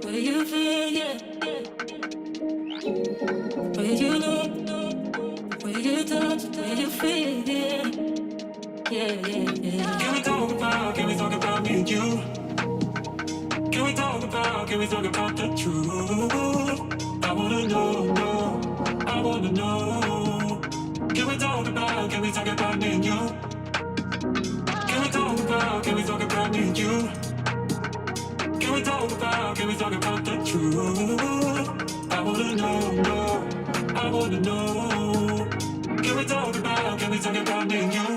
where you feel, yeah. Where you know, where you touch, where you feel, yeah. Yeah, yeah, yeah. Can we talk about me and you? Can we talk about the truth? I wanna know, I wanna know. Can we talk about me and you? Can we talk about me and you? Can we talk about the truth? I wanna know, I wanna know. Can we talk about me and you?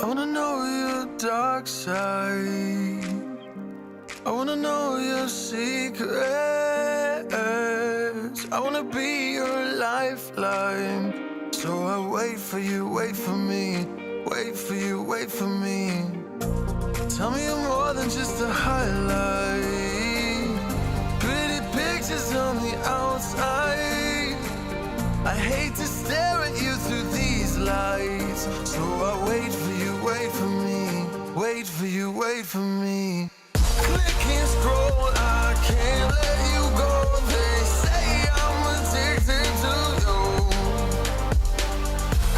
I wanna know your dark side. I wanna know your secrets. I wanna be your lifeline. So I wait for you, wait for me. Wait for you, wait for me. Tell me you're more than just a highlight. Pretty pictures on the outside. I hate to stare at you through these lights. So I wait for you, wait for me. Wait for you, wait for me. Click and scroll, I can't let you go. They say I'm addicted to you.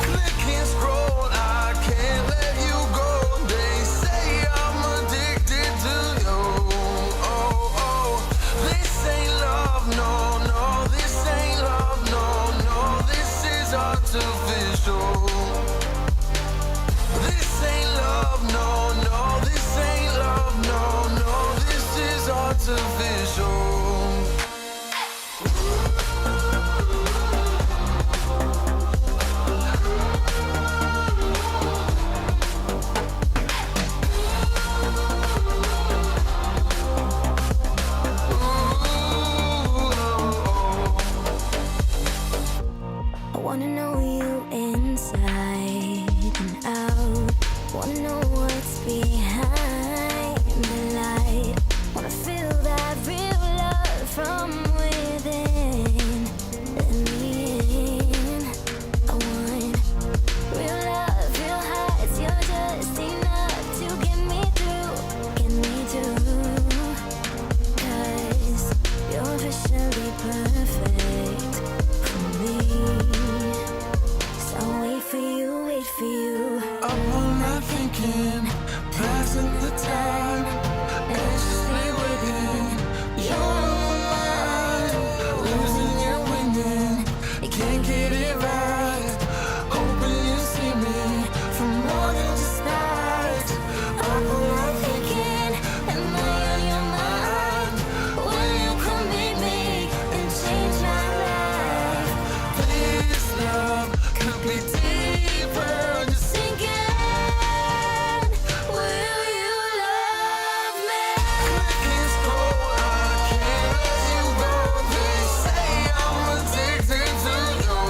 Click and scroll, I can't let you go. They say I'm addicted to you. Oh, oh, this ain't love, no, no. This ain't love, no, no. This is artificial. This ain't love, no, no. This ain't love, no, no. This is artificial. I wanna know you inside and out. Wanna know what's behind the light. Wanna feel that real love from within. Let me in. I want real love, real hearts. You're just enough to get me through, get me through. 'Cause you're officially perfect for me. So wait for you, wait for you. Up all night thinking, passing the time, anxiously waiting. You're on my mind, losing and winning. You can't get it right. Hoping you see me for more than just nights. Up all night thinking, am I on your mind? Will you come meet me and change my life? This love could be deeper, just sinking. Will you love me? Clicking scroll, I can't let you go. They say I'm addicted to you.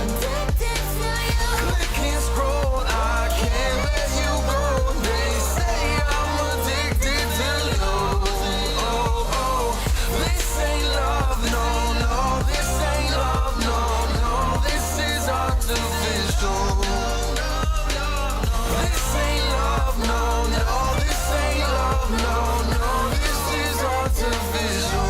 Addicted to you. Clicking scroll, I can't let you go. They say I'm addicted to you. Oh, oh. This ain't love, no, no. This ain't love, no, no. This is artificial. This ain't love, no, no. This ain't love, no, no. This is artificial.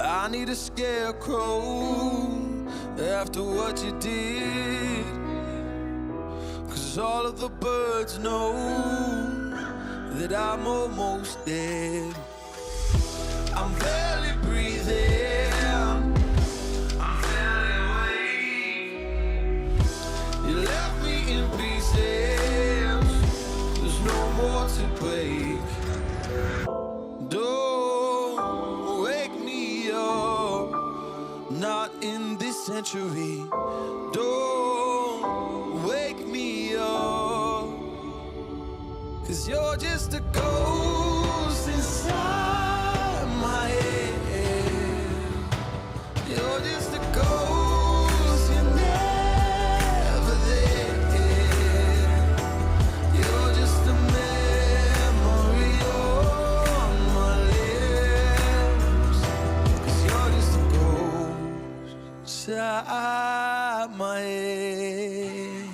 I need a scarecrow after what you did, 'cause all of the birds know that I'm almost dead. I'm barely breathing, I'm barely awake. You left me in pieces, there's no more to break. Don't wake me up, not in this century. Don't wake me up, 'cause you're just a ghost inside my head. You're just a ghost, you're never there. You're just a memory on my lips, 'cause you're just a ghost inside my head.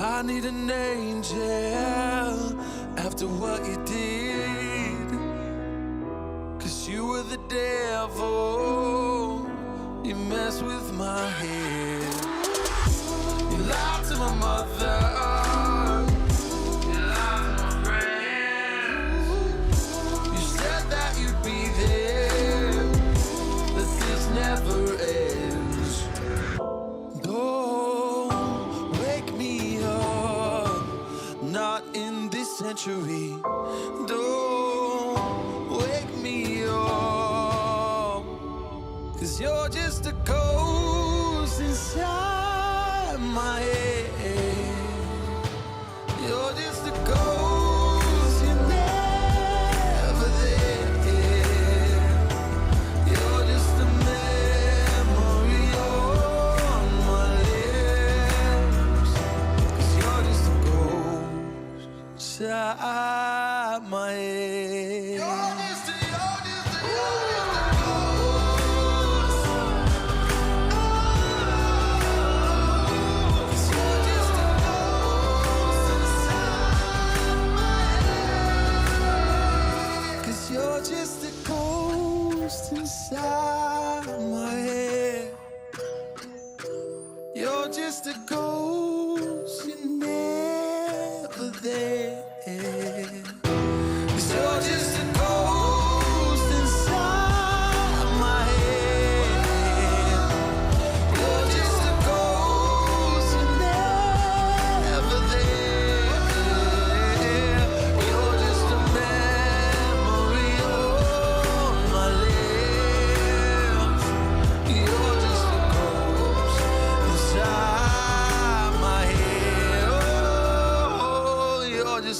I need an angel after what you did, 'cause you were the devil, you messed with my head. You lied to my mother, you lied to my friends. You said that you'd be there, that this never ends. Don't wake me up, not in this century. Don't wake me up, 'cause you're just a ghost inside my head. You're just a ghost, you're never there. You're just a memory on my lips, 'cause you're just a ghost inside my head. You're just a ghost inside my head. You're just a ghost, you're never there. 'Cause you're just a ghost.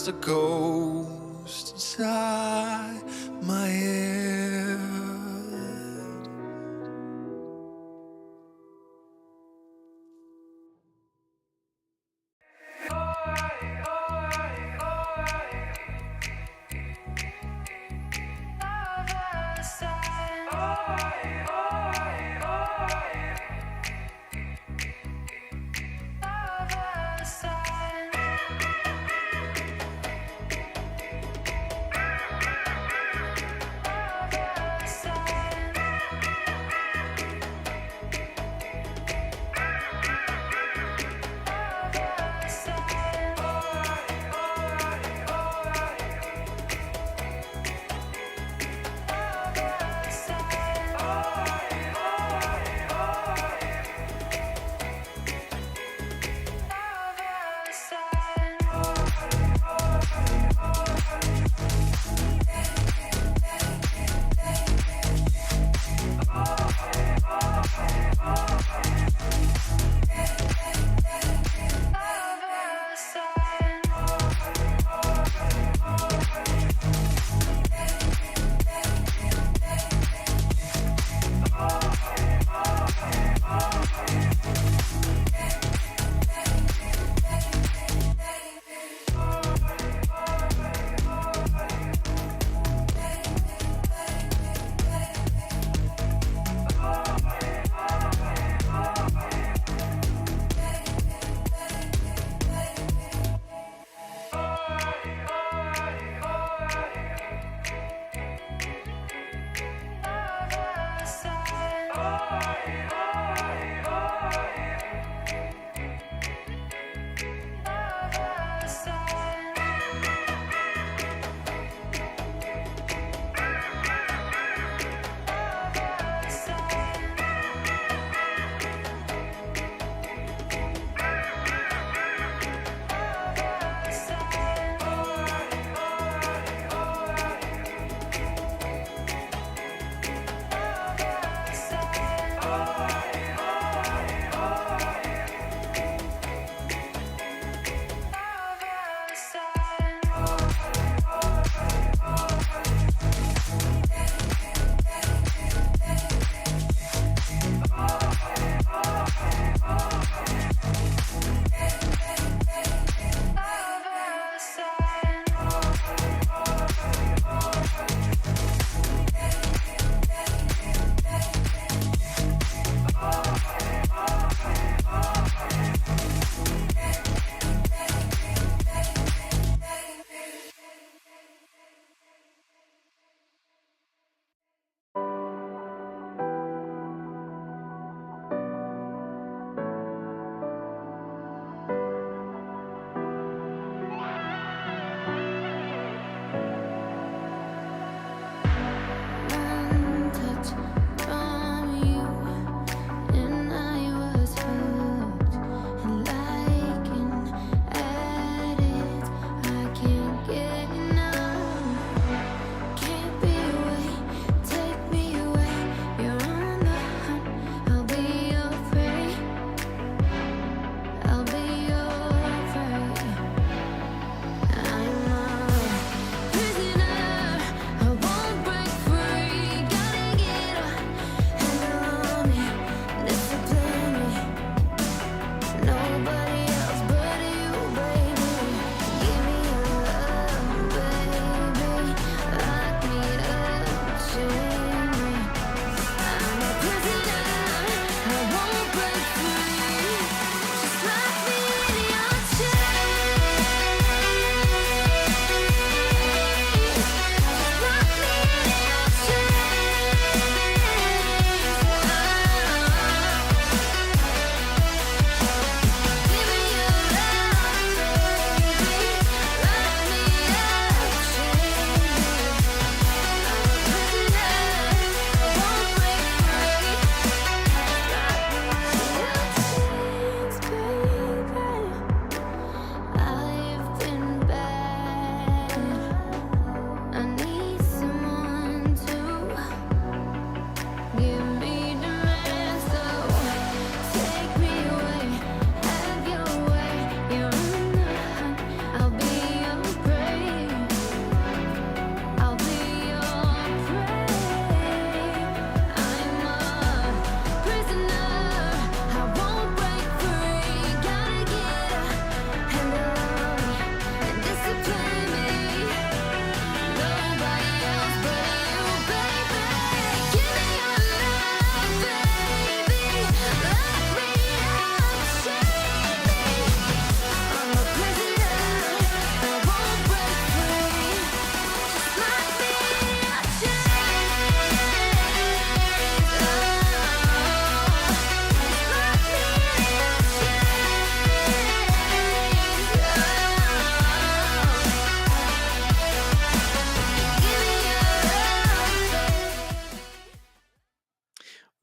a ghost inside my head.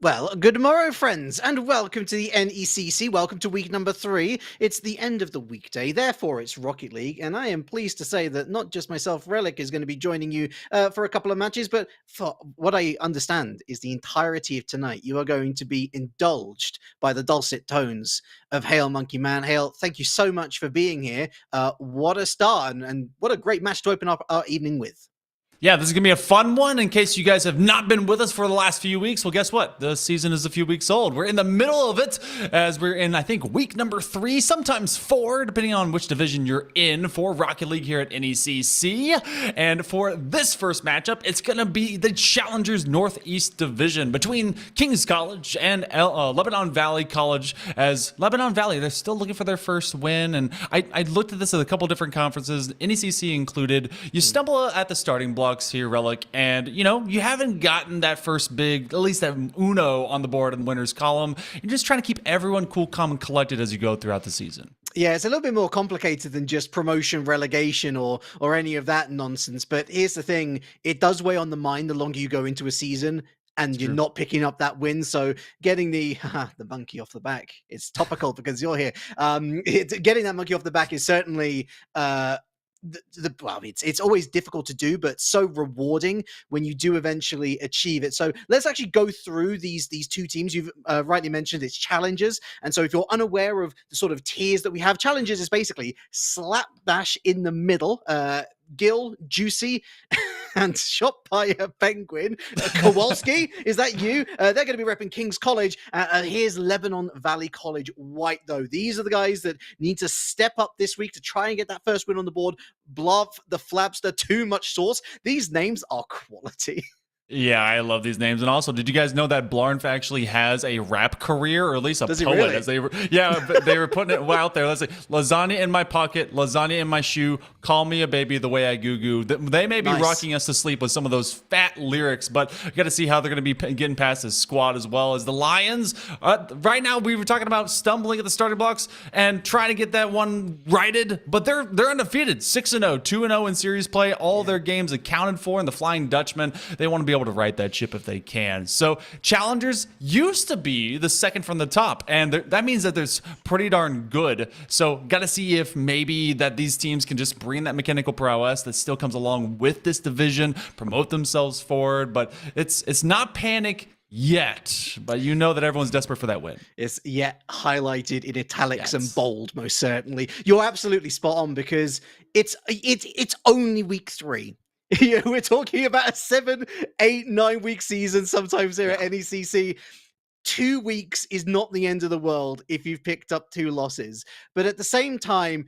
Well, good morrow, friends, and welcome to the NECC. Welcome to week number 3. It's the end of the weekday, therefore it's Rocket League, and I am pleased to say that not just myself, Relic, is going to be joining you for a couple of matches, but for what I understand is the entirety of tonight, you are going to be indulged by the dulcet tones of Hail Monkey Man. Hail, thank you so much for being here. What a start, and what a great match to open up our evening with. Yeah, this is going to be a fun one. In case you guys have not been with us for the last few weeks, well, guess what? The season is a few weeks old. We're in the middle of it as we're in, I think, week number 3, sometimes 4, depending on which division you're in for Rocket League here at NECC. And for this first matchup, it's going to be the Challengers Northeast Division between King's College and Lebanon Valley College. As Lebanon Valley, they're still looking for their first win. And I looked at this at a couple different conferences, NECC included. You stumble at the starting block here, Relic, and you haven't gotten that first big, at least that uno on the board in the winners column. You're just trying to keep everyone cool, calm, and collected as you go throughout the season. Yeah, it's a little bit more complicated than just promotion, relegation, or any of that nonsense. But here's the thing, it does weigh on the mind the longer you go into a season and you're not picking up that win. So getting the monkey off the back, it's topical because you're here. Getting that monkey off the back is certainly well, it's always difficult to do, but so rewarding when you do eventually achieve it. So let's actually go through these two teams. You've rightly mentioned it's Challengers, and so if you're unaware of the sort of tiers that we have, Challengers is basically slap dash in the middle. Gil, Juicy, and Shot by a Penguin. Kowalski, is that you? They're going to be repping King's College. Here's Lebanon Valley College White, though. These are the guys that need to step up this week to try and get that first win on the board. Bluff, the Flabster, Too Much Sauce. These names are quality. Yeah, I love these names. And also, did you guys know that Blarnf actually has a rap career, or at least a Does poet? he really? As they were putting it out there. Let's say, lasagna in my pocket, lasagna in my shoe, call me a baby the way I goo goo. They may be rocking us to sleep with some of those fat lyrics, but you got to see how they're going to be getting past this squad as well as the Lions. Right now, we were talking about stumbling at the starting blocks and trying to get that one righted, but they're undefeated, 6-0, 2-0 in series play. All their games accounted for, and the Flying Dutchman, they want to be able to right that ship if they can. So Challengers used to be the second from the top, and that means that there's pretty darn good. So got to see if maybe that these teams can just bring that mechanical prowess that still comes along with this division, promote themselves forward. But it's not panic yet, but you know that everyone's desperate for that win. It's yet highlighted in italics and bold, most certainly. You're absolutely spot on, because it's only week 3. Yeah, we're talking about a 7, 8, 9-week season sometimes here at NECC. 2 weeks is not the end of the world if you've picked up 2 losses. But at the same time,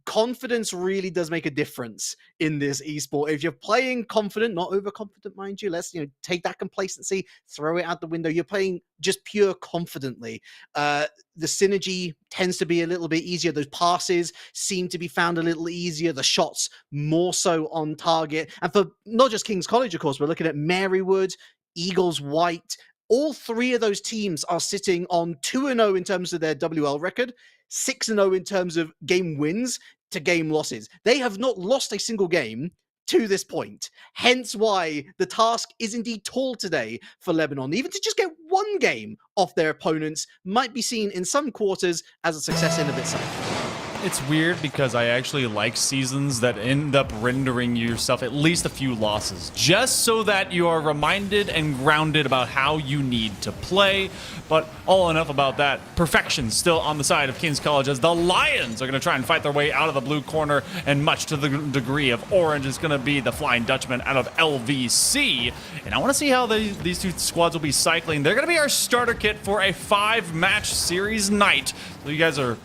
confidence really does make a difference in this esport. If you're playing confident, not overconfident, mind you, let's take that complacency, throw it out the window. You're playing just pure confidently. The synergy tends to be a little bit easier. Those passes seem to be found a little easier. The shots more so on target. And for not just King's College, of course, we're looking at Marywood, Eagles White. All 3 of those teams are sitting on 2-0 in terms of their WL record, 6-0 in terms of game wins to game losses. They have not lost a single game to this point. Hence why the task is indeed tall today for Lebanon. Even to just get 1 game off their opponents might be seen in some quarters as a success in of itself. It's weird because I actually like seasons that end up rendering yourself at least a few losses, just so that you are reminded and grounded about how you need to play. But all enough about that. Perfection still on the side of King's College, as the Lions are going to try and fight their way out of the blue corner, and much to the degree of orange is going to be the Flying Dutchman out of LVC. And I want to see how these 2 squads will be cycling. They're going to be our starter kit for a 5-match series night. So you guys are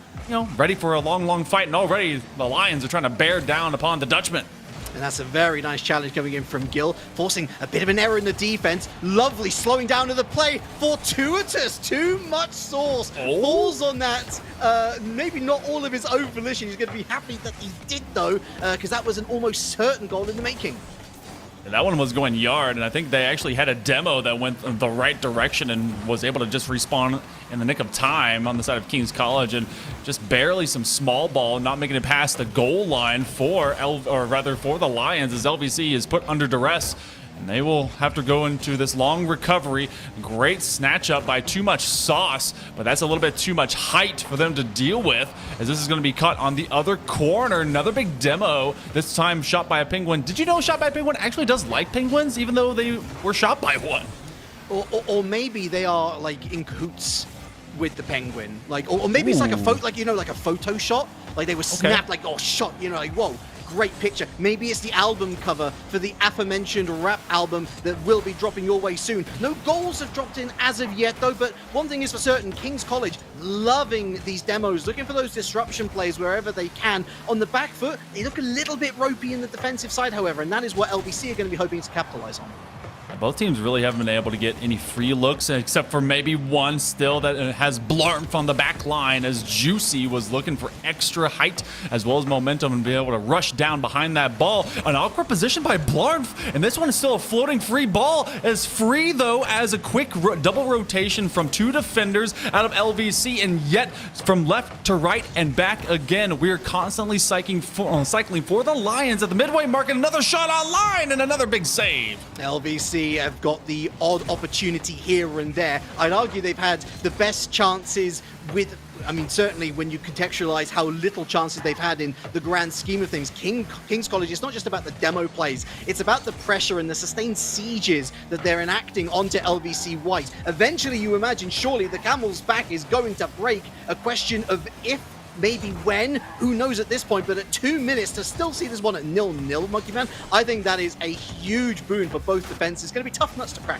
ready for a long fight, and already the Lions are trying to bear down upon the Dutchman. And that's a very nice challenge coming in from Gil, forcing a bit of an error in the defense. Lovely slowing down of the play. Fortuitous, Too Much Sauce. Falls on that. Maybe not all of his own volition. He's going to be happy that he did, though, because that was an almost certain goal in the making. And that one was going yard, and I think they actually had a demo that went the right direction and was able to just respawn in the nick of time on the side of King's College, and just barely some small ball, not making it past the goal line for the Lions, as LVC is put under duress. And they will have to go into this long recovery. Great snatch up by Too Much Sauce, but that's a little bit too much height for them to deal with, as this is going to be caught on the other corner. Another big demo, this time shot by a penguin. Did you know Shot by a Penguin actually does like penguins, even though they were shot by one? Or maybe they are like in cahoots with the penguin, like, or maybe it's like a photo, like, you know, like a photo shot, like they were snapped, like, oh, shot, you know, like, whoa, great picture. Maybe it's the album cover for the aforementioned rap album that will be dropping your way soon. No goals have dropped in as of yet, though, but one thing is for certain, King's College loving these demos, looking for those disruption plays wherever they can. On the back foot, they look a little bit ropey in the defensive side, however, and that is what LVC are going to be hoping to capitalize on. Both teams really haven't been able to get any free looks, except for maybe one still that has Blarnf on the back line, as Juicy was looking for extra height as well as momentum and be able to rush down behind that ball. An awkward position by Blarnf, and this one is still a floating free ball. As free, though, as a quick double rotation from two defenders out of LVC, and yet from left to right and back again. We are constantly cycling for the Lions at the midway mark, and another shot on line and another big save. LVC have got the odd opportunity here and there. I'd argue they've had the best chances with, I mean, certainly when you contextualize how little chances they've had in the grand scheme of things. King's College, it's not just about the demo plays, it's about the pressure and the sustained sieges that they're enacting onto LVC White. Eventually, you imagine, surely the camel's back is going to break. A question of if, maybe when, who knows at this point, but at 2 minutes to still see this one at 0-0, Monkey Man, I think that is a huge boon for both defenses. It's going to be tough nuts to crack.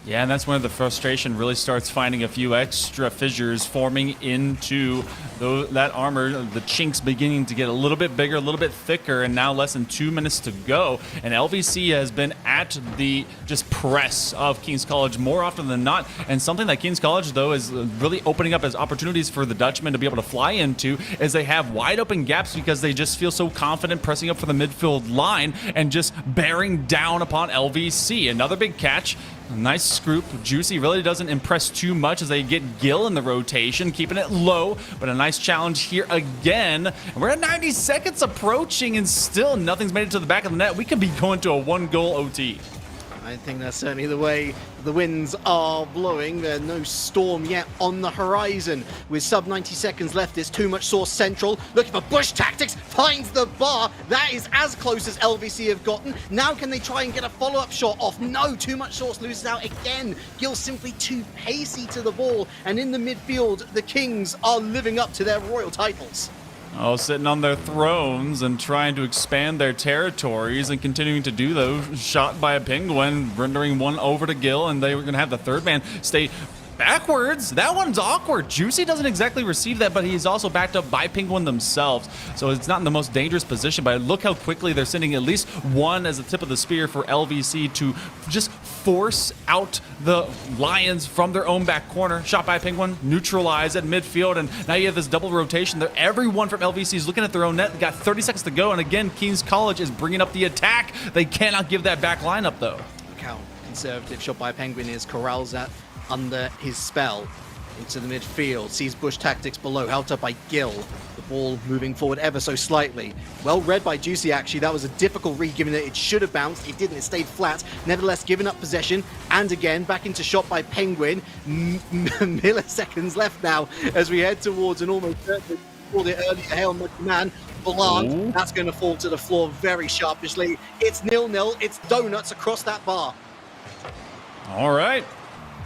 Yeah, and that's when the frustration really starts finding a few extra fissures forming into that armor. The chinks beginning to get a little bit bigger, a little bit thicker, and now less than 2 minutes to go. And LVC has been at the just press of King's College more often than not. And something that King's College, though, is really opening up as opportunities for the Dutchmen to be able to fly into, is they have wide open gaps because they just feel so confident pressing up for the midfield line and just bearing down upon LVC. Another big catch. Nice scoop. Juicy really doesn't impress too much as they get Gill in the rotation, keeping it low, but a nice challenge here again. And we're at 90 seconds approaching, and still nothing's made it to the back of the net. We could be going to a 1-goal OT. I think that's certainly the way the winds are blowing. There's no storm yet on the horizon. With sub 90 seconds left, it's Too Much Sauce Central. Looking for Bush Tactics, finds the bar. That is as close as LVC have gotten. Now can they try and get a follow-up shot off? No, Too Much Sauce loses out again. Gill's simply too pacey to the ball. And in the midfield, the Kings are living up to their royal titles. Oh, sitting on their thrones and trying to expand their territories and continuing to do those. Shot by a penguin, rendering one over to Gill, and they were going to have the third man stay backwards. That one's awkward. Juicy doesn't exactly receive that, but he's also backed up by Penguin themselves, so it's not in the most dangerous position. But look how quickly they're sending at least one as the tip of the spear for LVC to just force out the Lions from their own back corner. Shot by Penguin, neutralized at midfield, and now you have this double rotation there. Everyone from LVC is looking at their own net. They got 30 seconds to go, and again, King's College is bringing up the attack. They cannot give that back line up, though. Look how conservative Shot by Penguin is. Corrals that under his spell into the midfield, sees Bush Tactics below, held up by Gill. The ball moving forward ever so slightly. Well read by Juicy, actually. That was a difficult read, given that it should have bounced. It didn't, it stayed flat. Nevertheless, giving up possession, and again, back into Shot by Penguin. Milliseconds left now as we head towards an almost certain, called it earlier, Hail Man. Blanc, that's going to fall to the floor very sharpishly. It's 0-0. It's donuts across that bar. All right.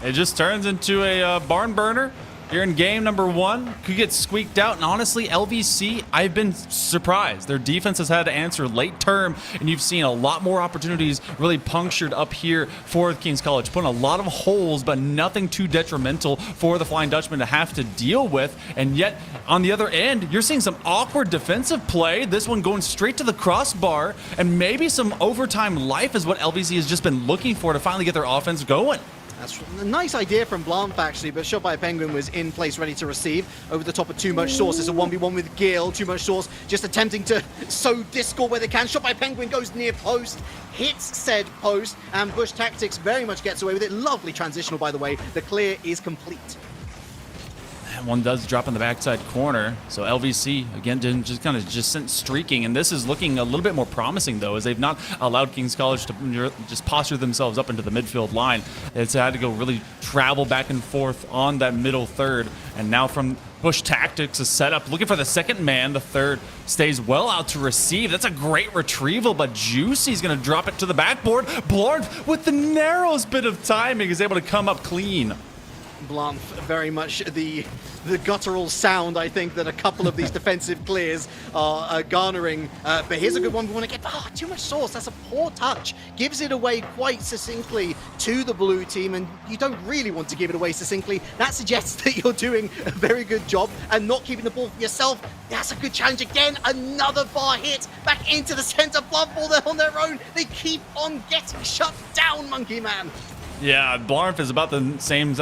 It just turns into a barn burner here in game number 1. Could get squeaked out, and honestly, LVC, I've been surprised. Their defense has had to answer late term, and you've seen a lot more opportunities really punctured up here for King's College, putting a lot of holes, but nothing too detrimental for the Flying Dutchman to have to deal with. And yet, on the other end, you're seeing some awkward defensive play. This one going straight to the crossbar, and maybe some overtime life is what LVC has just been looking for to finally get their offense going. That's a nice idea from Blanc, actually, but Shot by a Penguin was in place, ready to receive. Over the top of Too Much Sauce. It's a 1v1 with Gill. Too Much Sauce just attempting to sow discord where they can. Shot by Penguin goes near post, hits said post, and Bush Tactics very much gets away with it. Lovely transitional, by the way. The clear is complete. One does drop in the backside corner. So LVC, again, just kind of sent streaking. And this is looking a little bit more promising, though, as they've not allowed Kings College to just posture themselves up into the midfield line. It's had to go really travel back and forth on that middle third. And now from Bush Tactics, a setup, looking for the second man. The third stays well out to receive. That's a great retrieval, but Juicy's going to drop it to the backboard. Blarnf, with the narrowest bit of timing, is able to come up clean. Blanc, very much the guttural sound, I think, that a couple of these defensive clears are garnering. But here's a good one we want to get. Too much sauce. That's a poor touch. Gives it away quite succinctly to the blue team, and you don't really want to give it away succinctly. That suggests that you're doing a very good job and not keeping the ball for yourself. That's a good challenge again. Another bar hit back into the center. Blood ball there on their own. They keep on getting shut down, Monkey Man. Yeah, Blarnf is about the same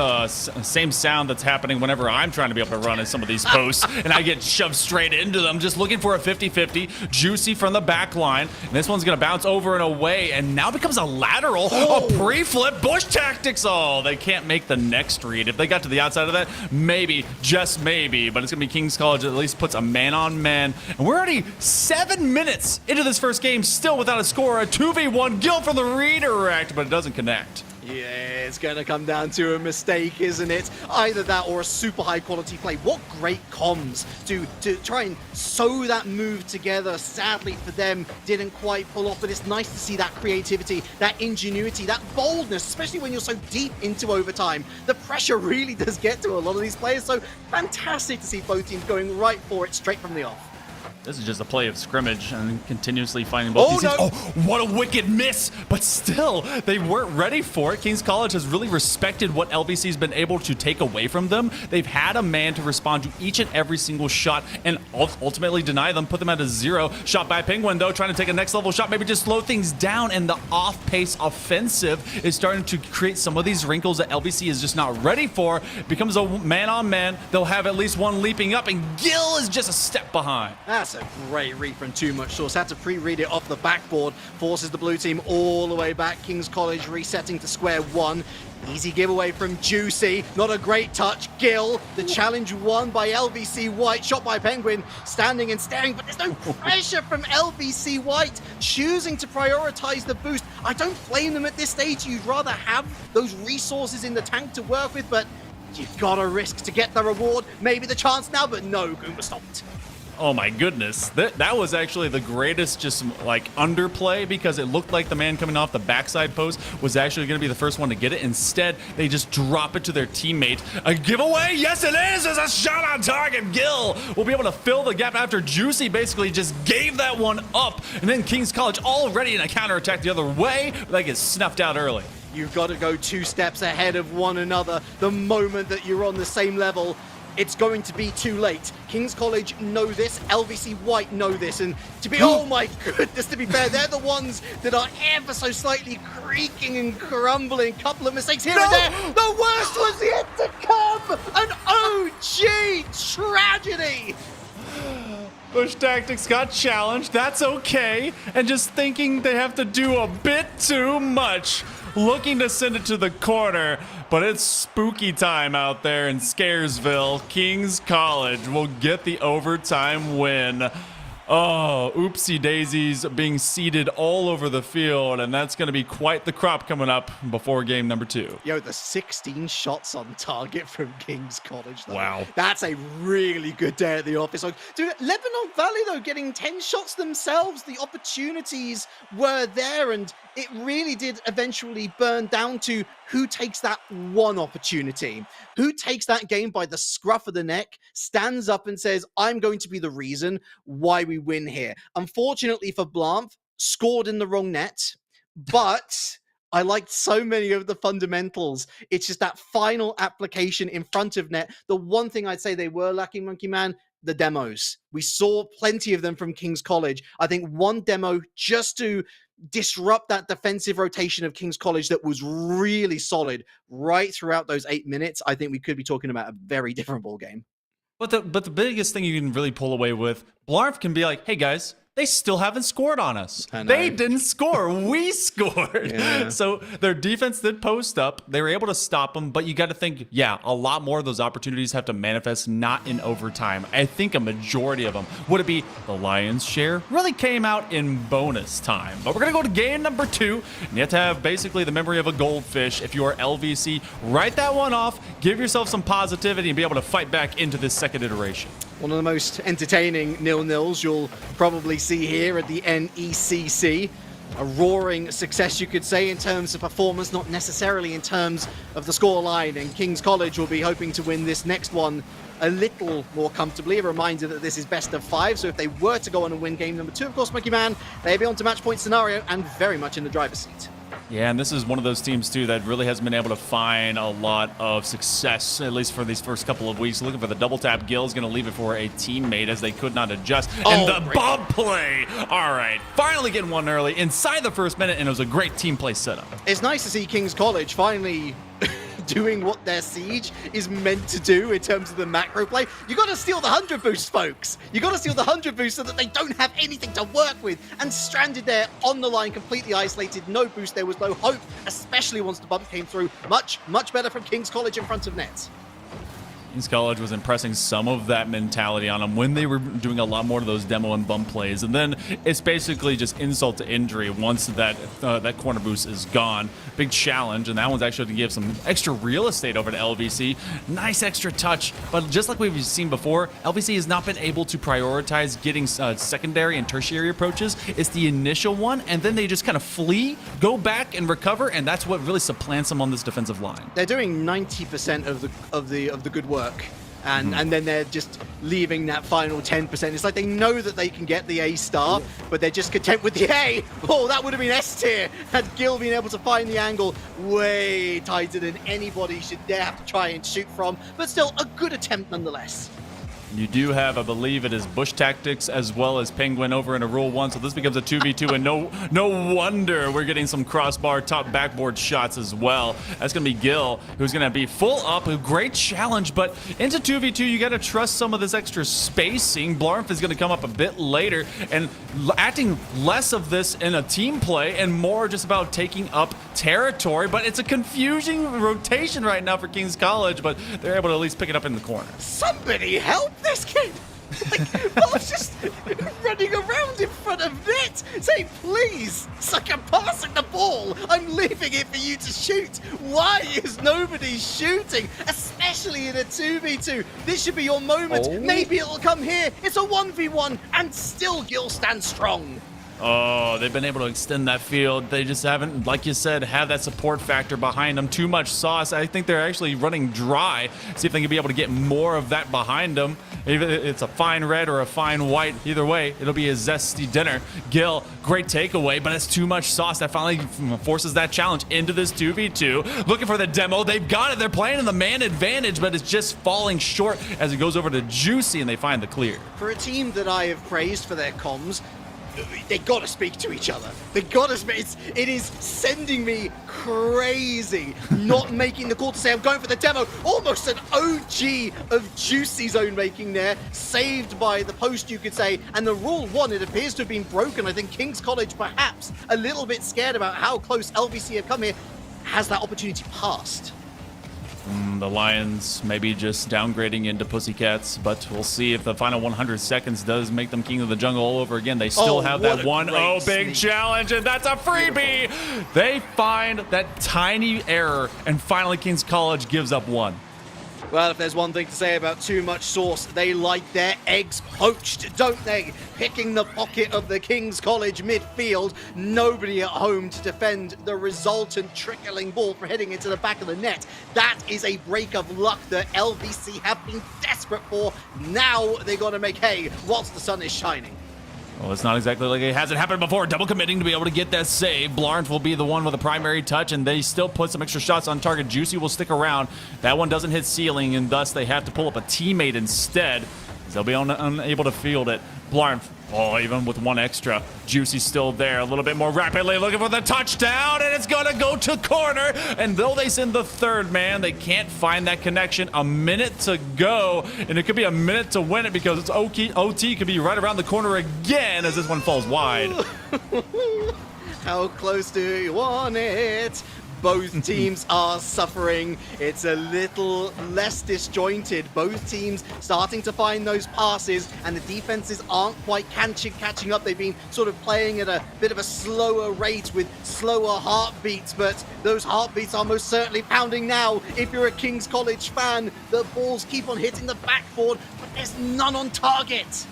sound that's happening whenever I'm trying to be able to run in some of these posts, and I get shoved straight into them, just looking for a 50-50. Juicy from the back line, and this one's going to bounce over and away, and now becomes a lateral, a pre-flip. Bush Tactics. Oh, they can't make the next read. If they got to the outside of that, maybe, just maybe, but it's going to be Kings College that at least puts a man-on-man, and we're already 7 minutes into this first game, still without a score. A 2v1 Gil for the redirect, but it doesn't connect. Yeah, it's going to come down to a mistake, isn't it? Either that or a super high quality play. What great comms to try and sew that move together. Sadly for them, didn't quite pull off, but it's nice to see that creativity, that ingenuity, that boldness, especially when you're so deep into overtime. The pressure really does get to a lot of these players, so fantastic to see both teams going right for it straight from the off. This is just a play of scrimmage and continuously finding both these teams. Oh, what a wicked miss! But still, they weren't ready for it. Kings College has really respected what LVC's been able to take away from them. They've had a man to respond to each and every single shot and ultimately deny them, put them at a 0. Shot by Penguin, though, trying to take a next level shot, maybe just slow things down, and the off-pace offensive is starting to create some of these wrinkles that LVC is just not ready for. It becomes a man-on-man. They'll have at least one leaping up, and Gil is just a step behind. That's a great read from Too Much Sauce. Had to pre-read it off the backboard. Forces the blue team all the way back. Kings College resetting to square one. Easy giveaway from Juicy. Not a great touch. Gil, the challenge won by LVC White. Shot by Penguin. Standing and staring, but there's no pressure from LVC White. Choosing to prioritize the boost. I don't blame them at this stage. You'd rather have those resources in the tank to work with, but you've got to risk to get the reward. Maybe the chance now, but no, Goomba stopped. Oh my goodness, that was actually the greatest just like underplay, because it looked like the man coming off the backside post was actually going to be the first one to get it. Instead, they just drop it to their teammate. A giveaway? Yes, it is! There's a shot on target. Gil will be able to fill the gap after Juicy basically just gave that one up. And then Kings College already in a counterattack the other way, but that gets snuffed out early. You've got to go 2 steps ahead of one another. The moment that you're on the same level, it's going to be too late. Kings College know this, LVC White know this, and to be, oh my goodness, to be fair, they're the ones that are ever so slightly creaking and crumbling. Couple of mistakes here and there. The worst was yet to come! An OG tragedy! Bush Tactics got challenged, that's okay, and just thinking they have to do a bit too much. Looking to send it to the corner, but it's spooky time out there in Scaresville. Kings College will get the overtime win. Oh, oopsie daisies being seeded all over the field, and that's going to be quite the crop coming up before game number 2. Yo, the 16 shots on target from Kings College, though. Wow. That's a really good day at the office. Like, dude, Lebanon Valley, though, getting 10 shots themselves. The opportunities were there, and it really did eventually burn down to who takes that one opportunity, who takes that game by the scruff of the neck, stands up and says, I'm going to be the reason why we win here. Unfortunately for Blanc, scored in the wrong net, but I liked so many of the fundamentals. It's just that final application in front of net. The one thing I'd say they were lacking, Monkey Man, the demos. We saw plenty of them from Kings College. I think one demo just to disrupt that defensive rotation of Kings College that was really solid right throughout those 8 minutes. I think we could be talking about a very different ball game. But the biggest thing you can really pull away with, Blarf can be like, hey guys, they still haven't scored on us. I know. They didn't score. We scored. Yeah. So their defense did post up. They were able to stop them, but you got to think, yeah, a lot more of those opportunities have to manifest not in overtime. I think a majority of them, would it be the Lions' share, really came out in bonus time. But we're going to go to game number 2, and you have to have basically the memory of a goldfish. If you are LVC, write that one off, give yourself some positivity, and be able to fight back into this second iteration. One of the most entertaining 0-0s you'll probably see here at the NECC. A roaring success, you could say, in terms of performance, not necessarily in terms of the scoreline. And King's College will be hoping to win this next one a little more comfortably. A reminder that this is best of 5, so if they were to go on and win game number 2, of course, Monkey Man, they'd be on to match point scenario and very much in the driver's seat. Yeah, and this is one of those teams, too, that really hasn't been able to find a lot of success, at least for these first couple of weeks. Looking for the double tap. Gill's going to leave it for a teammate as they could not adjust. And the bomb play. All right, finally getting one early inside the first minute, and it was a great team play setup. It's nice to see King's College finally doing what their siege is meant to do in terms of the macro play. You got to steal the 100 boost, folks. You got to steal the 100 boost so that they don't have anything to work with. And stranded there on the line, completely isolated, no boost. There was no hope, especially once the bump came through. Much better from King's College in front of net. King's College was impressing some of that mentality on them when they were doing a lot more of those demo and bump plays. And then it's basically just insult to injury once that corner boost is gone. Big challenge, and that one's actually to give some extra real estate over to LVC. Nice extra touch, but just like we've seen before, LVC has not been able to prioritize getting secondary and tertiary approaches. It's the initial one, and then they just kind of flee, go back and recover, and that's what really supplants them on this defensive line. They're doing 90% of the good work. And then they're just leaving that final 10%. It's like they know that they can get the A star, but they're just content with the A. Oh, that would have been S tier had Gill been able to find the angle way tighter than anybody should dare have to try and shoot from. But still, a good attempt nonetheless. You do have, I believe it is Bush Tactics as well as Penguin over in a Rule 1, so this becomes a 2v2, and no wonder we're getting some crossbar top backboard shots as well. That's going to be Gill, who's going to be full up, a great challenge, but into 2v2, you got to trust some of this extra spacing. Blarnf is going to come up a bit later, and acting less of this in a team play and more just about taking up territory, but it's a confusing rotation right now for King's College, but they're able to at least pick it up in the corner. Somebody help this kid! Like, Bob's just running around in front of net, saying, please, suck, I'm passing the ball. I'm leaving it for you to shoot. Why is nobody shooting? Especially in a 2v2. This should be your moment. Maybe it'll come here. It's a 1v1, and still Gill stands strong. Oh, they've been able to extend that field. They just haven't, like you said, have that support factor behind them. Too much sauce. I think they're actually running dry. See if they can be able to get more of that behind them. Even if it's a fine red or a fine white, either way, it'll be a zesty dinner. Gill, great takeaway, but it's too much sauce. That finally forces that challenge into this 2v2. Looking for the demo. They've got it. They're playing in the man advantage, but it's just falling short as it goes over to Juicy, and they find the clear. For a team that I have praised for their comms, they gotta speak to each other. They gotta speak. It is sending me crazy not making the call to say I'm going for the demo. Almost an OG of Juicy zone making there, saved by the post, you could say. And the Rule 1, it appears to have been broken. I think King's College, perhaps a little bit scared about how close LVC have come here, has that opportunity passed. The Lions maybe just downgrading into Pussycats, but we'll see if the final 100 seconds does make them king of the jungle all over again. They still have that 1-0 big challenge, and that's a freebie. Beautiful. They find that tiny error, and finally King's College gives up one. Well, if there's one thing to say about too much sauce, they like their eggs poached, don't they? Picking the pocket of the King's College midfield. Nobody at home to defend the resultant trickling ball for heading into the back of the net. That is a break of luck that LVC have been desperate for. Now they got to make hay whilst the sun is shining. Well, it's not exactly like it hasn't happened before. Double committing to be able to get that save. Blarnf will be the one with a primary touch, and they still put some extra shots on target. Juicy will stick around. That one doesn't hit ceiling, and thus they have to pull up a teammate instead. They'll be unable to field it. Blarnf Oh, even with one extra, Juicy's still there a little bit more rapidly, looking for the touchdown, and it's gonna go to corner. And though they send the third man, they can't find that connection. A minute to go, and it could be a minute to win it because it's OT could be right around the corner again as this one falls wide. How close do you want it? Both teams are suffering. It's a little less disjointed. Both teams starting to find those passes, and the defenses aren't quite catching up. They've been sort of playing at a bit of a slower rate with slower heartbeats, but those heartbeats are most certainly pounding now. If you're a King's College fan, the balls keep on hitting the backboard, but there's none on target.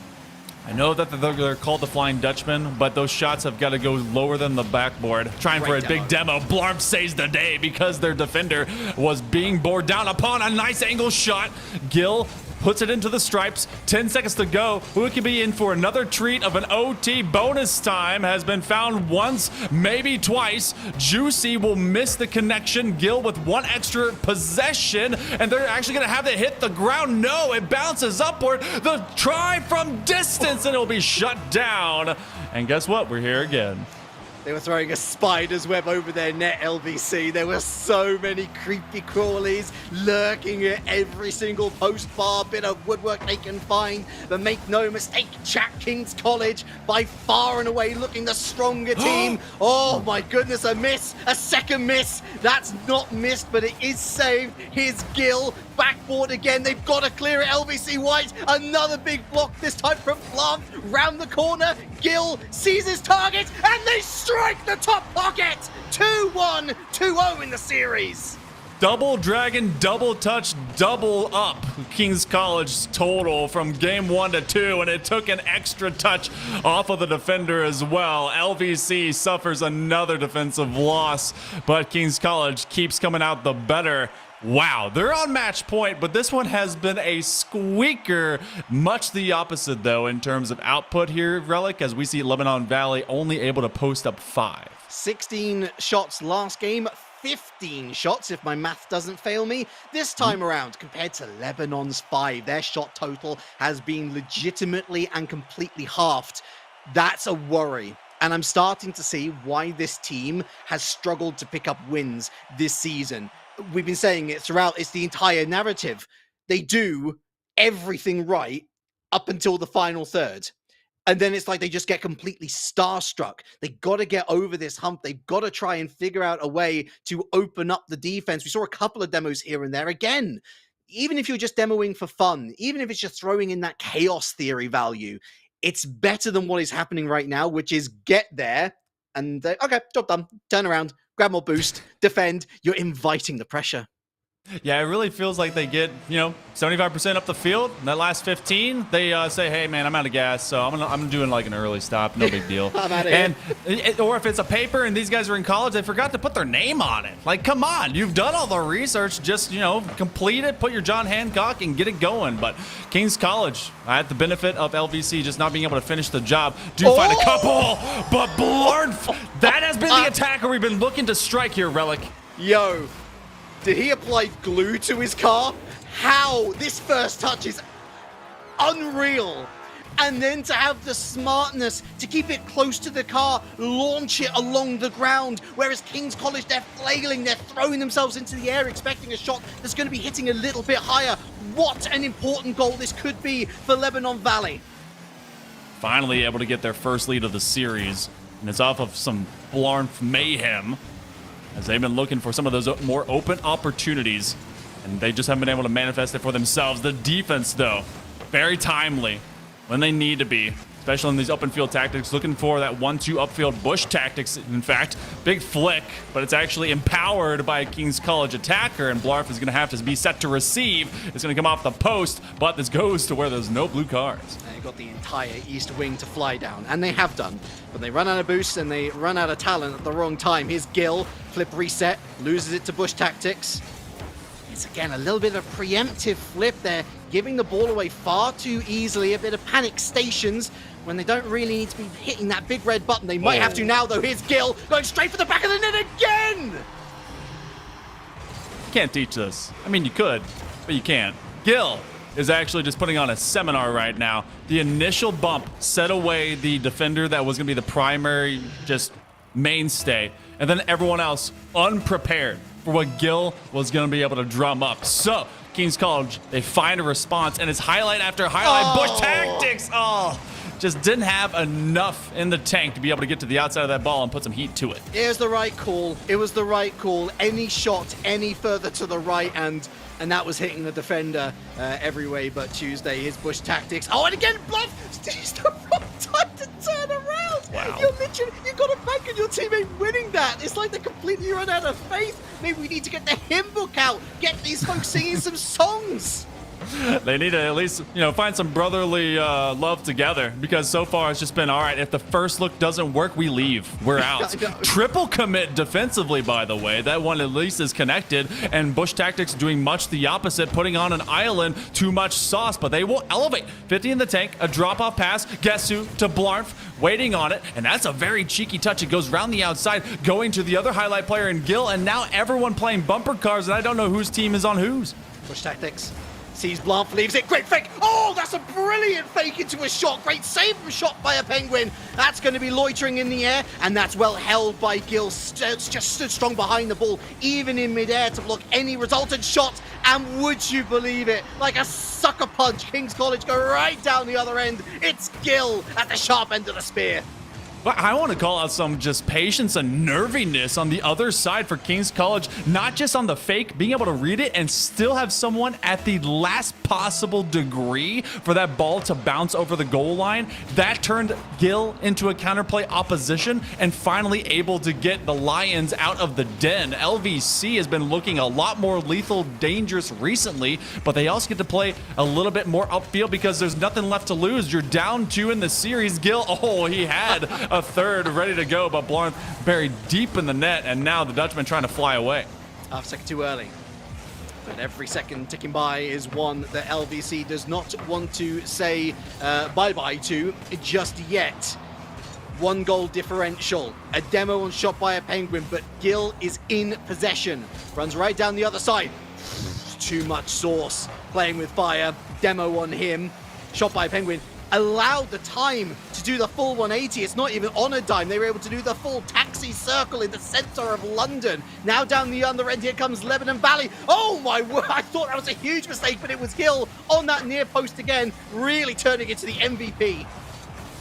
I know that they're called the Flying Dutchman, but those shots have got to go lower than the backboard. Trying for a big demo. Blarp saves the day because their defender was being bore down upon a nice angle shot. Gill puts it into the stripes. 10 seconds to go. Who could be in for another treat of an OT bonus time has been found once, maybe twice. Juicy will miss the connection. Gill with one extra possession, and they're actually going to have it hit the ground. No, it bounces upward. The try from distance, and it'll be shut down. And guess what? We're here again. They were throwing a spider's web over their net, LVC. There were so many creepy crawlies lurking at every single post bar, bit of woodwork they can find. But make no mistake, Chat King's College, by far and away looking the stronger team. Oh my goodness, a miss, a second miss. That's not missed, but it is saved. Here's Gill, backboard again. They've got to clear it, LVC White. Another big block, this time from Blanc. Round the corner, Gill sees his target, and they strike the top pocket! 2-1, 2-0 in the series. Double dragon, double touch, double up King's College total from game 1 to 2, and it took an extra touch off of the defender as well. LVC suffers another defensive loss, but King's College keeps coming out the better. Wow, they're on match point, but this one has been a squeaker. Much the opposite, though, in terms of output here, Relic, as we see Lebanon Valley only able to post up 5. 16 shots last game, 15 shots if my math doesn't fail me this time around compared to Lebanon's 5. Their shot total has been legitimately and completely halved. That's a worry. And I'm starting to see why this team has struggled to pick up wins this season. We've been saying it throughout, it's the entire narrative. They do everything right up until the final third. And then it's like they just get completely starstruck. They got to get over this hump. They've got to try and figure out a way to open up the defense. We saw a couple of demos here and there. Again, even if you're just demoing for fun, even if it's just throwing in that chaos theory value, it's better than what is happening right now, which is get there and, okay, job done. Turn around, grab more boost, defend. You're inviting the pressure. Yeah, it really feels like they get, 75% up the field. In that last 15, they say, hey, man, I'm out of gas, so I'm doing like an early stop. No big deal. I'm out of here. Or if it's a paper and these guys are in college, they forgot to put their name on it. Like, come on, you've done all the research. Just, complete it, put your John Hancock, and get it going. But King's College, I had the benefit of LVC just not being able to finish the job. Do find a couple, but Blarf, that has been the attacker we've been looking to strike here, Relic. Yo. Did he apply glue to his car? How? This first touch is unreal. And then to have the smartness to keep it close to the car, launch it along the ground. Whereas King's College, they're flailing, they're throwing themselves into the air, expecting a shot that's going to be hitting a little bit higher. What an important goal this could be for Lebanon Valley. Finally able to get their first lead of the series. And it's off of some Blarf mayhem, as they've been looking for some of those more open opportunities, and they just haven't been able to manifest it for themselves. The defense, though, very timely when they need to be, especially in these open field tactics, looking for that 1-2 upfield bush tactics. In fact, big flick, but it's actually empowered by a King's College attacker, and Blarf is going to have to be set to receive. It's going to come off the post, but this goes to where there's no blue cards. They've got the entire east wing to fly down, and they have done. But they run out of boost and they run out of talent at the wrong time. Here's Gill, flip reset, loses it to bush tactics. It's again a little bit of a preemptive flip there, giving the ball away far too easily. A bit of panic stations when they don't really need to be hitting that big red button. They might have to now, though. Here's Gill going straight for the back of the net again. You can't teach this. I mean, you could, but you can't. Gill is actually just putting on a seminar right now. The initial bump set away the defender that was going to be the primary just mainstay, and then everyone else unprepared for what Gil was going to be able to drum up. So King's College, they find a response, and it's highlight after highlight. Bush tactics. Just didn't have enough in the tank to be able to get to the outside of that ball and put some heat to it. It was the right call. It was the right call. Any shot any further to the right, and that was hitting the defender every way but Tuesday. His Bush tactics. Oh, and again, Bluff used the wrong time to turn around. Wow. You've got to bank on your teammate winning that. It's like they're completely run out of faith. Maybe we need to get the hymn book out. Get these folks singing some songs. They need to at least, find some brotherly love together, because so far it's just been, all right, if the first look doesn't work, we leave. We're out. Triple commit defensively, by the way. That one at least is connected, and Bush Tactics doing much the opposite, putting on an island, too much sauce, but they will elevate. 50 in the tank, a drop-off pass, Gesu to Blarf, waiting on it, and that's a very cheeky touch. It goes round the outside, going to the other highlight player in Gil, and now everyone playing bumper cars, and I don't know whose team is on whose. Bush Tactics. Sees Blanc, leaves it. Great fake. Oh, that's a brilliant fake into a shot. Great save from shot by a Penguin. That's going to be loitering in the air, and that's well held by Gil. Just stood strong behind the ball, even in midair, to block any resultant shot. And would you believe it? Like a sucker punch, King's College go right down the other end. It's Gil at the sharp end of the spear. But I want to call out some just patience and nerviness on the other side for King's College, not just on the fake, being able to read it and still have someone at the last possible degree for that ball to bounce over the goal line. That turned Gil into a counterplay opposition and finally able to get the Lions out of the den. LVC has been looking a lot more lethal, dangerous recently, but they also get to play a little bit more upfield because there's nothing left to lose. You're down 2 in the series. Gil, he had a third ready to go, but Blarn buried deep in the net, and now the Dutchman trying to fly away. Half second too early. But every second ticking by is one that LVC does not want to say bye-bye to just yet. 1 goal differential. A demo on shot by a Penguin, but Gil is in possession. Runs right down the other side. Too much sauce. Playing with fire. Demo on him. Shot by a Penguin. Allowed the time to do the full 180. It's not even on a dime. They were able to do the full taxi circle in the center of London. Now down the other end, here comes Lebanon Valley. Oh my word, I thought that was a huge mistake, but it was Gil on that near post again, really turning it to the MVP.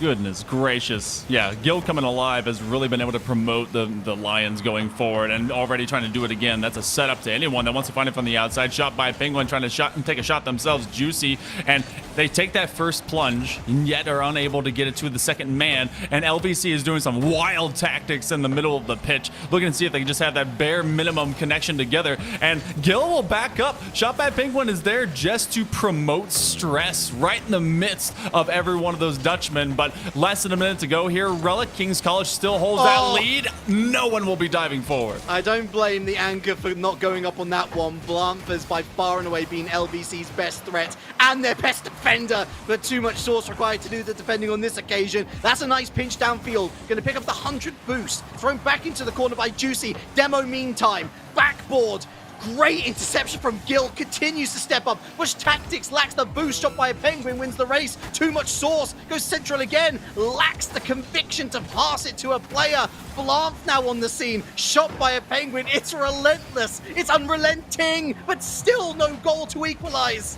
Goodness gracious. Yeah, Gil coming alive has really been able to promote the Lions going forward, and already trying to do it again. That's a setup to anyone that wants to find it from the outside. Shot by Penguin, trying to take a shot themselves. Juicy, and they take that first plunge, and yet are unable to get it to the second man, and LVC is doing some wild tactics in the middle of the pitch, looking to see if they can just have that bare minimum connection together, and Gil will back up. Shot by Penguin is there just to promote stress right in the midst of every one of those Dutchmen, but less than a minute to go here. Relic, King's College still holds that lead. No one will be diving forward. I don't blame the anchor for not going up on that one. Blanc has by far and away been LVC's best threat and their best defender, but too much sauce required to do the defending on this occasion. That's a nice pinch downfield. Going to pick up the 100 boost. Thrown back into the corner by Juicy. Demo meantime. Backboard. Great interception from Gil, continues to step up. Bush Tactics lacks the boost, shot by a Penguin, wins the race. Too much sauce, goes central again, lacks the conviction to pass it to a player. Blanc now on the scene, shot by a Penguin. It's relentless, it's unrelenting, but still no goal to equalize.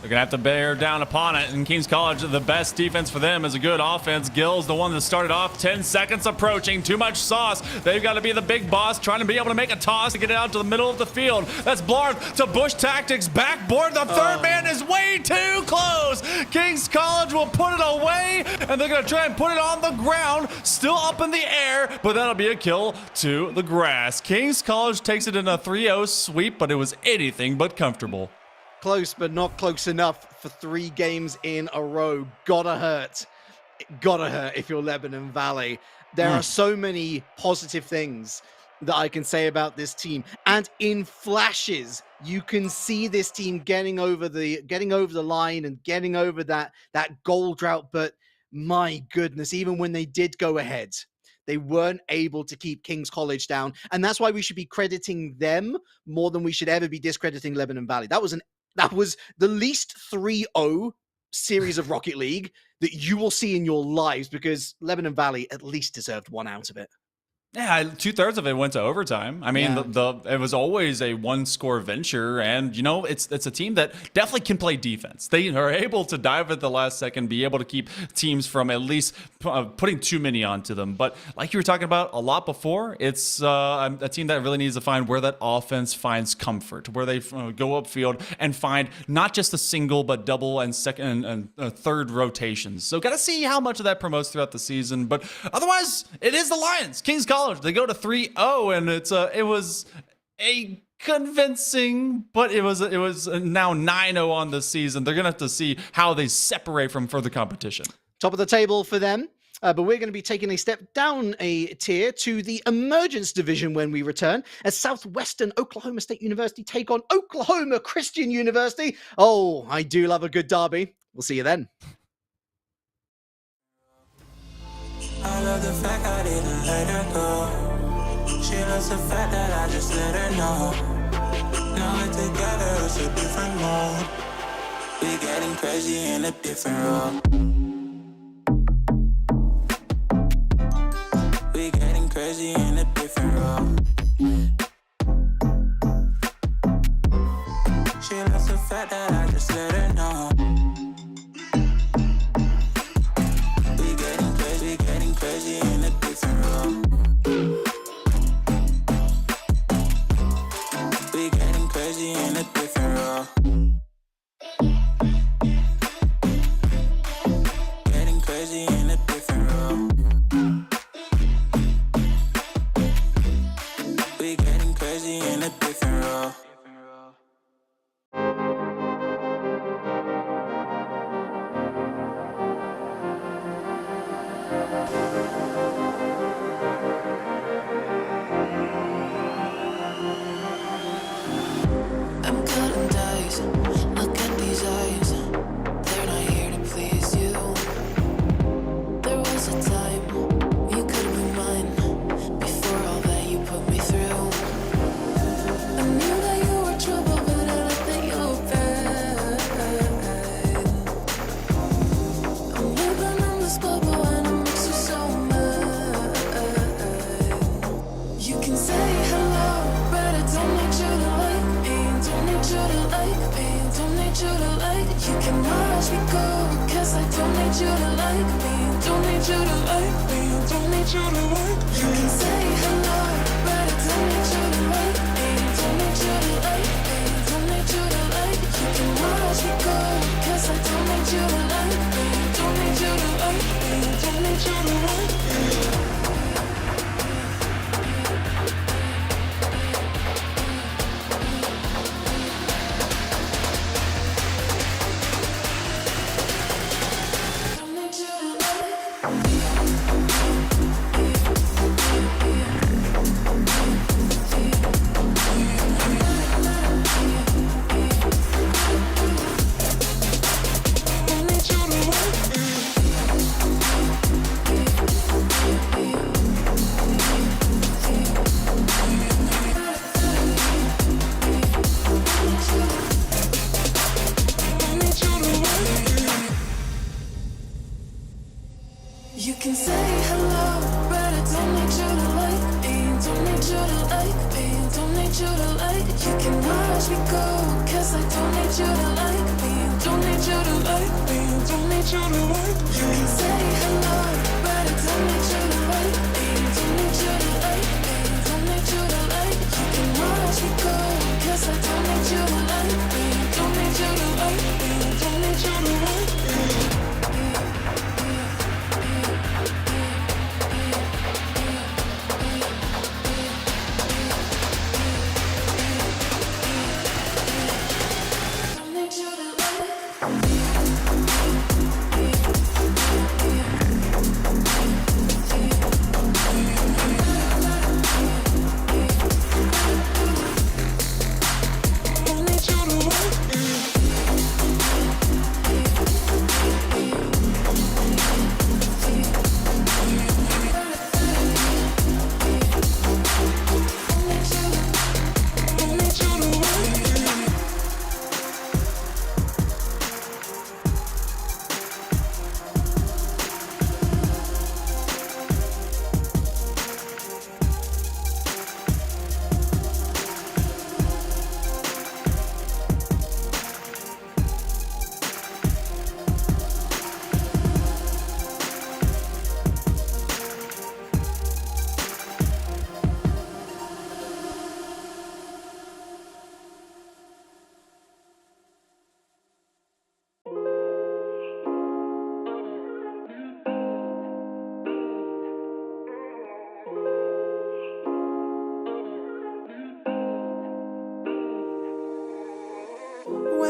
They're going to have to bear down upon it, and King's College, the best defense for them is a good offense. Gil's the one that started off. 10 seconds approaching. Too much sauce. They've got to be the big boss, trying to be able to make a toss to get it out to the middle of the field. That's Blarn to Bush Tactics. Backboard. The third man is way too close. King's College will put it away, and they're going to try and put it on the ground. Still up in the air, but that'll be a kill to the grass. King's College takes it in a 3-0 sweep, but it was anything but comfortable. Close, but not close enough for 3 games in a row. Gotta hurt. Gotta hurt if you're Lebanon Valley. There are so many positive things that I can say about this team. And in flashes, you can see this team getting over the line and getting over that goal drought. But my goodness, even when they did go ahead, they weren't able to keep King's College down. And that's why we should be crediting them more than we should ever be discrediting Lebanon Valley. That was an That was the least 3-0 series of Rocket League that you will see in your lives, because Lebanon Valley at least deserved one out of it. Yeah, 2/3 of it went to overtime. I mean, Yeah. it was always a one-score venture, and it's a team that definitely can play defense. They are able to dive at the last second, be able to keep teams from at least putting too many onto them. But like you were talking about a lot before, it's a team that really needs to find where that offense finds comfort, where they go upfield and find not just a single but double and second and third rotations. So got to see how much of that promotes throughout the season. But otherwise, it is the Lions, Kings College. They go to 3-0, and it was a convincing, but it was now 9-0 on the season. They're gonna have to see how they separate from further competition. Top of the table for them. But we're going to be taking a step down a tier to the Emergence Division when we return, as Southwestern Oklahoma State University take on Oklahoma Christian University. Oh, I do love a good derby. We'll see you then. I love the fact I didn't let her go. She loves the fact that I just let her know. Now we're together, it's a different mode. We getting crazy in a different role. We getting crazy in a different role. She loves the fact that I just let her know. Crazy in a different role. We getting crazy in a different role. Getting crazy in a different role. We getting crazy in a different role. You can say hello, but I don't need you to like me. Don't need you to like me. Don't need you to like. You can watch me go, 'cause I don't need you to like me. Don't need you to like me. Don't need you to like. You can say hello, but I don't need you to like me. Don't need you to like me. Don't need you to like. You can watch me go, 'cause I don't need you to like me. Don't need you to like me. Don't need you to like me.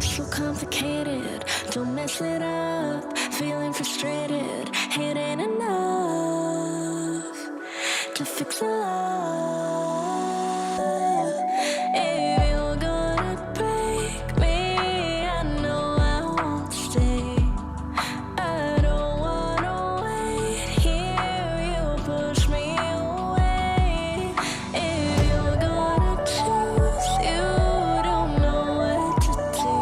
So complicated, don't mess it up. Feeling frustrated, it ain't enough to fix a love. If you're gonna break me, I know I won't stay. I don't wanna wait here, you push me away. If you're gonna choose, you don't know what to do.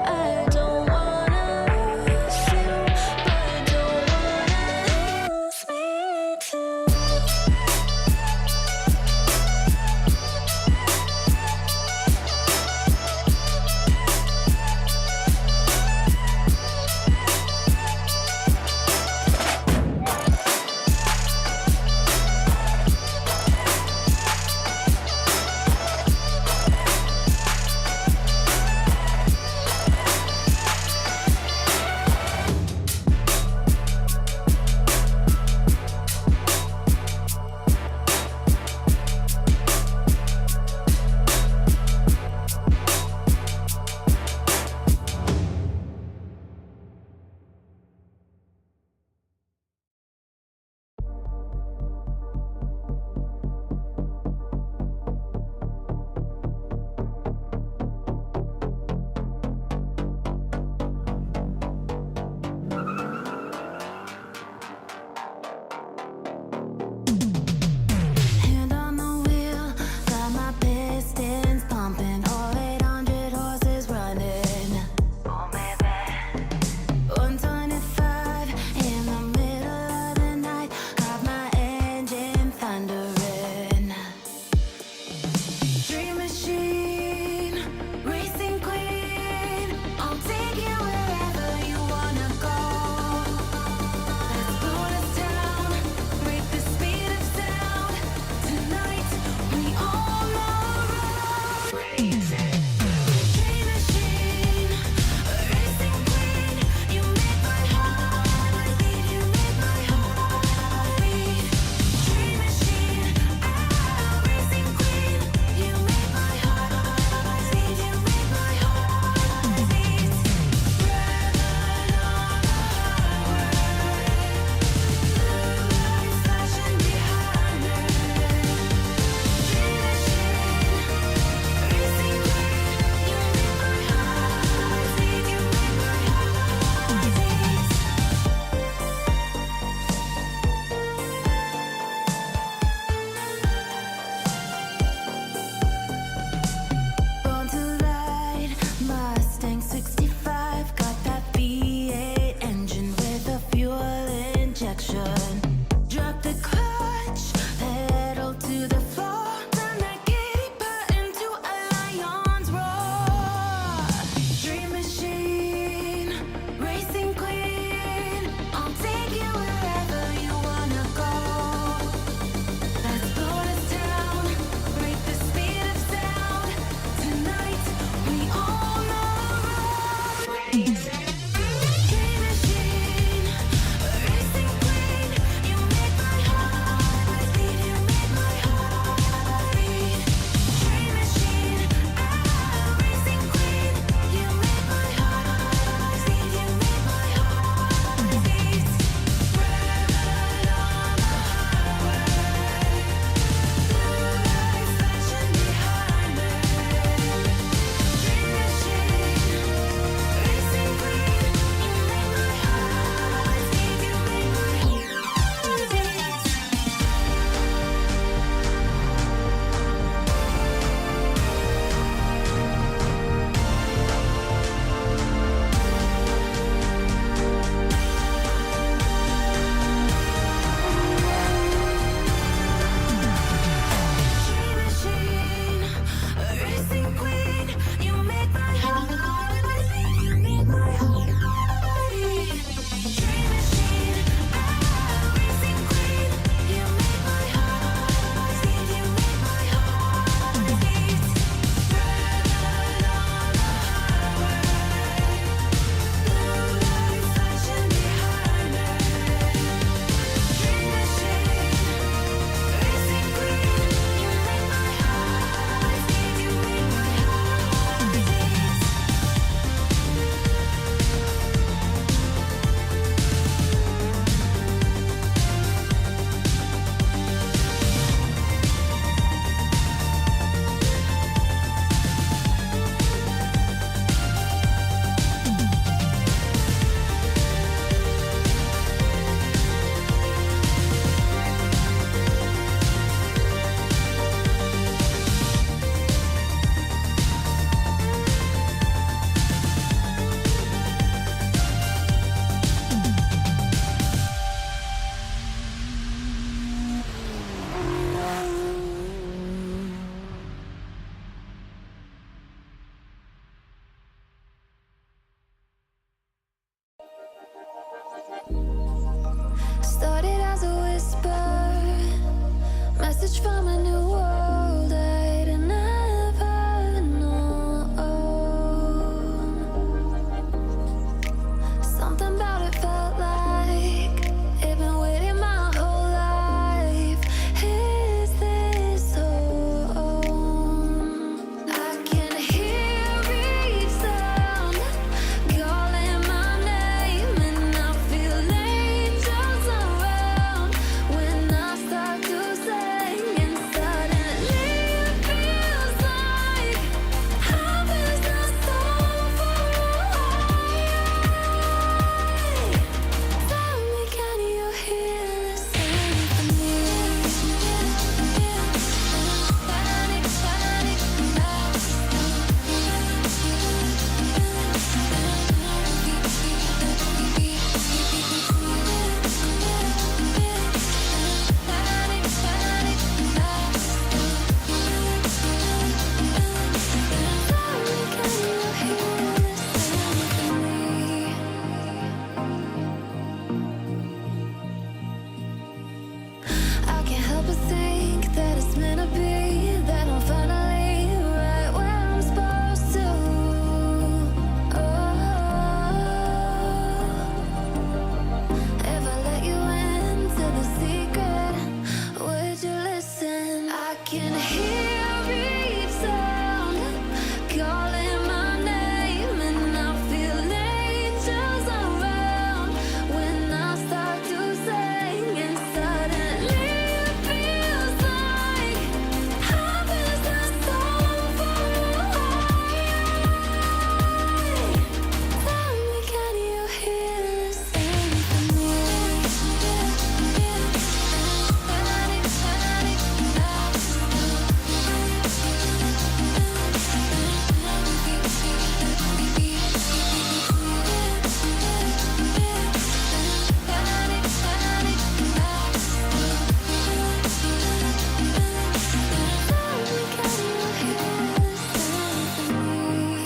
I don't wanna lose you, but don't wanna lose me too. message from a new world I'd never known. Something about it felt like it'd been waiting my whole life. Is this home? I can hear each sound calling my name, and I feel angels around when I start to sing. And suddenly it feels like heaven's not so far away. Tell me, can you hear the symphony? Panic, panic, I can't help but think that it's meant to be, that I'm finally right where I'm supposed to. If I let you into the secret, would you listen? I can hear each sound calling my name, and I feel angels around when I start to sing. And suddenly it feels like heaven's not so far away. Tell me, can you hear the symphony? Panic, panic,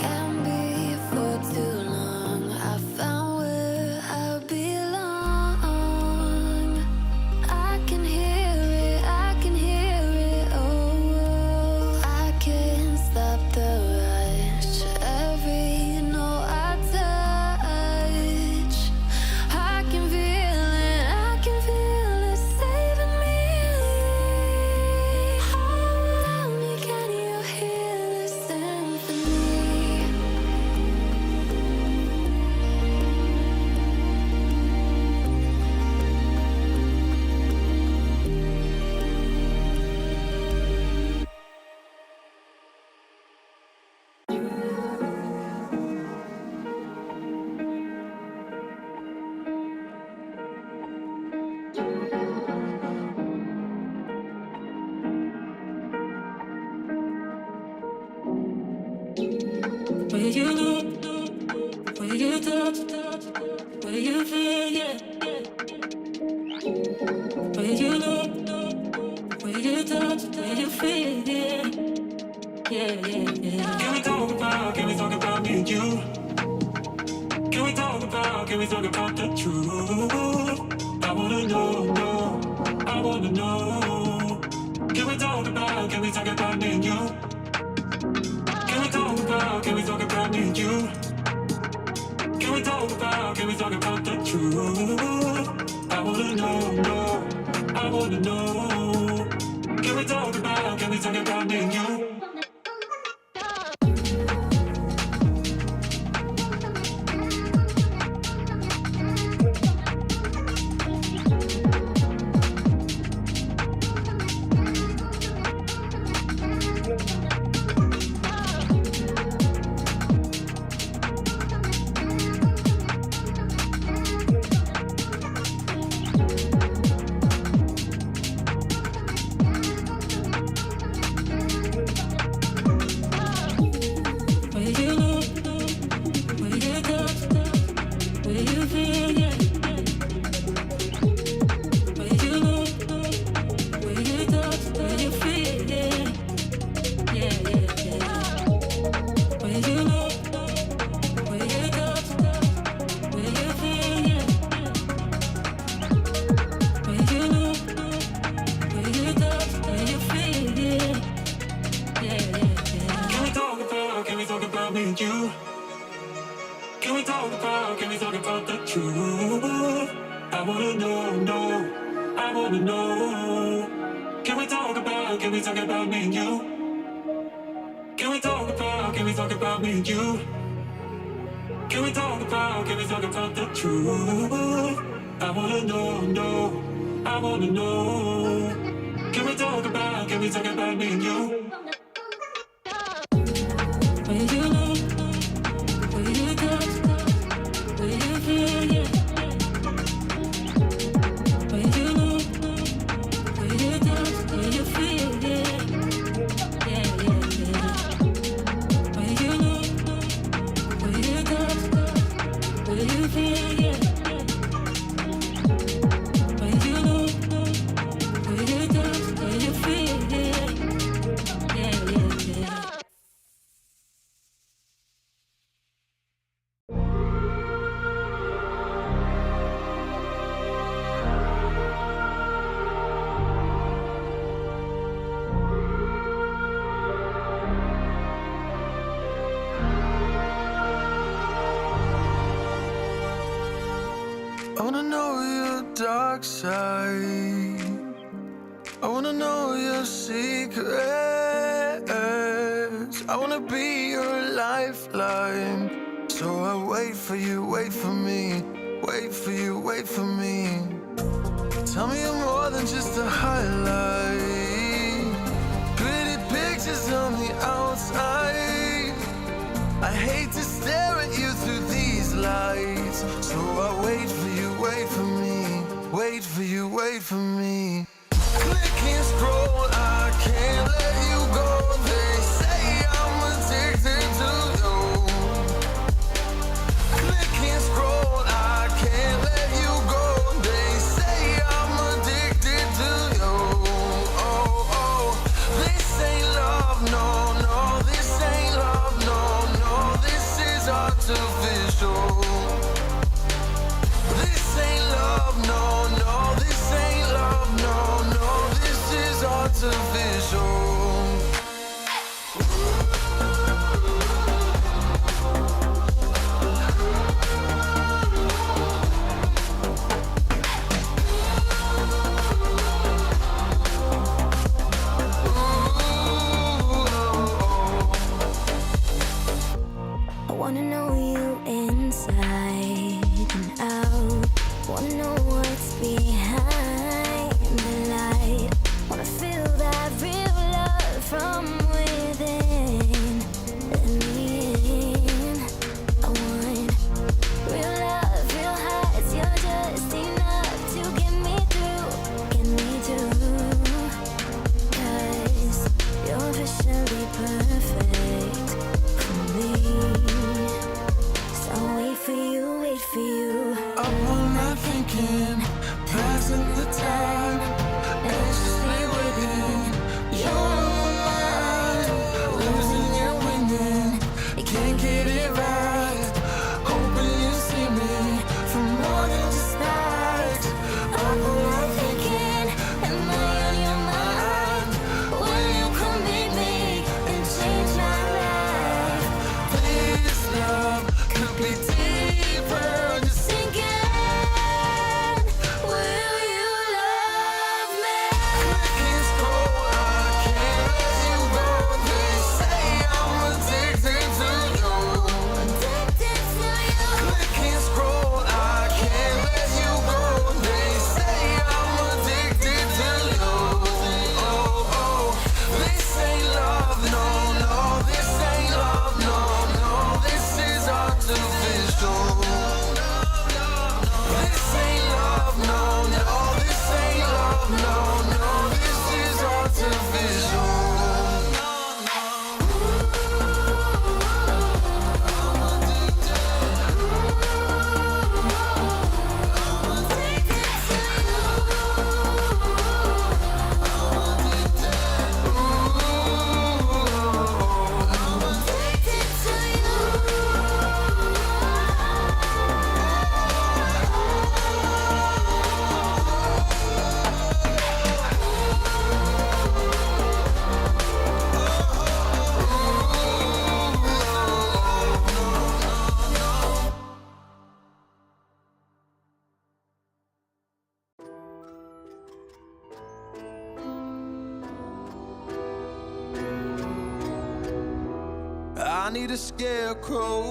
and before too long, I found where I belong. I can hear it, I can hear it. Oh, I can't stop the rush. Every note I touch, I can feel it saving me. Tell me, can you hear the symphony? Where you look, where you touch, where you feel, yeah. Where you look, where you touch, where you feel, yeah. Yeah, yeah, yeah. Can we talk about me and you? Can we talk about the truth? I wanna know, I wanna know. Can we talk about me and you? Can we talk about me and you? Can we talk about the truth? I wanna know, I wanna know. Can we talk about me and you? truth. I wanna know, I wanna know. Can we talk about me and you? Can we talk about me and you? Can we talk about the truth? I wanna know, I wanna know. Can we talk about me and you? Where you look, where you touch, where you feel, yeah. Where you look, where you touch, where you feel, yeah. Yeah, yeah, yeah. Where you look, where you touch, where you feel, yeah. Where you look, where you touch, where you feel, yeah. Yeah, yeah, yeah. I wanna know your dark side. I wanna know your secrets. I wanna be your lifeline. So I wait for you, wait for me. Wait for you, wait for me. Tell me you're more than just a highlight. Pretty pictures on the outside. I hate to stare at you through these lights. So I wait for you, wait for me. Wait for you, wait for me. Click and scroll, I can't let you go. They say I'm addicted to you. Click and scroll, I can't let you go. They say I'm addicted to you. Oh, oh, this ain't love, no, no. This ain't love, no, no. This is artificial. This ain't love, no, no. This ain't love, no, no. This is artificial. need a scarecrow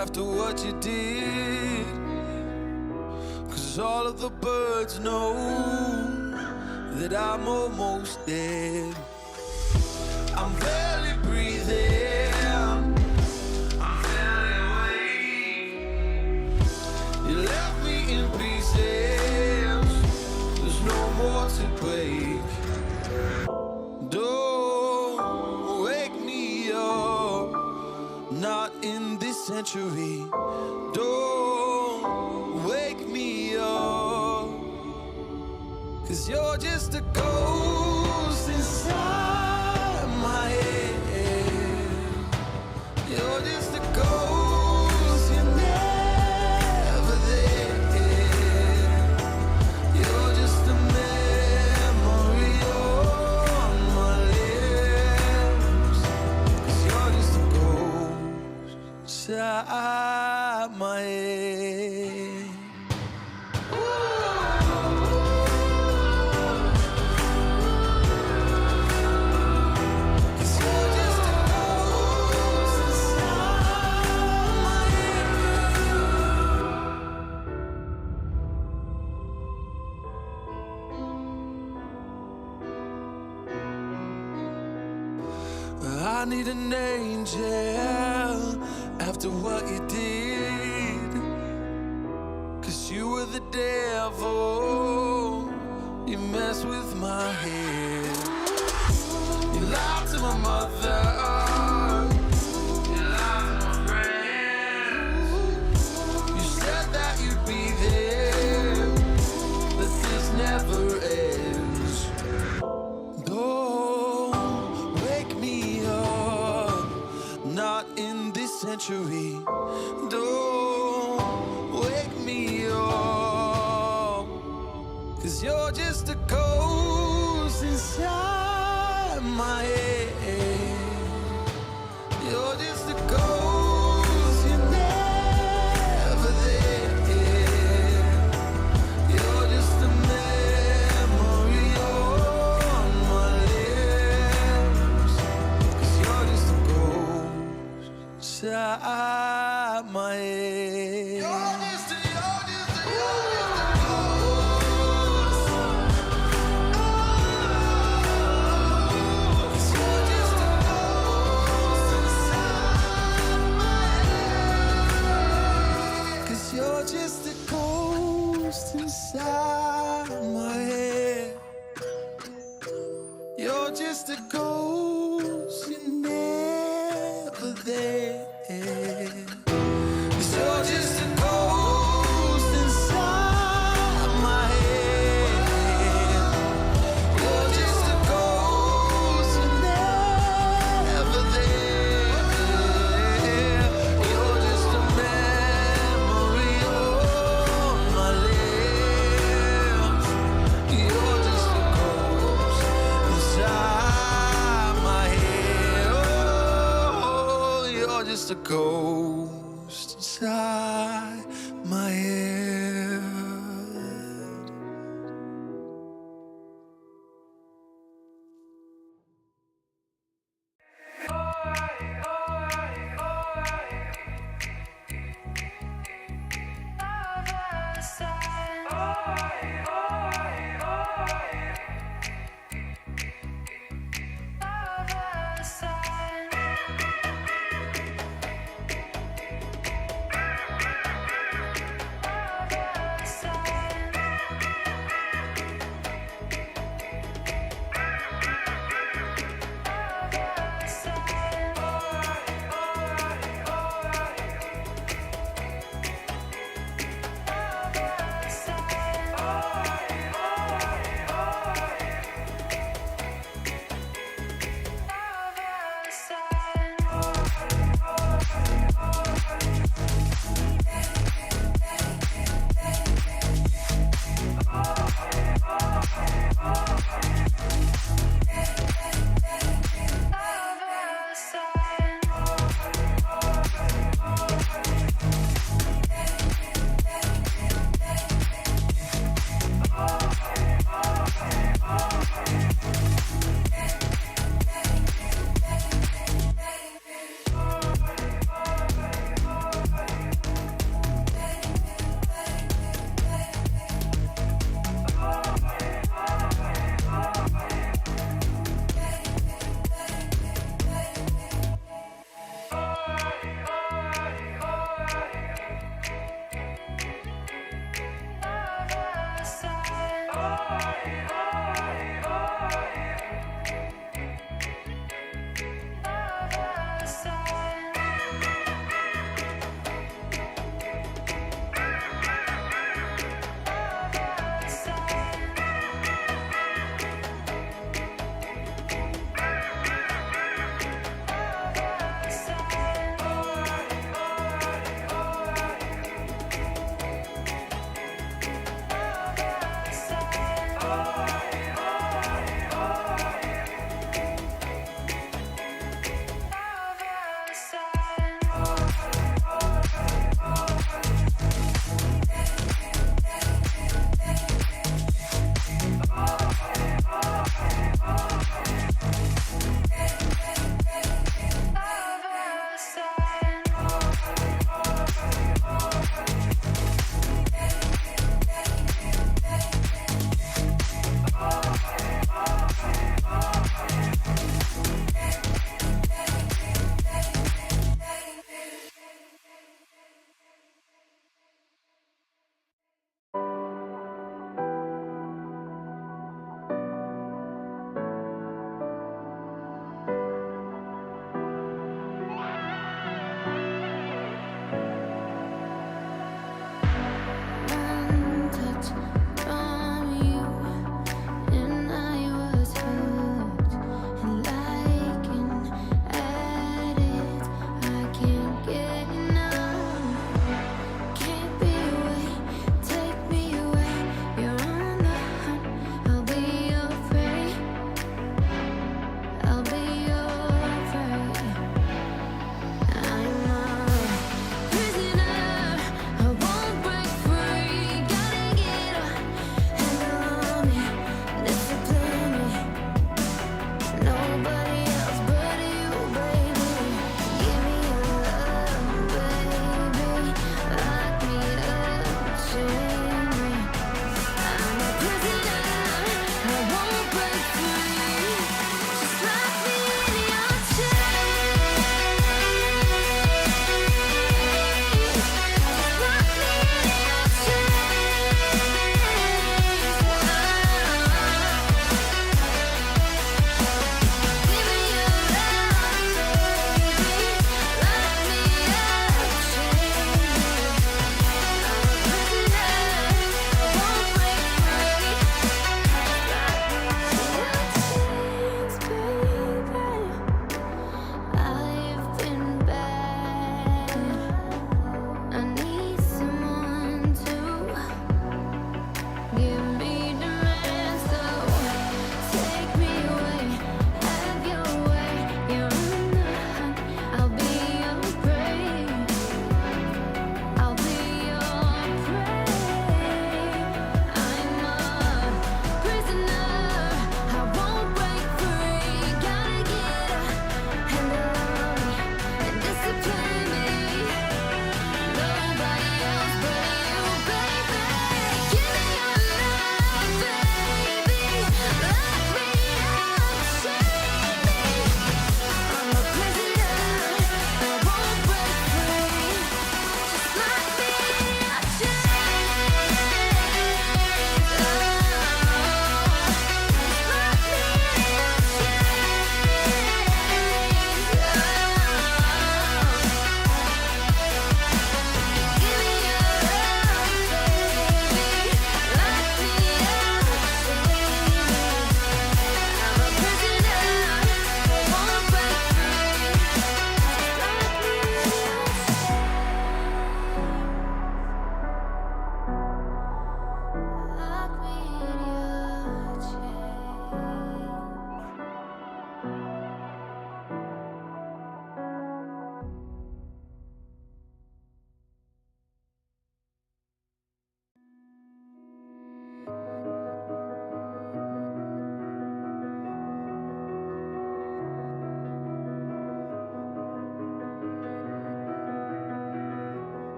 after what you did, 'cause all of the birds know that I'm almost dead. I'm barely breathing, I'm barely awake. You left me in pieces, there's no more to break. Don't wake me up, not in this century. Don't wake me up, 'cause you're just a ghost inside my head. You're just a ghost, you're never there. You're just a memory on my lips, 'cause you're just a ghost inside my head. I need an angel after what you did, 'cause you were the devil, you messed with my head. You lied to my mother, you lied to my friends. You said that you'd be there, but this never ends. Don't wake me up, not in this century. Don't wake me up, 'cause you're just a ghost inside my head. You're just a ghost, you're never there. You're just a memory on my lips, 'cause you're just a ghost inside my head. You're just a ghost. 'Cause you're just a ghost inside my head. 'Cause you're just a ghost inside my head. You're just a ghost, you're never there. 'Cause you're just a ghost inside my head. You're just a ghost, you're never there. You're just a memory on my lips. You're just a ghost inside my head. Oh, you're just a ghost inside my head. One touch from you, and I was hooked. And like an addict, I can't get enough. Can't be away, take me away. You're on the hunt, I'll be your prey. I'll be your prey. I'm a prisoner, I won't break free. Gotta get a handle on me, discipline me. Nobody else but you, baby. Give me your love, baby. Lock me up, chain me. I'm a prisoner, I won't break free. Just lock me in your I've been bad. I need someone to give me demands. So take me away, have your way. You're on the hunt, I'll be your prey. I'll be your prey. I'm a prisoner, I won't break free. Gotta get a handle on me and discipline me. Nobody else but you, baby. Give me your love, baby. Lock me up, chain me. I'm a prisoner, I won't break free. Just lock me in your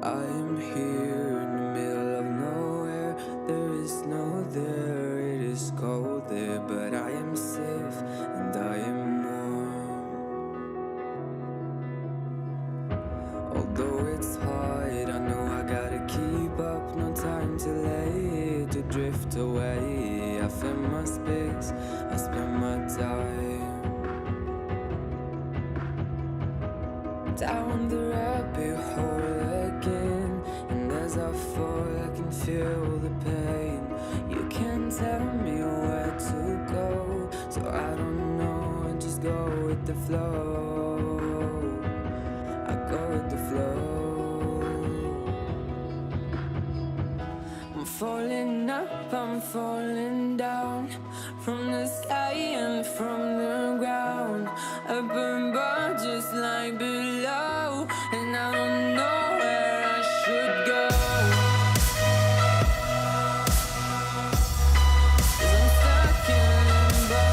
I am here in the middle of nowhere. There is no there, it is cold there, but I am safe and I am warm. Although it's hard, I know I gotta keep As I fall, I can feel the pain. You can't tell me where to go, so I don't know, I just go with the flow. I go with the flow. I'm falling up, I'm falling down, from the sky and from the ground. Up above just like below, and I don't know where I should go. 'Cause I'm stuck in limbo.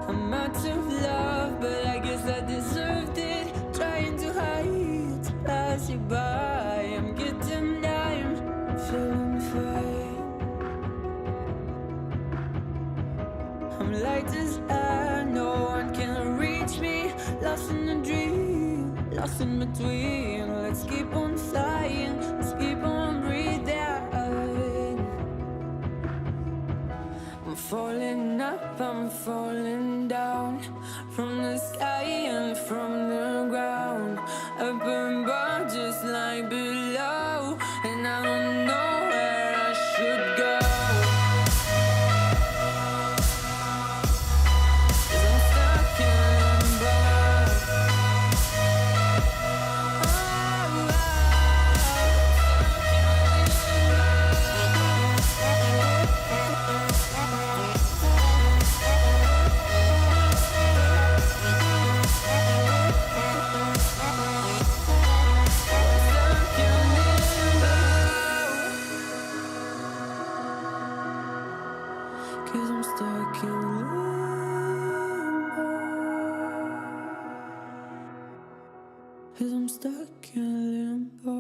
I'm out of love, but I guess I deserved it. Trying to hide, to pass you by. I'm getting down, feeling fine. I'm light as air, no one can reach me. Lost in a dream, lost in between. Let's keep on flying, let's keep on breathing. I'm falling up, I'm falling down, from the sky and from the ground. Up above just like below, and I don't know where I should go. 'Cause I'm stuck in limbo. Cause I'm stuck in limbo. Cause I'm stuck in limbo.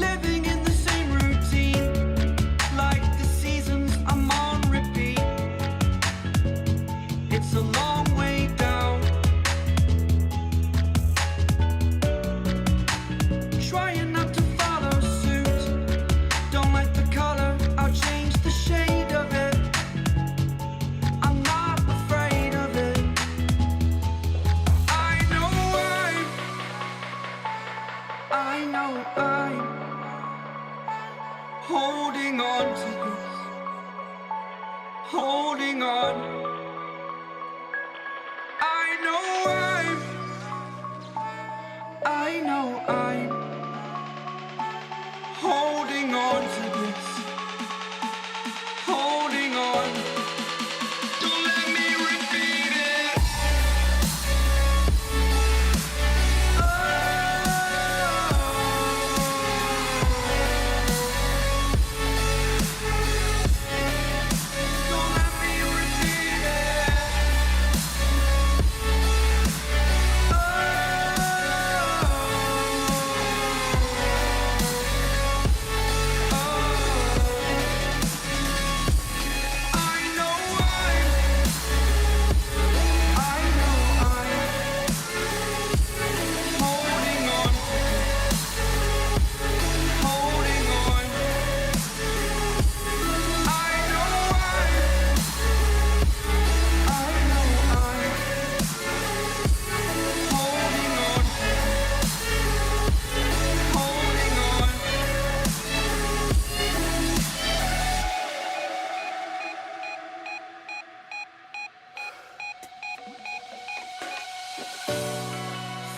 Living in the same routine, like the seasons I'm on repeat. It's a long way down. Trying not to follow suit. Don't like the color, I'll change the shade of it. I'm not afraid of it. I know I'm holding on to this, holding on. I know I'm holding on to this, holding on. Don't let me repeat it. Don't let me repeat it.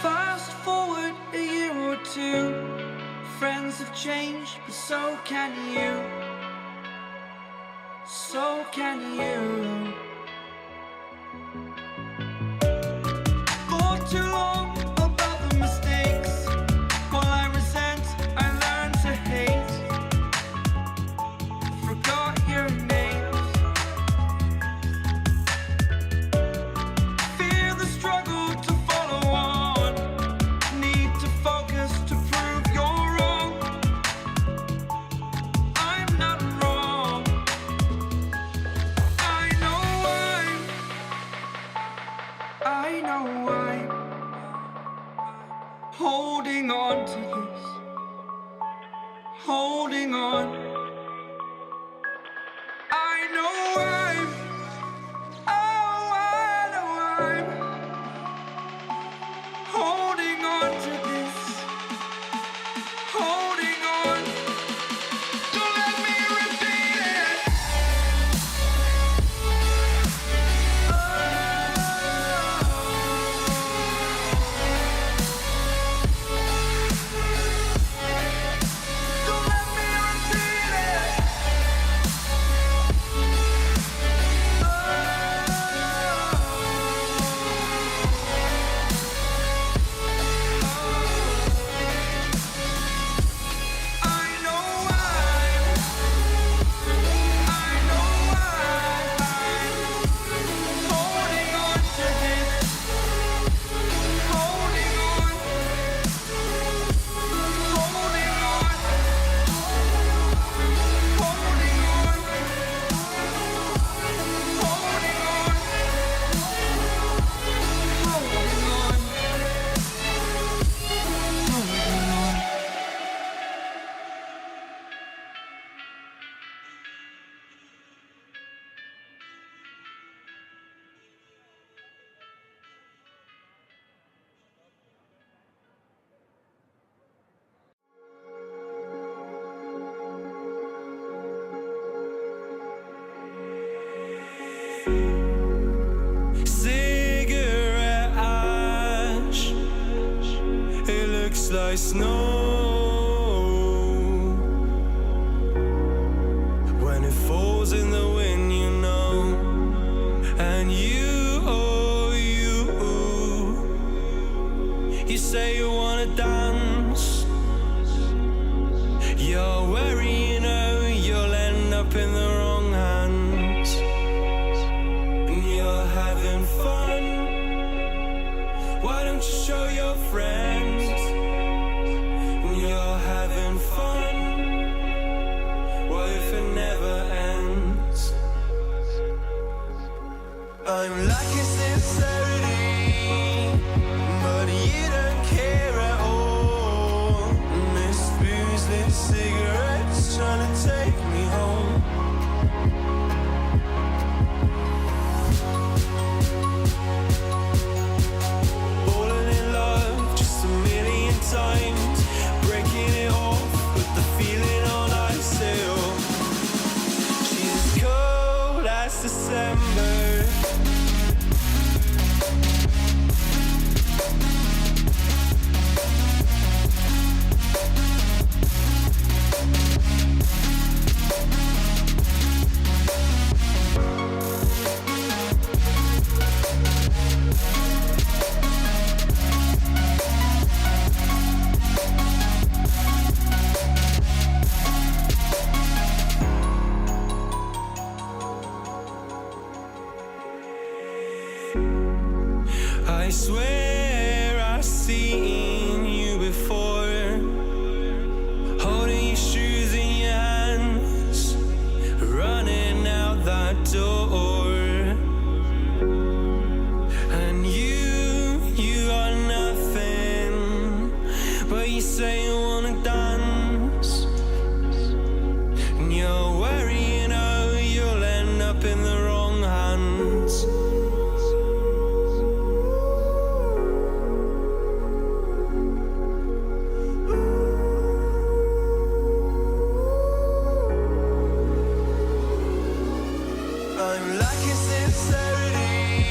Fast forward a year or two, friends have changed, but so can you. So can you. For too long about the mistakes, while I resent, I learn to hate. holding on. I know I'm holding on to this, holding on. Don't let me repeat it. Don't let me repeat it. Cigarette ash, it looks like snow. When it falls in the wind, you know. And you say you wanna dance. You're wary, you know, you'll end up in the wrong hands. And you're having fun. Why don't you show your friends? And you're having fun. What if it never ends? I'm lacking sincerity, but you don't care at all. And this booze, this cigarette's trying to take me home. Falling in love just a million times, breaking it off with the feeling on ice. She's as cold as December. I swear I've seen you before, holding your shoes in your hands, running out that door. And you are nothing, but you say you wanna dance. And you're worried, you know, you'll end up in the wrong hands. I'm lacking sincerity,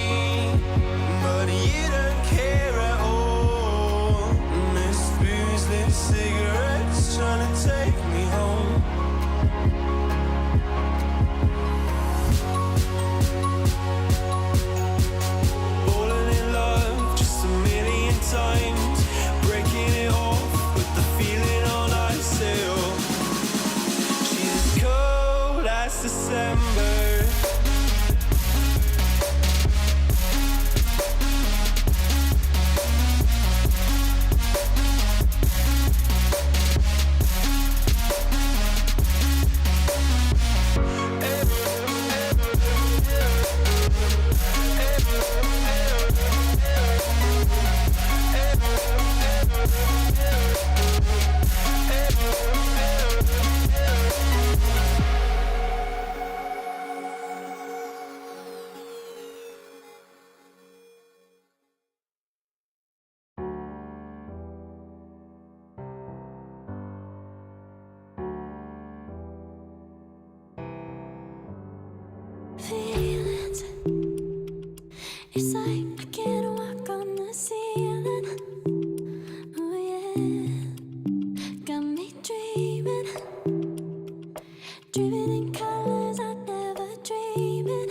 but you don't care at all. And this booze, this cigarette's trying to take me home. Falling in love just a million times, breaking it off with the feeling on ice. She's as cold as December. Dreaming in colors I never dreamed in.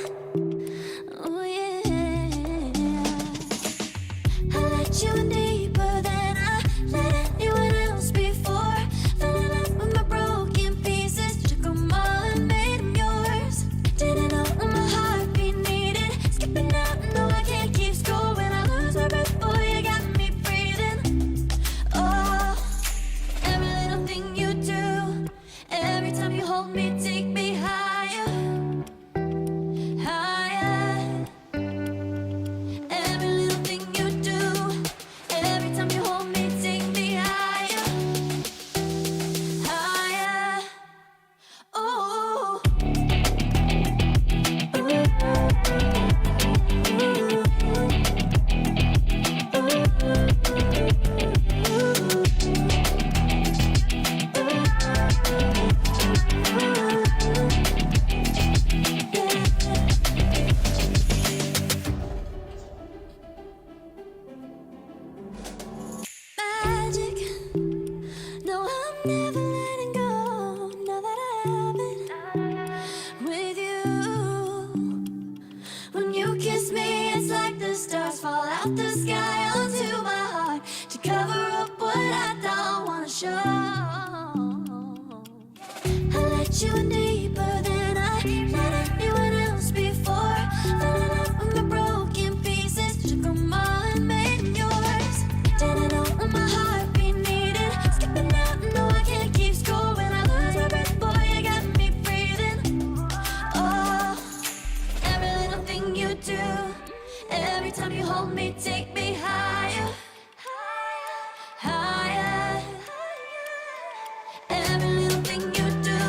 Oh yeah, I let you in deeper than I let anyone else before. Fell in love with my broken pieces, took 'em all and made 'em yours. Didn't know what my heartbeat needed, skipping out, no I can't keep score. When I lose my breath, boy, you got me breathing. Oh, every little thing you do, every time you hold me, take me higher, higher. Every little thing you do, every time you hold me, take me higher, higher. Oh. Magic. No, I'm never letting go. Now that I have it with you. When you kiss me, it's like the stars fall out the sky onto my heart to cover up what I don't wanna show. I let you in deeper than I let anyone else before. Fell in love with my broken pieces, took 'em all and made 'em yours. Didn't know what my heartbeat needed, skipping out, no I can't keep score. When I lose my breath, boy, you got me breathing. Oh, every little thing you do, every time you hold me, take me higher, higher. Every little thing you do,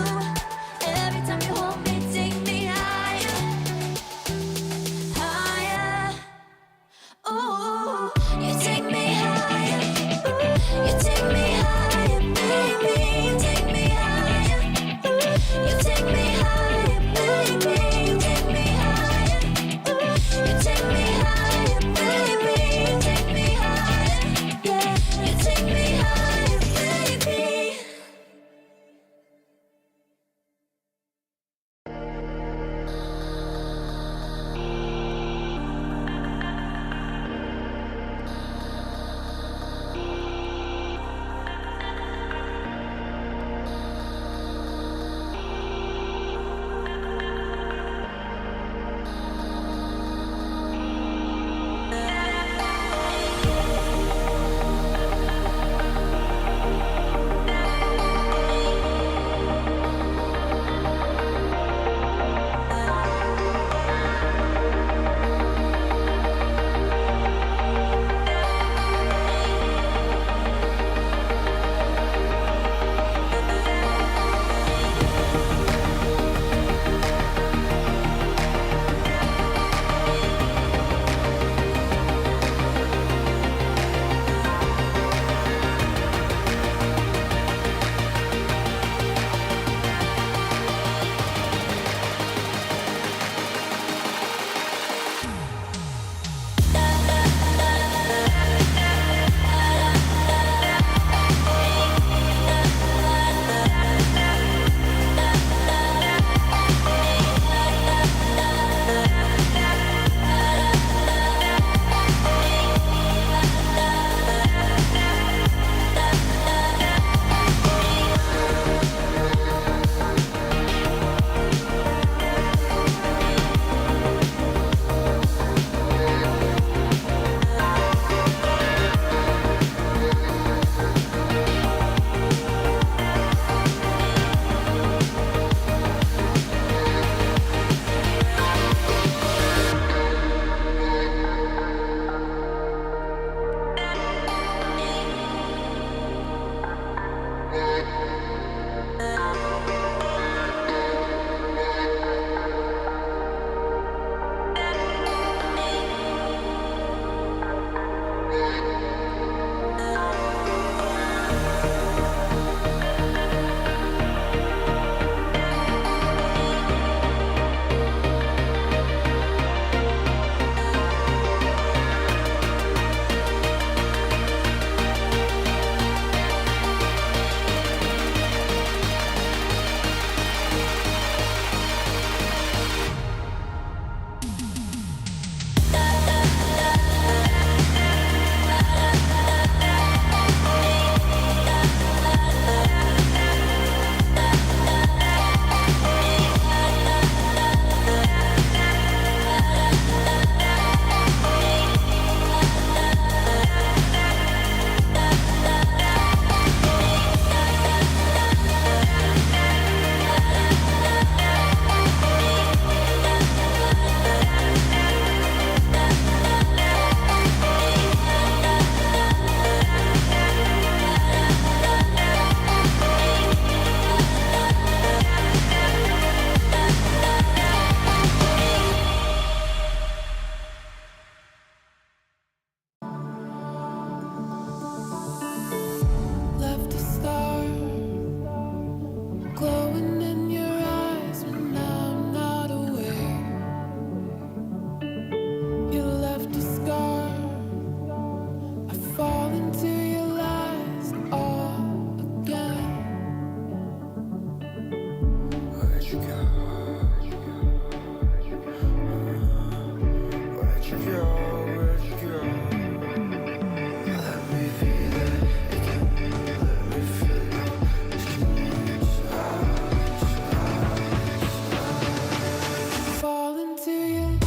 Fall into you.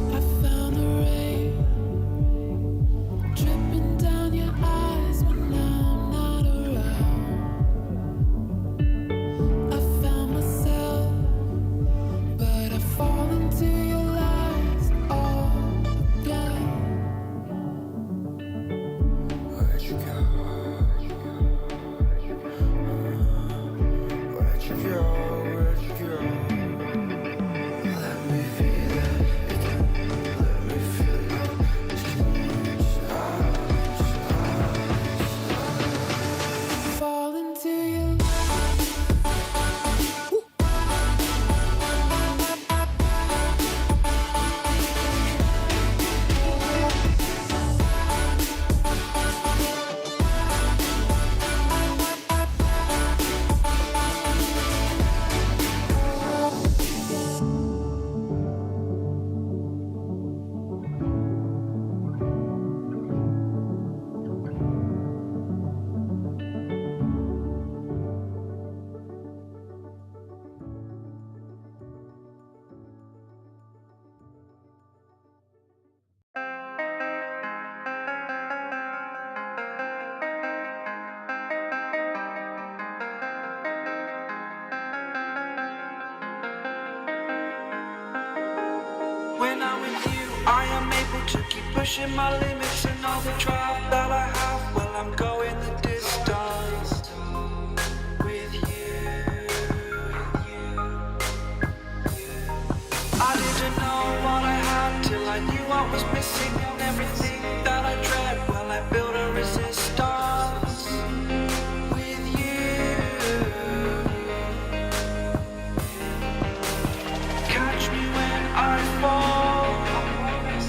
I found the rain dripping down your eyes when I'm not around. I found myself, but I fall into your lies all again. Where'd you go? Where'd you go? Where'd you go? Let me feel it again. Let me feel it. Fall into you. When I'm with you, I am able to keep pushing my limits and all the drive that I have. Well, I'm going the distance with you. I didn't know what I had till I knew what was missing and everything that I dread. Well, I built a resistance with you. Catch me when I fall,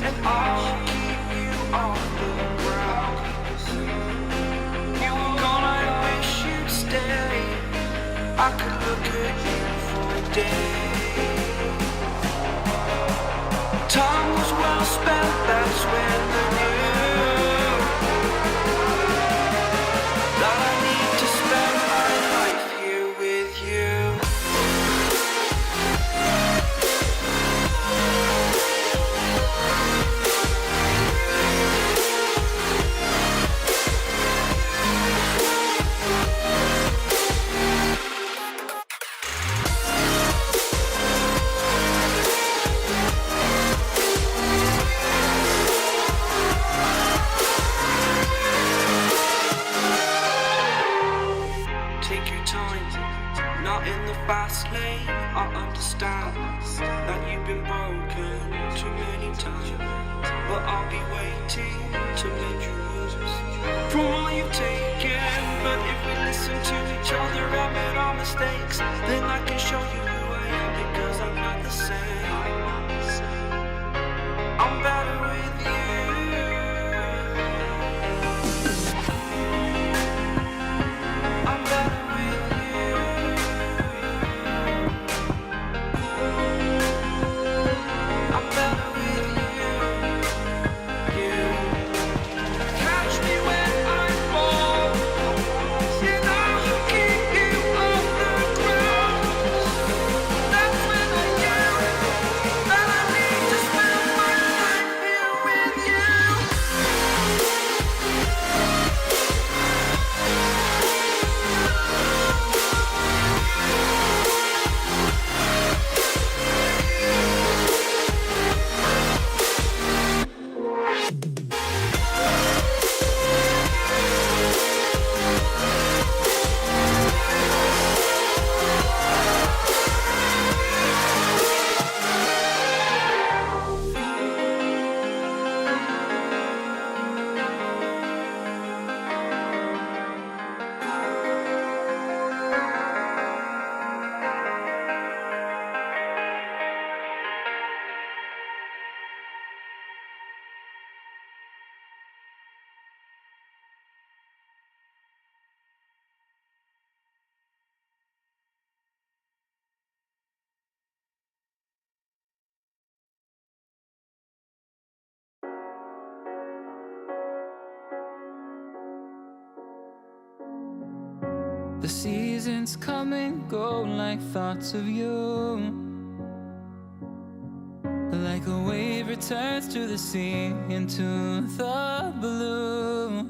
and I'll keep you on the ground. You were gone, I wish you'd stay. I could look at you for days. Time was well spent, that's when I knew that I need to spend my life here with you. Take your time, not in the fast lane. I understand that you've been broken too many times, but I'll be waiting to mend your wounds from all you've taken. But if we listen to each other, admit our mistakes, then I can show you who I am, because I'm not the same. I'm better with you. I'm better with you. I'm better with you. Catch me when I fall, and I will keep you off the ground. The seasons come and go like thoughts of you. Like a wave returns to the sea, into the blue.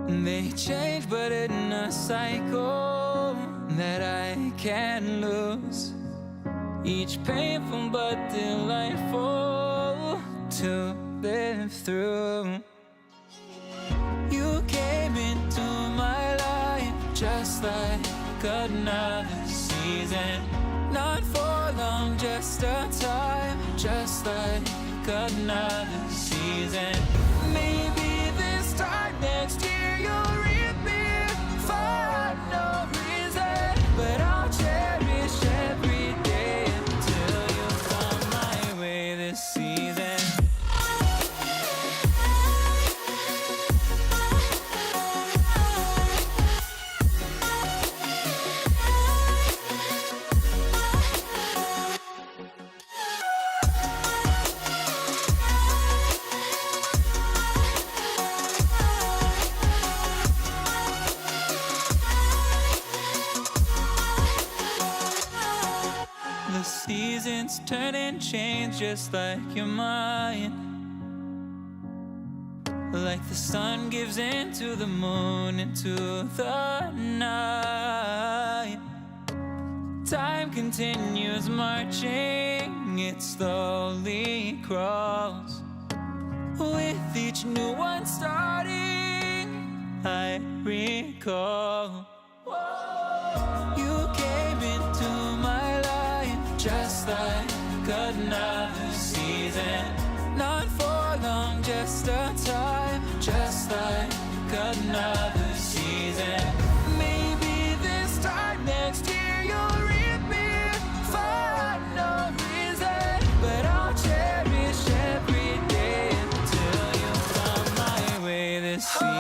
They change but in a cycle that I can't lose. Each painful but delightful to live through. You came into my life just like another season. Not for long, just a time, just like another season. Maybe this time next year you'll reap me for no reason, but I'll cherish every day until you come my way this season. Seasons turn and change just like your mind. Like the sun gives into the moon, into the night. Time continues marching, it slowly crawls. With each new one starting, I recall. You came into my life just like another season. Not for long, just a time, just like another season. Maybe this time next year you'll reap me for no reason, but I'll cherish every day until you come my way this season.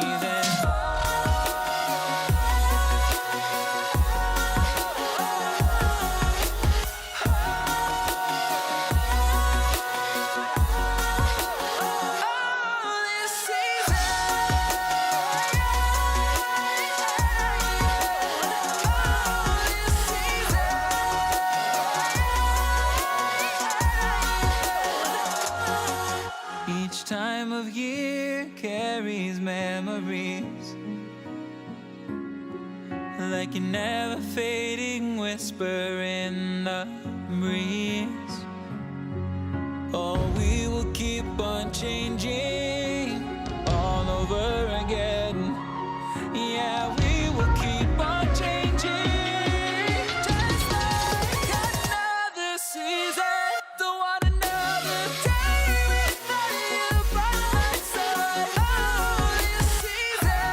Each time of year carries memories, like a never fading whisper in the breeze. Oh, we will keep on changing all over again. Yeah, we will keep on changing, just like another season. Don't want another day without you by my side. Oh, this season.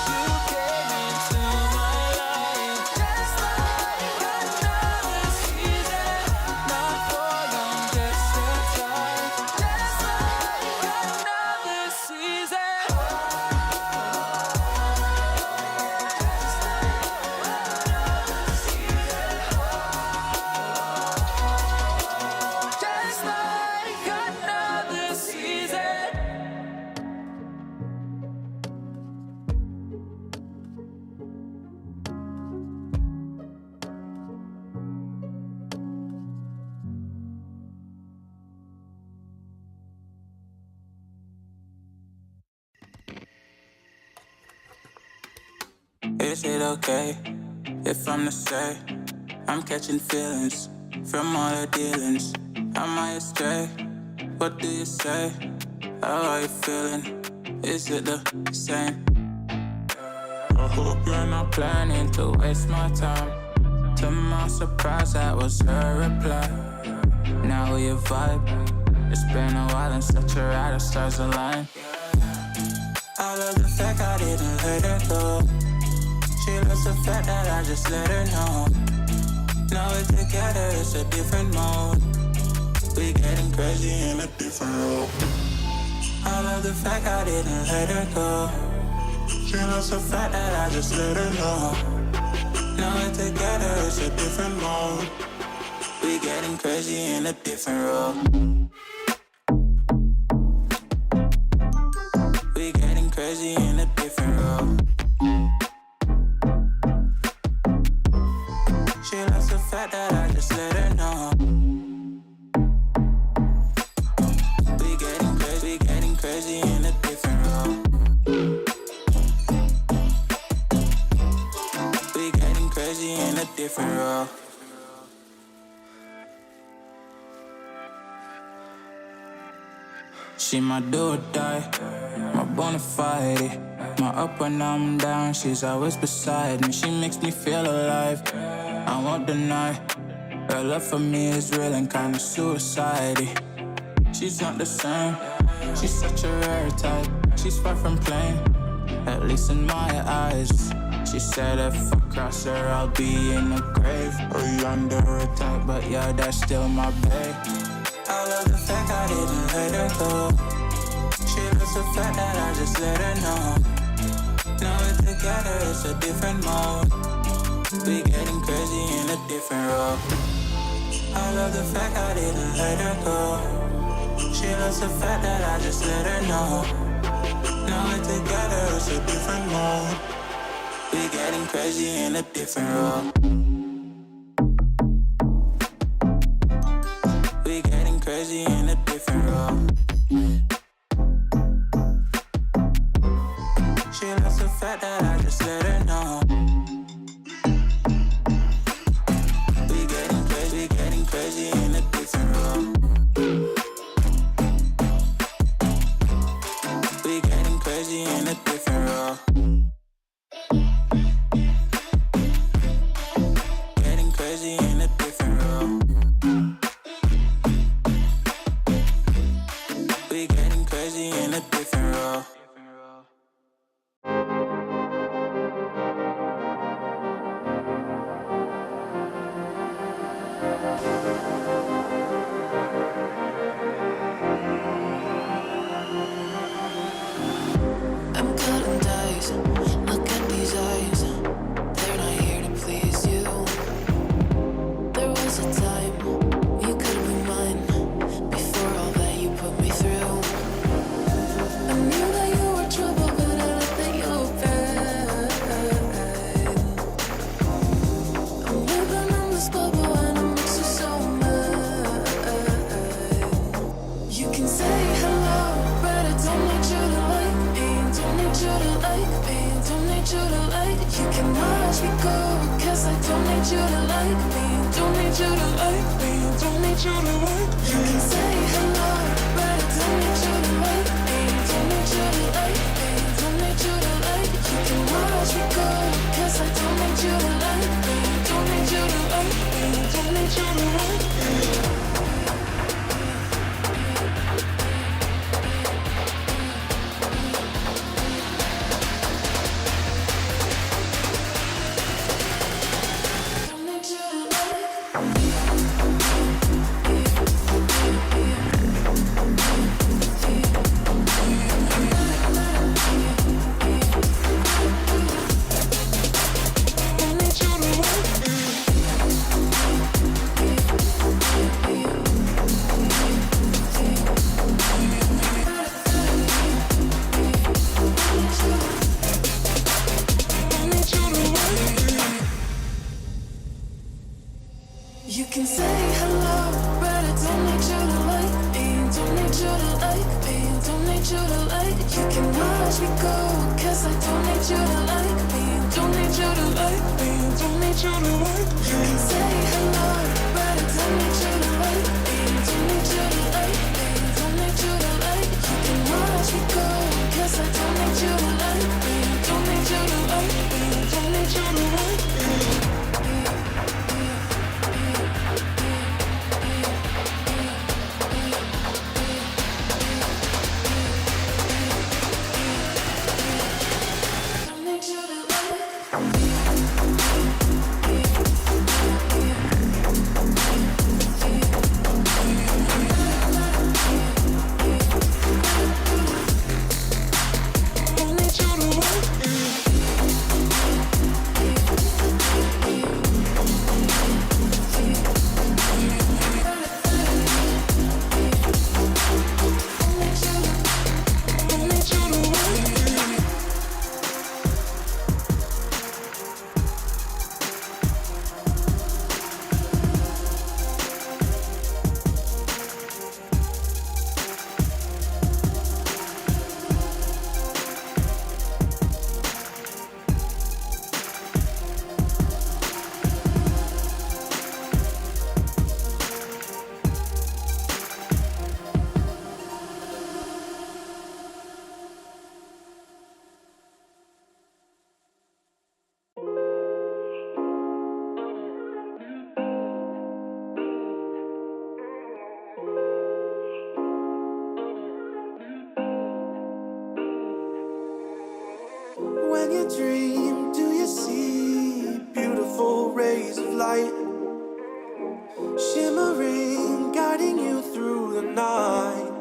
You came into my life just like another season. Not for long, just a time, just like another season. Just like another season. Is it okay if I'm to say I'm catching feelings from all the dealings? Am I astray? What do you say? How are you feeling? Is it the same? I hope you're not planning to waste my time. To my surprise, that was her reply. Now we vibe. It's been a while and such a ride, the stars align. I love the fact I didn't let her go. She loves the fact that I just let her know. Now we're together, it's a different mode. We getting crazy in a different role. I love the fact I didn't let her go. She loves the fact that I just let her know. Now we're together, it's a different mode. We getting crazy in a different role. crazy in a different role. She loves the fact that I just let her know. We getting crazy in a different role. We getting crazy in a different role. She my do or die, my bona fide. My up when I'm down, she's always beside me. She makes me feel alive, I won't deny. Her love for me is real and kinda suicide-y. She's not the same, she's such a rare type. She's far from plain, at least in my eyes. She said if I cross her, I'll be in the grave or under attack, but yeah, that's still my babe. I love the fact I didn't let her go. She loves the fact that I just let her know. Now we're together, it's a different mode. We getting crazy in a different role. I love the fact I didn't let her go. She loves the fact that I just let her know. Now we're together, it's a different mode. We getting crazy in a different role. We getting crazy in a different role. She loves the fact that I just let her know. We getting crazy in a different role. We getting crazy in a different role. Getting crazy in a different role. We getting crazy in a different role. I'm cutting dice. Look at these eyes. They're not here to please you. There was a time you could be mine. Before all that you put me through, I knew that you were trouble, but I let that you were bad. I'm living on this bubble and it makes you so mad. You can say hello, but I don't need you to like me. Don't need you to like me. Don't need you to like. You can watch me go, 'cause I don't need you to like me. Don't need you to like me. Don't need you to like. You can say hello, but I don't need you to like me. Don't need you to like me. Don't need you to like. You can watch me go, 'cause I don't need you to like me. Don't need you to like me. Don't need you to like me. You can say hello, but I don't need you to like me. Don't need you to like me. Don't need you to like. You can watch me go, 'cause I don't need you to like me. Don't need you to like me. Don't need you to like. You can say hello, but I don't need you to like me. Don't need you to like me. Don't need you to like. You can watch me go, 'cause I don't need you to like me. Don't need you to like me. Don't need you to like me. light, shimmering, guiding you through the night.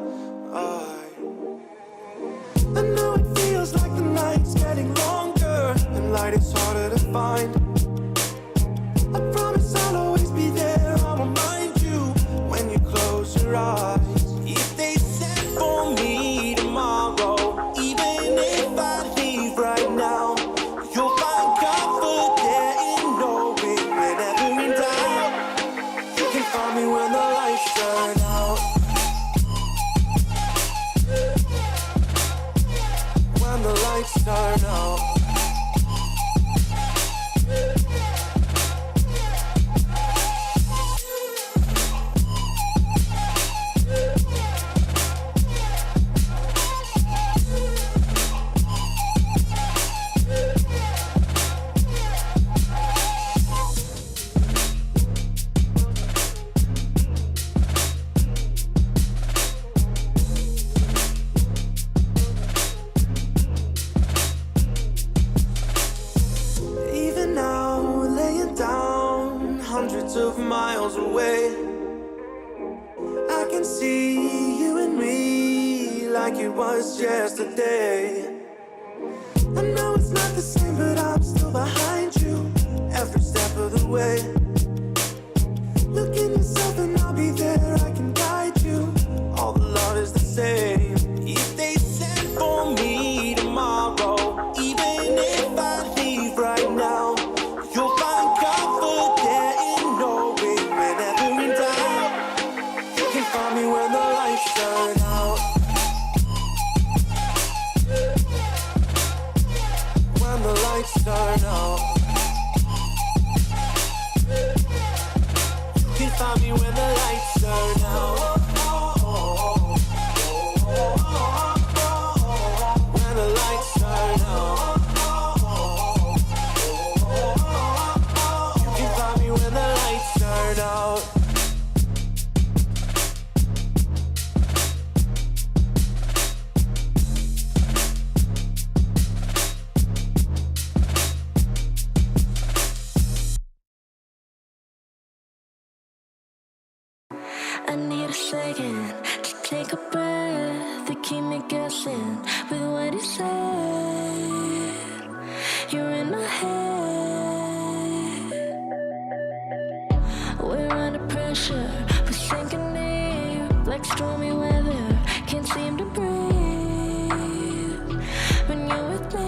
I know it feels like the night's getting longer and light is harder to find. I promise I'll always be there. I'll remind you when you close your eyes. If they send for me tomorrow, even if I leave right now, you'll find comfort there in knowing whenever in doubt, you can find me when the lights turn out. When the lights turn out. Hundreds of miles away, I can see you and me like it was yesterday. I know it's not the same, but I'm still behind you every step of the way. Look in yourself and I'll be there, I can guide you. All the love is the same. If they send for me tomorrow, even if I leave right now, you'll find comfort there. Find me when the lights turn out. When the lights turn out. You can find me when the lights turn out. When the lights turn out. You can find me when the lights turn out. I need a second to take a breath, to keep me guessing with what you said. You're in my head. We're under pressure, we're sinking deep like stormy weather. Can't seem to breathe when you're with me.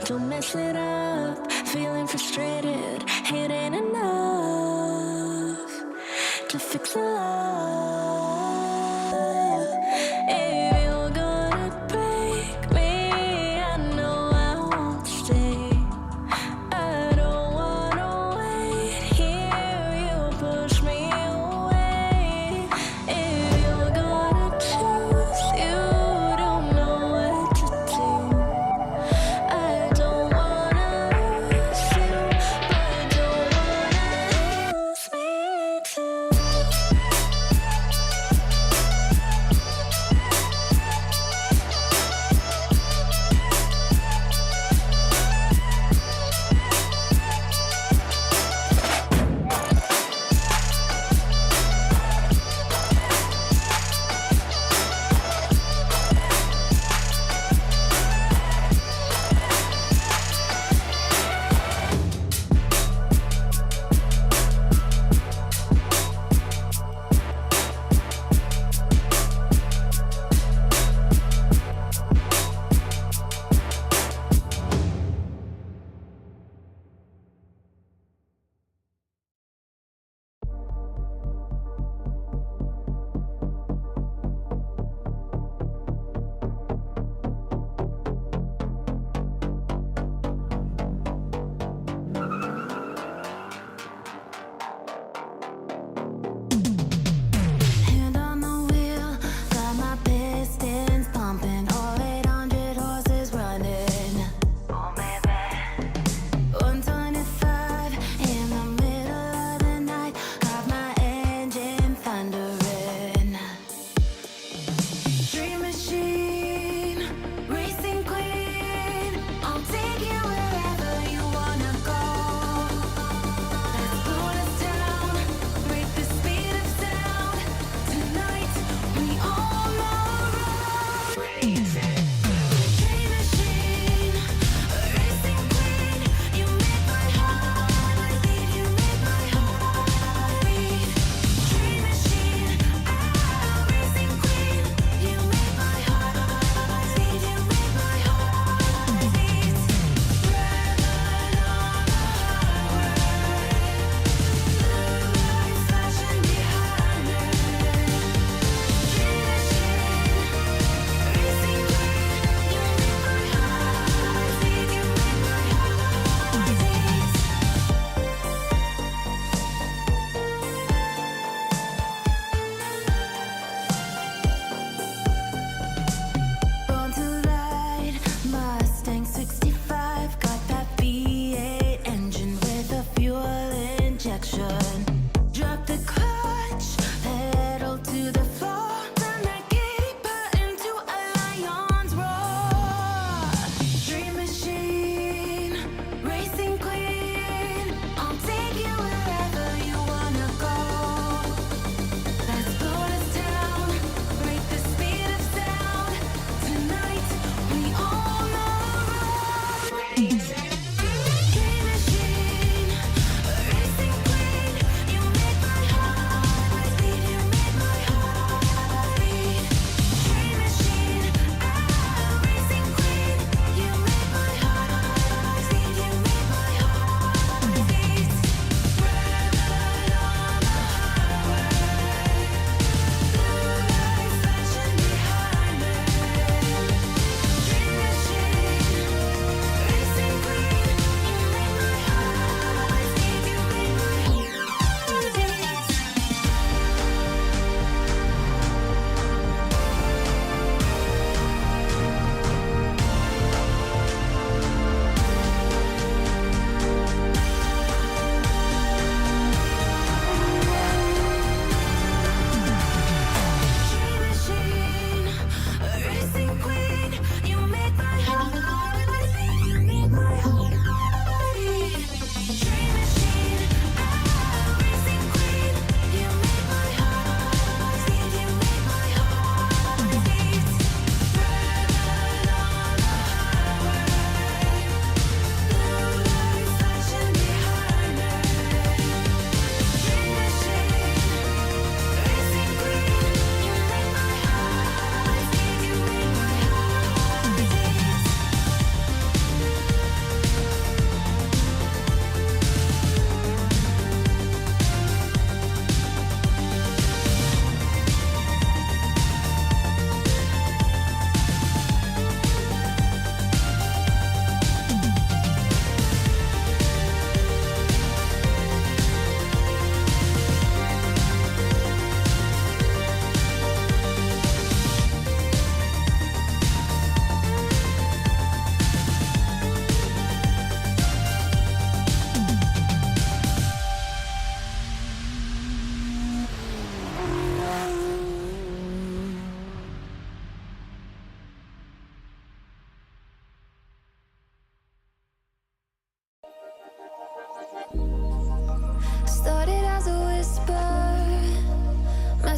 Don't mess it up, feeling frustrated. It ain't enough to fix a love. If you're gonna break me, I know I won't stay. I don't wanna wait here, you push me away. If you're gonna choose, you don't know what to do. I don't wanna lose you, but don't wanna lose me too.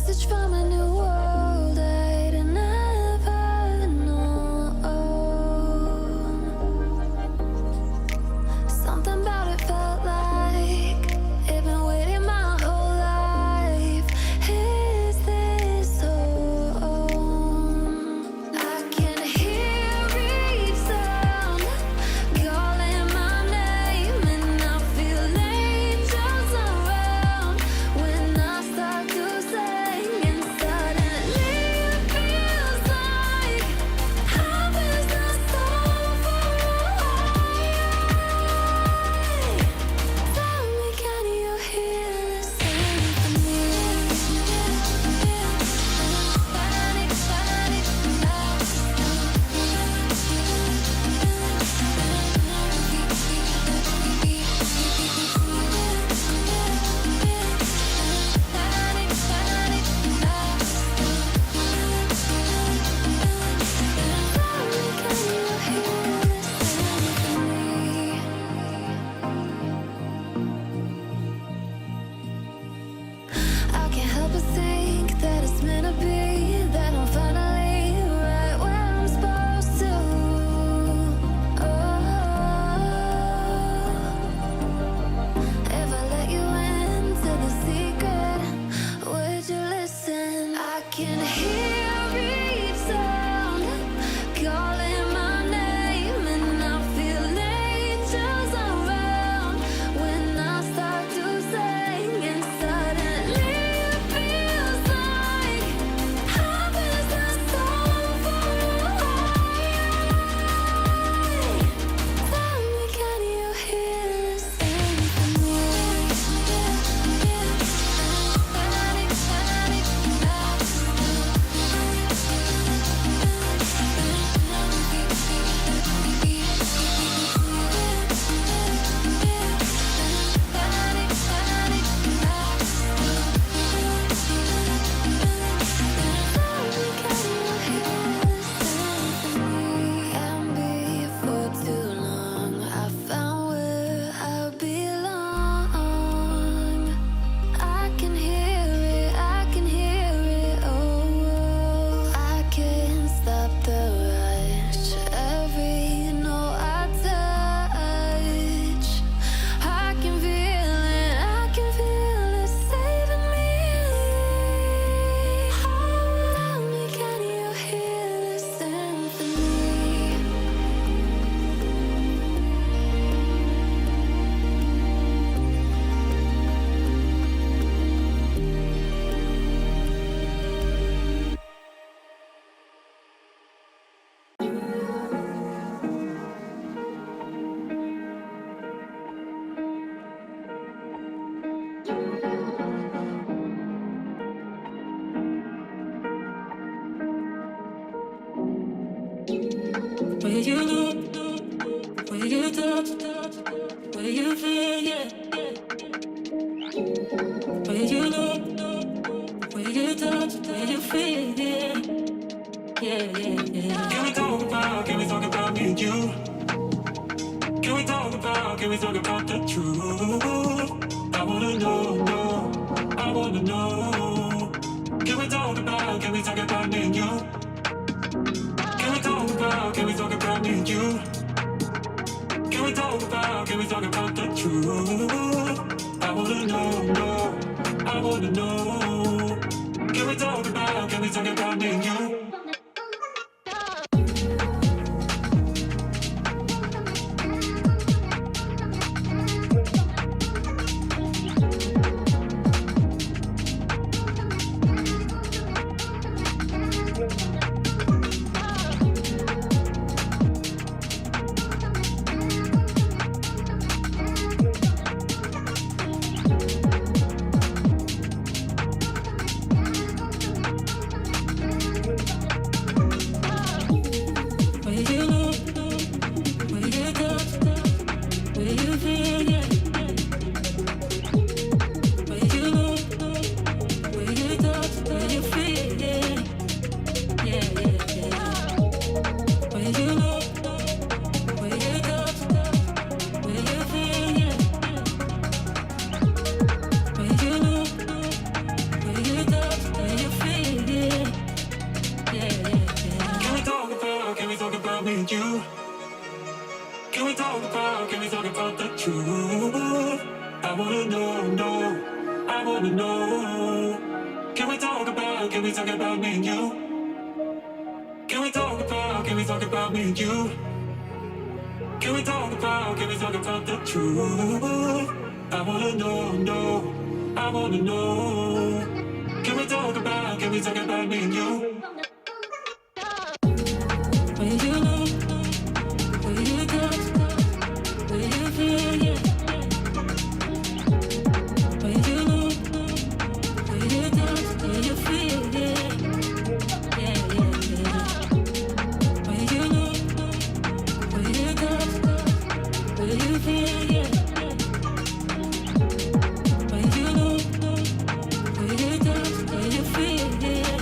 message from a new world I'd never known. Something about it felt like it'd been waiting my whole life. Is this home? I can hear each sound calling my name, and I feel angels around when I start to sing. And suddenly it feels like heaven is not so far away. Tell me, can you hear the symphony? I can't help but think that it's meant to be, that I'm finally right where I'm supposed to. If I let you into the secret, would you listen? I can hear each sound calling my name, and I feel angels around when I start to sing. And suddenly it feels like heaven is not so far away. Tell me, can you hear the symphony? And before too long, I found where I belong. I can hear it, I can hear it, oh. I can't stop the rush, every note I touch. I can feel it saving me. Tell me, can you hear the symphony? Where you look, where you touch, where you feel, yeah. Where you look, where you touch, where you feel, yeah. Yeah. Can we talk about me and you? Can we talk about the truth? I wanna know, I wanna know. Can we talk about me and you? Can we talk about me and you? Can we talk about the truth? I wanna know, I wanna know. Can we talk about me and you? and you? Can we talk about the truth? I wanna know, I wanna know. Can we talk about me and you? Can we talk about me and you? Can we talk about the truth? I wanna know, I wanna know. Can we talk about me and you? When you look, when you touch, when you feel, yeah. When you look, when you touch, when you feel, yeah. Yeah, yeah, yeah. When you look, when you touch, when you feel, yeah. When you look, when you touch, when you feel, yeah.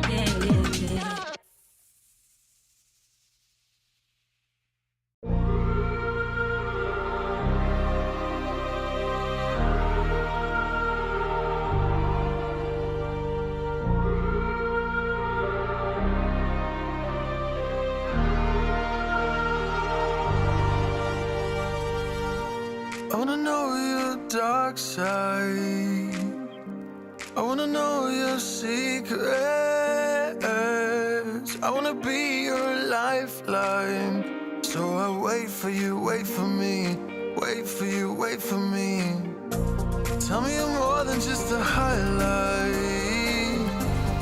Yeah, yeah, yeah. I wanna know your dark side. I wanna know your secrets. I wanna be your lifeline. So I wait for you, wait for me. Wait for you, wait for me. Tell me you're more than just a highlight.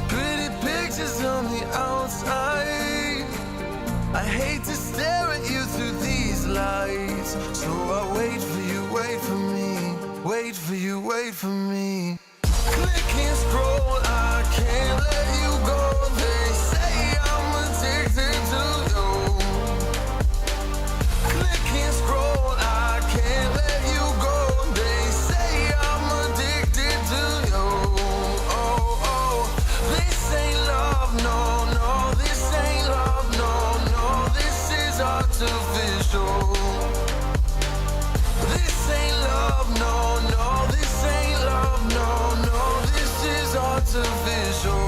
Pretty pictures on the outside. I hate to stare at you through these lights. So I wait for you, wait for me. Wait for you, wait for me. Click and scroll, I can't let you go. They say I'm addicted to you. Click and scroll, I can't let you go. They say I'm addicted to you. Oh, oh, this ain't love, no, no. This ain't love, no, no. This is artificial. This ain't love, no, no. This ain't love, no, no. This is artificial.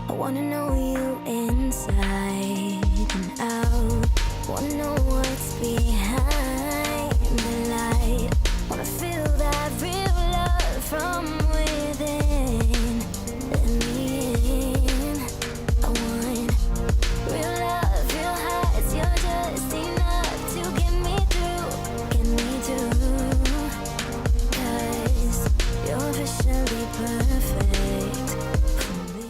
I wanna know you inside and out. Wanna know what's behind the light. Wanna feel that real love from within. Let me in. I want real love, real heights. You're just enough to get me through, get me through. 'Cause you're officially perfect for me.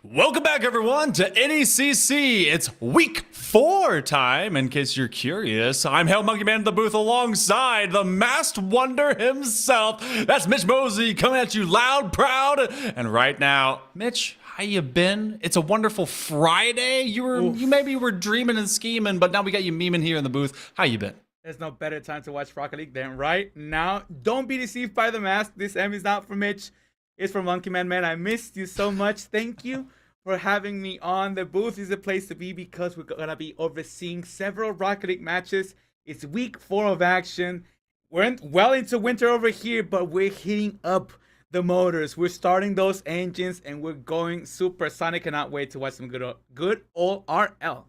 Welcome back, everyone, to NECC. It's week 4 time, in case you're curious. I'm Hell Monkey Man in the booth alongside the masked wonder himself. That's Mitch Mosey coming at you loud, proud, and right now. Mitch, how you been? It's a wonderful Friday. You maybe were dreaming and scheming, but now we got you memeing here in the booth. How you been? There's no better time to watch Rocket League than right now. Don't be deceived by the mask. This M is not for Mitch. It's for Monkey Man. Man, I missed you so much. Thank you for having me on. The booth is the place to be because we're going to be overseeing several Rocket League matches. It's week 4 of action. We're well into winter over here, but we're heating up the motors. We're starting those engines, and we're going supersonic. Cannot wait to watch some good old RL.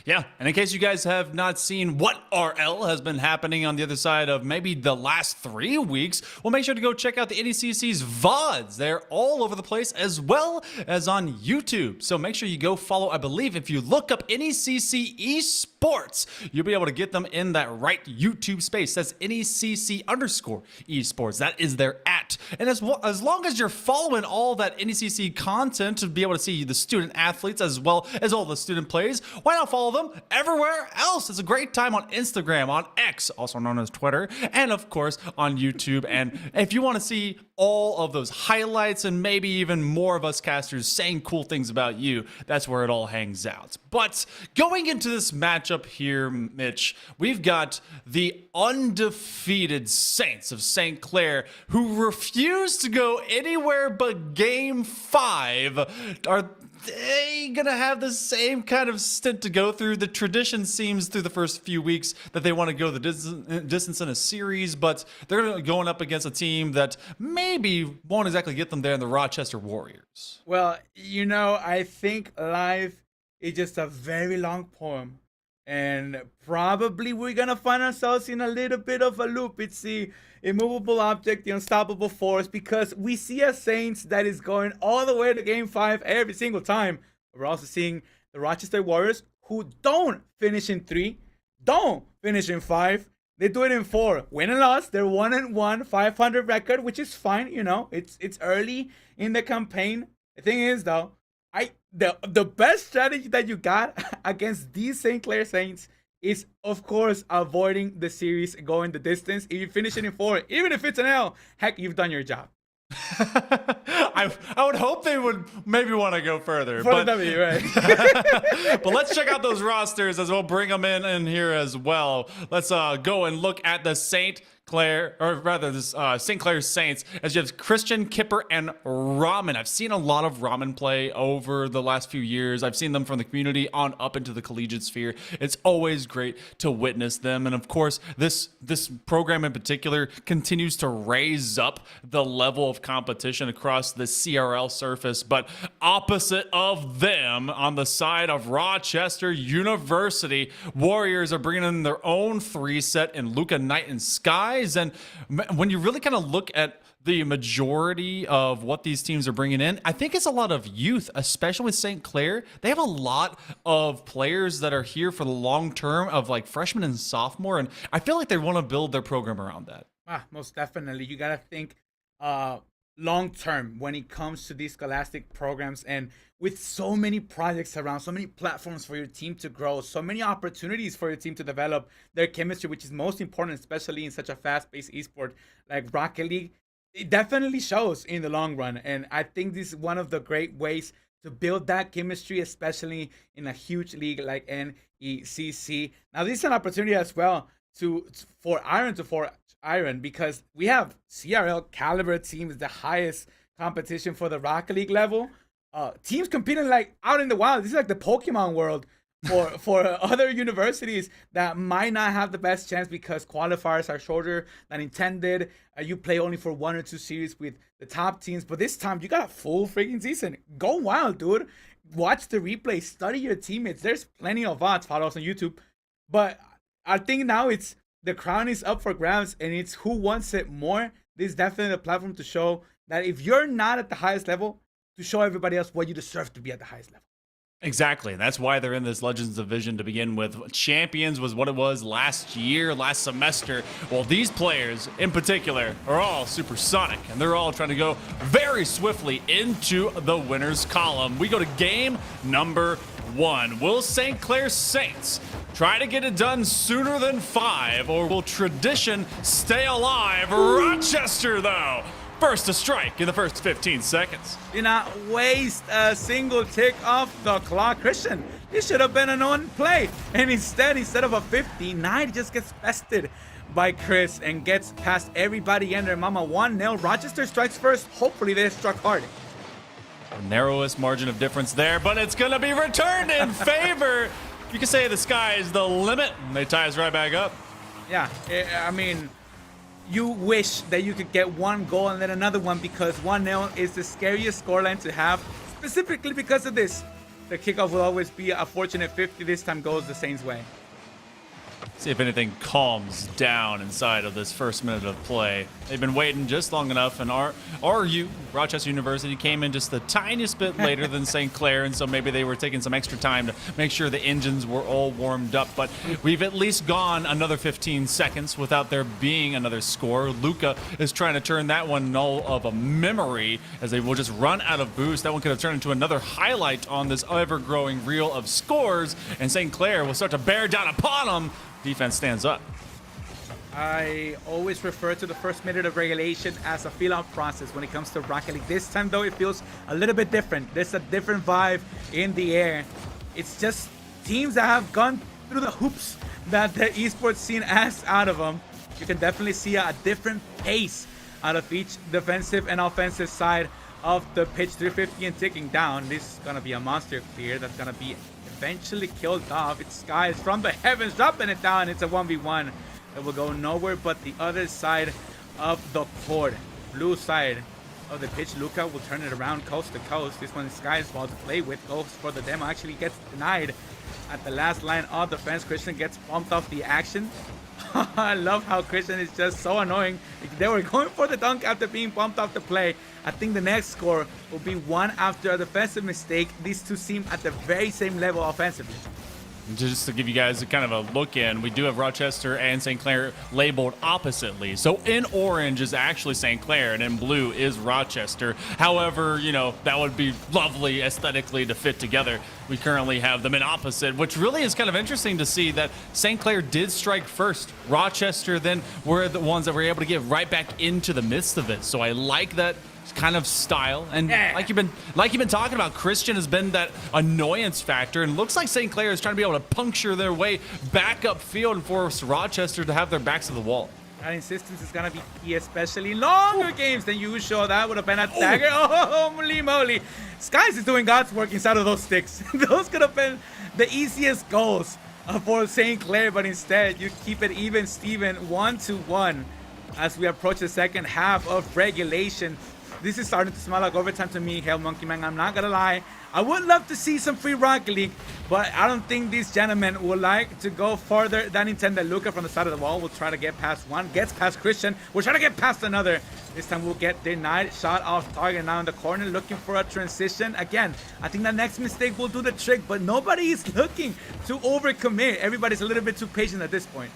Yeah, and in case you guys have not seen what RL has been happening on the other side of maybe the last 3 weeks, well, make sure to go check out the NECC's VODs. They're all over the place, as well as on YouTube. So make sure you go follow. I believe if you look up NECC Esports, you'll be able to get them in that right YouTube space. That's NECC_Esports. That is their @ And as long as you're following all that NECC content to be able to see the student athletes as well as all the student plays, why not follow them everywhere else? It's a great time on Instagram, on X, also known as Twitter, and of course on YouTube. And if you want to see all of those highlights and maybe even more of us casters saying cool things about you, that's where it all hangs out. But going into this matchup here, Mitch, we've got the undefeated Saints of St. Clair, who refuse to go anywhere but Game 5. Are they going to have the same kind of stint to go through? The tradition seems through the first few weeks that they want to go the distance in a series, but they're going up against a team that maybe won't exactly get them there in the Rochester Warriors. Well, you know, I think life is just a very long poem. And probably we're going to find ourselves in a little bit of a loop. It's the immovable object, the unstoppable force, because we see a Saints that is going all the way to Game 5 every single time. We're also seeing the Rochester Warriors who don't finish in 3, don't finish in 5. They do it in 4. Win and loss. They're 1-1, 500 record, which is fine. You know, it's early in the campaign. The thing is, though, the best strategy that you got against these St. Clair Saints is, of course, avoiding the series going the distance. If you finish it in 4, even if it's an L, heck, you've done your job. I would hope they would maybe want to go further. For but, the W, right? But let's check out those rosters as we'll bring them in here as well. Let's go and look at the St. Clair, or rather this St. Clair Saints, as you have Christian, Kipper, and Ramen. I've seen a lot of Ramen play over the last few years. I've seen them from the community on up into the collegiate sphere. It's always great to witness them. And of course, this program in particular continues to raise up the level of competition across the CRL surface. But opposite of them, on the side of Rochester University, Warriors are bringing in their own 3-set in Luca Night and Sky. And when you really kind of look at the majority of what these teams are bringing in, I think it's a lot of youth, especially with St. Clair. They have a lot of players that are here for the long term of like freshmen and sophomore. And I feel like they want to build their program around that. Most definitely. You got to think long term when it comes to these scholastic programs, and with so many projects around, so many platforms for your team to grow, so many opportunities for your team to develop their chemistry, which is most important, especially in such a fast-paced esport like Rocket League. It definitely shows in the long run, and I think this is one of the great ways to build that chemistry, especially in a huge league like NECC. Now, this is an opportunity as well for Iron, because we have CRL caliber teams, the highest competition for the Rocket League level. Teams competing like out in the wild. This is like the Pokemon world for other universities that might not have the best chance because qualifiers are shorter than intended. You play only for 1 or 2 series with the top teams, but this time you got a full freaking season. Go wild, dude. Watch the replay, study your teammates. There's plenty of odds. Follow us on YouTube. But I think now it's the crown is up for grabs, and it's who wants it more. This is definitely a platform to show that if you're not at the highest level, to show everybody else what you deserve to be at the highest level. Exactly. And that's why they're in this Legends division to begin with. Champions was what it was last semester. Well, these players in particular are all supersonic, and they're all trying to go very swiftly into the winners column. We go to game number 1. Will St. Clair Saints try to get it done sooner than 5, or will tradition stay alive? Rochester, though, first to strike in the first 15 seconds. Do not waste a single tick off the clock. Christian, this should have been an on play. And instead of a 59, just gets bested by Chris and gets past everybody and their mama. 1-0. Rochester strikes first. Hopefully they struck hard. The narrowest margin of difference there, but it's going to be returned in favor. You can say the sky is the limit. And they tie us right back up. Yeah, I mean, you wish that you could get one goal and then another one, because 1-0 is the scariest scoreline to have, specifically because of this. The kickoff will always be a fortunate 50. This time goes the Saints' way. See if anything calms down inside of this first minute of play. They've been waiting just long enough, and RU, Rochester University, came in just the tiniest bit later than St. Clair, and so maybe they were taking some extra time to make sure the engines were all warmed up. But we've at least gone another 15 seconds without there being another score. Luca is trying to turn that one null of a memory, as they will just run out of boost. That one could have turned into another highlight on this ever-growing reel of scores, and St. Clair will start to bear down upon them. Defense stands up. I always refer to the first minute of regulation as a feel-out process when it comes to Rocket League. This time, though, it feels a little bit different. There's a different vibe in the air. It's just teams that have gone through the hoops that the esports scene asks out of them. You can definitely see a different pace out of each defensive and offensive side of the pitch. 350 and ticking down. This is going to be a monster clear that's going to be eventually killed off. It's Skies from the heavens dropping it down. It's a 1v1 that will go nowhere but the other side of the court. Blue side of the pitch. Luca will turn it around coast to coast. This one is Sky's ball to play with. Goes for the demo. Actually gets denied at the last line of defense. Christian gets bumped off the action. I love how Christian is just so annoying. They were going for the dunk after being bumped off the play. I think the next score will be one after a defensive mistake. These two seem at the very same level offensively. Just to give you guys a kind of a look in, we do have Rochester and St. Clair labeled oppositely. So in orange is actually St. Clair and in blue is Rochester. However, you know, that would be lovely aesthetically to fit together. We currently have them in opposite, which really is kind of interesting to see that St. Clair did strike first. Rochester then were the ones that were able to get right back into the midst of it. So I like that kind of style, and like you've been talking about, Christian has been that annoyance factor, and it looks like St. Clair is trying to be able to puncture their way back upfield and force Rochester to have their backs to the wall. That insistence is gonna be key, especially in longer games than usual. That would have been a dagger. Oh, holy moly! Skies is doing God's work inside of those sticks. Those could have been the easiest goals for St. Clair, but instead you keep it even, Steven, 1-1 as we approach the second half of regulation. This is starting to smell like overtime to me, Hell Monkey Man. I'm not gonna lie. I would love to see some free Rocket League, but I don't think these gentlemen would like to go further than intended. Luca from the side of the wall will try to get past one, gets past Christian. We'll try to get past another. This time we'll get denied. Shot off target now in the corner, looking for a transition. Again, I think the next mistake will do the trick, but nobody is looking to overcommit. Everybody's a little bit too patient at this point.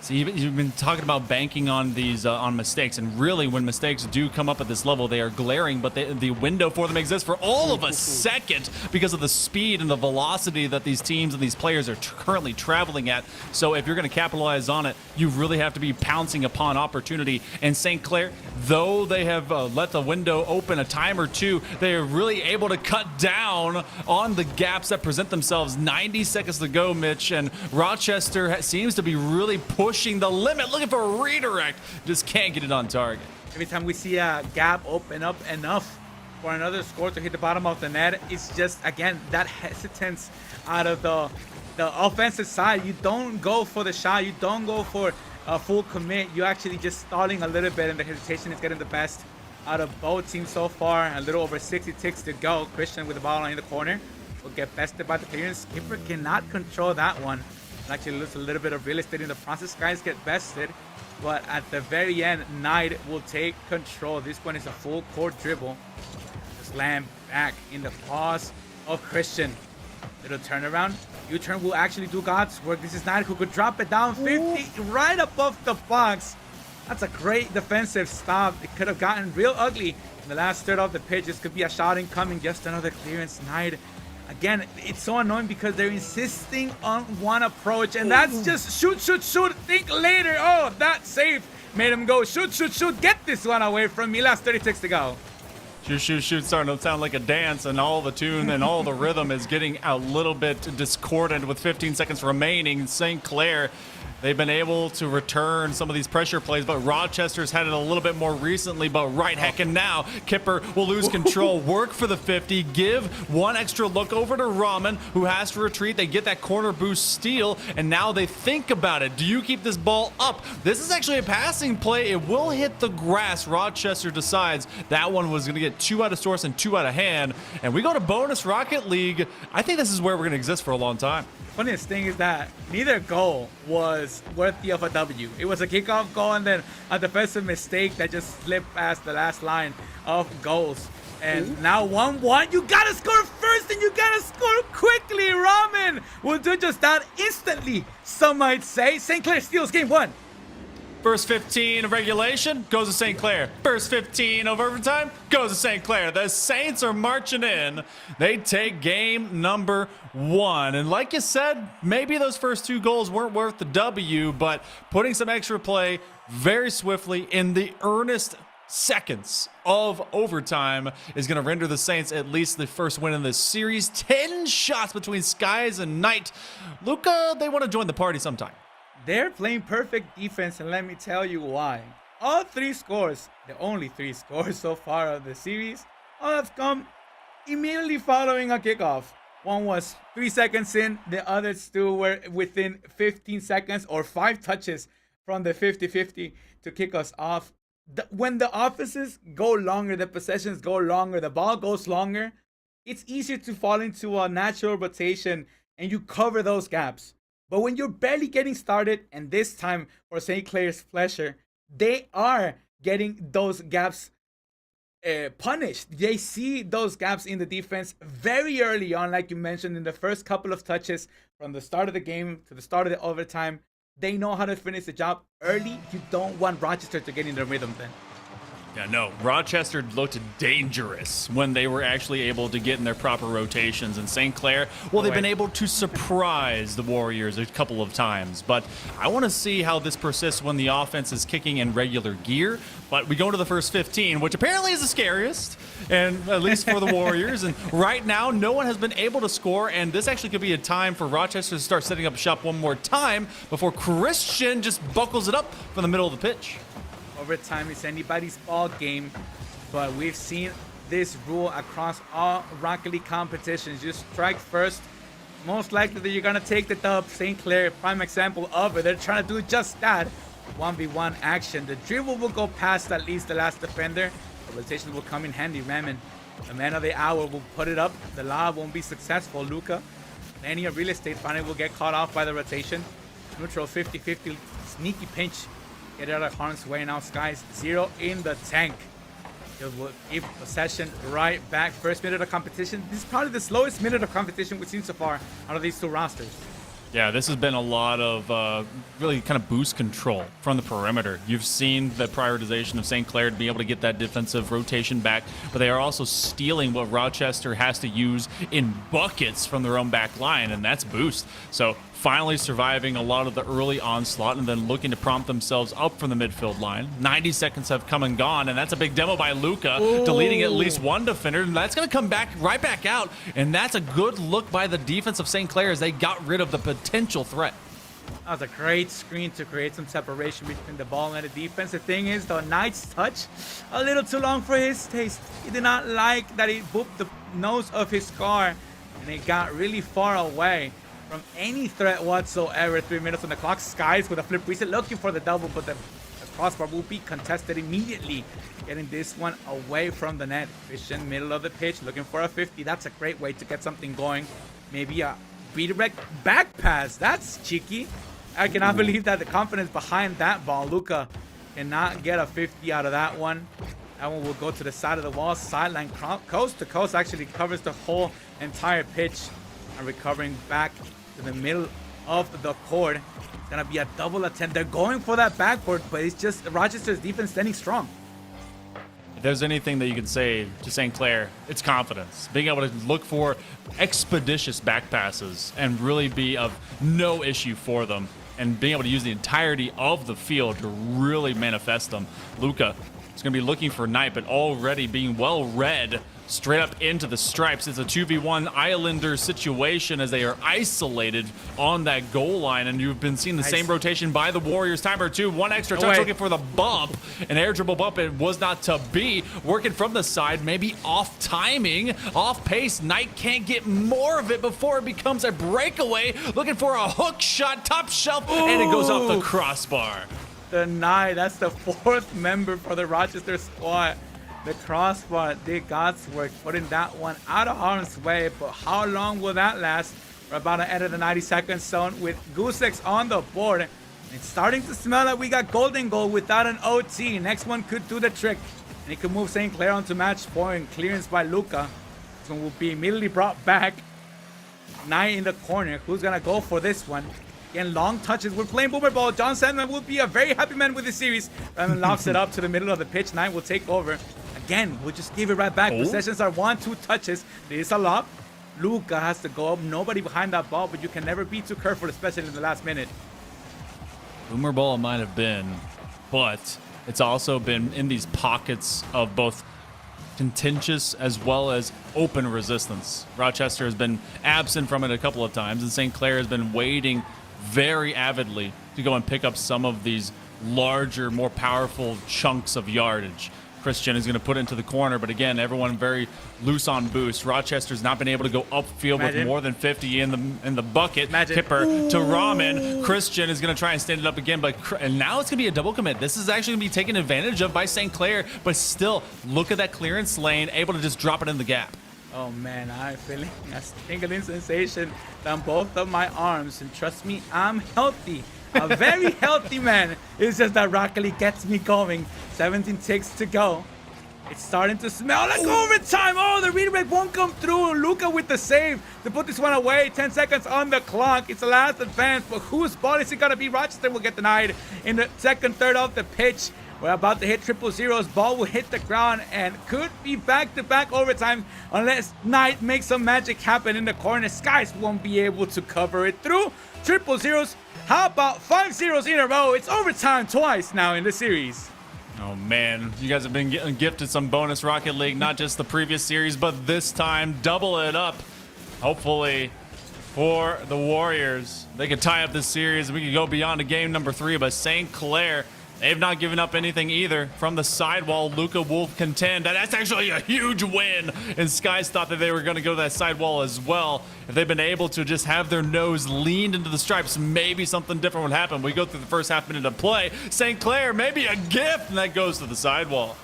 So you've been talking about banking on these on mistakes, and really when mistakes do come up at this level, they are glaring, but the window for them exists for all of a second because of the speed and the velocity that these teams and these players are currently traveling at. So if you're going to capitalize on it, you really have to be pouncing upon opportunity. And St. Clair, though they have let the window open a time or two, they are really able to cut down on the gaps that present themselves. 90 seconds to go, Mitch, and Rochester seems to be really pushing the limit, looking for a redirect. Just can't get it on target. Every time we see a gap open up enough for another score to hit the bottom of the net, it's just, again, that hesitance out of the offensive side. You don't go for the shot. You don't go for a full commit. You actually just stalling a little bit, and the hesitation is getting the best out of both teams so far. A little over 60 ticks to go. Christian with the ball in the corner will get bested by the clearance. Skipper cannot control that one. Actually lose a little bit of real estate in the process. Guys get bested, but at the very end, Knight will take control. This one is a full court dribble. Slam back in the paws of Christian. Little turnaround. U-turn will actually do God's work. This is Knight who could drop it down 50 right above the box. That's a great defensive stop. It could have gotten real ugly in the last third of the pitch. This could be a shot incoming. Just another clearance. Knight. Again, it's so annoying because they're insisting on one approach, and that's just shoot, shoot, shoot, think later. Oh, that save made him go shoot, shoot, shoot, get this one away from me. Last 36 to go. Shoot, shoot, shoot, starting to sound like a dance, and all the tune and all the rhythm is getting a little bit discordant with 15 seconds remaining. St. Clair, they've been able to return some of these pressure plays, but Rochester's had it a little bit more recently. But right heckin' now, Kipper will lose control, work for the 50, give one extra look over to Rahman, who has to retreat. They get that corner boost steal, and now they think about it. Do you keep this ball up? This is actually a passing play. It will hit the grass. Rochester decides that one was going to get 2 out of source and 2 out of hand, and we go to bonus Rocket League. I think this is where we're going to exist for a long time. Funniest thing is that neither goal was worthy of a W. It was a kickoff goal and then a defensive mistake that just slipped past the last line of goals. And now 1-1. You gotta score first and you gotta score quickly. Ramen will do just that instantly, some might say. St. Clair steals game 1. First 15 of regulation goes to St. Clair. First 15 of overtime goes to St. Clair. The Saints are marching in. They take game number 1. And like you said, maybe those first 2 goals weren't worth the W, but putting some extra play very swiftly in the earnest seconds of overtime is going to render the Saints at least the first win in this series. 10 shots between Skies and Knight. Luca, they want to join the party sometime. They're playing perfect defense, and let me tell you why. all three scores, the only three scores so far of the series, all have come immediately following a kickoff. One was 3 seconds in, the others two were within 15 seconds or 5 touches from the 50-50 to kick us off. When the offenses go longer, the possessions go longer, the ball goes longer, it's easier to fall into a natural rotation and you cover those gaps. But when you're barely getting started, and this time for St. Clair's pleasure, they are getting those gaps punished. They see those gaps in the defense very early on, like you mentioned, in the first couple of touches from the start of the game to the start of the overtime. They know how to finish the job early. You don't want Rochester to get in their rhythm then. Yeah, no. Rochester looked dangerous when they were actually able to get in their proper rotations. And St. Clair, well, they've been able to surprise the Warriors a couple of times. But I want to see how this persists when the offense is kicking in regular gear. But we go to the first 15, which apparently is the scariest, and at least for the Warriors. And right now, no one has been able to score. And this actually could be a time for Rochester to start setting up shop one more time before Christian just buckles it up from the middle of the pitch. Overtime is anybody's ball game, but we've seen this rule across all Rocket League competitions. You strike first, most likely that you're gonna take the dub. St. Clair, prime example of it. They're trying to do just that. 1v1 action. The dribble will go past at least the last defender. The rotation will come in handy. Ramen, the man of the hour, will put it up. The lob won't be successful. Luca, any real estate finally will get caught off by the rotation. Neutral 50-50 sneaky pinch. Get it out of harm's way now. Skies 0 in the tank. It will give possession right back. First minute of competition. This is probably the slowest minute of competition we've seen so far out of these two rosters. Yeah, this has been a lot of really kind of boost control from the perimeter. You've seen the prioritization of St. Clair to be able to get that defensive rotation back, but they are also stealing what Rochester has to use in buckets from their own back line, and that's boost. So finally surviving a lot of the early onslaught and then looking to prompt themselves up from the midfield line. 90 seconds have come and gone, and that's a big demo by Luca, deleting at least one defender, and that's going to come back right back out, and that's a good look by the defense of St. Clair as they got rid of the potential threat. That was a great screen to create some separation between the ball and the defense. The thing is, the Knight's touch, a little too long for his taste. He did not like that he booped the nose of his car, and it got really far away from any threat whatsoever. 3 minutes on the clock. Skies with a flip reset, looking for the double, but the crossbar will be contested immediately. Getting this one away from the net. Christian, middle of the pitch, looking for a 50. That's a great way to get something going. Maybe a redirect back pass. That's cheeky. I cannot believe that the confidence behind that ball. Luca cannot get a 50 out of that one. That one will go to the side of the wall. Sideline, coast to coast, actually covers the whole entire pitch. And recovering back to the middle of the court. It's gonna be a double attempt. They're going for that backboard, but it's just Rochester's defense standing strong. If there's anything that you can say to St. Clair, it's confidence. Being able to look for expeditious back passes and really be of no issue for them, and being able to use the entirety of the field to really manifest them. Luca is going to be looking for Knight, but already being well read straight up into the stripes. It's a 2v1 Islander situation as they are isolated on that goal line, and you've been seeing the same rotation by the Warriors. Timer 2, one extra touch, looking for the bump. An air dribble bump, it was not to be. Working from the side, maybe off timing, off pace. Knight can't get more of it before it becomes a breakaway. Looking for a hook shot, top shelf, and it goes off the crossbar. The Knight, that's the fourth member for the Rochester squad. The crossbar did God's work, putting that one out of harm's way. But how long will that last? We're about to enter the 90-second zone with Goosex on the board. It's starting to smell like we got golden goal without an OT. Next one could do the trick. And he could move St. Clair onto match point. Clearance by Luca. This one will be immediately brought back. Knight in the corner. Who's going to go for this one? Again, long touches. We're playing boomer ball. John Sandman will be a very happy man with this series. Ramen lofts it up to the middle of the pitch. Knight will take over. Again, we'll just give it right back. Possessions are 1-2 touches. There is a lob. Luca has to go up. Nobody behind that ball, but you can never be too careful, especially in the last minute. Boomer ball might have been, but it's also been in these pockets of both contentious as well as open resistance. Rochester has been absent from it a couple of times, and St. Clair has been waiting very avidly to go and pick up some of these larger, more powerful chunks of yardage. Christian is going to put it into the corner, but again, everyone very loose on boost. Rochester's not been able to go upfield with more than 50 in the bucket. Kipper to Ramen. Christian is going to try and stand it up again, and now it's going to be a double commit. This is actually going to be taken advantage of by St. Clair, but still, look at that clearance lane, able to just drop it in the gap. Oh man, I'm feeling a tingling sensation down both of my arms, and trust me, I'm healthy. A very healthy man. It's just that Rocket League gets me going. 17 ticks to go. It's starting to smell like overtime. Oh, the redirect won't come through. Luca with the save to put this one away. 10 seconds on the clock. It's the last advance, but whose ball is it gonna be? Rochester will get denied in the second third of the pitch. We're about to hit 000's. Ball will hit the ground and could be back-to-back overtime unless Knight makes some magic happen in the corner. Skies won't be able to cover it through. 000's. How about 5 zeros in a row? It's overtime twice now in the series. Oh man, you guys have been getting gifted some bonus Rocket League, not just the previous series, but this time double it up. Hopefully for the Warriors, they could tie up this series and we could go beyond to game number 3. But St. Clair, they've not given up anything either. From the sidewall, Luca will contend. That's actually a huge win. And Skies thought that they were going to go to that sidewall as well. If they've been able to just have their nose leaned into the stripes, maybe something different would happen. We go through the first half minute of play. St. Clair, maybe a gift, and that goes to the sidewall.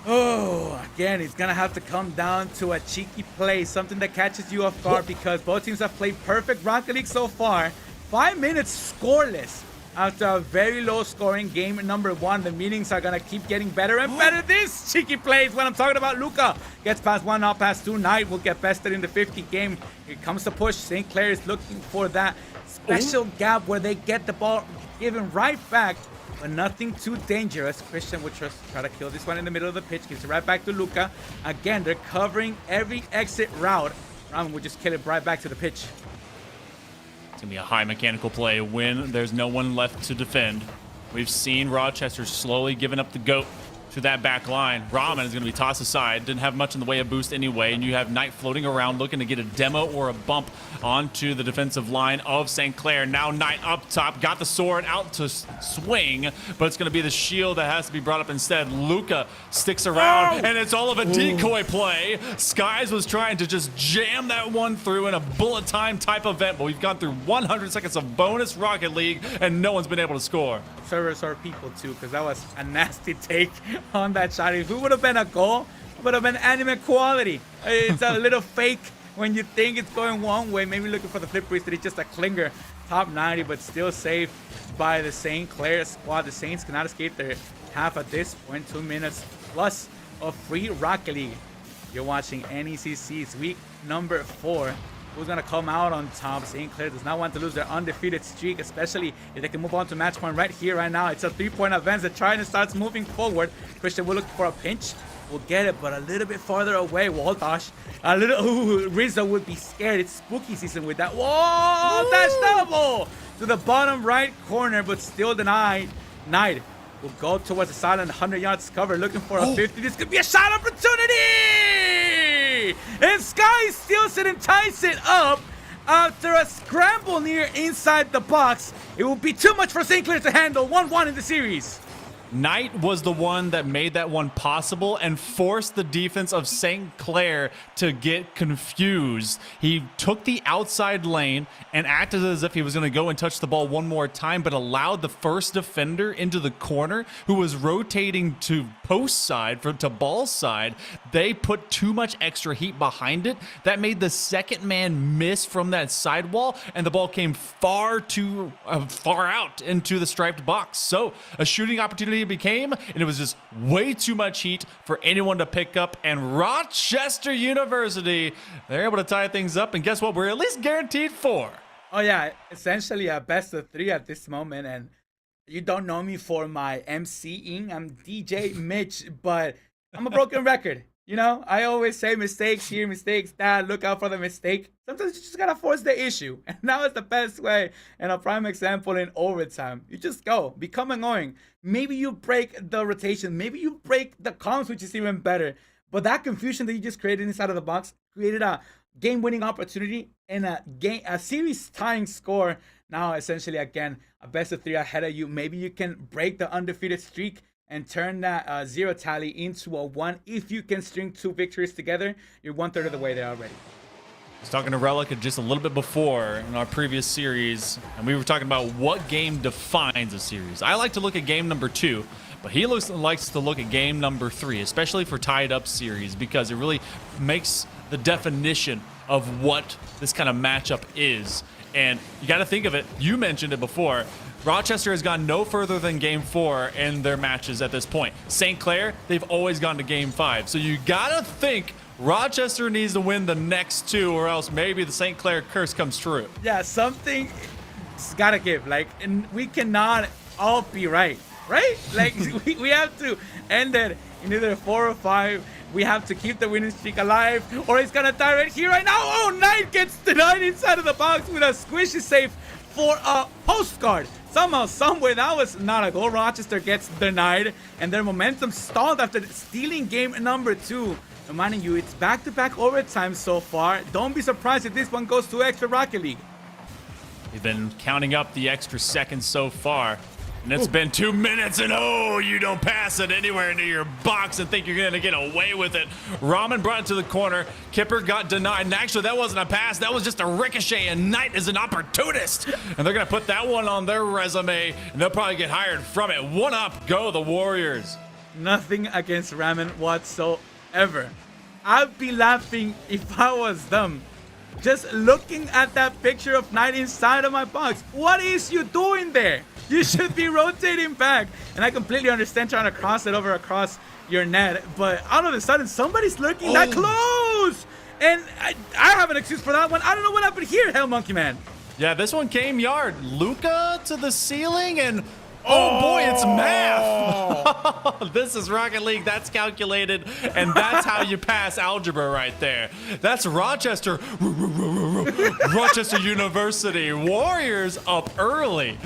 Oh, again, it's going to have to come down to a cheeky play, something that catches you off guard because both teams have played perfect Rocket League so far. 5 minutes scoreless. After a very low-scoring game number 1, the meetings are going to keep getting better and better. This cheeky play is what I'm talking about. Luca gets past 1, now past 2. Knight will get bested in the 50 game. Here comes the push. St. Clair is looking for that special gap where they get the ball given right back, but nothing too dangerous. Christian will try to kill this one in the middle of the pitch. Gives it right back to Luca. Again, they're covering every exit route. Ramen will just kill it right back to the pitch. It's going to be a high mechanical play when there's no one left to defend. We've seen Rochester slowly giving up the goat to that back line. Ramen is going to be tossed aside. Didn't have much in the way of boost anyway, and you have Knight floating around looking to get a demo or a bump onto the defensive line of St. Clair. Now Knight up top, got the sword out to swing, but it's going to be the shield that has to be brought up instead. Luca sticks around, and it's all of a decoy play. Skies was trying to just jam that one through in a bullet time type event, but we've gone through 100 seconds of bonus Rocket League, and no one's been able to score. Servers are people too, because that was a nasty take on that shot. If it would have been a goal, it would have been anime quality. It's a little fake when you think it's going one way. Maybe looking for the flip priest, it's just a clinger. Top 90, but still safe by the St. Clair squad. The Saints cannot escape their half at this point. 2 minutes plus of free Rocket League. You're watching NECC's week number 4. Who's going to come out on top? St. Clair does not want to lose their undefeated streak, especially if they can move on to match point right here, right now. It's a 3-point advance. The Trident starts moving forward. Christian will look for a pinch. Will get it, but a little bit farther away. Waldosh. A little. Ooh, Rizzo would be scared. It's spooky season with that. Whoa! Dash double to the bottom right corner, but still denied. Knight will go towards the silent 100 yards cover, looking for a 50. This could be a shot opportunity! And Sky steals it and ties it up after a scramble near inside the box. It will be too much for St. Clair to handle. 1-1 in the series. Knight was the one that made that one possible and forced the defense of St. Clair to get confused. He took the outside lane and acted as if he was going to go and touch the ball one more time, but allowed the first defender into the corner who was rotating to post side to ball side. They put too much extra heat behind it. That made the second man miss from that sidewall, and the ball came far out into the striped box. So a shooting opportunity became, and it was just way too much heat for anyone to pick up. And Rochester University, they're able to tie things up, and guess what? We're at least guaranteed 4. Oh yeah, essentially a best of 3 at this moment. And you don't know me for my MCing. I'm DJ Mitch, but I'm a broken record. You know, I always say mistakes here, mistakes there. Look out for the mistake. Sometimes you just gotta force the issue. And now is the best way. And a prime example in overtime. You just go. Become annoying. Maybe you break the rotation. Maybe you break the comms, which is even better. But that confusion that you just created inside of the box created a game-winning opportunity and a series-tying score. Now, essentially, again, a best of 3 ahead of you. Maybe you can break the undefeated streak and turn that 0 tally into a 1. If you can string 2 victories together, you're 1/3 of the way there already. I was talking to Relic just a little bit before in our previous series, and we were talking about what game defines a series. I like to look at game number 2, but he likes to look at game number 3, especially for tied-up series, because it really makes the definition of what this kind of matchup is. And you got to think of it. You mentioned it before. Rochester has gone no further than game 4 in their matches at this point. St. Clair, they've always gone to game 5. So you got to think Rochester needs to win the next 2, or else maybe the St. Clair curse comes true. Yeah, something's got to give. Like, and we cannot all be right? Like, we have to end it in either 4 or 5. We have to keep the winning streak alive, or it's gonna die right here, right now. Oh, Knight gets denied inside of the box with a squishy save for a postcard. Somehow, someway, that was not a goal. Rochester gets denied, and their momentum stalled after stealing game number 2. Reminding you, it's back-to-back overtime so far. Don't be surprised if this one goes to extra Rocket League. We've been counting up the extra seconds so far. And it's been 2 minutes, and oh, you don't pass it anywhere near your box and think you're going to get away with it. Rahman brought it to the corner. Kipper got denied. And actually, that wasn't a pass. That was just a ricochet, and Knight is an opportunist. And they're going to put that one on their resume, and they'll probably get hired from it. 1 up, go the Warriors. Nothing against Rahman whatsoever. I'd be laughing if I was them. Just looking at that picture of Knight inside of my box. What is you doing there? You should be rotating back. And I completely understand trying to cross it over across your net, but all of a sudden somebody's lurking that close. And I have an excuse for that one. I don't know what happened here, Hell Monkey Man. Yeah, this one came yard. Luca to the ceiling, and oh boy, it's math. This is Rocket League. That's calculated, and that's how you pass algebra right there. That's Rochester. Rochester University. Warriors up early.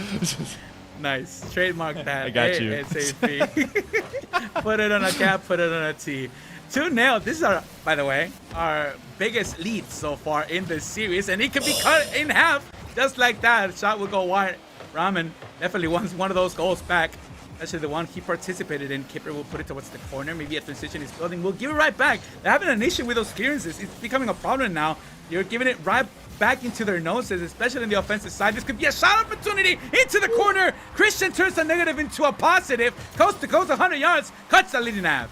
Nice. Trademark that. I got you. ASAP. Put it on a cap, put it on a T. 2-0. This is, by the way, our biggest lead so far in this series, and it could be cut in half just like that. Shot will go wide. Rahman definitely wants one of those goals back. Actually, the one he participated in. Kipper will put it towards the corner. Maybe a transition is building. We'll give it right back. They're having an issue with those clearances. It's becoming a problem now. You're giving it right back into their noses, especially on the offensive side. This could be a shot opportunity into the corner. Christian turns a negative into a positive. Coast to coast, 100 yards. Cuts the leading half.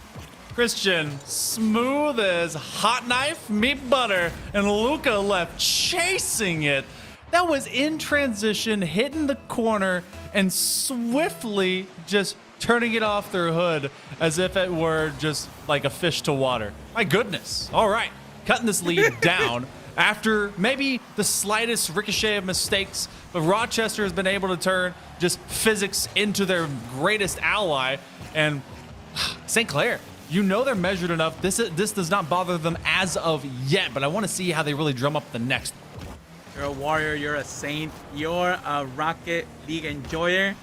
Christian, smooth as hot knife, meat butter, and Luca left chasing it. That was in transition, hitting the corner, and swiftly just turning it off their hood as if it were just like a fish to water. My goodness. All right, cutting this lead down after maybe the slightest ricochet of mistakes, but Rochester has been able to turn just physics into their greatest ally. And St. Clair, you know they're measured enough. This does not bother them as of yet, but I want to see how they really drum up the next. You're a warrior, you're a saint, you're a Rocket League enjoyer.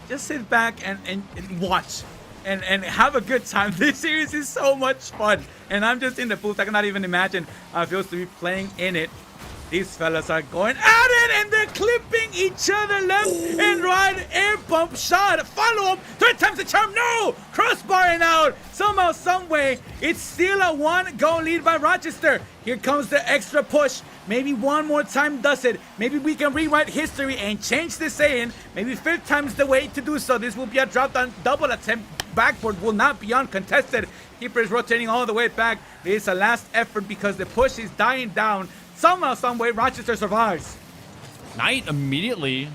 Just sit back and watch and have a good time. This series is so much fun. And I'm just in the booth. I cannot even imagine how it feels to be playing in it. These fellas are going at it, and they're clipping each other left and right. Air bump shot. Follow up. 3 times the charm. No! Crossbarring out. Somehow, someway, it's still a 1-goal lead by Rochester. Here comes the extra push. Maybe one more time does it. Maybe we can rewrite history and change the saying. Maybe 5th time's the way to do so. This will be a drop down double attempt. Backboard will not be uncontested. Keeper is rotating all the way back. It is a last effort because the push is dying down. Somehow, someway, Rochester survives. Knight immediately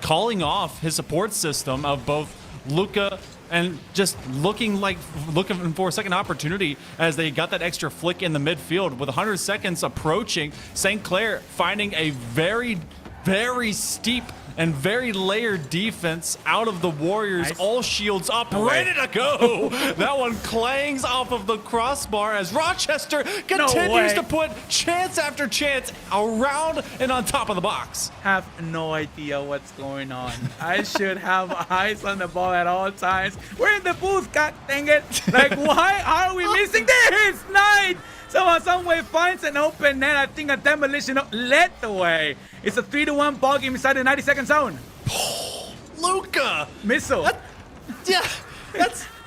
calling off his support system of both Luca and just looking for a second opportunity as they got that extra flick in the midfield. With 100 seconds approaching, St. Clair finding a very, very steep and very layered defense out of the Warriors. Nice. All shields up, ready to go. That one clangs off of the crossbar as Rochester continues to put chance after chance around and on top of the box. Have no idea what's going on. I should have eyes on the ball at all times. We're in the booth, god dang it. Like, why are we missing this? Knight somehow, some way finds an open net. I think a demolition led the way. It's a 3-1 ball game inside the 90-second zone. Luka! Missile. Yeah,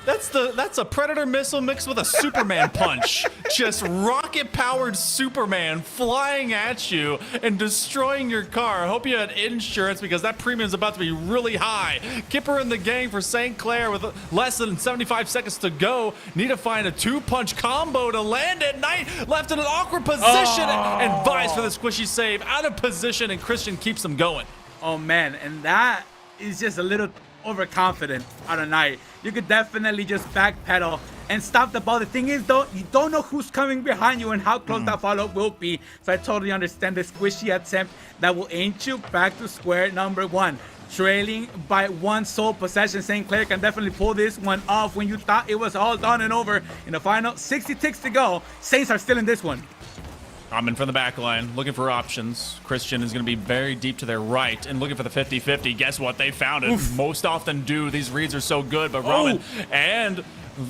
that's a Predator missile mixed with a Superman punch. Just rocket-powered Superman flying at you and destroying your car. I hope you had insurance because that premium is about to be really high. Kipper and the gang for St. Clair with less than 75 seconds to go need to find a 2-punch combo to land it. Knight left in an awkward position and Vice for the squishy save. Out of position and Christian keeps them going. Oh man, and that is just a little overconfident out of Knight. You could definitely just backpedal and stop the ball. The thing is, though, you don't know who's coming behind you and how close that follow-up will be. So I totally understand the squishy attempt that will ain't you back to square number one. Trailing by one sole possession, St. Clair can definitely pull this one off when you thought it was all done and over. In the final 60 ticks to go, Saints are still in this one. Coming from the back line, looking for options. Christian is going to be very deep to their right and looking for the 50-50. Guess what? They found it. Oof. Most often do. These reads are so good, but Roman and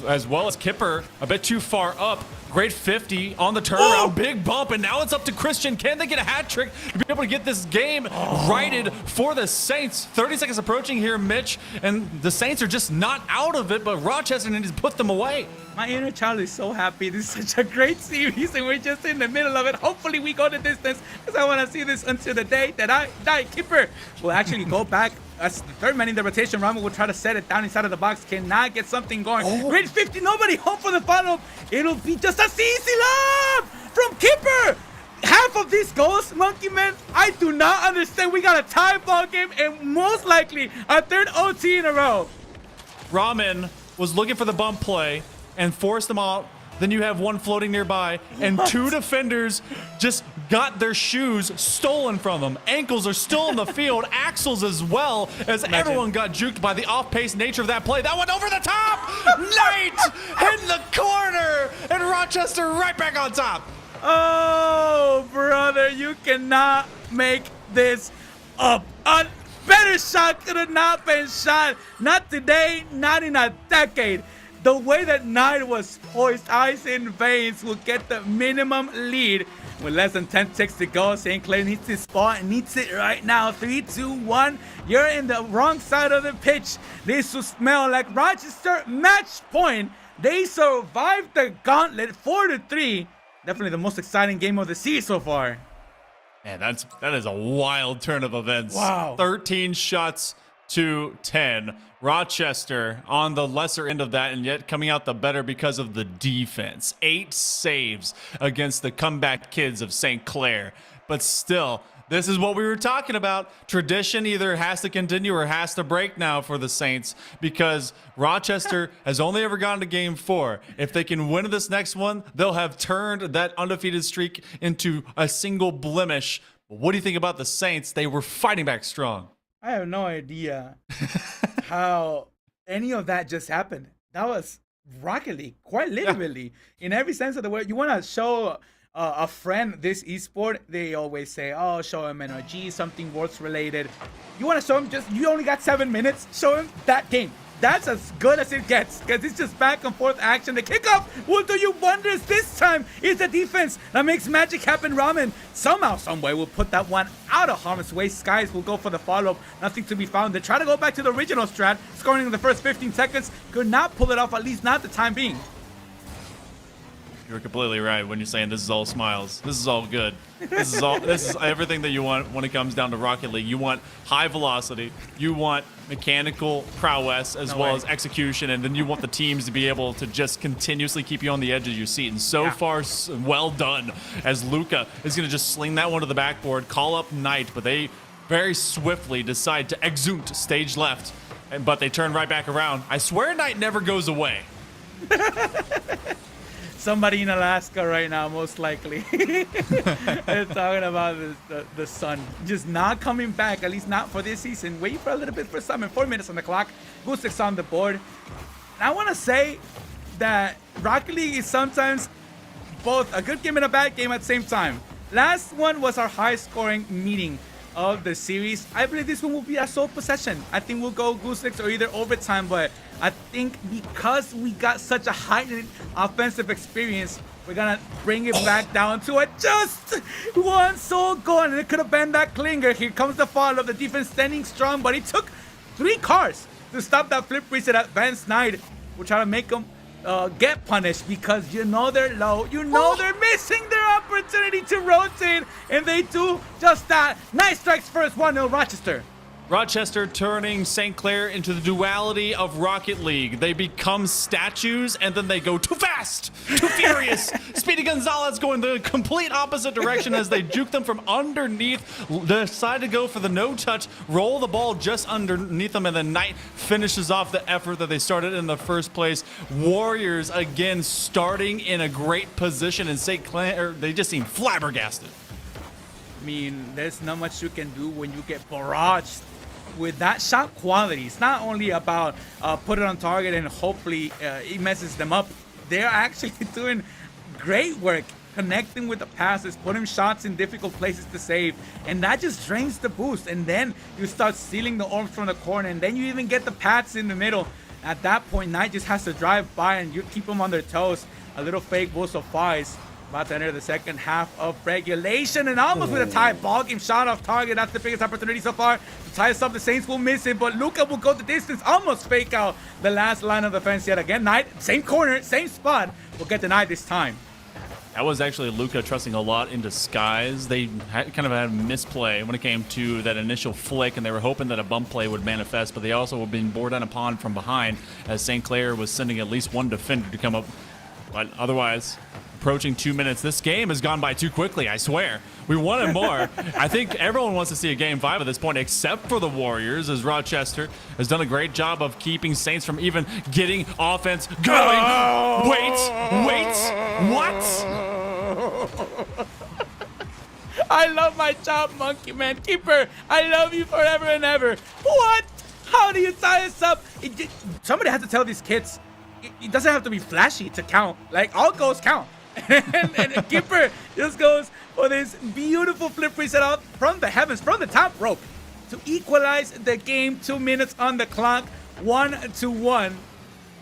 as well as Kipper a bit too far up. Great 50 on the turnaround, big bump, and now it's up to Christian. Can they get a hat trick to be able to get this game righted for the Saints? 30 seconds approaching here, Mitch, and the Saints are just not out of it, but Rochester needs to put them away. My inner child is so happy. This is such a great series, and we're just in the middle of it. Hopefully, we go the distance, because I want to see this until the day that I die. Kipper will actually go back. As the third man in the rotation, Roman will try to set it down inside of the box. Cannot get something going. Great 50. Nobody home for the follow-up. It'll be just a easy lob from Kipper. Half of these goals, Monkey Man, I do not understand. We got a tie ball game and most likely a third OT in a row. Ramen was looking for the bump play and forced them out. Then you have one floating nearby, and two defenders just got their shoes stolen from them. Ankles are still in the field, axles as well, as everyone got juked by the off-pace nature of that play. That went over the top! Knight in the corner, and Rochester right back on top. Oh, brother, you cannot make this up. A better shot could have not been shot. Not today, not in a decade. The way that Knight was poised, eyes in veins, will get the minimum lead. With less than 10 ticks to go, St. Clair needs this ball and needs it right now. 3, 2, 1. You're in the wrong side of the pitch. This will smell like Rochester match point. They survived the gauntlet 4-3. Definitely the most exciting game of the season so far. Man, that is a wild turn of events. Wow. 13 shots to 10. Rochester on the lesser end of that, and yet coming out the better because of the defense. 8 saves against the comeback kids of St. Clair. But still, this is what we were talking about. Tradition either has to continue or has to break now for the Saints, because Rochester has only ever gone to game 4. If they can win this next one, they'll have turned that undefeated streak into a single blemish. But what do you think about the Saints? They were fighting back strong. I have no idea how any of that just happened. That was Rocket League, quite literally, in every sense of the word. You want to show a friend this esport, they always say, oh, show him NRG, something works related. You want to show him you only got 7 minutes, show him that game. That's as good as it gets, because it's just back and forth action. The kickoff will do you wonders. This time it's the defense that makes magic happen. Ramen somehow, someway will put that one out of harm's way. Skies will go for the follow-up. Nothing to be found. They try to go back to the original strat, scoring in the first 15 seconds. Could not pull it off, at least not the time being. You're completely right when you're saying this is all smiles. This is all good. This is everything that you want when it comes down to Rocket League. You want high velocity, you want mechanical prowess as well as execution, and then you want the teams to be able to just continuously keep you on the edge of your seat. And so far, well done, as Luka is going to just sling that one to the backboard, call up Knight, but they very swiftly decide to exunt stage left, but they turn right back around. I swear Knight never goes away. Somebody in Alaska right now, most likely. They're talking about the sun just not coming back, at least not for this season. Wait for a little bit for Simon. 4 minutes on the clock. Gustik's on the board. And I want to say that Rocket League is sometimes both a good game and a bad game at the same time. Last one was our high-scoring meeting of the series. I believe this one will be a sole possession. I think we'll go goose eggs or either overtime, but I think because we got such a heightened offensive experience, we're gonna bring it back down to a just one sole goal, and it could have been that clinger. Here comes the follow-up. The defense standing strong, but it took 3 cars to stop that flip reset at Van Snyder. We'll try to make them get punished because you know they're low. You know they're missing their opportunity to rotate, and they do just that. Nice strikes first, 1-0 Rochester. Rochester turning St. Clair into the duality of Rocket League. They become statues and then they go too fast, too furious. Speedy Gonzalez going the complete opposite direction as they juke them from underneath. Decide to go for the no touch, roll the ball just underneath them, and then Knight finishes off the effort that they started in the first place. Warriors again starting in a great position, and St. Clair, they just seem flabbergasted. I mean, there's not much you can do when you get barraged with that shot quality. It's not only about put it on target and hopefully it messes them up. They're actually doing great work connecting with the passes, putting shots in difficult places to save, and that just drains the boost. And then you start stealing the orbs from the corner, and then you even get the pats in the middle. At that point, Knight just has to drive by and you keep them on their toes. A little fake will suffice. About to enter the second half of regulation, and almost with a tie. Ball game shot off target. That's the biggest opportunity so far to tie us up. The Saints will miss it, but Luka will go the distance. Almost fake out the last line of defense yet again. Knight, same corner, same spot. Will get denied this time. That was actually Luka trusting a lot into Skies. They kind of had a misplay when it came to that initial flick, and they were hoping that a bump play would manifest, but they also were being bored down upon from behind as St. Clair was sending at least one defender to come up. But otherwise, approaching 2 minutes. This game has gone by too quickly, I swear. We wanted more. I think everyone wants to see a Game 5 at this point, except for the Warriors, as Rochester has done a great job of keeping Saints from even getting offense going. Wait, what? I love my job, Monkey Man. Keeper, I love you forever and ever. What? How do you tie us up? Somebody has to tell these kids, it doesn't have to be flashy to count. Like, all goals count. and Keeper just goes for this beautiful flip reset out from the heavens, from the top rope, to equalize the game. 2 minutes on the clock, 1-1.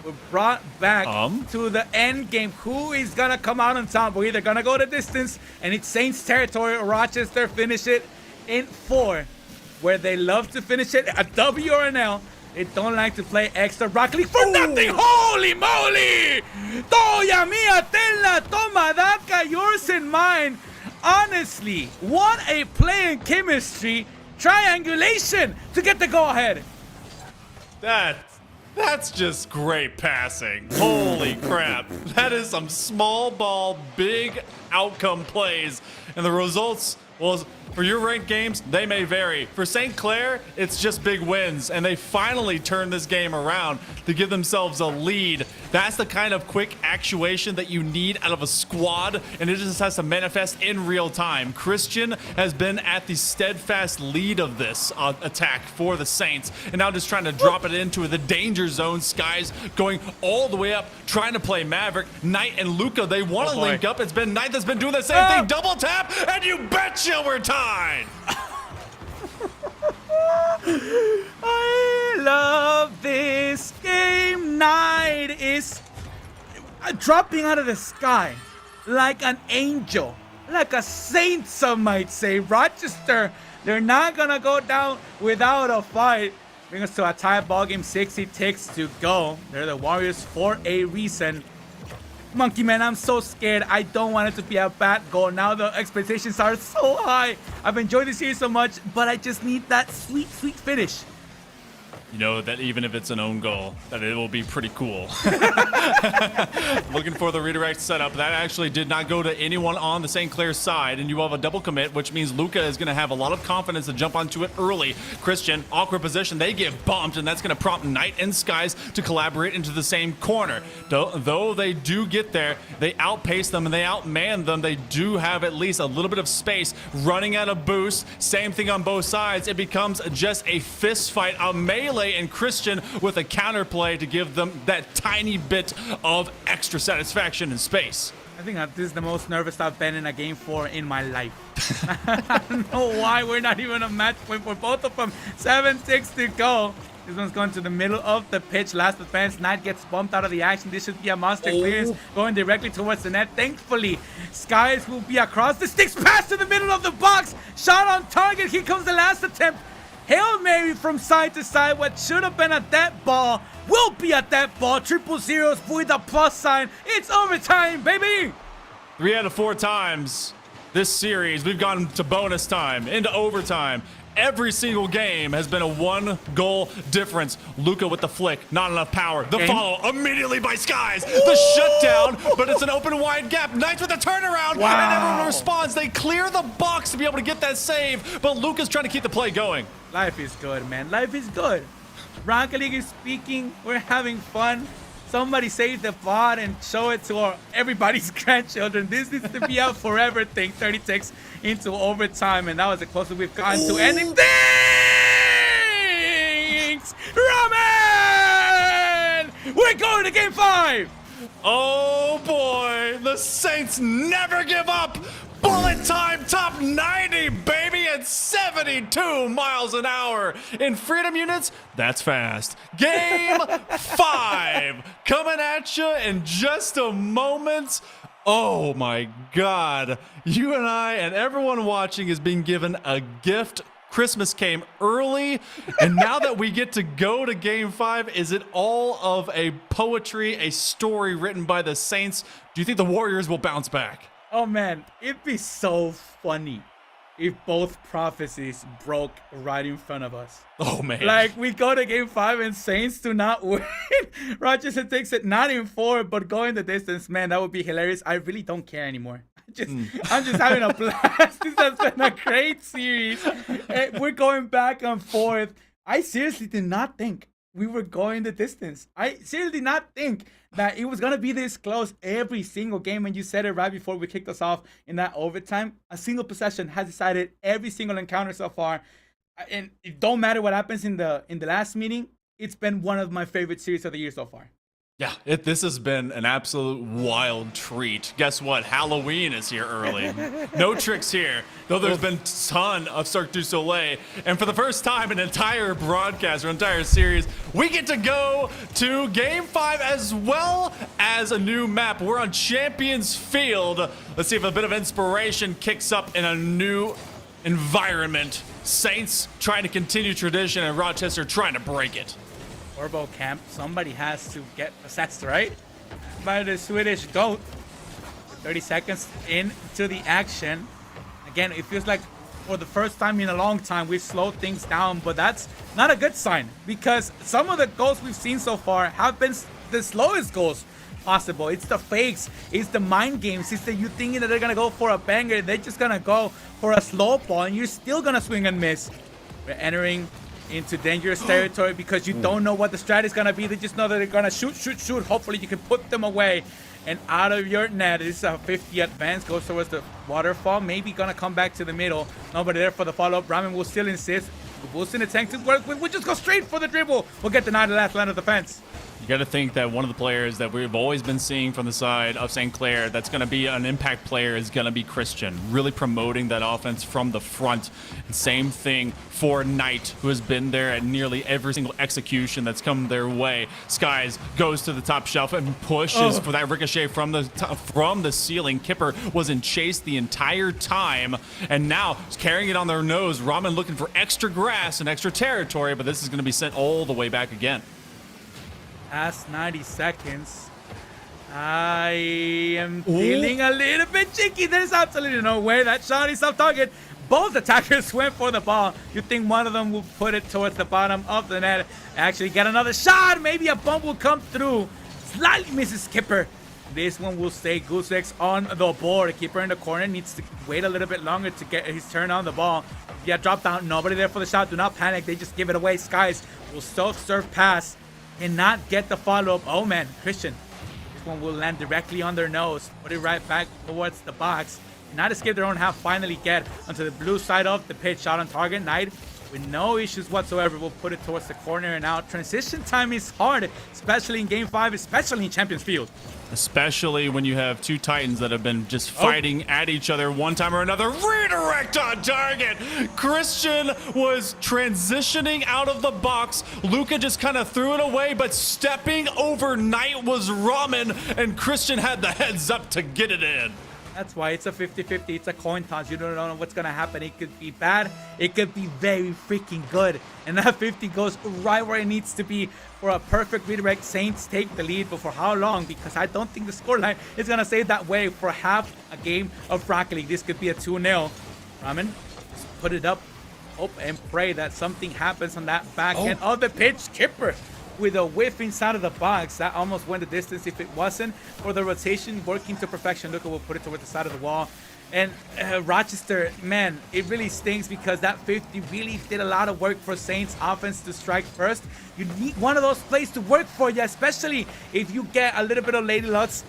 We're brought back to the end game. Who is gonna come out on top? We're either gonna go the distance, and it's Saints territory, or Rochester finish it in 4, where they love to finish it a W or an L. They don't like to play extra Rocket League for nothing. Holy moly! Toya mia, tenla, toma, daka, yours and mine. Honestly, what a play in chemistry. Triangulation to get the go-ahead. That's just great passing. Holy crap. That is some small ball, big outcome plays. And the results, well, for your ranked games, they may vary. For St. Clair, it's just big wins, and they finally turned this game around to give themselves a lead. That's the kind of quick actuation that you need out of a squad, and it just has to manifest in real time. Christian has been at the steadfast lead of this attack for the Saints, and now just trying to drop it into the danger zone. Skies going all the way up, trying to play Maverick. Knight and Luka, they want to link up. It's been Knight that's been doing the same thing. Double tap, and you betcha we're tied. I love this game. Knight is dropping out of the sky like an angel, like a saint, some might say. Rochester, they're not gonna go down without a fight. Bring us to a tie, ball game. 60 ticks to go. They're the Warriors for a reason. Monkey Man, I'm so scared. I don't want it to be a bad goal. Now the expectations are so high. I've enjoyed this series so much, but I just need that sweet, sweet finish. You know that even if it's an own goal, that it will be pretty cool. Looking for the redirect setup. That actually did not go to anyone on the St. Clair side, and you have a double commit, which means Luka is going to have a lot of confidence to jump onto it early. Christian, awkward position. They get bumped, and that's going to prompt Knight and Skies to collaborate into the same corner. Though they do get there, they outpace them and they outman them. They do have at least a little bit of space running out of boost. Same thing on both sides. It becomes just a fist fight, a melee, and Christian with a counterplay to give them that tiny bit of extra satisfaction and space. I think this is the most nervous I've been in a game 4 in my life. I don't know why we're not even a match point for both of them. 7-6 to go. This one's going to the middle of the pitch. Last defense. Knight gets bumped out of the action. This should be a monster clearance going directly towards the net. Thankfully, Skies will be across the sticks. Pass to the middle of the box. Shot on target. Here comes the last attempt. Hail Mary from side to side. What should have been a dead ball will be a dead ball. Triple zeros with a plus sign. It's overtime, baby. 3 out of 4 times this series, we've gone to bonus time, into overtime. Every single game has been a 1-goal difference. Luka with the flick, not enough power. The follow immediately by Skies. The shutdown, but it's an open wide gap. Knights with a turnaround, and everyone responds. They clear the box to be able to get that save, but Luka's trying to keep the play going. Life is good, man. Life is good. Rocket League is speaking. We're having fun. Somebody save the VOD and show it to everybody's grandchildren. This needs to be a forever thing. 36 into overtime, and that was the closest we've gotten to ending things. Ramen! We're going to game 5. Oh boy, the Saints never give up. Bullet time, top 90, baby, at 72 miles an hour. In freedom units, that's fast. Game 5 coming at you in just a moment. Oh my God. You and I and everyone watching is being given a gift. Christmas came early, and now that we get to go to game 5, is it all of a poetry, a story written by the Saints? Do you think the Warriors will bounce back? Oh man, it'd be so funny if both prophecies broke right in front of us. Oh man. Like, we go to game 5 and Saints do not win. Rochester takes it not in 4, but going the distance. Man, that would be hilarious. I really don't care anymore. I'm just having a blast. This has been a great series. We're going back and forth. I seriously did not think we were going the distance. I seriously did not think that it was going to be this close every single game. And you said it right before we kicked us off in that overtime. A single possession has decided every single encounter so far. And it don't matter what happens in the last meeting. It's been one of my favorite series of the year so far. Yeah, this has been an absolute wild treat. Guess what? Halloween is here early. No tricks here, though there's been a ton of Cirque du Soleil. And for the first time in an entire broadcast or entire series, we get to go to Game 5 as well as a new map. We're on Champions Field. Let's see if a bit of inspiration kicks up in a new environment. Saints trying to continue tradition and Rochester trying to break it. Orbo camp, somebody has to get possessed, right? By the Swedish goat. 30 seconds into the action. Again, it feels like for the first time in a long time, we've slowed things down, but that's not a good sign because some of the goals we've seen so far have been the slowest goals possible. It's the fakes, it's the mind games, it's the you thinking that they're gonna go for a banger, they're just gonna go for a slow ball, and you're still gonna swing and miss. We're entering into dangerous territory because you don't know what the strat is gonna be. They just know that they're gonna shoot. Hopefully you can put them away and out of your net. This is a 50 advance, goes towards the waterfall, maybe gonna come back to the middle. Nobody there for the follow-up. Ramen will still insist. Boosting the tank to work with. We'll just go straight for the dribble. We'll get denied the last line of defense. You got to think that one of the players that we've always been seeing from the side of St. Clair that's going to be an impact player is going to be Christian, really promoting that offense from the front. And same thing for Knight, who has been there at nearly every single execution that's come their way. Skies goes to the top shelf and pushes for that ricochet from the ceiling. Kipper was in chase the entire time, and now carrying it on their nose. Ramen looking for extra grass and extra territory, but this is going to be sent all the way back again. Past 90 seconds. I am feeling a little bit cheeky. There's absolutely no way that shot is off target. Both attackers went for the ball. You think one of them will put it towards the bottom of the net. Actually get another shot. Maybe a bump will come through. Slightly misses Skipper. This one will stay goose eggs on the board. Keeper in the corner needs to wait a little bit longer to get his turn on the ball. Yeah, drop down. Nobody there for the shot. Do not panic. They just give it away. Skies will self-serve pass. Cannot get the follow-up. Oh man, Christian. This one will land directly on their nose. Put it right back towards the box. Not escape their own half. Finally get onto the blue side of the pitch. Shot on target. Knight with no issues whatsoever. We'll put it towards the corner, and now transition time is hard, especially in Game 5, especially in Champions Field. Especially when you have two Titans that have been just fighting at each other one time or another. Redirect on target. Christian was transitioning out of the box. Luca just kind of threw it away, but stepping overnight was Ramen, and Christian had the heads up to get it in. That's why it's a 50-50. It's a coin toss. You don't know what's going to happen. It could be bad. It could be very freaking good. And that 50 goes right where it needs to be for a perfect redirect. Saints take the lead, but for how long? Because I don't think the scoreline is going to stay that way for half a game of Rocket League. This could be a 2-0. Ramen, put it up. Hope and pray that something happens on that back end of the pitch. Kipper with a whiff inside of the box. That almost went the distance if it wasn't for the rotation working to perfection. Luca will put it towards the side of the wall. And Rochester, man, it really stinks because that 50 really did a lot of work for Saints offense to strike first. You need one of those plays to work for you, especially if you get a little bit of Lady Luck's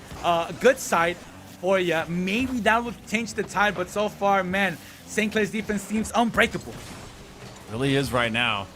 good side for you. Maybe that would change the tide, but so far, man, St. Clair's defense seems unbreakable. Really is right now.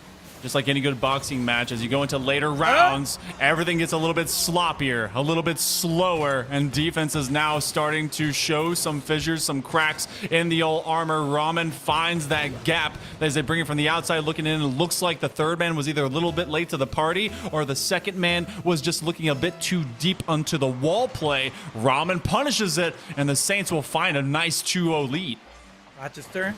Just like any good boxing match, as you go into later rounds, everything gets a little bit sloppier, a little bit slower, and defense is now starting to show some fissures, some cracks in the old armor. Ramen finds that gap as they bring it from the outside looking in. It looks like the third man was either a little bit late to the party or the second man was just looking a bit too deep onto the wall play. Ramen punishes it, and the Saints will find a nice 2-0 lead. Rochester,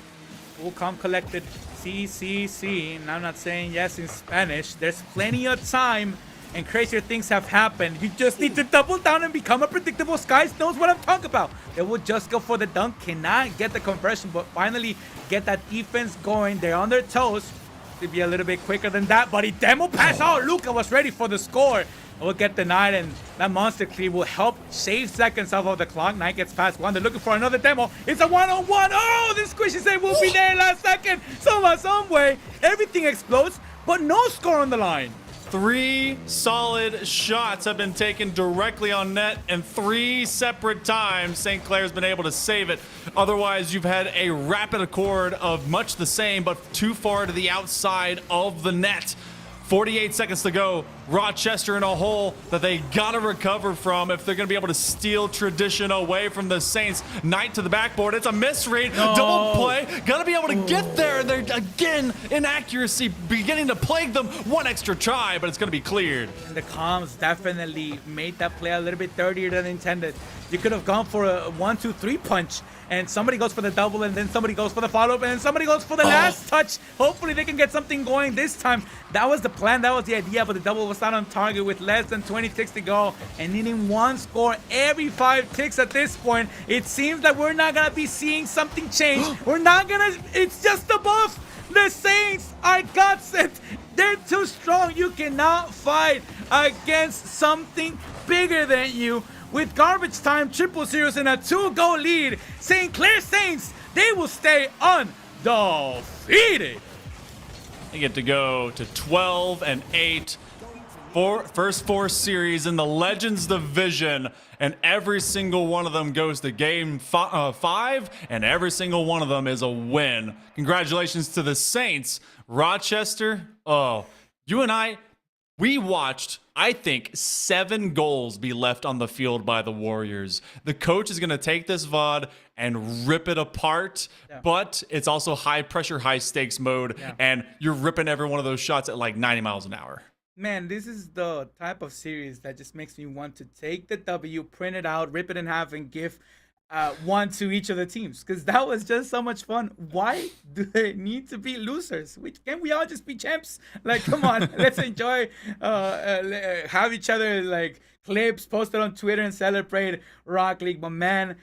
full calm collected. C. And I'm not saying yes in Spanish. There's plenty of time and crazier things have happened. You just need to double down and become a predictable. Skies knows what I'm talking about. They will just go for the dunk, cannot get the conversion, but finally get that defense going. They're on their toes. To be a little bit quicker than that, but he demo pass out. Luca was ready for the score. It will get denied, and that monster cleave will help save seconds off of the clock. Knight gets past one. They're looking for another demo. It's a one-on-one. Oh, this squishy save will be there last second. Somehow, some way, everything explodes, but no score on the line. 3 solid shots have been taken directly on net, and 3 separate times St. Clair's been able to save it. Otherwise, you've had a rapid accord of much the same, but too far to the outside of the net. 48 seconds to go. Rochester in a hole that they gotta recover from if they're gonna be able to steal tradition away from the Saints. Knight to the backboard. It's a misread. No. Double play. Gotta be able to get there. They're again inaccuracy beginning to plague them. One extra try, but it's gonna be cleared. And the comms definitely made that play a little bit dirtier than intended. You could have gone for a 1-2-3 punch, and somebody goes for the double, and then somebody goes for the follow-up, and then somebody goes for the last touch. Hopefully they can get something going this time. That was the plan, that was the idea, but the double was not on target with less than 20 ticks to go, and needing one score every 5 ticks at this point. It seems that we're not gonna be seeing something change. We're not gonna, it's just a buff. The Saints are godsent. They're too strong. You cannot fight against something bigger than you. With garbage time, triple zeros, and a 2-goal lead, St. Clair Saints, they will stay undefeated. They get to go to 12-8. First 4 series in the Legends division, and every single one of them goes to game 5, and every single one of them is a win. Congratulations to the Saints. Rochester, you and I, we watched, I think, 7 goals be left on the field by the Warriors. The coach is going to take this VOD and rip it apart, but it's also high pressure, high stakes mode, and you're ripping every one of those shots at like 90 miles an hour. Man, this is the type of series that just makes me want to take the W, print it out, rip it in half, and give one to each of the teams, because that was just so much fun. Why do they need to be losers? Can't we all just be champs? Like, come on, let's enjoy, have each other like clips posted on Twitter and celebrate Rock League. But man,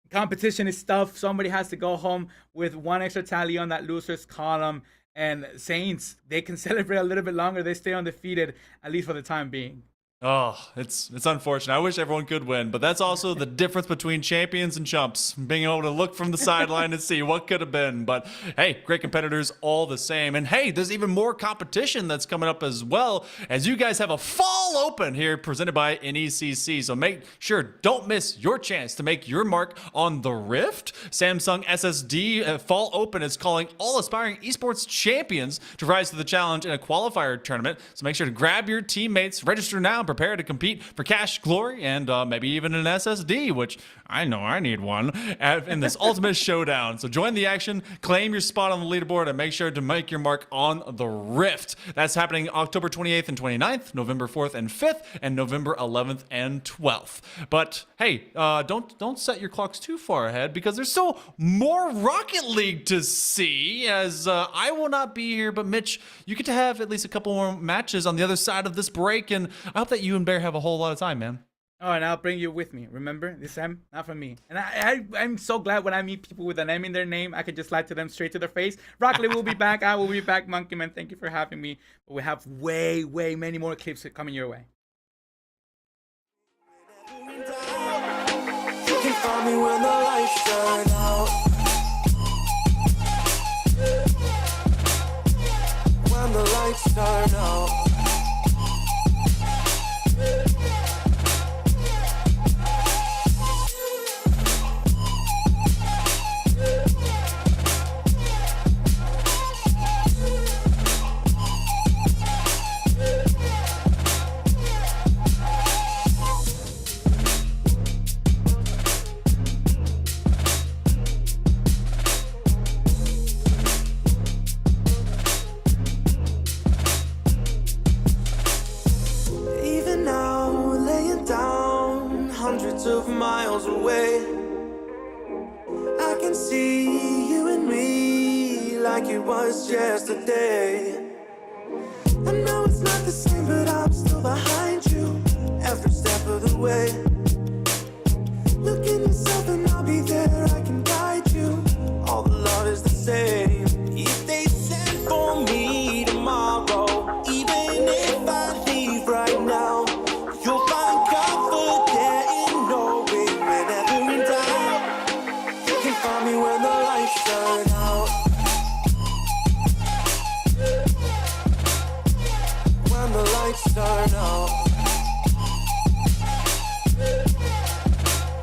competition is tough. Somebody has to go home with 1 extra tally on that losers column. And Saints, they can celebrate a little bit longer. They stay undefeated, at least for the time being. Oh, it's unfortunate. I wish everyone could win, but that's also the difference between champions and chumps. Being able to look from the sideline and see what could have been. But hey, great competitors all the same. And hey, there's even more competition that's coming up as well, as you guys have a fall open here presented by NECC. So make sure, don't miss your chance to make your mark on the Rift. Samsung SSD Fall Open is calling all aspiring esports champions to rise to the challenge in a qualifier tournament. So make sure to grab your teammates, register now, prepare to compete for cash, glory, and maybe even an SSD, which I know I need one, in this ultimate showdown. So join the action, claim your spot on the leaderboard, and make sure to make your mark on the Rift. That's happening October 28th and 29th, November 4th and 5th, and November 11th and 12th. But hey, don't set your clocks too far ahead, because there's still more Rocket League to see, as I will not be here, but Mitch, you get to have at least a couple more matches on the other side of this break, and I hope that you and Bear have a whole lot of time, man. Oh, and I'll bring you with me. Remember, this M, not from me. And I'm so glad when I meet people with an M in their name, I can just lie to them straight to their face. Rocket League will be back. I will be back, Monkey Man. Thank you for having me. But we have way many more clips coming your way. You can find me when the lights turn out. When the lights turn out. Of miles away, I can see you and me like it was yesterday. I know it's not the same, but I'm still behind you every step of the way. Look in yourself and I'll be there, I can guide you. All the love is the same. If they send for me tomorrow, even if I leave right now, you'll find comfort there. Find me when the lights turn out. When the lights turn out.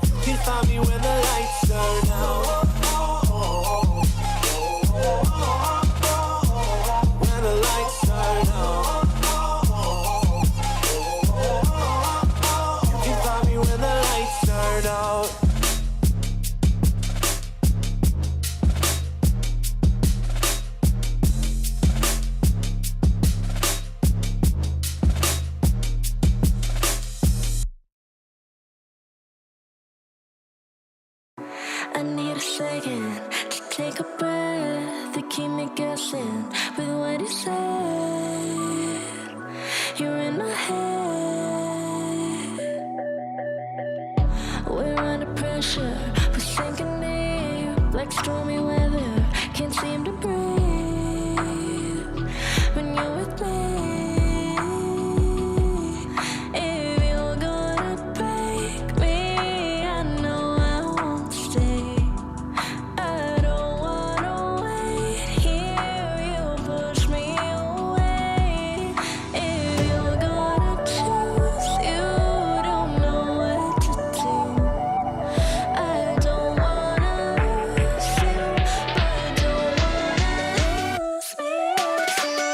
You can find me when the lights turn out. When the lights turn out. You can find me when the lights turn out. I need a second to take a breath, to keep me guessing with what you said. You're in my head. We're under pressure, we're sinking deep like stormy weather. Can't seem to breathe when you're with me. If you're gonna break me, I know I won't stay. I don't wanna wait here, you push me away. If you're gonna choose, you don't know what to do. I don't wanna lose you, but don't wanna lose me too.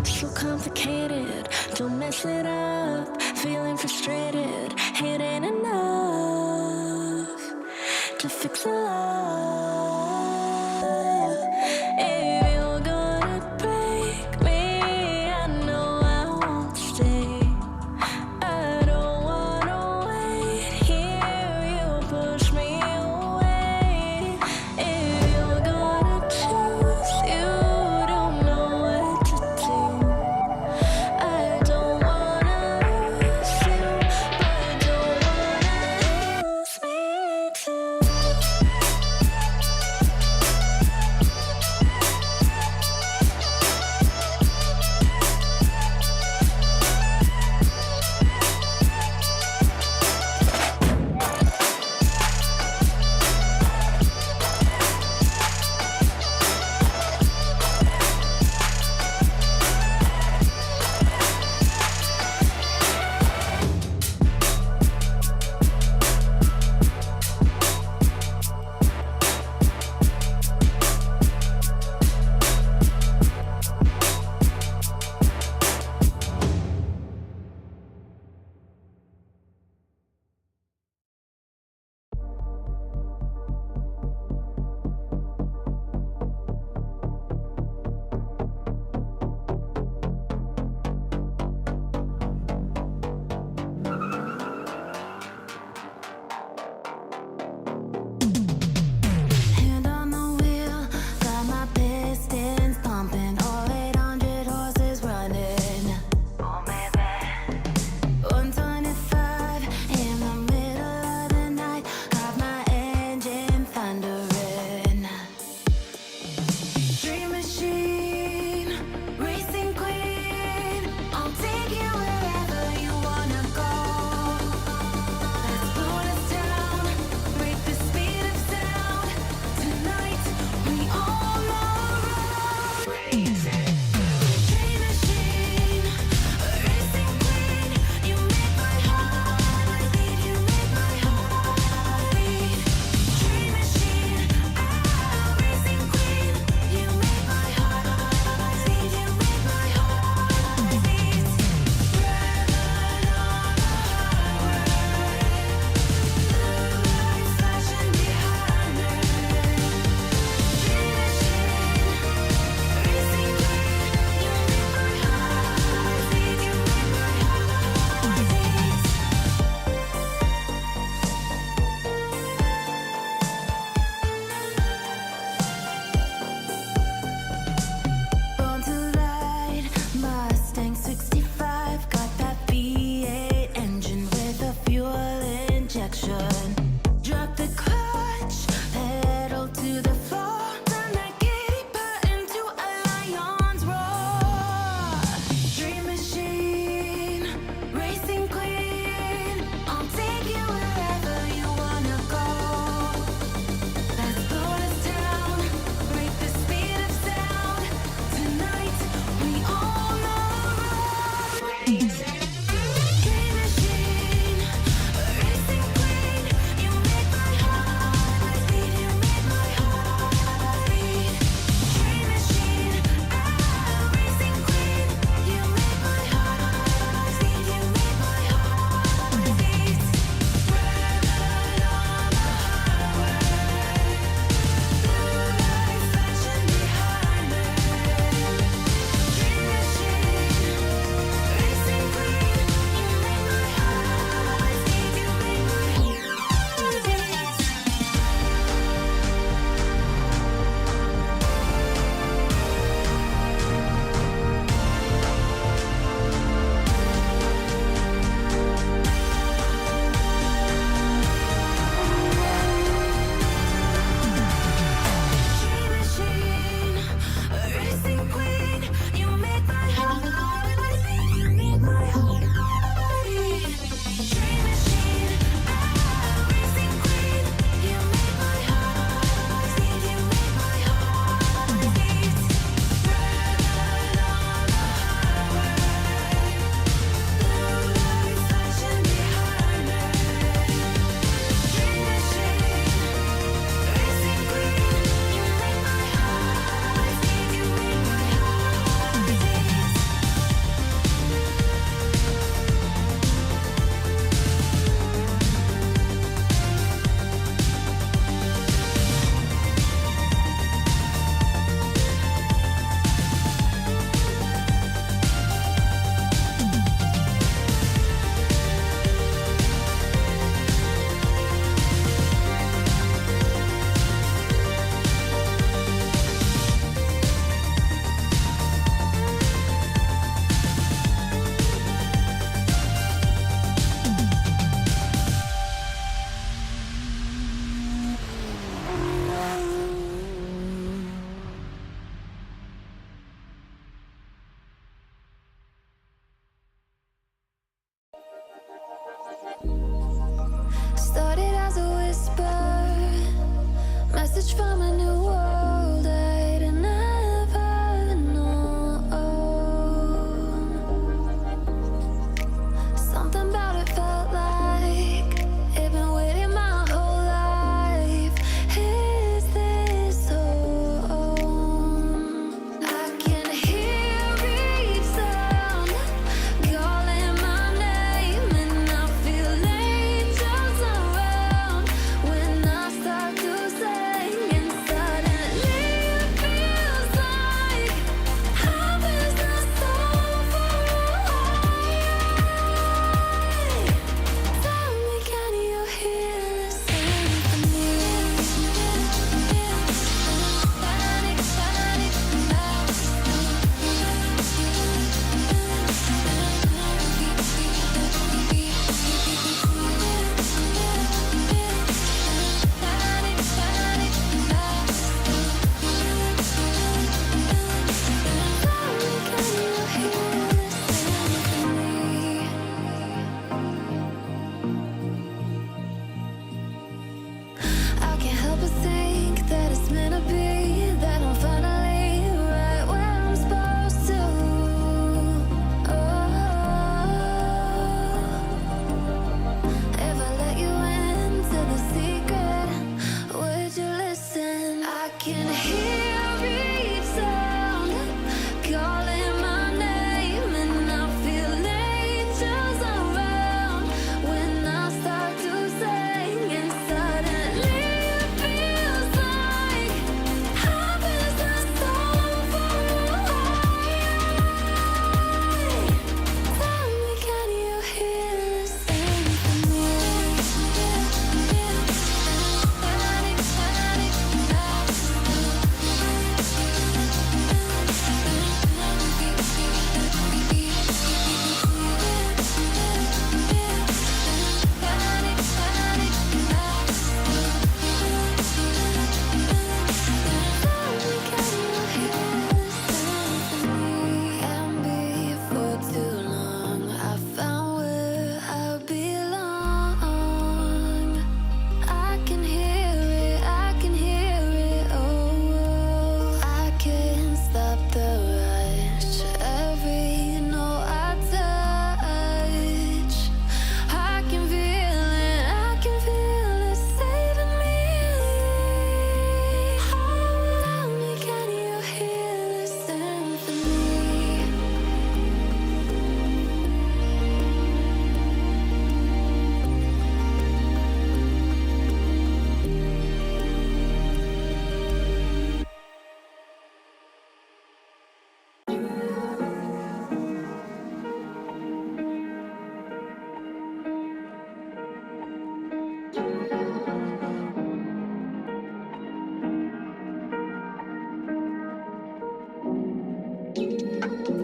So complicated, don't mess it up. Feeling frustrated, it ain't enough to fix a love.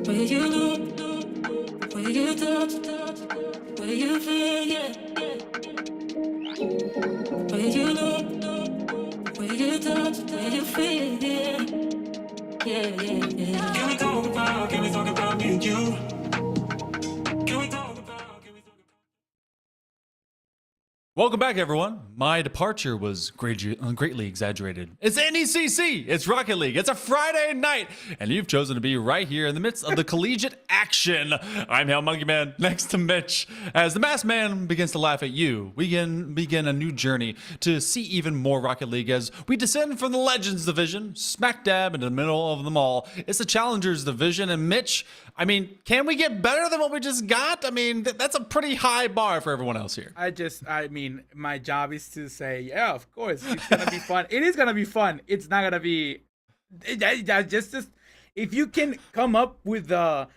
Where you look, where you touch, where you feel, yeah. Where you look, where you touch, where you feel, yeah. Yeah, yeah, yeah. Can we talk about me and you? Can we talk about? Welcome back, everyone. My departure was greatly exaggerated. It's NECC. It's Rocket League. It's a Friday night, and you've chosen to be right here in the midst of the collegiate action. I'm Hail Monkey Man, next to Mitch. As the masked man begins to laugh at you, we can begin a new journey to see even more Rocket League as we descend from the Legends Division, smack dab in the middle of them all. It's the Challengers Division, and Mitch, I mean, can we get better than what we just got? I mean, that's a pretty high bar for everyone else here. I mean, my job is to say, yeah, of course, it's gonna be fun. It is gonna be fun. It's not gonna be just if you can come up with the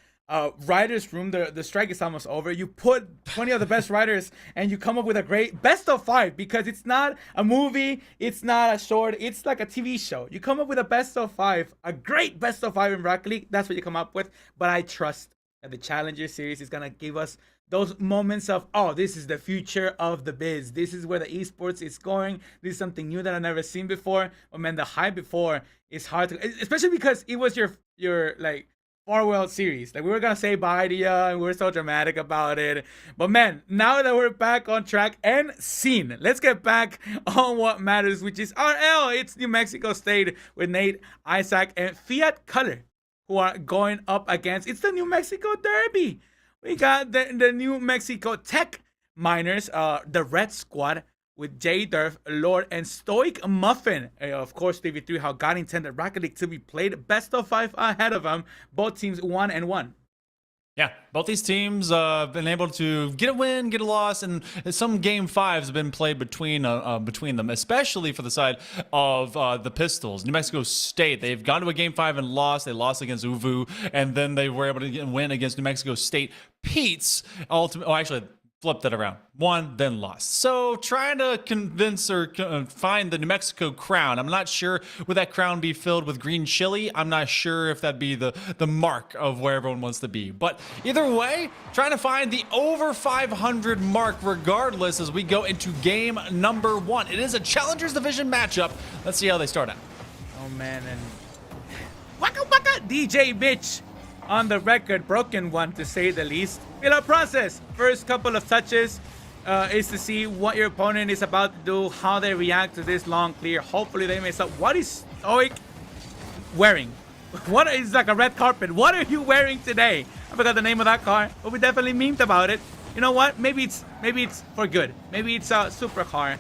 writers room, the strike is almost over. You put 20 of the best writers, and you come up with a great best of 5, because it's not a movie, it's not a short, it's like a TV show. You come up with a best of 5, a great best of 5 in Rocket League. That's what you come up with. But I trust that the Challenger Series is gonna give us those moments of, oh, this is the future of the biz. This is where the esports is going. This is something new that I've never seen before. But man, the hype before is hard to, especially because it was your like farewell series. Like, we were gonna say bye to you, and we were so dramatic about it. But man, now that we're back on track and seen, let's get back on what matters, which is RL. It's New Mexico State with Nate, Isaac, and Fiat Color, who are going up against, it's the New Mexico Derby. We got the New Mexico Tech Miners, the Red Squad, with J Durf, Lord, and Stoic Muffin. Of course, TV3, how God intended Rocket League to be played. Best of 5 ahead of them. Both teams 1-1. Yeah, both these teams have been able to get a win, get a loss, and some game 5s have been played between them, especially for the side of the Pistols. New Mexico State, they've gone to a game 5 and lost. They lost against Uvu, and then they were able to win against New Mexico State Pete's. Actually, flipped that around. Won, then lost. So trying to convince or find the New Mexico crown. I'm not sure, would that crown be filled with green chili? I'm not sure if that'd be the mark of where everyone wants to be. But either way, trying to find the over 500 mark regardless as we go into game number 1. It is a Challengers Division matchup. Let's see how they start out. Oh man, and waka waka DJ Mitch on the record, broken one to say the least. In our process, first couple of touches is to see what your opponent is about to do, how they react to this long clear. Hopefully they mess up. What is Stoic wearing? What is like a red carpet? What are you wearing today? I forgot the name of that car, but we definitely memed about it. You know what? Maybe it's for good. Maybe it's a supercar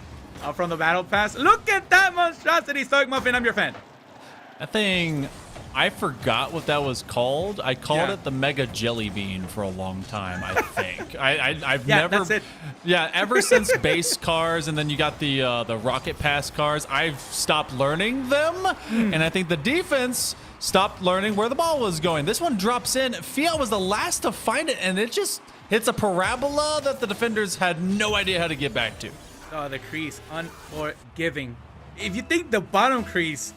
from the battle pass. Look at that monstrosity, Stoic Muffin. I'm your fan. That thing, I forgot what that was called. I called it the Mega Jelly Bean for a long time, I think. I've never... That's it. Yeah, ever since base cars and then you got the Rocket Pass cars, I've stopped learning them. And I think the defense stopped learning where the ball was going. This one drops in. Fiat was the last to find it, and it just hits a parabola that the defenders had no idea how to get back to. Oh, the crease, unforgiving. If you think the bottom crease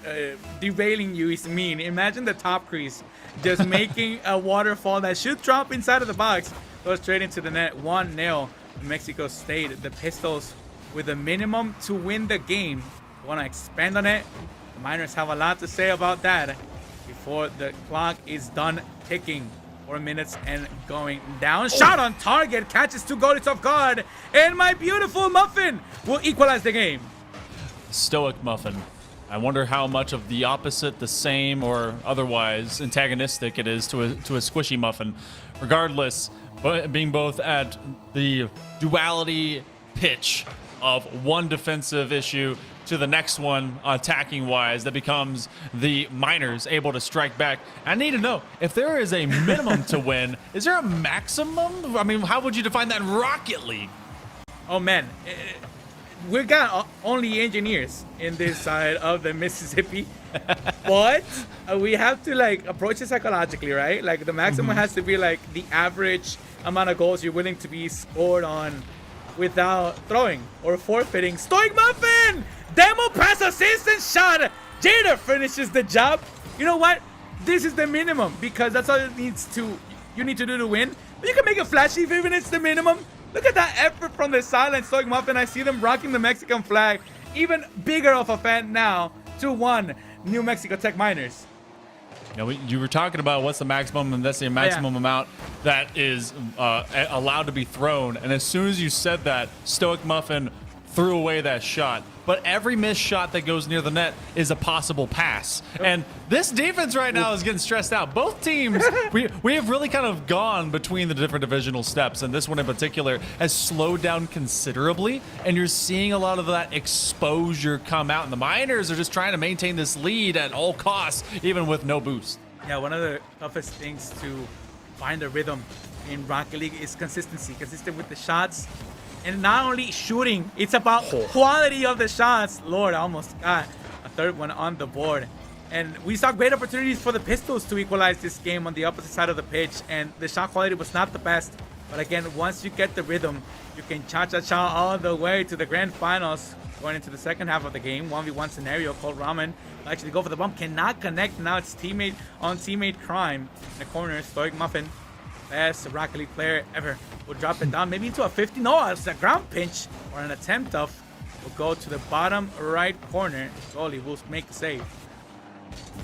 derailing you is mean, imagine the top crease just making a waterfall that should drop inside of the box. Goes straight into the net. 1-0 Mexico State. The Pistols with a minimum to win the game. Want to expand on it? The Miners have a lot to say about that before the clock is done ticking. 4 minutes and going down. Shot on target. Catches 2 goalies off guard. And my beautiful Muffin will equalize the game. Stoic Muffin. I wonder how much of the opposite, the same, or otherwise antagonistic it is to a squishy Muffin. Regardless, being both at the duality pitch of one defensive issue to the next one attacking wise, that becomes the Miners able to strike back. I need to know if there is a minimum to win. Is there a maximum? I mean, how would you define that in Rocket League? Oh man. We got only engineers in this side of the Mississippi, but we have to like approach it psychologically, right? Like the maximum has to be like the average amount of goals you're willing to be scored on without throwing or forfeiting. Stoic Muffin! Demo pass assist and shot! Jada finishes the job. You know what? this is the minimum because that's all you need to do to win. But you can make it flashy even if it's the minimum. Look at that effort from the silent Stoic Muffin. I see them rocking the Mexican flag. Even bigger of a fan now. 2-1 New Mexico Tech Miners. You know, you were talking about what's the maximum, and that's the maximum amount that is allowed to be thrown. And as soon as you said that, Stoic Muffin threw away that shot. But every missed shot that goes near the net is a possible pass. And this defense right now is getting stressed out. Both teams, we have really kind of gone between the different divisional steps. And this one in particular has slowed down considerably. And you're seeing a lot of that exposure come out. And the Miners are just trying to maintain this lead at all costs, even with no boost. Yeah, one of the toughest things to find a rhythm in Rocket League is consistency. Consistent with the shots. And not only shooting, it's about quality of the shots. Lord, I almost got a third one on the board. And we saw great opportunities for the Pistols to equalize this game on the opposite side of the pitch. And the shot quality was not the best. But again, once you get the rhythm, you can cha-cha-cha all the way to the grand finals. Going into the second half of the game, 1v1 scenario. Cold Ramen actually go for the bump, cannot connect. Now it's teammate on teammate crime. In the corner, Stoic Muffin, best Rocket League player ever, will drop it down maybe into a 50. No, it's a ground pinch or an attempt of. Will go to the bottom right corner. Goalie will make the save.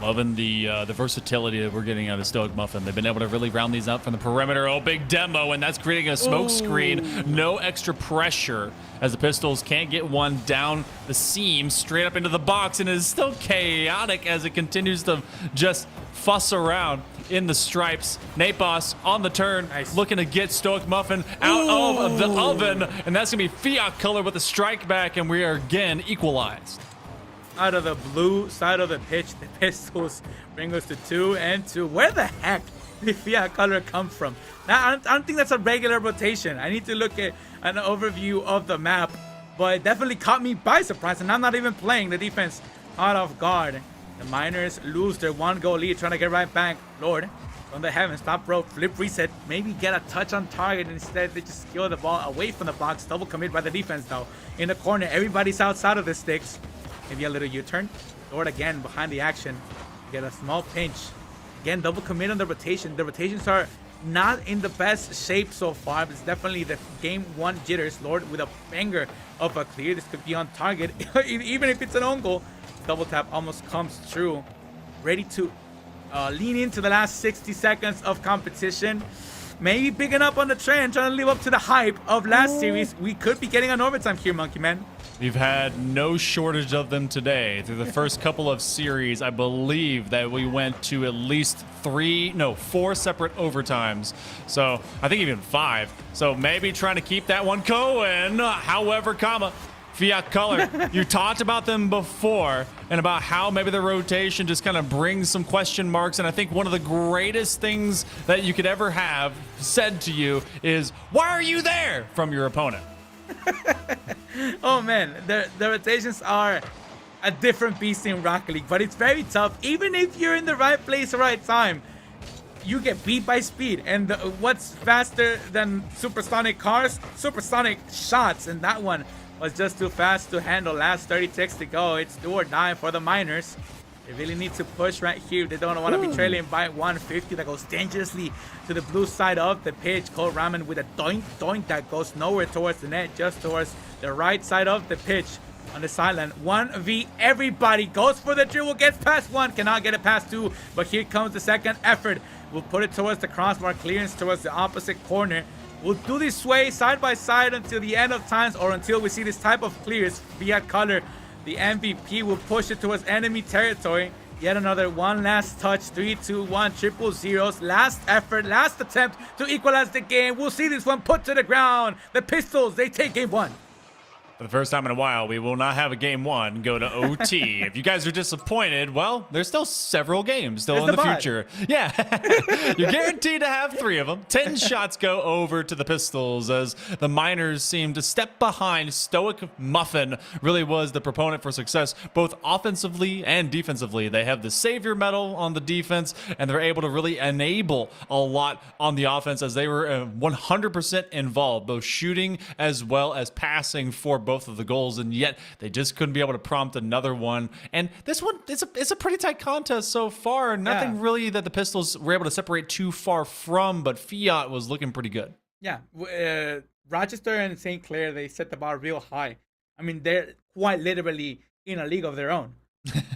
Loving the versatility that we're getting out of Stoic Muffin. They've been able to really round these out from the perimeter. Oh, big demo, and that's creating a smoke screen. No extra pressure as the Pistols can't get one down the seam straight up into the box, and it is still chaotic as it continues to just fuss around in the stripes. Nate Boss on the turn, looking to get Stoic Muffin out of the oven, and that's going to be Fiat Color with a strike back, and we are again equalized. Out of the blue side of the pitch, the Pistols bring us to 2-2. Where the heck did Fiat Color come from? Now, I don't think that's a regular rotation. I need to look at an overview of the map, but it definitely caught me by surprise, and I'm not even playing the defense out of guard. The Miners lose their 1-goal lead, trying to get right back. Lord, from the heavens, top rope, flip reset, maybe get a touch on target. Instead, they just steal the ball away from the box. Double commit by the defense, though. In the corner, everybody's outside of the sticks. Maybe a little U-turn. Lord again behind the action. Get a small pinch. Again, double commit on the rotation. The rotations are not in the best shape so far, but it's definitely the game one jitters. Lord with a banger of a clear. This could be on target, even if it's an own goal. Double tap almost comes true. Ready to lean into the last 60 seconds of competition. Maybe picking up on the trend, trying to live up to the hype of last series. We could be getting an overtime here, Monkey Man. We've had no shortage of them today. Through the first couple of series, I believe that we went to at least 4 separate overtimes. So I think even 5. So maybe trying to keep that one going. However, Fiat Color, you talked about them before and about how maybe the rotation just kind of brings some question marks. And I think one of the greatest things that you could ever have said to you is, "Why are you there?" from your opponent. Oh man, the rotations are a different beast in Rocket League, but it's very tough. Even if you're in the right place, right time, you get beat by speed. And what's faster than supersonic cars? Supersonic shots, and that one was just too fast to handle. Last 30 ticks to go. It's do or die for the Miners. They really need to push right here. They don't want to be trailing by 150. That goes dangerously to the blue side of the pitch. Cold Ramen with a doink doink that goes nowhere towards the net, just towards the right side of the pitch. On the sideline, 1v everybody goes for the dribble, gets past one, cannot get it past two, but here comes the second effort. We'll put it towards the crossbar, clearance towards the opposite corner. We'll do this sway side by side until the end of times, or until we see this type of clears. Fiat Color, the MVP, will push it towards enemy territory. Yet another one last touch. 3, 2, 1, triple zeros. Last effort, last attempt to equalize the game. We'll see this one put to the ground. The Pistols, they take game one. For the first time in a while, we will not have a game one go to OT. If you guys are disappointed, well, there's still several games still in the future. Yeah, you're guaranteed to have 3 of them. 10 shots go over to the Pistols as the Miners seem to step behind. Stoic Muffin really was the proponent for success, both offensively and defensively. They have the Savior medal on the defense, and they're able to really enable a lot on the offense as they were 100% involved, both shooting as well as passing for both of the goals, and yet they just couldn't be able to prompt another one. And this one, it's a pretty tight contest so far. Nothing really that the Pistols were able to separate too far from, but Fiat was looking pretty good. Yeah, Rochester and St. Clair, they set the bar real high. I mean, they're quite literally in a league of their own.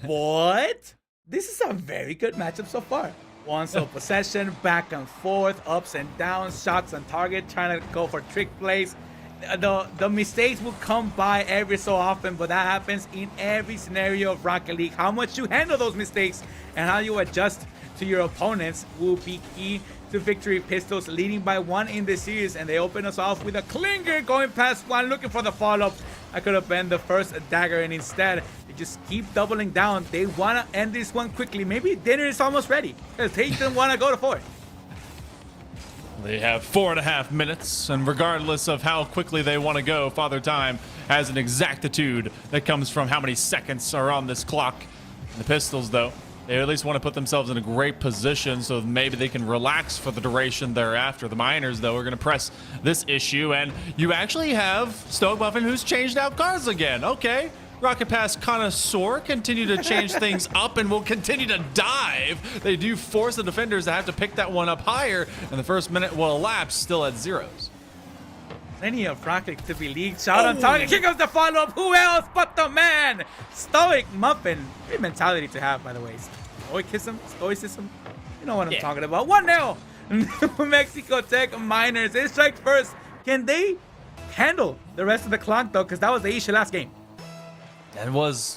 But this is a very good matchup so far. One sole possession, back and forth, ups and downs, shots on target, trying to go for trick plays. The mistakes will come by every so often, but that happens in every scenario of Rocket League. How much you handle those mistakes and how you adjust to your opponents will be key to victory. Pistols leading by 1 in this series, and they open us off with a clinger going past 1, looking for the follow-up. I could have been the first dagger, and instead they just keep doubling down. They want to end this one quickly. Maybe dinner is almost ready because they didn't want to go to 4. They have 4.5 minutes, and regardless of how quickly they want to go, Father Time has an exactitude that comes from how many seconds are on this clock. The Pistols, though, they at least want to put themselves in a great position so maybe they can relax for the duration thereafter. The Miners, though, are going to press this issue, and you actually have Stoke Muffin, who's changed out cards again. Okay. Rocket Pass Connoisseur continue to change things up and will continue to dive. They do force the defenders to have to pick that one up higher, and the first minute will elapse still at 0s. Plenty of Rocket to be leagued. Shot on target. Here comes the follow-up. Who else but the man? Stoic Muffin. Great mentality to have, by the way. Stoicism. You know what I'm talking about. 1-0. New Mexico Tech Miners. They strike first. Can they handle the rest of the clock, though? Because that was the issue last game. And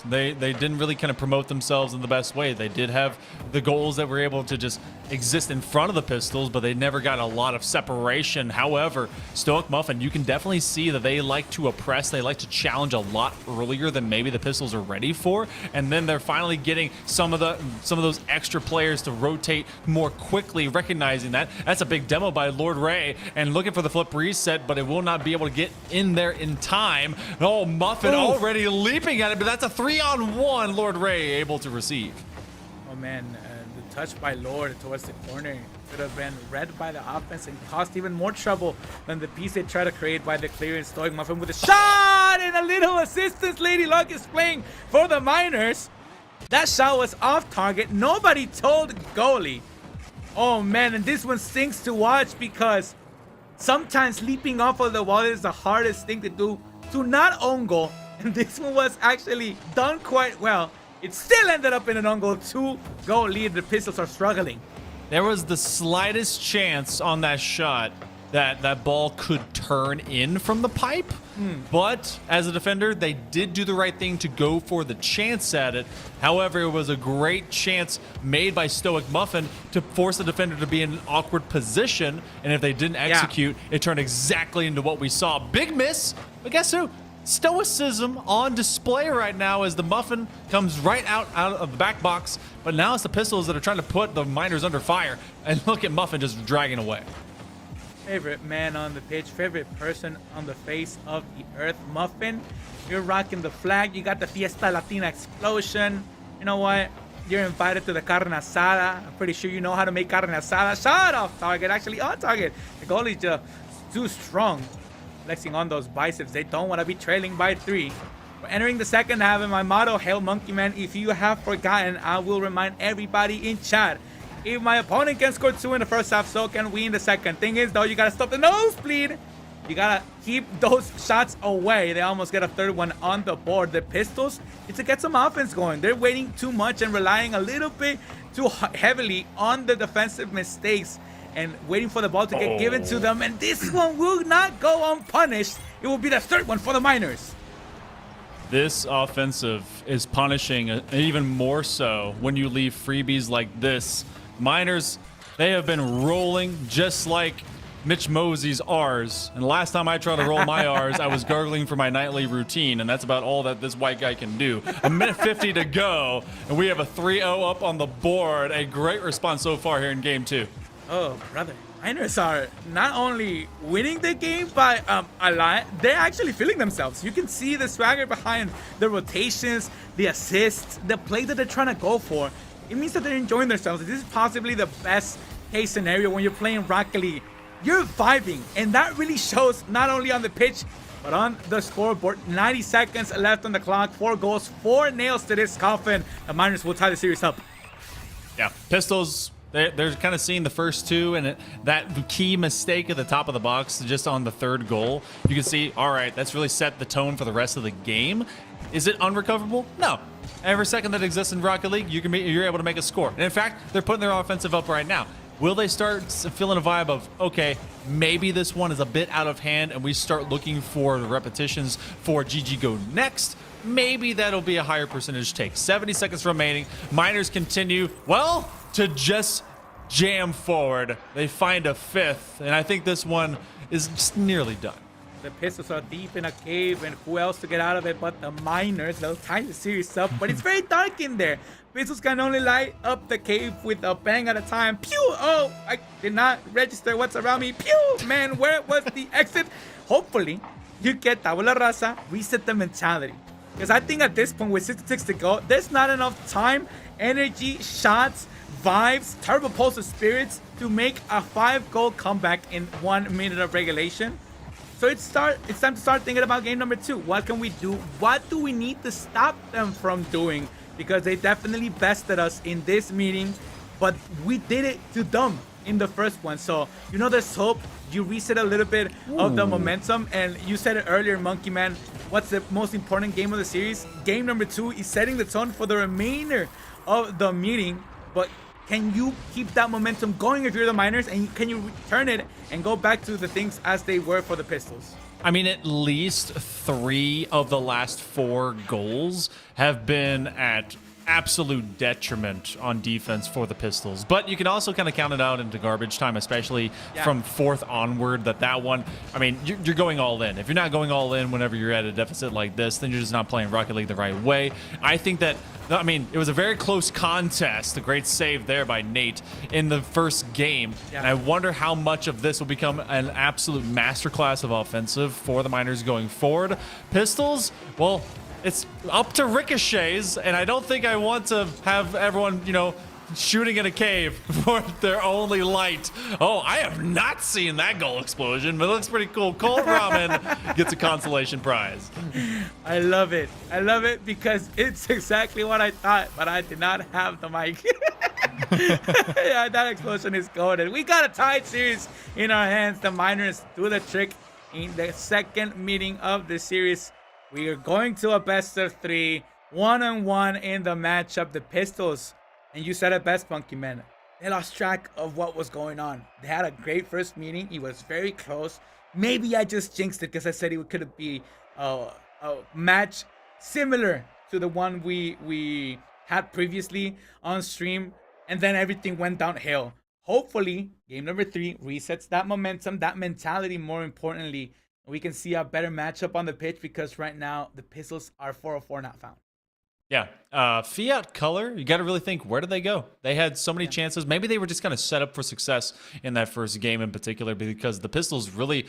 they didn't really kind of promote themselves in the best way. They did have the goals that were able to just exist in front of the Pistols, but they never got a lot of separation. However, Stoic Muffin, you can definitely see that they like to oppress. They like to challenge a lot earlier than maybe the Pistols are ready for, and then they're finally getting some of those extra players to rotate more quickly, recognizing that. That's a big demo by Lord Ray, and looking for the flip reset, but it will not be able to get in there in time. Oh, Muffin already leaping at it, but that's a 3-on-1. Lord Ray able to receive. Oh man, the touch by Lord towards the corner could have been read by the offense and caused even more trouble than the piece they try to create by the clearance. Stoic Muffin with a shot and a little assistance. Lady Luck is playing for the Miners. That shot was off target. Nobody told goalie. Oh man, and this one stinks to watch because sometimes leaping off of the wall is the hardest thing to do to not own goal. And this one was actually done quite well. It still ended up in an own goal. 2-goal lead. The Pistols are struggling. There was the slightest chance on that shot that ball could turn in from the pipe. But as a defender, they did do the right thing to go for the chance at it. However, it was a great chance made by Stoic Muffin to force the defender to be in an awkward position. And if they didn't execute, it turned exactly into what we saw. Big miss, but guess who? Stoicism on display right now as the Muffin comes right out of the back box, but now it's the Pistols that are trying to put the Miners under fire, and look at Muffin just dragging away. Favorite man on the pitch, favorite person on the face of the earth, Muffin. You're rocking the flag, you got the Fiesta Latina explosion. You know what? You're invited to the carne asada. I'm pretty sure you know how to make carne asada. Shot off target, actually on target. The goalie's just too strong. Flexing on those biceps. They don't want to be trailing by 3. We're entering the second half, and my motto, Hail Monkey Man. If you have forgotten, I will remind everybody in chat. If my opponent can score 2 in the first half, so can we in the second. Thing is, though, you got to stop the nosebleed. You got to keep those shots away. They almost get a third one on the board. The Pistols, it's to get some offense going. They're waiting too much and relying a little bit too heavily on the defensive mistakes and waiting for the ball to get given to them. And this one will not go unpunished. It will be the third one for the Miners. This offensive is punishing even more so when you leave freebies like this. Miners, they have been rolling just like Mitch Mosey's R's. And last time I tried to roll my R's, I was gargling for my nightly routine, and that's about all that this white guy can do. A minute 50 to go, and we have a 3-0 up on the board. A great response so far here in Game 2. Oh, brother. Miners are not only winning the game by a lot, they're actually feeling themselves. You can see the swagger behind the rotations, the assists, the play that they're trying to go for. It means that they're enjoying themselves. This is possibly the best case scenario when you're playing Rocket League. You're vibing, and that really shows not only on the pitch, But on the scoreboard, 90 seconds left on the clock. 4 goals, 4 nails to this coffin. The Miners will tie the series up. Yeah, Pistols, they're kind of seeing the first two, and that key mistake at the top of the box just on the third goal. You can see, all right, that's really set the tone for the rest of the game. Is it unrecoverable? No. Every second that exists in Rocket League, you're able to make a score. And in fact, they're putting their offensive up right now. Will they start feeling a vibe of, okay, maybe this one is a bit out of hand and we start looking for the repetitions for GG Go next? Maybe that'll be a higher percentage take. 70 seconds remaining. Miners continue, well, to just jam forward. They find a fifth, and I think this one is just nearly done. The Pistols are deep in a cave, and who else to get out of it but the Miners? They'll tie the series up, but it's very dark in there. Pistols can only light up the cave with a bang at a time. Pew! Oh, I did not register what's around me. Pew! Man, where was the exit? Hopefully, you get Tabula Rasa, reset the mentality. Because I think at this point, with 66 to go, there's not enough time, energy, shots, vibes, turbo pulse of spirits to make a 5-goal comeback in 1 minute of regulation. So it's time to start thinking about game number 2. What can we do? What do we need to stop them from doing? Because they definitely bested us in this meeting, but we did it to them in the first one. So, you know, there's hope. You reset a little bit of the momentum, and you said it earlier, Monkey Man. What's the most important game of the series? Game number 2 is setting the tone for the remainder of the meeting, but can you keep that momentum going if you're the Miners, and can you return it and go back to the things as they were for the Pistols? I mean, at least 3 of the last 4 goals have been at absolute detriment on defense for the Pistols. But you can also kind of count it out into garbage time, especially from 4th onward, that one, I mean, you're going all in. If you're not going all in whenever you're at a deficit like this, then you're just not playing Rocket League the right way. I think that, I mean, it was a very close contest. A great save there by Nate in the first game. And I wonder how much of this will become an absolute masterclass of offensive for the Miners going forward. Pistols, well, it's up to ricochets, and I don't think I want to have everyone, you know, shooting in a cave for their only light. Oh, I have not seen that goal explosion, but it looks pretty cool. Cold Ramen gets a consolation prize. I love it. I love it because it's exactly what I thought, but I did not have the mic. Yeah, that explosion is golden. We got a tied series in our hands. The Miners do the trick in the second meeting of the series. We are going to a best of 3, 1-on-1 in the matchup. The Pistols, and you said it best, Funky Man, they lost track of what was going on. They had a great first meeting. It was very close. Maybe I just jinxed it because I said it could be a match similar to the one we had previously on stream, and then everything went downhill. Hopefully, game number 3 resets that momentum, that mentality, more importantly. We can see a better matchup on the pitch because right now the Pistols are 404 not found. Yeah. Fiat Color, you got to really think, where did they go? They had so many chances. Maybe they were just kind of set up for success in that first game in particular because the Pistols really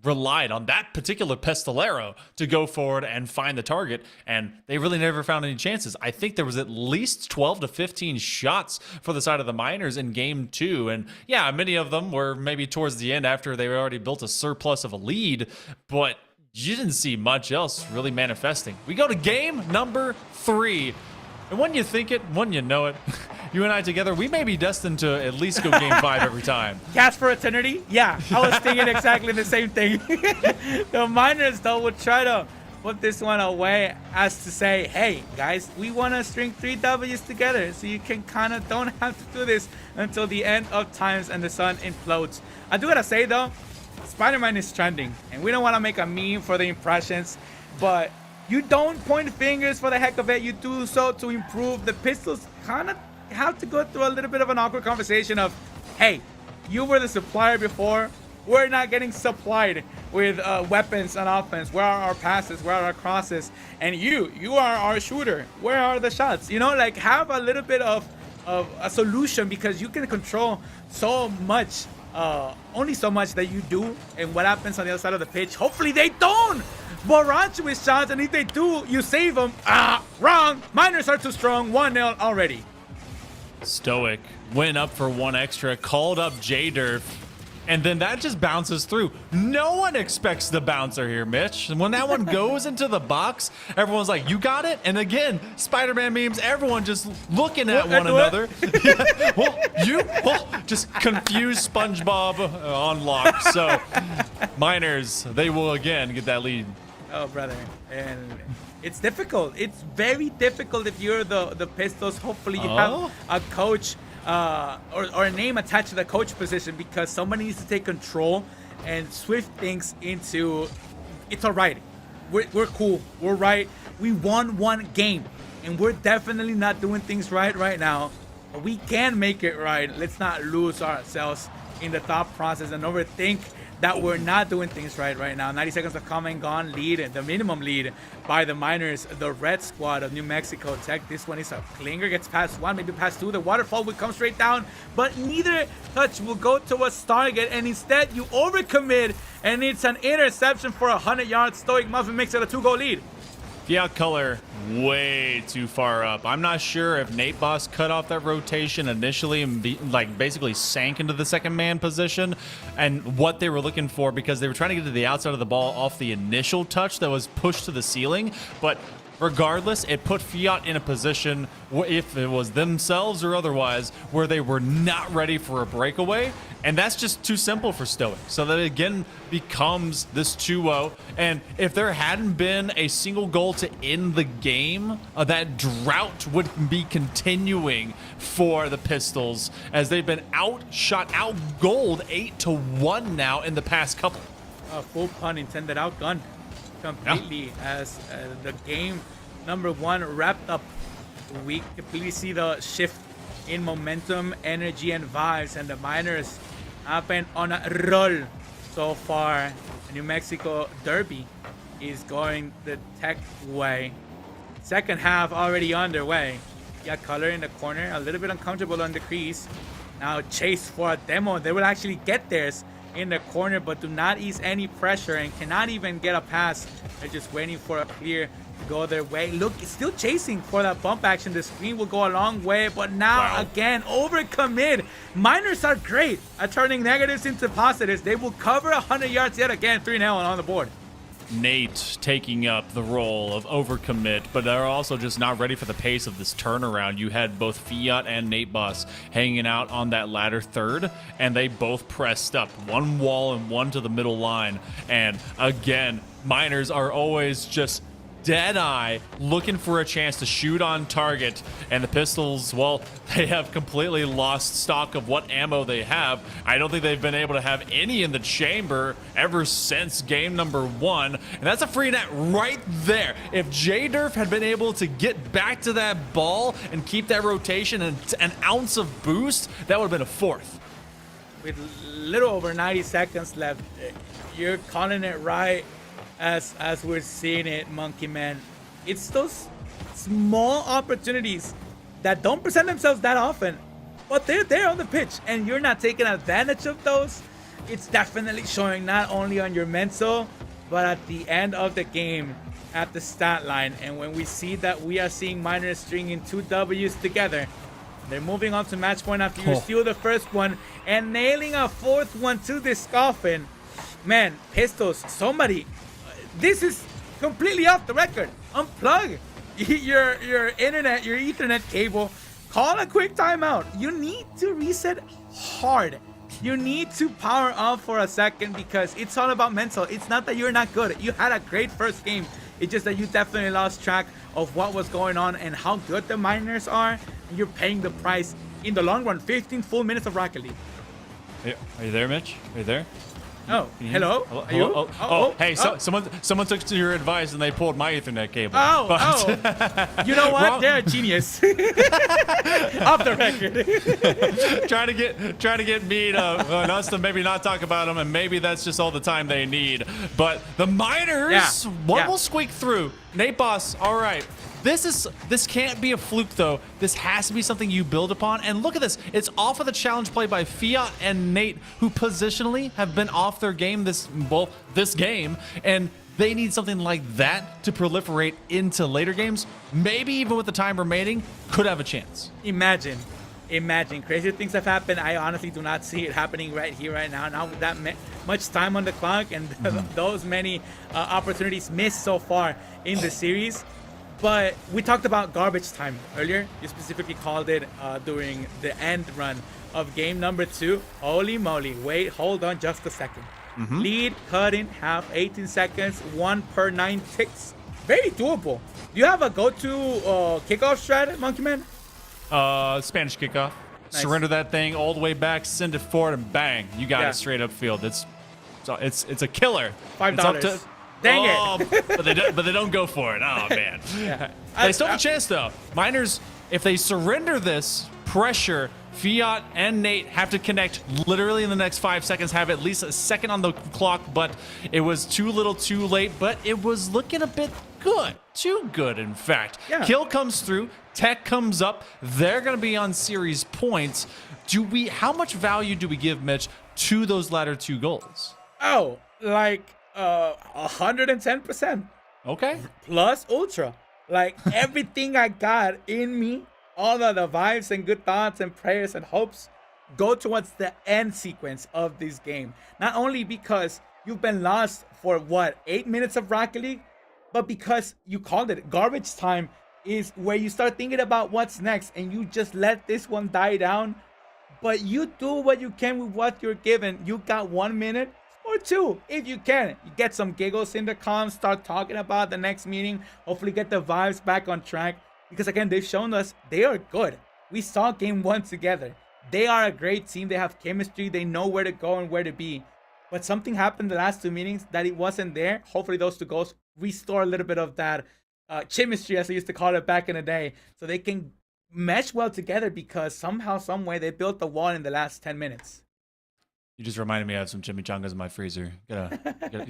relied on that particular Pistolero to go forward and find the target, and they really never found any chances. I think there was at least 12 to 15 shots for the side of the Miners in game 2, and yeah, many of them were maybe towards the end after they already built a surplus of a lead, but you didn't see much else really manifesting. We go to game number 3. And when you think it, when you know it, you and I together, we may be destined to at least go game 5 every time. Cast for eternity? Yeah, I was thinking exactly the same thing. The Miners, though, would try to put this one away as to say, hey, guys, we want to string 3 W's together so you can kind of don't have to do this until the end of times and the sun implodes. I do got to say, though, Spider-Man is trending, and we don't want to make a meme for the impressions, but you don't point fingers for the heck of it. You do so to improve. The Pistols kind of have to go through a little bit of an awkward conversation of, hey, you were the supplier before. We're not getting supplied with weapons on offense. Where are our passes? Where are our crosses? And you are our shooter. Where are the shots? You know, like, have a little bit of a solution because you can control so much. Only so much that you do, and what happens on the other side of the pitch. Hopefully they don't barrage with shots, and if they do, you save them. Wrong. Miners are too strong. 1-0 already. Stoic went up for 1 extra, called up J-Derf. And then that just bounces through. No one expects the bouncer here, Mitch. And when that one goes into the box, everyone's like, you got it? And again, Spider-Man memes, everyone just looking at one another. Just confused SpongeBob on lock. So, Miners, they will again get that lead. Oh, brother. And it's difficult. It's very difficult if you're the Pistols. Hopefully you have a coach or a name attached to the coach position, because somebody needs to take control and swift things into it's all right. We're cool. We're right. We won one game, and we're definitely not doing things right now. But we can make it right. Let's not lose ourselves in the thought process and overthink that we're not doing things right now. 90 seconds of come and gone lead, the minimum lead by the Miners, the red squad of New Mexico Tech. This one is a clinger, gets past one, maybe past two. The waterfall will come straight down, but neither touch will go towards target, and instead you overcommit, and it's an interception for 100 yards. Stoic Muffin makes it a 2-goal lead. Fiat Color way too far up. I'm not sure if Nate Boss cut off that rotation initially and basically sank into the second man position and what they were looking for, because they were trying to get to the outside of the ball off the initial touch that was pushed to the ceiling. But regardless, it put Fiat in a position, if it was themselves or otherwise, where they were not ready for a breakaway. And that's just too simple for Stoic. So that again becomes this 2-0. And if there hadn't been a single goal to end the game, that drought would be continuing for the Pistols, as they've been outgoaled 8-1 now in the past couple. Full pun intended, outgunned completely, as the game number one wrapped up. We completely see the shift in momentum, energy, and vibes, and the Miners have been on a roll so far. The New Mexico Derby is going the Tech way. Second half already underway. Yeah, Color in the corner, a little bit uncomfortable on the crease. Now chase for a demo. They will actually get theirs in the corner, but do not ease any pressure and cannot even get a pass. They're just waiting for a clear to go their way. Look, it's still chasing for that bump action. The screen will go a long way, but now again, overcommit. Miners are great at turning negatives into positives. They will cover 100 yards yet again. 3-0 on the board. Nate taking up the role of overcommit, but they're also just not ready for the pace of this turnaround. You had both Fiat and Nate Boss hanging out on that latter third, and they both pressed up, one wall and one to the middle line. And again, Miners are always just dead-eye looking for a chance to shoot on target, and the Pistols, well, they have completely lost stock of what ammo they have. I don't think they've been able to have any in the chamber ever since game number one, and that's a free net right there. If J-Durf had been able to get back to that ball and keep that rotation and an ounce of boost, that would have been a fourth. With little over 90 seconds left, you're calling it right. As we're seeing it, Monkey Man, it's those small opportunities that don't present themselves that often, but they're there on the pitch, and you're not taking advantage of those. It's definitely showing not only on your mental, but at the end of the game, at the stat line. And when we see that we are seeing Miners stringing 2 W's together, they're moving on to match point after you steal the first one and nailing a fourth one to this coffin. Man, Pistols, somebody. This is completely off the record. Unplug your internet, your Ethernet cable. Call a quick timeout. You need to reset hard. You need to power up for a second, because it's all about mental. It's not that you're not good. You had a great first game. It's just that you definitely lost track of what was going on and how good the Miners are. You're paying the price in the long run. 15 full minutes of Rocket League. Hey, are you there, Mitch? Are you there? Oh, hello? Hello? Are you? Hey, someone took to your advice and they pulled my Ethernet cable. You know what? They're a genius. Off the record. trying to get me to us to maybe not talk about them, and maybe that's just all the time they need. But the Miners, will squeak through. Nate Boss, all right. This can't be a fluke, though. This has to be something you build upon. And look at this. It's off of the challenge play by Fiat and Nate, who positionally have been off their game this game. And they need something like that to proliferate into later games. Maybe even with the time remaining, could have a chance. Imagine imagine. Crazier things have happened. I honestly do not see it happening right here, right now. Not with that much time on the clock and those many opportunities missed so far in the series. But we talked about garbage time earlier. You specifically called it during the end run of game number 2. Holy moly. Wait, hold on just a second. Lead cut in half, 18 seconds, 1 per 9 ticks. Very doable. Do you have a go-to kickoff strat, Monkey Man? Spanish kickoff. Nice. Surrender that thing all the way back, send it forward, and bang, you got it straight up field. It's a killer. $5. Dang it! but they don't go for it. Oh man. They still have a chance though. Miners, if they surrender this pressure, Fiat and Nate have to connect literally in the next 5 seconds, have at least a second on the clock, but it was too little too late, but it was looking a bit good. Too good, in fact. Yeah. Kill comes through, tech comes up, they're gonna be on series points. How much value do we give, Mitch, to those latter 2 goals? Oh, like 110%. Okay. Plus ultra. Like everything I got in me, all of the vibes and good thoughts and prayers and hopes go towards the end sequence of this game. Not only because you've been lost for 8 minutes of Rocket League, but because you called it garbage time is where you start thinking about what's next and you just let this one die down. But you do what you can with what you're given. You got 1 minute or 2 if you can. You get some giggles in the comms, start talking about the next meeting, hopefully get the vibes back on track. Because again, they've shown us they are good. We saw game 1 together. They are a great team. They have chemistry. They know where to go and where to be. But something happened the last 2 meetings that it wasn't there. Hopefully those 2 goals restore a little bit of that chemistry, as they used to call it back in the day, so they can mesh well together, because somehow, some way, they built the wall in the last 10 minutes. You just reminded me I have some chimichangas in my freezer. You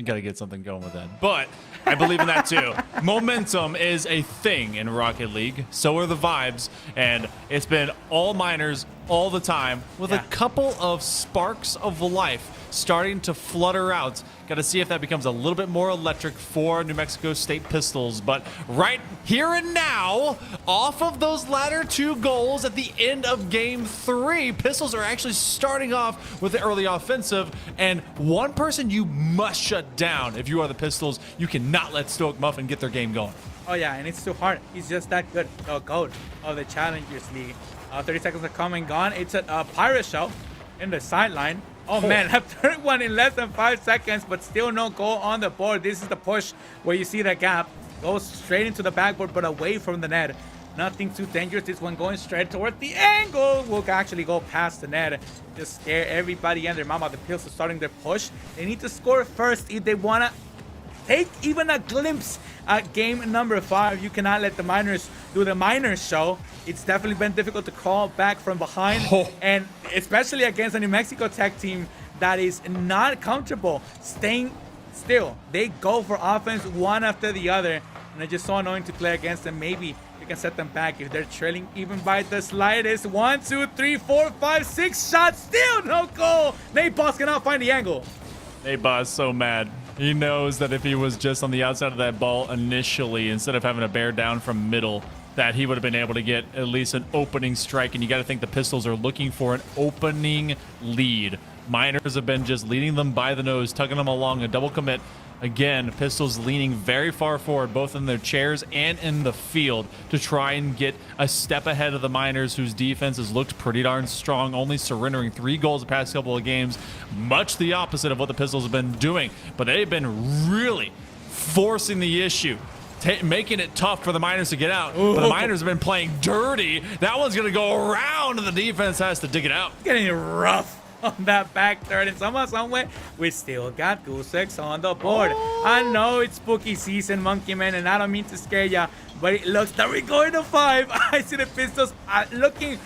gotta get something going with that. But I believe in that too. Momentum is a thing in Rocket League. So are the vibes. And it's been all miners all the time with a couple of sparks of life starting to flutter out. Got to see if that becomes a little bit more electric for New Mexico State Pistols. But right here and now, off of those latter 2 goals at the end of game 3, Pistols are actually starting off with the early offensive. And one person you must shut down if you are the Pistols. You cannot let Stoic Muffin get their game going. Oh yeah, and it's too hard. He's just that good. The GOAT of the Challengers League. 30 seconds are come and gone. It's a pirate show in the sideline. Oh man, a third one in less than 5 seconds, but still no goal on the board. This is the push where you see the gap. Goes straight into the backboard, but away from the net. Nothing too dangerous. This one going straight toward the angle. Will actually go past the net. Just scare everybody and their mama. The Pills are starting their push. They need to score first if they want to take even a glimpse at game number 5. You cannot let the Miners do the Miners show. It's definitely been difficult to crawl back from behind, and especially against a New Mexico Tech team that is not comfortable staying still. They go for offense one after the other, and it's just so annoying to play against them. Maybe you can set them back if they're trailing even by the slightest. 1, 2, 3, 4, 5, 6 shots. Still no goal. Nate Boss cannot find the angle. Nate Boss so mad. He knows that if he was just on the outside of that ball initially, instead of having to bear down from middle, that he would have been able to get at least an opening strike. And you got to think the Pistols are looking for an opening lead. Miners have been just leading them by the nose, tugging them along, a double commit. Again, Pistols leaning very far forward, both in their chairs and in the field, to try and get a step ahead of the Miners, whose defense has looked pretty darn strong, only surrendering 3 goals the past couple of games. Much the opposite of what the Pistols have been doing, but they've been really forcing the issue, making it tough for the Miners to get out. But the Miners have been playing dirty. That one's going to go around, and the defense has to dig it out. Getting rough on that back third, and somehow, somewhere, we still got Goose Eggs on the board. I know it's spooky season, Monkey Man, and I don't mean to scare ya, but it looks that we're going to 5. I see the Pistols are looking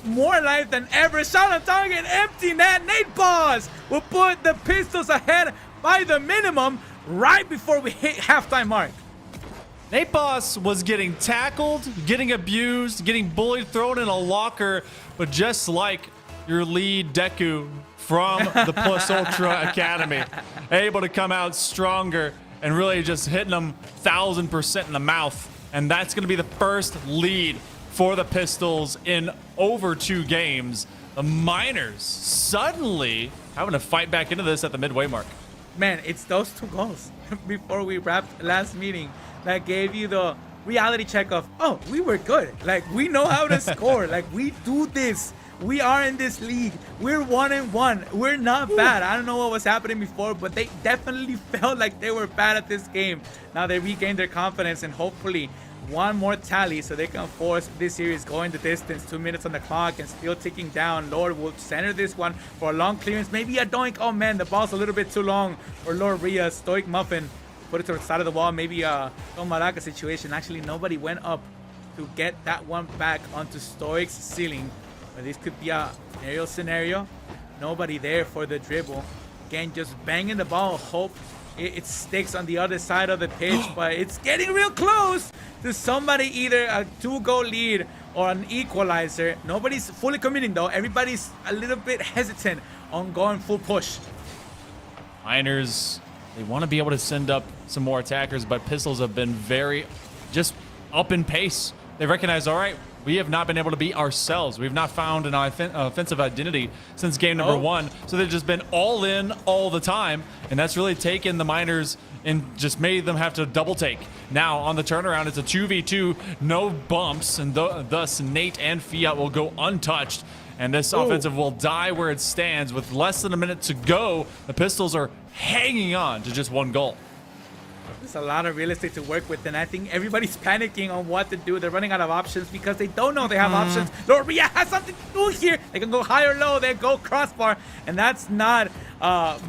more alive than ever. Shot on target, empty net. Nate Boss will put the Pistols ahead by the minimum right before we hit halftime mark. Nate Boss was getting tackled, getting abused, getting bullied, thrown in a locker, but just like your lead Deku from the Plus Ultra Academy, able to come out stronger and really just hitting them 1000% in the mouth. And that's going to be the first lead for the Pistols in over 2 games. The Miners suddenly having to fight back into this at the midway mark. Man, it's those 2 goals before we wrapped last meeting that gave you the reality check of, oh, we were good. Like, we know how to score. Like, we do this. We are in this league. We're 1-1. We're not bad. I don't know what was happening before, but they definitely felt like they were bad at this game. Now they regained their confidence, and hopefully one more tally so they can force this series going the distance. 2 minutes on the clock and still ticking down. Lord will center this one for a long clearance. Maybe a doink. Oh man, the ball's a little bit too long for Lord Rhea. Stoic Muffin put it to the side of the wall. Maybe a Don Maraca situation. Actually, nobody went up to get that one back onto Stoic's ceiling. But this could be a aerial scenario. Nobody there for the dribble. Again, just banging the ball. Hope it sticks on the other side of the pitch, but it's getting real close to somebody, either a 2-goal lead or an equalizer. Nobody's fully committing though. Everybody's a little bit hesitant on going full push. Miners, they want to be able to send up some more attackers, but Pistols have been very just up in pace. They recognize, all right, we have not been able to be ourselves. We've not found an offensive identity since game number 1. So they've just been all in all the time. And that's really taken the Miners and just made them have to double take. Now on the turnaround, it's a 2v2, no bumps. And thus Nate and Fiat will go untouched. And this offensive will die where it stands. With less than a minute to go, the Pistols are hanging on to just 1 goal. There's a lot of real estate to work with, and I think everybody's panicking on what to do. They're running out of options because they don't know they have options. Lord Rhea has something to do here. They can go high or low. They go crossbar, and that's not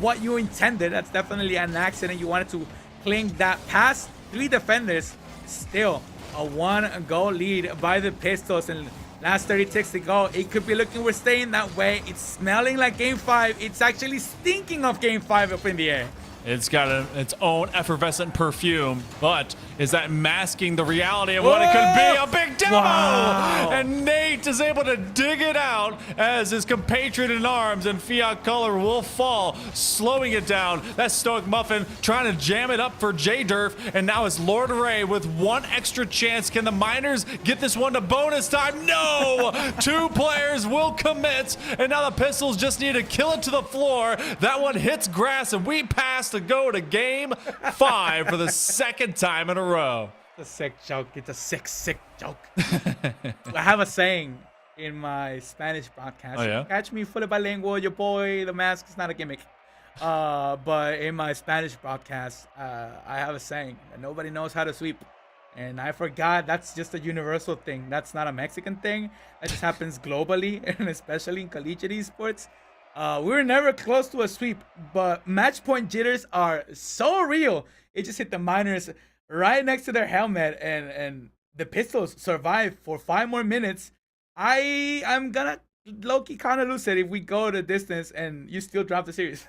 what you intended. That's definitely an accident. You wanted to cling that past 3 defenders. Still a 1-goal lead by the Pistols, and last 30 ticks to go. It could be looking we're staying that way. It's smelling like game 5. It's actually stinking of game 5 up in the air. It's got its own effervescent perfume, but is that masking the reality of what it could be? A big demo! Wow. And Nate is able to dig it out as his compatriot in arms and Fiat Color will fall, slowing it down. That's Stoic Muffin trying to jam it up for J Durf, and now it's Lord Ray with 1 extra chance. Can the Miners get this one to bonus time? No! 2 players will commit, and now the Pistols just need to kill it to the floor. That one hits grass, and we pass to go to game 5 for the 2nd time in a row. It's a sick joke. It's a sick joke. I have a saying in my Spanish broadcast. Oh, yeah? Catch me fully bilingual, your boy. The mask is not a gimmick. But in my Spanish broadcast, I have a saying that nobody knows how to sweep. And I forgot that's just a universal thing. That's not a Mexican thing. That just happens globally, and especially in collegiate esports. We were never close to a sweep, but match point jitters are so real. It just hit the Miners right next to their helmet, and the Pistols survive for 5 more minutes. I'm gonna low-key kind of lose it if we go the distance and you still drop the series.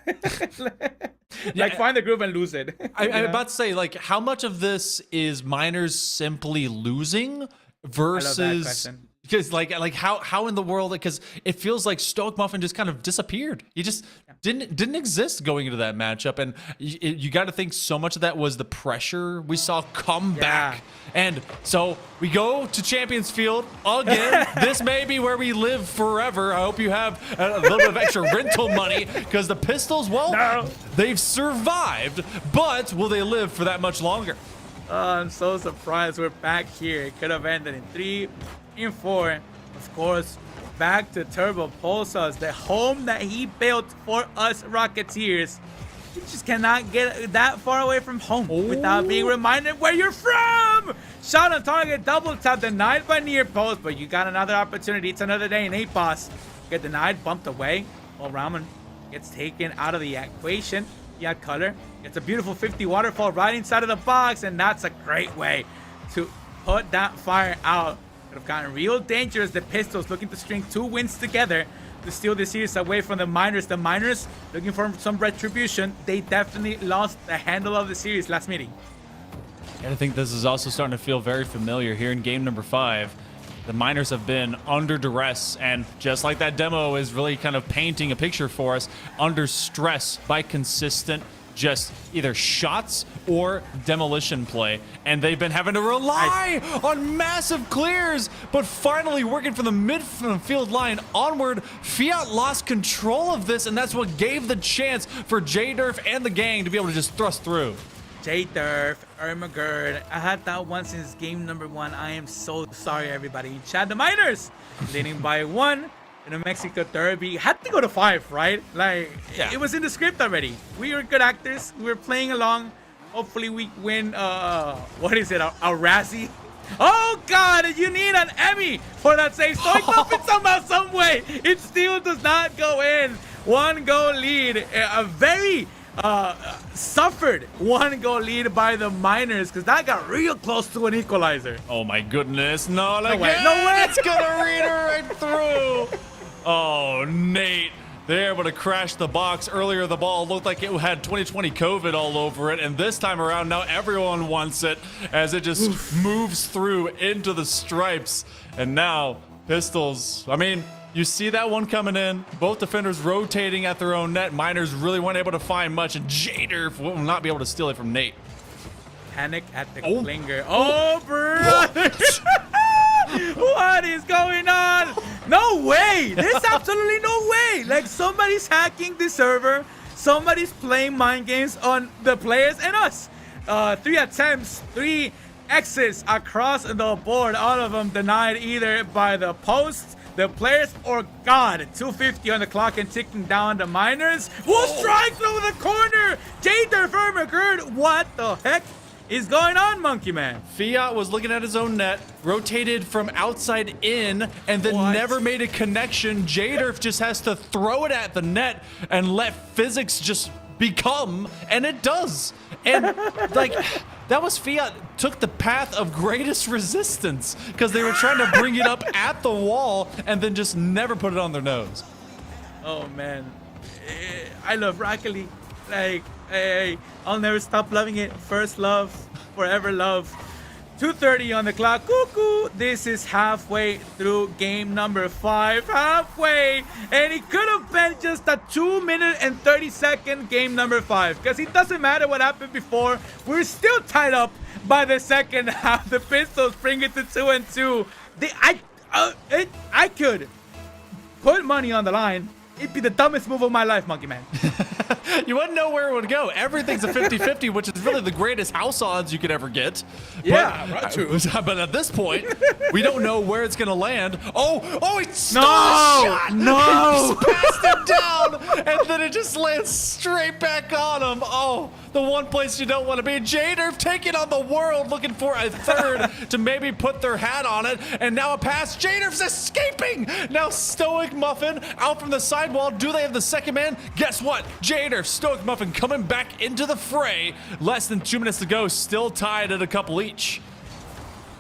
Find the groove and lose it. I'm about to say, like, how much of this is Miners simply losing versus... I love that question. Because like how in the world, because it feels like Stoic Muffin just kind of disappeared. He just didn't exist going into that matchup, and you got to think so much of that was the pressure we saw come back. And so we go to Champions Field again. This may be where we live forever. I hope you have a little bit of extra rental money, because the Pistols, well, they've survived, but will they live for that much longer? I'm so surprised we're back here. It could have ended in 3 and 4. Of course, back to Turbo Pulsars, the home that he built for us Rocketeers. You just cannot get that far away from home without being reminded where you're from. Shot on target, double tap, denied by near post, but you got another opportunity. It's another day in 8 boss. Get denied, bumped away. Well, Ramen gets taken out of the equation. Yeah, Color gets a beautiful 50 waterfall right inside of the box, and that's a great way to put that fire out. Could have gotten real dangerous. The Pistols looking to string 2 wins together to steal the series away from the Miners. The Miners looking for some retribution. They definitely lost the handle of the series last meeting. And I think this is also starting to feel very familiar here in game number 5. The Miners have been under duress, and just like that demo is really kind of painting a picture for us, under stress by consistent just either shots or demolition play, and they've been having to rely on massive clears, but finally working from the midfield line onward, Fiat lost control of this, and that's what gave the chance for J-Durf and the gang to be able to just thrust through. J-Durf, Ermagerd. I had that one since game number 1. I am so sorry, everybody. Chad the Miners leading by 1 in a Mexico derby. Had to go to 5, right? Like, it was in the script already. We were good actors. We were playing along. Hopefully we win, what is it, a Razzie? Oh, God, you need an Emmy for that save. Stoichkov, somehow, some way, it still does not go in. 1 goal lead. A very suffered 1 goal lead by the Miners, because that got real close to an equalizer. Oh my goodness, no way. It's gonna read her right through. Oh, Nate, they're able to crash the box. Earlier the ball looked like it had 2020 COVID all over it, and this time around now everyone wants it as it just moves through into the stripes. And now Pistols, I mean, you see that one coming in, both defenders rotating at their own net. Miners really weren't able to find much, and J-Durf will not be able to steal it from Nate. Panic at the Klinger. Oh, brother! What is going on? No way! There's absolutely no way! Like, somebody's hacking the server, somebody's playing mind games on the players and us. 3 attempts, 3 X's across the board, all of them denied either by the posts, the players, or God. 2:50 on the clock and ticking down. The Miners will strike through the corner. J-Durf, Ermagerd. What the heck is going on, Monkey Man? Fiat was looking at his own net, rotated from outside in, and then never made a connection. J-Durf just has to throw it at the net and let physics just become, and it does. And like, that was Fiat took the path of greatest resistance because they were trying to bring it up at the wall and then just never put it on their nose. Oh man, I love Rocket League. Like, I'll never stop loving it. First love, forever love. 2:30 on the clock. Cuckoo. This is halfway through game number 5. Halfway. And it could have been just a 2-minute and 30-second game number 5. Because it doesn't matter what happened before. We're still tied up by the second half. The Pistols bring it to 2-2. I could put money on the line. It'd be the dumbest move of my life, Monkey Man. You wouldn't know where it would go. Everything's a 50-50, which is really the greatest house odds you could ever get. Yeah, right, true. But at this point, we don't know where it's going to land. Oh, he stole No! a shot! No! He passed it down, and then it just lands straight back on him. Oh, the one place you don't want to be. J-Durf taking on the world, looking for a third to maybe put their hat on it. And now a pass. J-Durf's escaping. Now Stoic Muffin out from the sidewall. Do they have the second man? Guess what? J-Durf, Stoic Muffin coming back into the fray. Less than 2 minutes to go. Still tied at a couple each.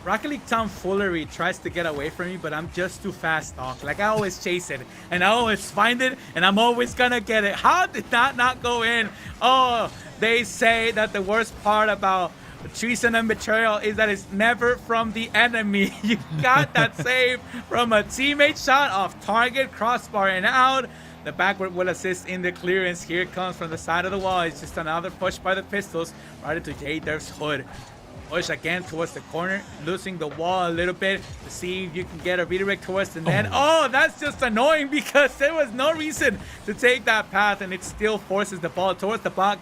Rocket League tomfoolery tries to get away from me, but I'm just too fast, dog. Like, I always chase it, and I always find it, and I'm always gonna get it. How did that not go in? Oh, they say that the worst part about treason and betrayal is that it's never from the enemy. You got that save from a teammate shot off target, crossbar and out. The backward will assist in the clearance. Here it comes from the side of the wall. It's just another push by the Pistols right into J-Durf's hood. Push again towards the corner, losing the wall a little bit to see if you can get a redirect towards the net. Oh, that's just annoying because there was no reason to take that path, and it still forces the ball towards the block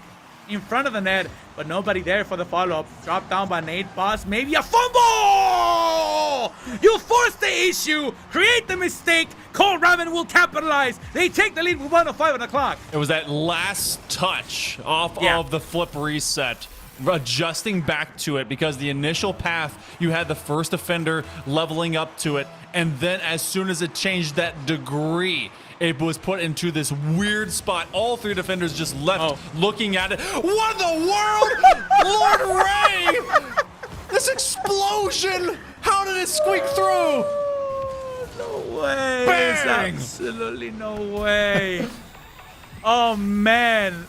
in front of the net, but nobody there for the follow-up. Dropped down by Nate Boss. Maybe a fumble! You force the issue, create the mistake. Cole Raven will capitalize. They take the lead with 1:05 on the clock. It was that last touch off of the flip reset, adjusting back to it, because the initial path, you had the first defender leveling up to it, and then as soon as it changed that degree, it was put into this weird spot. All 3 defenders just left looking at it. What in the world? Lord Ray! This explosion! How did it squeak through? No way. Bang! There's absolutely no way. Oh, man.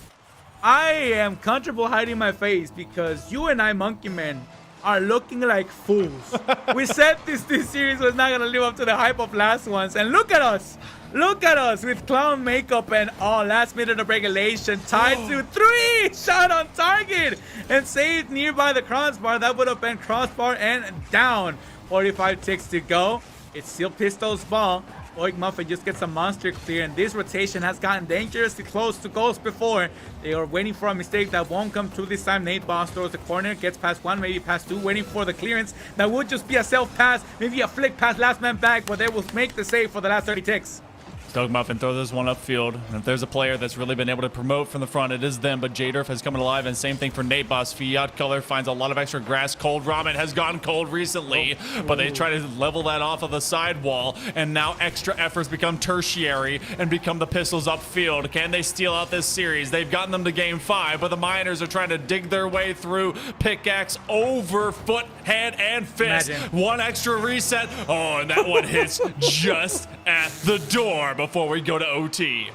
I am comfortable hiding my face because you and I, Monkey Man, are looking like fools. We said this series was not going to live up to the hype of last ones, and look at us. Look at us with clown makeup and all. Last minute of regulation. Tied to 3. Shot on target. And saved nearby the crossbar. That would have been crossbar and down. 45 ticks to go. It's still Pistol's ball. Oik Muffin just gets a monster clear, and this rotation has gotten dangerously close to goals before. They are waiting for a mistake that won't come through this time. Nate Boss throws the corner, gets past 1, maybe past 2, waiting for the clearance. That would just be a self-pass, maybe a flick pass, last man back, but they will make the save for the last 30 ticks. Stoke Muffin throws this one upfield. And if there's a player that's really been able to promote from the front, it is them. But J-Durf has come alive, and same thing for Nate Boss. Fiat Color finds a lot of extra grass. Cold Ramen has gone cold recently, but they try to level that off of the sidewall, and now extra efforts become tertiary and become the Pistols upfield. Can they steal out this series? They've gotten them to game 5, but the Miners are trying to dig their way through. Pickaxe over foot, head, and fist. Imagine. One extra reset. Oh, and that one hits just at the door before we go to OT.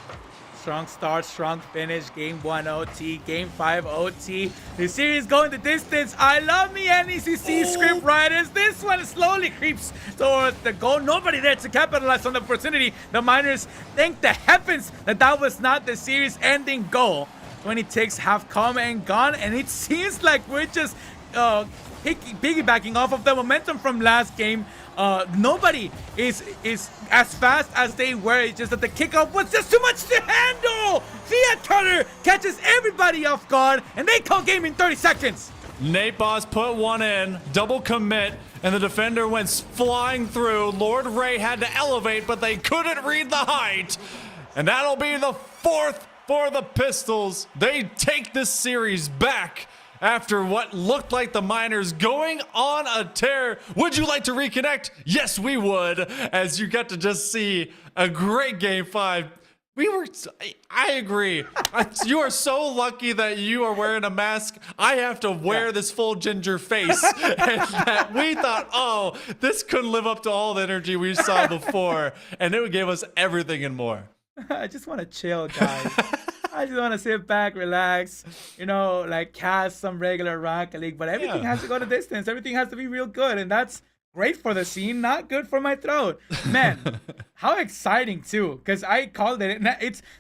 Strong start, strong finish. Game 1 OT, Game 5 OT. The series going the distance. I love me NECC script writers. This one slowly creeps towards the goal. Nobody there to capitalize on the opportunity. The Miners thank the heavens that that was not the series-ending goal. 20 ticks have come and gone, and it seems like we're just piggybacking off of the momentum from last game. Nobody is as fast as they were. It's just that the kickoff was just too much to handle. Fiat Cutter catches everybody off guard, and they call game in 30 seconds. Nate Boss put one in, double commit, and the defender went flying through. Lord Ray had to elevate, but they couldn't read the height. And that'll be the 4th for the Pistols. They take this series back after what looked like the Miners going on a tear. Would you like to reconnect? Yes, we would, as you got to just see a great game 5. I agree. You are so lucky that you are wearing a mask. I have to wear this full ginger face. And that we thought, oh, this couldn't live up to all the energy we saw before. And it gave us everything and more. I just want to chill, guys. I just want to sit back, relax, like cast some regular Rocket League, but everything has to go the distance. Everything has to be real good, and that's great for the scene, not good for my throat. Man, how exciting too, because I called it.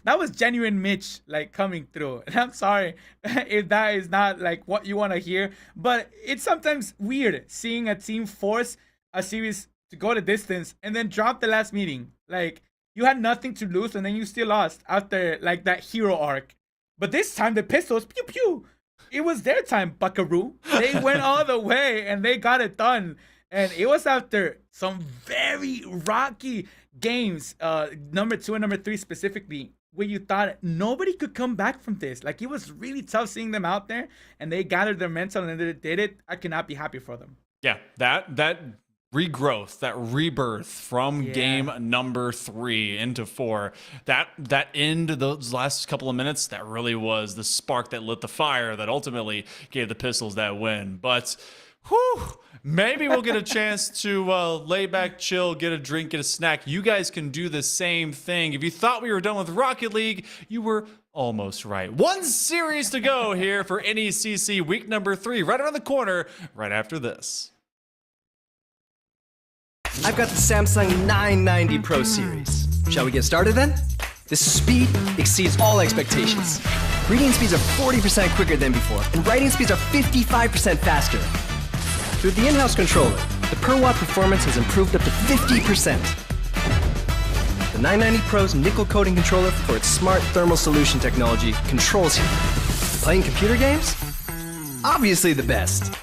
That was genuine Mitch, like, coming through. And I'm sorry if that is not like what you want to hear, but it's sometimes weird seeing a team force a series to go the distance and then drop the last meeting. Like, you had nothing to lose, and then you still lost after, like, that hero arc. But this time, the Pistols, pew pew, it was their time, buckaroo. They went all the way, and they got it done. And it was after some very rocky games, number 2 and number 3 specifically, where you thought nobody could come back from this. Like, it was really tough seeing them out there, and they gathered their mental, and they did it. I cannot be happy for them. Yeah, that regrowth, that rebirth from game number 3 into 4, that end, those last couple of minutes, that really was the spark that lit the fire that ultimately gave the Pistols that win. But maybe we'll get a chance to lay back, chill, get a drink, get a snack. You guys can do the same thing. If you thought we were done with Rocket League, you were almost right. One series to go here for NECC week number 3, right around the corner, right after this. I've got the Samsung 990 Pro series. Shall we get started then? The speed exceeds all expectations. Reading speeds are 40% quicker than before, and writing speeds are 55% faster. Through the in-house controller, the per watt performance has improved up to 50%. The 990 Pro's nickel coating controller for its smart thermal solution technology controls heat. Playing computer games? Obviously the best.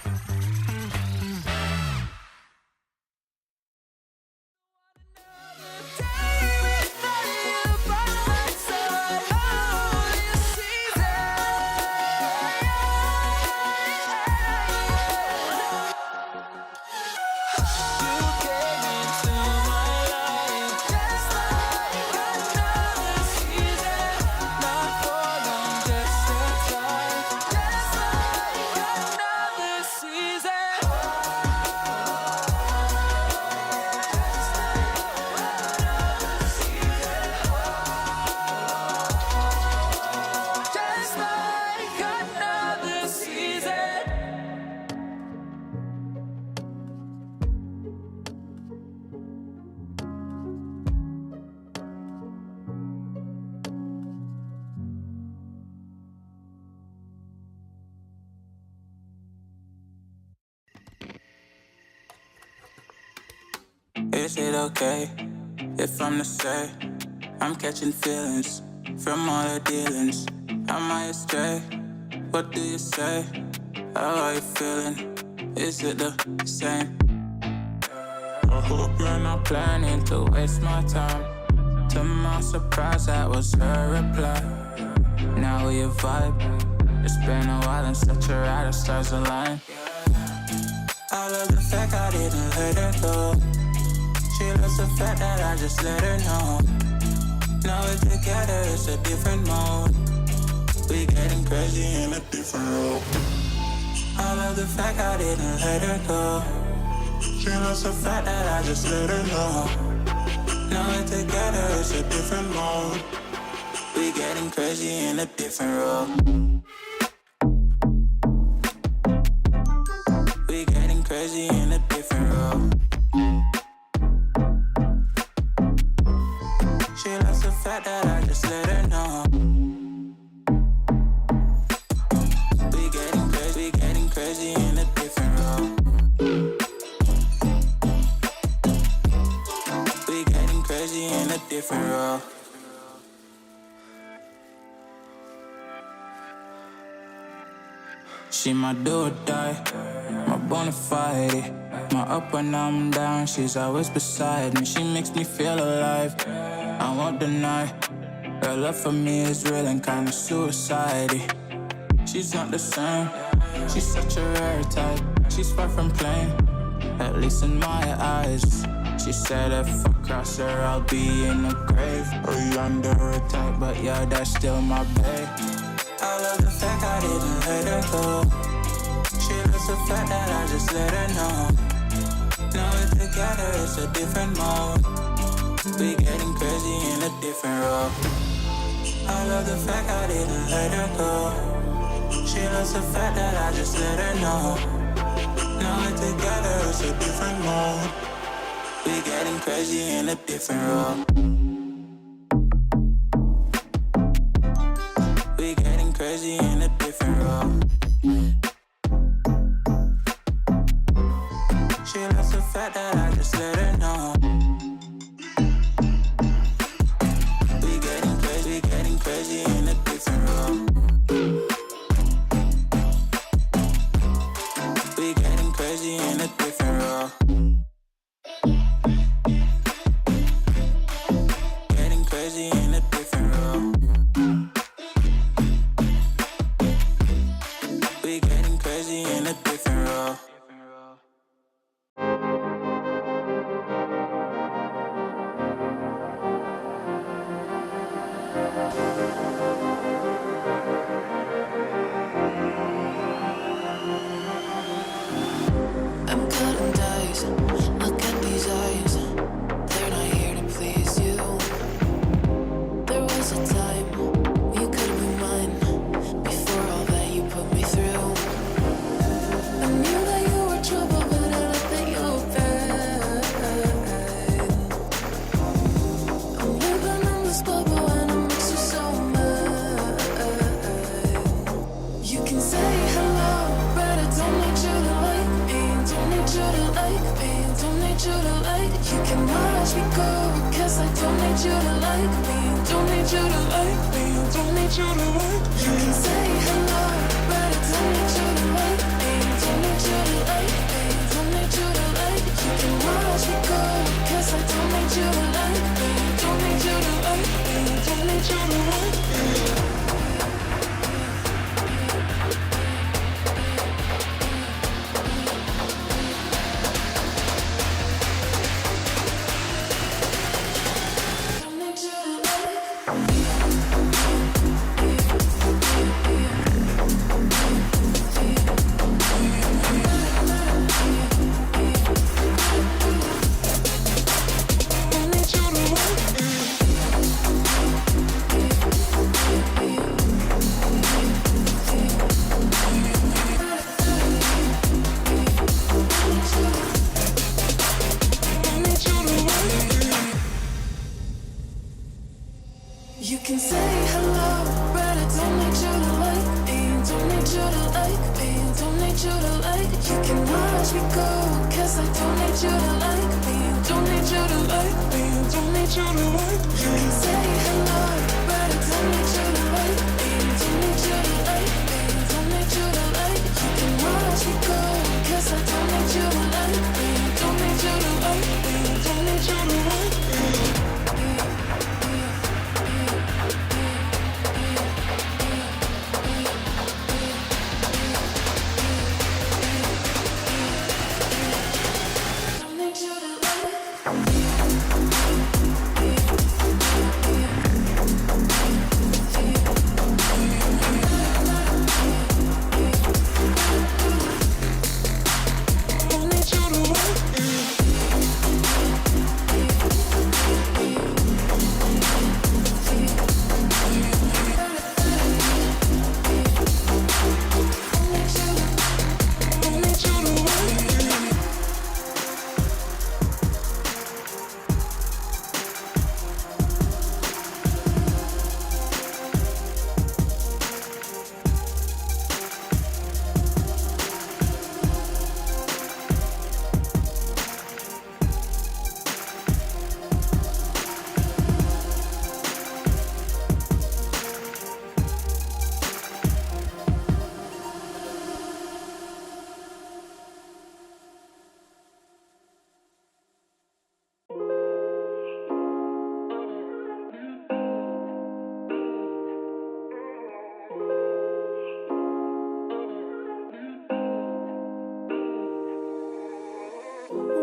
Is it okay if I'm to say I'm catching feelings from all the dealings? Am I astray? What do you say? How are you feeling? Is it the same? I hope you're not planning to waste my time. To my surprise, that was her reply. Now we vibe. It's been a while and such a ride, the stars align. I love the fact I didn't let her go. She loves the fact that I just let her know. Now we're together, it's a different mode. We getting crazy in a different role. I love the fact I didn't let her go. She loves the fact that I just let her know. Now we're together, it's a different mode. We getting crazy in a different role. We getting crazy in a different role. She loves the fact that I just let her know. We getting crazy in a different role. We getting crazy in a different role. She my do or die, my bona fide. My up when I'm down, she's always beside me. She makes me feel alive, I won't deny. Her love for me is real and kinda suicide-y. She's not the same, she's such a rare type. She's far from plain, at least in my eyes. She said if I cross her, I'll be in the grave or under attack, but yeah, that's still my babe. I love the fact I didn't let her go. She loves the fact that I just let her know. Now we're together, it's a different mode. We getting crazy in a different role. I love the fact I didn't let her go. She loves the fact that I just let her know. Now we're together, it's a different mode. We getting crazy in a different role. We getting crazy in a different role. She loves the fact that I just let her know. We getting crazy in a different role. We getting crazy in a different role. Getting crazy in a different role. We getting crazy in a different role. I'm cutting dice. Look at these eyes. They're not here to please you. There was a time you could be mine. Before all that you put me through, I knew that you were trouble, but I let that you were bad. I'm living in this bubble and it makes you so mad. You can say hello, but I don't need you to like me. Don't need you to like me. Don't need you to like. You can watch me go, cause I don't need you to like me. Don't need you to like me. Don't need you to like. You can say hello, but I don't need you to like me. Don't need you to like me. Don't need you to like. You can watch me go, cause I don't need you to like me. Don't need you to like me. Don't need you to like me. You can say hello, but I don't need you to like me. Don't need you to like me. Don't need you to like. You can watch me go, cause I don't need you to like me. Don't need you to like me, don't need you to like me. You can say hello, but I don't need you to like me. Don't need you to like me, don't need you to like me. You can watch me go, 'cause I don't need you to like me. Don't need you to like me, don't need you to like me. Don't need you to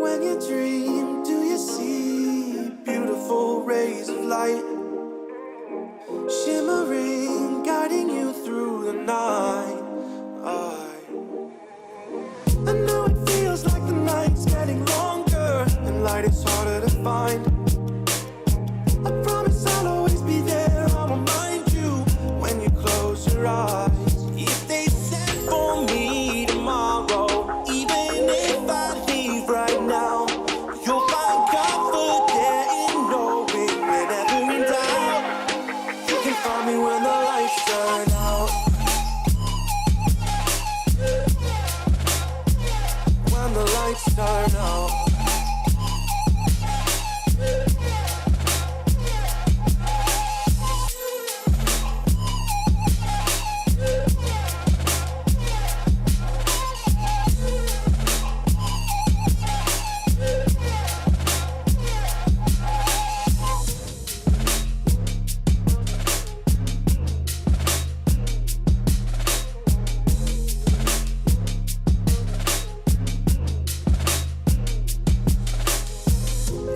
When you dream, do you see beautiful rays of light shimmering, guiding you through the night? I know it feels like the night's getting longer and light is harder to find. I promise I'll always be there, I'll remind you when you close your eyes. If they send for me tomorrow, even if I leave right now, you'll find comfort there in knowing whenever in doubt, you can find me when the lights turn out. When the lights turn out.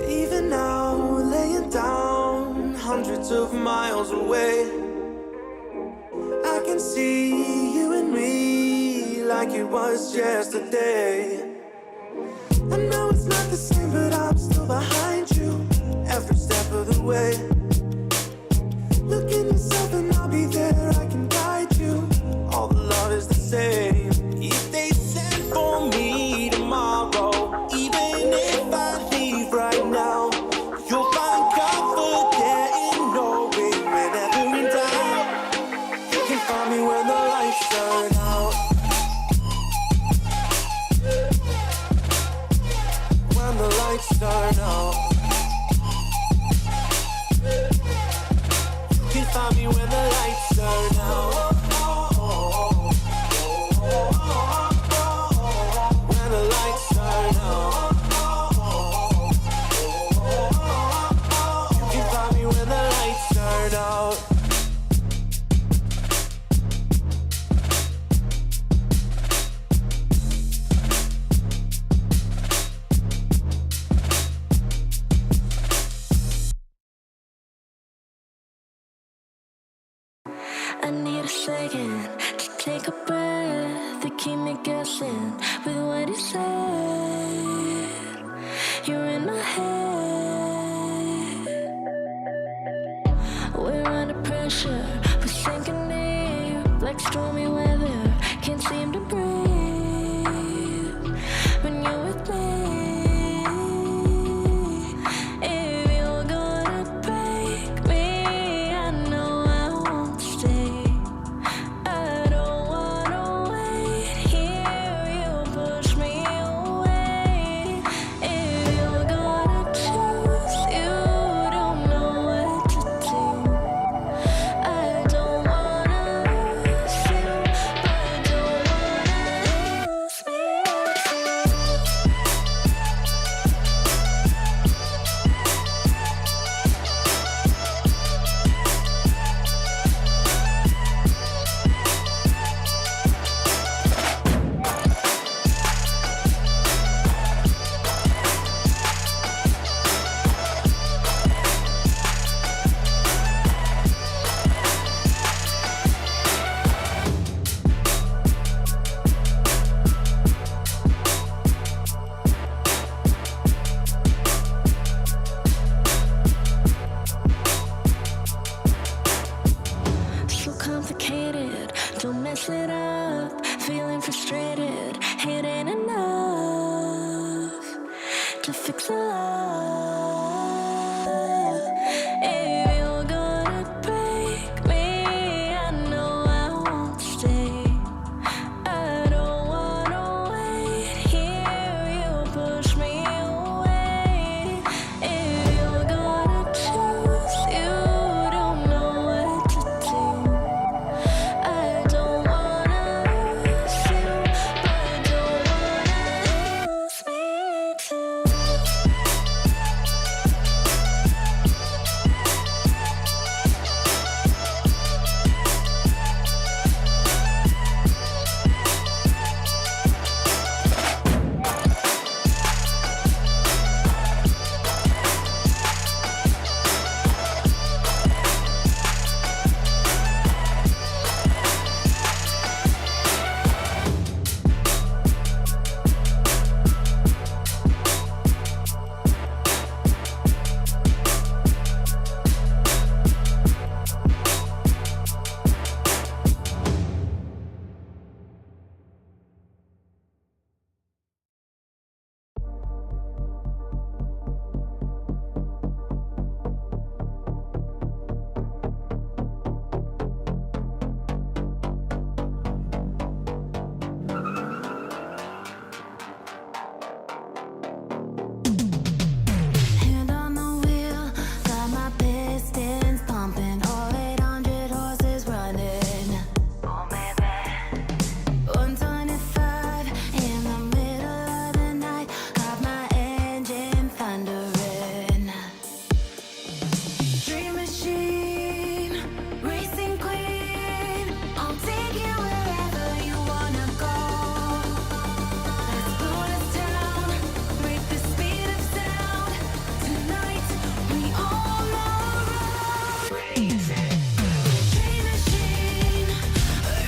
Even now, laying down hundreds of miles away, I can see you and me like it was yesterday. I know it's not the same, but I'm still behind you every step of the way. Look in yourself and I'll be there, I can guide you. All the love is the same. If they send for me tomorrow, even if I leave right now, you'll find comfort there in knowing whenever in doubt, you can find me when the lights turn out. When the lights turn out, you can find me when the lights turn out. When the lights turn out, you can find me when the lights turn out. I need a second to take a breath, to keep me guessing with what you said. You're in my head. We're under pressure, we're sinking deep like stormy weather. Can't seem to breathe when you're with me. If you're gonna break me, I know I won't stay. I don't wanna wait here, you push me away. If you're gonna complicated. Don't mess it up. Feeling frustrated. It ain't enough to fix a love. If you're gonna break me, I know I won't stay. I don't wanna wait. Here you push me away. If you're gonna choose, you don't know what to do. I don't wanna lose you, but don't wanna lose me too. Hand on the wheel, got my pistons pumping, all 800 horses running. Oh baby, 125 in the middle of the night, got my engine thundering. Dream machine, racing queen, I'll take you wherever you wanna go. Let's slow this down, break the speed of sound. Tonight we all know crazy. Dream machine,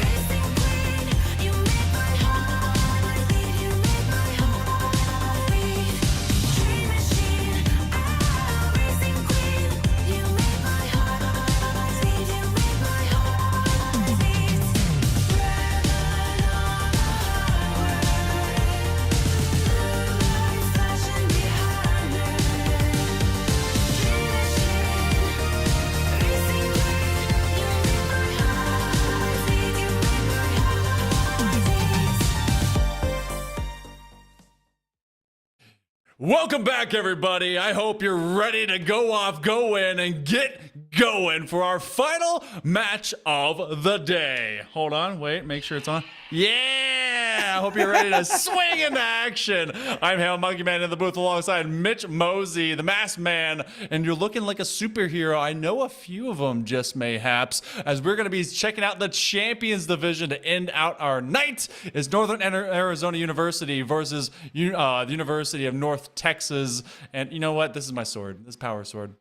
racing queen, you make my heart beat. You make my heart beat. Dream machine, racing queen, you make my heart beat. You make my heart beat. Red light on the highway, lights flashing behind me. Dream machine, racing queen, you make my heart beat. You make my heart beat. Welcome back, everybody. I hope you're ready to go in, and get going for our final match of the day. Hold on, wait, make sure it's on. Yeah! I hope you're ready to swing into action. I'm Hale Monkey Man in the booth alongside Mitch Mosey, the masked man, and you're looking like a superhero. I know a few of them, just mayhaps, as we're going to be checking out the Champions Division to end out our night. Is Northern Arizona University versus the University of North Texas. And you know what? This is my sword. This power sword.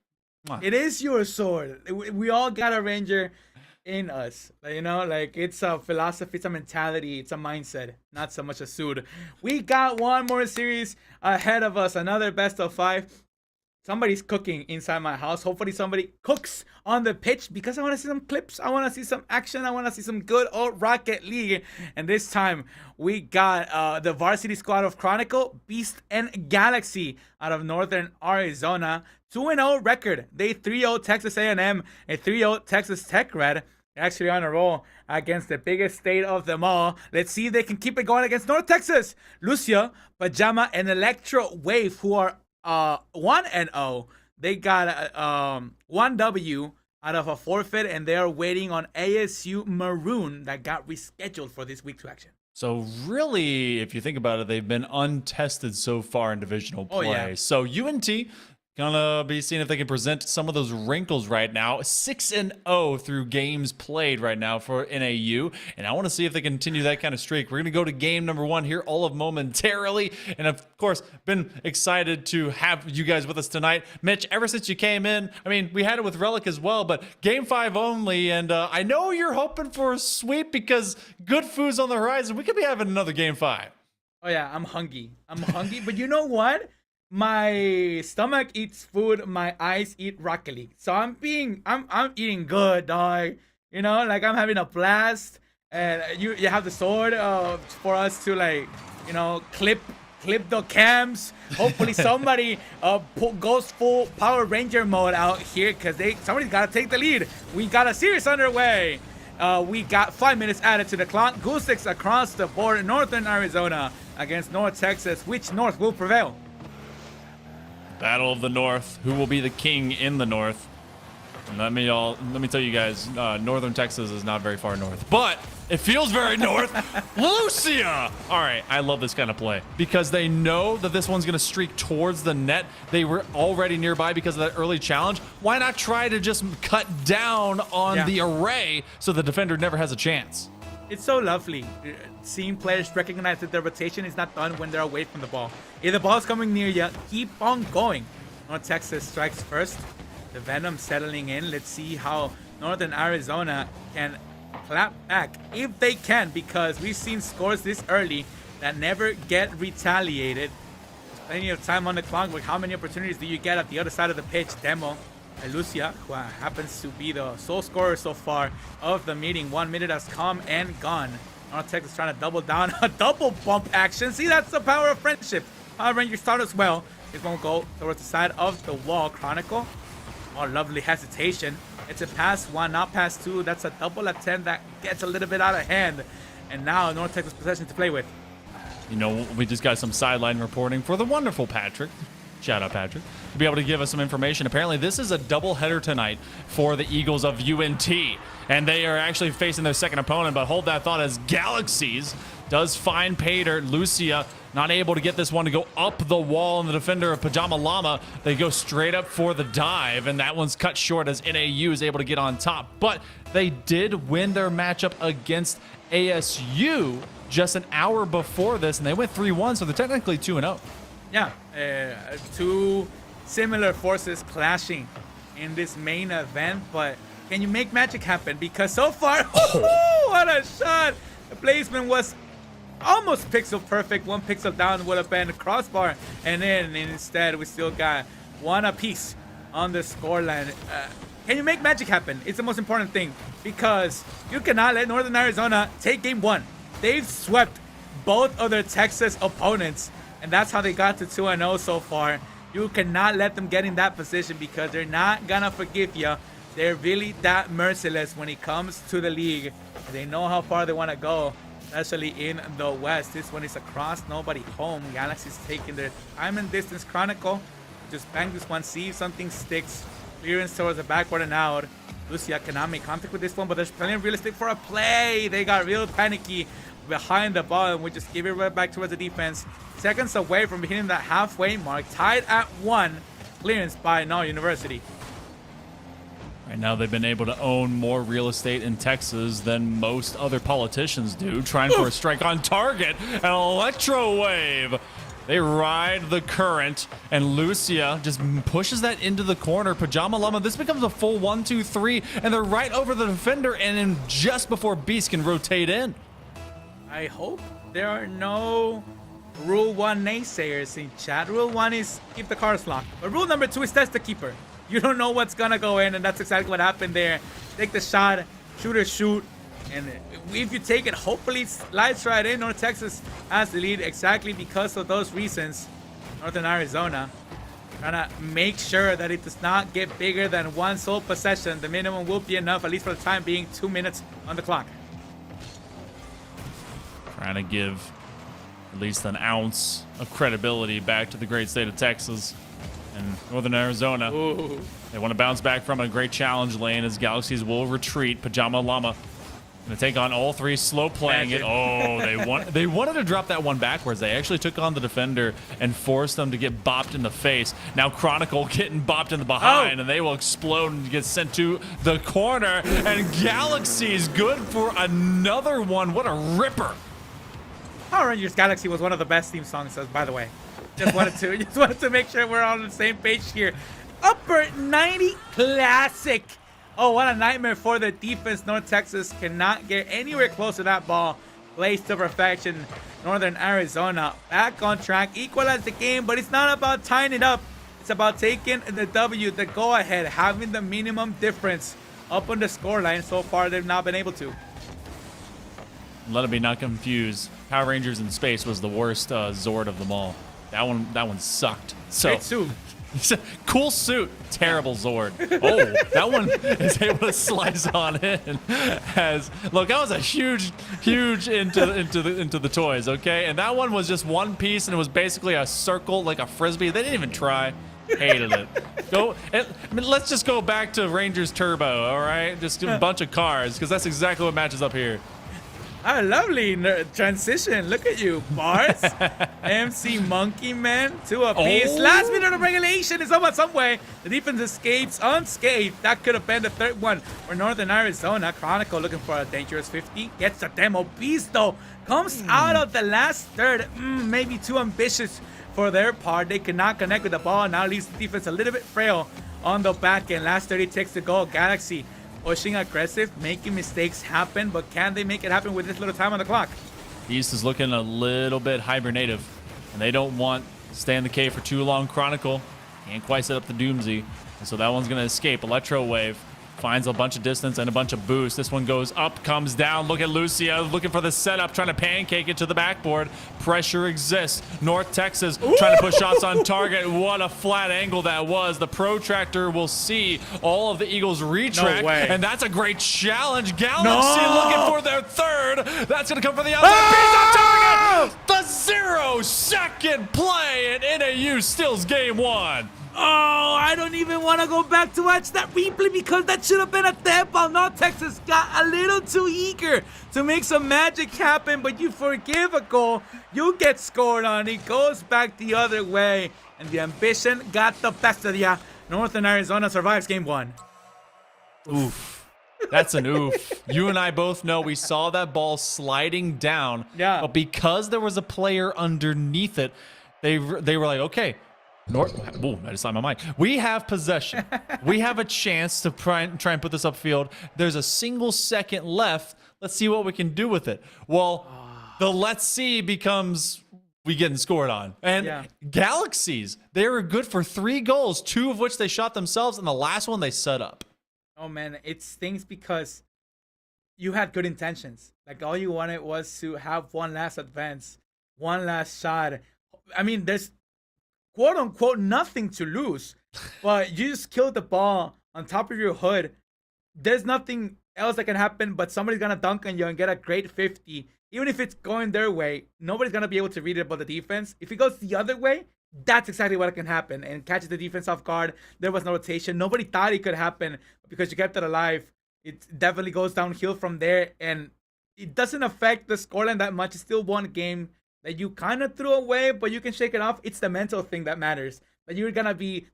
Mwah. It is your sword. We all got a ranger in us. You know, like it's a philosophy, it's a mentality, it's a mindset, not so much a suit. We got one more series ahead of us, another best of 5. Somebody's cooking inside my house. Hopefully somebody cooks on the pitch because I want to see some clips. I want to see some action. I want to see some good old Rocket League. And this time we got the varsity squad of Chronicle, Beast, and Galaxy out of Northern Arizona. 2-0 record. They 3-0 Texas A&M and 3-0 Texas Tech Red. They're actually on a roll against the biggest state of them all. Let's see if they can keep it going against North Texas. Lucia, Pajama, and Electro Wave, who are 1-0. They got 1 W out of a forfeit, and they are waiting on ASU Maroon that got rescheduled for this week to action. So really, if you think about it, they've been untested so far in divisional play. Oh, yeah. So UNT gonna be seeing if they can present some of those wrinkles right now. 6-0 through games played right now for NAU, and I want to see if they continue that kind of streak. We're gonna go to game number 1 here all of momentarily, and of course, been excited to have you guys with us tonight. Mitch, ever since you came in, I mean, we had it with Relic as well, but game 5 only, and I know you're hoping for a sweep because good food's on the horizon. We could be having another game 5. Oh yeah, I'm hungry, but you know what? My stomach eats food, my eyes eat Rocket League. So I'm eating good, dog. You know, like I'm having a blast, and you have the sword for us to like, you know, clip the cams. Hopefully somebody goes full Power Ranger mode out here, because somebody's got to take the lead. We got a series underway. We got 5 minutes added to the clock. Goose Eggs across the board. Northern Arizona against North Texas. Which North will prevail? Battle of the North. Who will be the king in the North? And let me tell you guys, Northern Texas is not very far north, but it feels very north. Lucia! All right, I love this kind of play because they know that this one's going to streak towards the net. They were already nearby because of that early challenge. Why not try to just cut down on the array so the defender never has a chance? It's so lovely seeing players recognize that their rotation is not done when they're away from the ball. If the ball's coming near you, keep on going. North Texas strikes first. The Venom settling in. Let's see how Northern Arizona can clap back, if they can, because we've seen scores this early that never get retaliated. There's plenty of time on the clock, but how many opportunities do you get at the other side of the pitch? Demo Lucia, who happens to be the sole scorer so far of the meeting. 1 minute has come and gone. North Texas trying to double down. A double bump action. See, that's the power of friendship. Power Ranger start as well. It's going to go towards the side of the wall. Chronicle. Oh, lovely hesitation. It's a pass one, not pass two. That's a double attempt that gets a little bit out of hand. And now North Texas possession to play with. You know, we just got some sideline reporting for the wonderful Patrick. Shout out, Patrick. To be able to give us some information. Apparently, this is a doubleheader tonight for the Eagles of UNT. And they are actually facing their second opponent, but hold that thought as Galaxies does find Pater. Lucia not able to get this one to go up the wall, and the defender of Pajama Llama, they go straight up for the dive, and that one's cut short as NAU is able to get on top. But they did win their matchup against ASU just an hour before this, and they went 3-1, so they're technically 2-0. Yeah, two similar forces clashing in this main event, but can you make magic happen? Because so far, what a shot! The placement was almost pixel perfect. 1 pixel down would have been a crossbar, and then instead we still got one apiece on the scoreline. Can you make magic happen? It's the most important thing, because you cannot let Northern Arizona take game one. They've swept both of their Texas opponents, and that's how they got to 2-0 so far. You cannot let them get in that position, because they're not gonna forgive you. They're really that merciless when it comes to the league. They know how far they want to go, especially in the West. This one is across, nobody home. Galaxy's taking their time and distance. Chronicle, just bang this one, see if something sticks. Clearance towards the backward and out. Lucia cannot make contact with this one, but there's plenty of real estate for a play. They got real panicky behind the ball, and we just give it right back towards the defense. Seconds away from hitting that halfway mark. Tied at 1. Clearance by Null University. Right now, they've been able to own more real estate in Texas than most other politicians do, trying for a strike on target. An electro wave. They ride the current, and Lucia just pushes that into the corner. Pajama Llama, this becomes a full 1-2-3, and they're right over the defender, and in just before Beast can rotate in. I hope there are no Rule 1 naysayers in chat. Rule 1 is keep the cards locked, but Rule number 2 is test the keeper. You don't know what's gonna go in, and that's exactly what happened there. Take the shot, shoot, and if you take it, hopefully it slides right in. North Texas has the lead exactly because of those reasons. Northern Arizona trying to make sure that it does not get bigger than one sole possession. The minimum will be enough, at least for the time being. 2 minutes on the clock. Trying to give at least an ounce of credibility back to the great state of Texas. And Northern Arizona, they want to bounce back from a great challenge lane as Galaxies will retreat. Pajama Llama going to take on all three, slow playing it. Oh, they wanted to drop that one backwards. They actually took on the defender and forced them to get bopped in the face. Now Chronicle getting bopped in the behind, and they will explode and get sent to the corner. And Galaxies good for another one. What a ripper. Power Rangers Galaxy was one of the best theme songs, by the way. Just wanted to make sure we're on the same page here. Upper 90 classic. Oh, what a nightmare for the defense. North Texas cannot get anywhere close to that ball. Plays to perfection. Northern Arizona back on track. Equalize the game, but it's not about tying it up. It's about taking the W, the go ahead, having the minimum difference up on the scoreline. So far, they've not been able to. Let it be not confused. Power Rangers in Space was the worst Zord of them all. That one sucked. So Great suit. cool suit, terrible Zord. Oh, that one is able to slice on in. Look, that was a huge into the toys, okay? And that one was just one piece, and it was basically a circle, like a frisbee. They didn't even try. Hated it. Let's just go back to Rangers Turbo, all right? Just a bunch of cars, because that's exactly what matches up here. Ah, lovely transition. Look at you, Bars. MC Monkey Man, 2 apiece. Oh. Last minute of regulation is over some way. The defense escapes unscathed. That could have been the third one for Northern Arizona. Chronicle looking for a dangerous 50. Gets a demo piece though. Comes out of the last third. Maybe too ambitious for their part. They cannot connect with the ball. Now leaves the defense a little bit frail on the back end. Last 30 takes to go. Galaxy pushing aggressive, making mistakes happen, but can they make it happen with this little time on the clock? East is looking a little bit hibernative, and they don't want to stay in the cave for too long. Chronicle can't quite set up the Doomsy, and so that one's going to escape. Electro Wave finds a bunch of distance and a bunch of boost. This one goes up, comes down. Look at Lucia looking for the setup, trying to pancake it to the backboard. Pressure exists. North Texas trying to put shots on target. What a flat angle that was. The protractor will see all of the Eagles retract, and that's a great challenge. Galaxy looking for their third. That's going to come from the outside. Piece on target. The 0-second play, and NAU steals game 1. Oh, I don't even want to go back to watch that replay because that should have been a tap ball. North Texas got a little too eager to make some magic happen, but you forgive a goal, you get scored on. It goes back the other way, and the ambition got the best of ya. Northern Arizona survives game 1. Oof. That's an oof. You and I both know we saw that ball sliding down, but because there was a player underneath it, they were like, okay, I just signed my mic. We have possession. We have a chance to try and put this upfield. There's a single second left. Let's see what we can do with it. Well, the let's see becomes we getting scored on. And Galaxies, they were good for 3 goals, 2 of which they shot themselves, and the last one they set up. Oh man, it stings because you had good intentions. Like all you wanted was to have one last advance, one last shot. I mean, there's quote unquote nothing to lose, but you just killed the ball on top of your hood. There's nothing else that can happen, but somebody's gonna dunk on you and get a great 50. Even if it's going their way, nobody's gonna be able to read it about the defense. If it goes the other way, that's exactly what can happen and catches the defense off guard. There was no rotation. Nobody thought it could happen because you kept it alive. It definitely goes downhill from there, and it doesn't affect the scoreline that much. It's still one game that you kind of threw away, but you can shake it off. It's the mental thing that matters. That you're going to be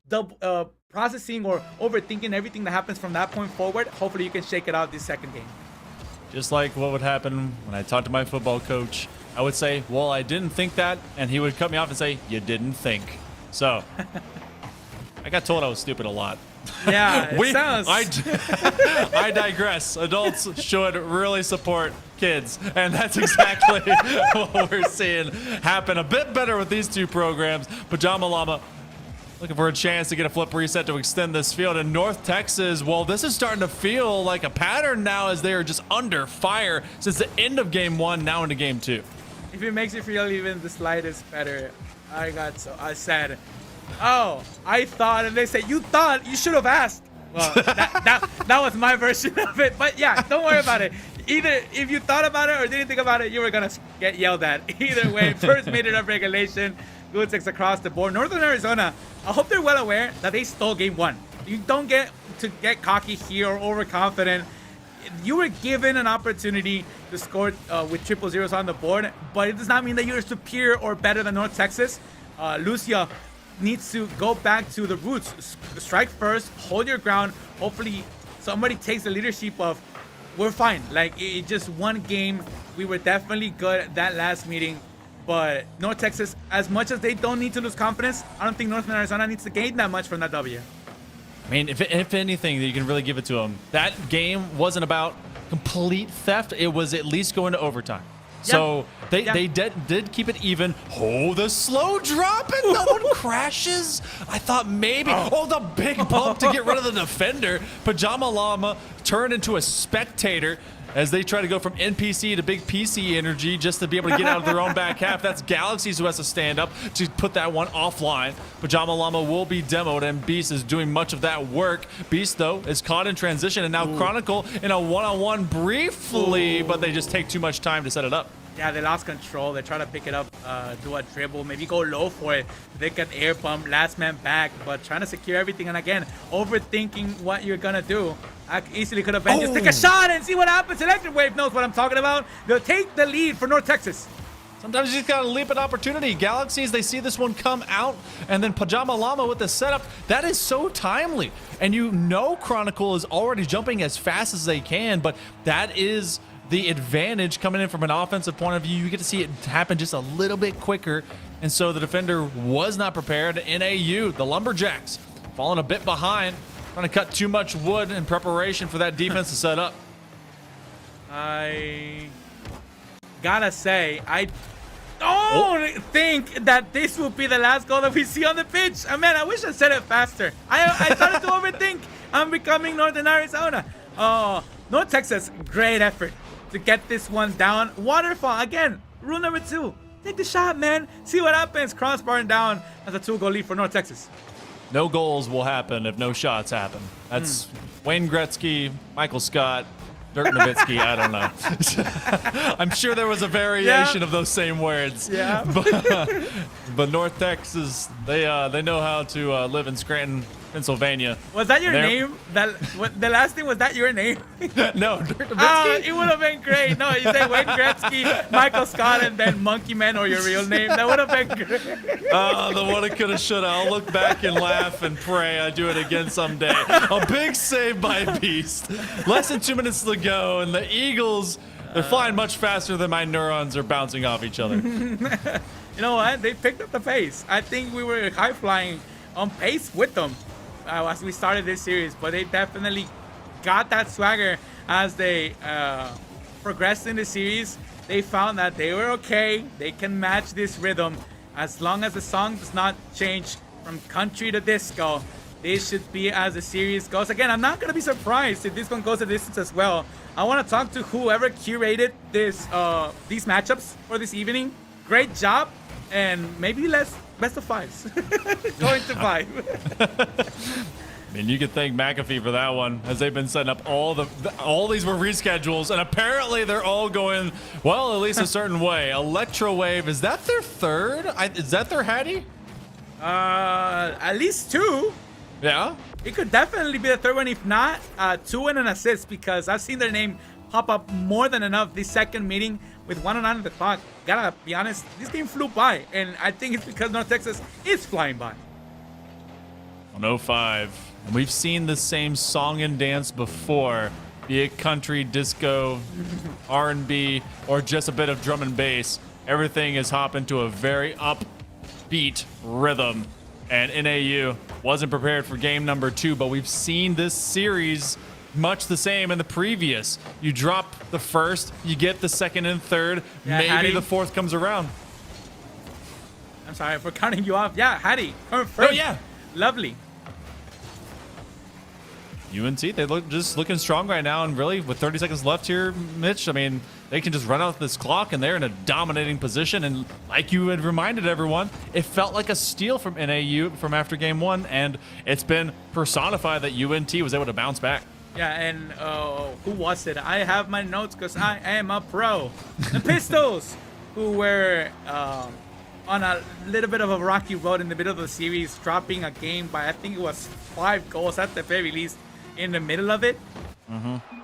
processing or overthinking everything that happens from that point forward. Hopefully you can shake it out this second game. Just like what would happen when I talked to my football coach. I would say, well, I didn't think that. And he would cut me off and say, you didn't think. So I got told I was stupid a lot. Yeah, it sounds. I digress. Adults should really support kids, and that's exactly what we're seeing happen a bit better with these 2 programs. Pajama Llama looking for a chance to get a flip reset to extend this field. And North Texas, well, this is starting to feel like a pattern now as they are just under fire since the end of game 1, now into game 2. If it makes you feel even the slightest better, I said, oh, I thought, and they said, you thought, you should have asked. Well, that was my version of it. But yeah, don't worry about it. Either if you thought about it or didn't think about it, you were going to get yelled at. Either way, first minute of regulation, good takes across the board. Northern Arizona, I hope they're well aware that they stole game 1. You don't get to get cocky here or overconfident. You were given an opportunity to score with 000s on the board, but it does not mean that you're superior or better than North Texas. Lucia needs to go back to the roots. Strike first, hold your ground. Hopefully somebody takes the leadership of, we're fine. Like, it just one game. We were definitely good that last meeting. But North Texas, as much as they don't need to lose confidence, I don't think Northern Arizona needs to gain that much from that W. I mean, if anything, you can really give it to them. That game wasn't about complete theft. It was at least going to overtime. So they did keep it even. Oh, the slow drop and no one crashes. I thought maybe. Oh, the big bump to get rid of the defender. Pajama Llama turned into a spectator as they try to go from NPC to big PC energy just to be able to get out of their own back half. That's Galaxies who has to stand up to put that one offline. Pajama Llama will be demoed, and Beast is doing much of that work. Beast, though, is caught in transition, and now Chronicle in a one-on-one briefly, but they just take too much time to set it up. Yeah, they lost control. They try to pick it up, do a dribble, maybe go low for it. They get air pump, last man back, but trying to secure everything. And again, overthinking what you're going to do. I easily could have been just take a shot and see what happens. Electric Wave knows what I'm talking about. They'll take the lead for North Texas. Sometimes you just got to leap at opportunity. Galaxies, they see this one come out, and then Pajama Llama with the setup. That is so timely. And you know Chronicle is already jumping as fast as they can, but that is the advantage coming in from an offensive point of view. You get to see it happen just a little bit quicker, and so the defender was not prepared. NAU, the Lumberjacks, falling a bit behind, trying to cut too much wood in preparation for that defense to set up. I gotta say, I don't think that this will be the last goal that we see on the pitch. Man, I wish I said it faster. I started to overthink. I'm becoming Northern Arizona. North Texas, great effort to get this one down. Waterfall, again, rule number 2. Take the shot, man. See what happens. Crossbar down as a 2-goal lead for North Texas. No goals will happen if no shots happen. That's Wayne Gretzky, Michael Scott, Dirk Nowitzki. I don't know. I'm sure there was a variation of those same words. Yeah. But North Texas, they know how to live in Scranton, Pennsylvania. Was that your name? The last thing, was that your name? No, Dirk Nowitzki. It would have been great. No, you said Wayne Gretzky, Michael Scott, and then Monkey Man, or your real name. That would have been great. The woulda, coulda, shoulda. I'll look back and laugh and pray I do it again someday. A big save by Beast. Less than 2 minutes to go, and the Eagles, they're flying much faster than my neurons are bouncing off each other. You know what? They picked up the pace. I think we were high flying on pace with them as we started this series, but they definitely got that swagger as they progressed in the series. They found that they were okay. They can match this rhythm as long as the song does not change from country to disco. This should be as the series goes. Again, I'm not going to be surprised if this one goes a distance as well. I want to talk to whoever curated this these matchups for this evening. Great job, and maybe less best of 5s. Going to 5. I mean, you could thank McAfee for that one, as they've been setting up all these were reschedules, and apparently they're all going, well, at least a certain way. Electro Wave, is that their third? Is that their Hattie? At least 2. Yeah? It could definitely be the third one, if not 2 and an assist, because I've seen their name pop up more than enough this second meeting with 1:09 on the clock. Gotta be honest, this game flew by, and I think it's because North Texas is flying by. On 05. And we've seen the same song and dance before, be it country, disco, R&B, or just a bit of drum and bass. Everything is hopping to a very upbeat rhythm. And NAU wasn't prepared for game number 2, but we've seen this series much the same in the previous. You drop the first, you get the second and third, maybe Hattie. the fourth comes around. I'm sorry for cutting you off. Yeah, Hattie. First. Oh, yeah. Lovely. UNT, they look just looking strong right now, and really with 30 seconds left here, Mitch, I mean, they can just run out this clock, and they're in a dominating position. And like you had reminded everyone, it felt like a steal from NAU from after game 1, and it's been personified that UNT was able to bounce back. Yeah, and who was it? I have my notes because I am a pro. The Pistols, who were on a little bit of a rocky road in the middle of the series, dropping a game by, I think it was 5 goals at the very least in the middle of it.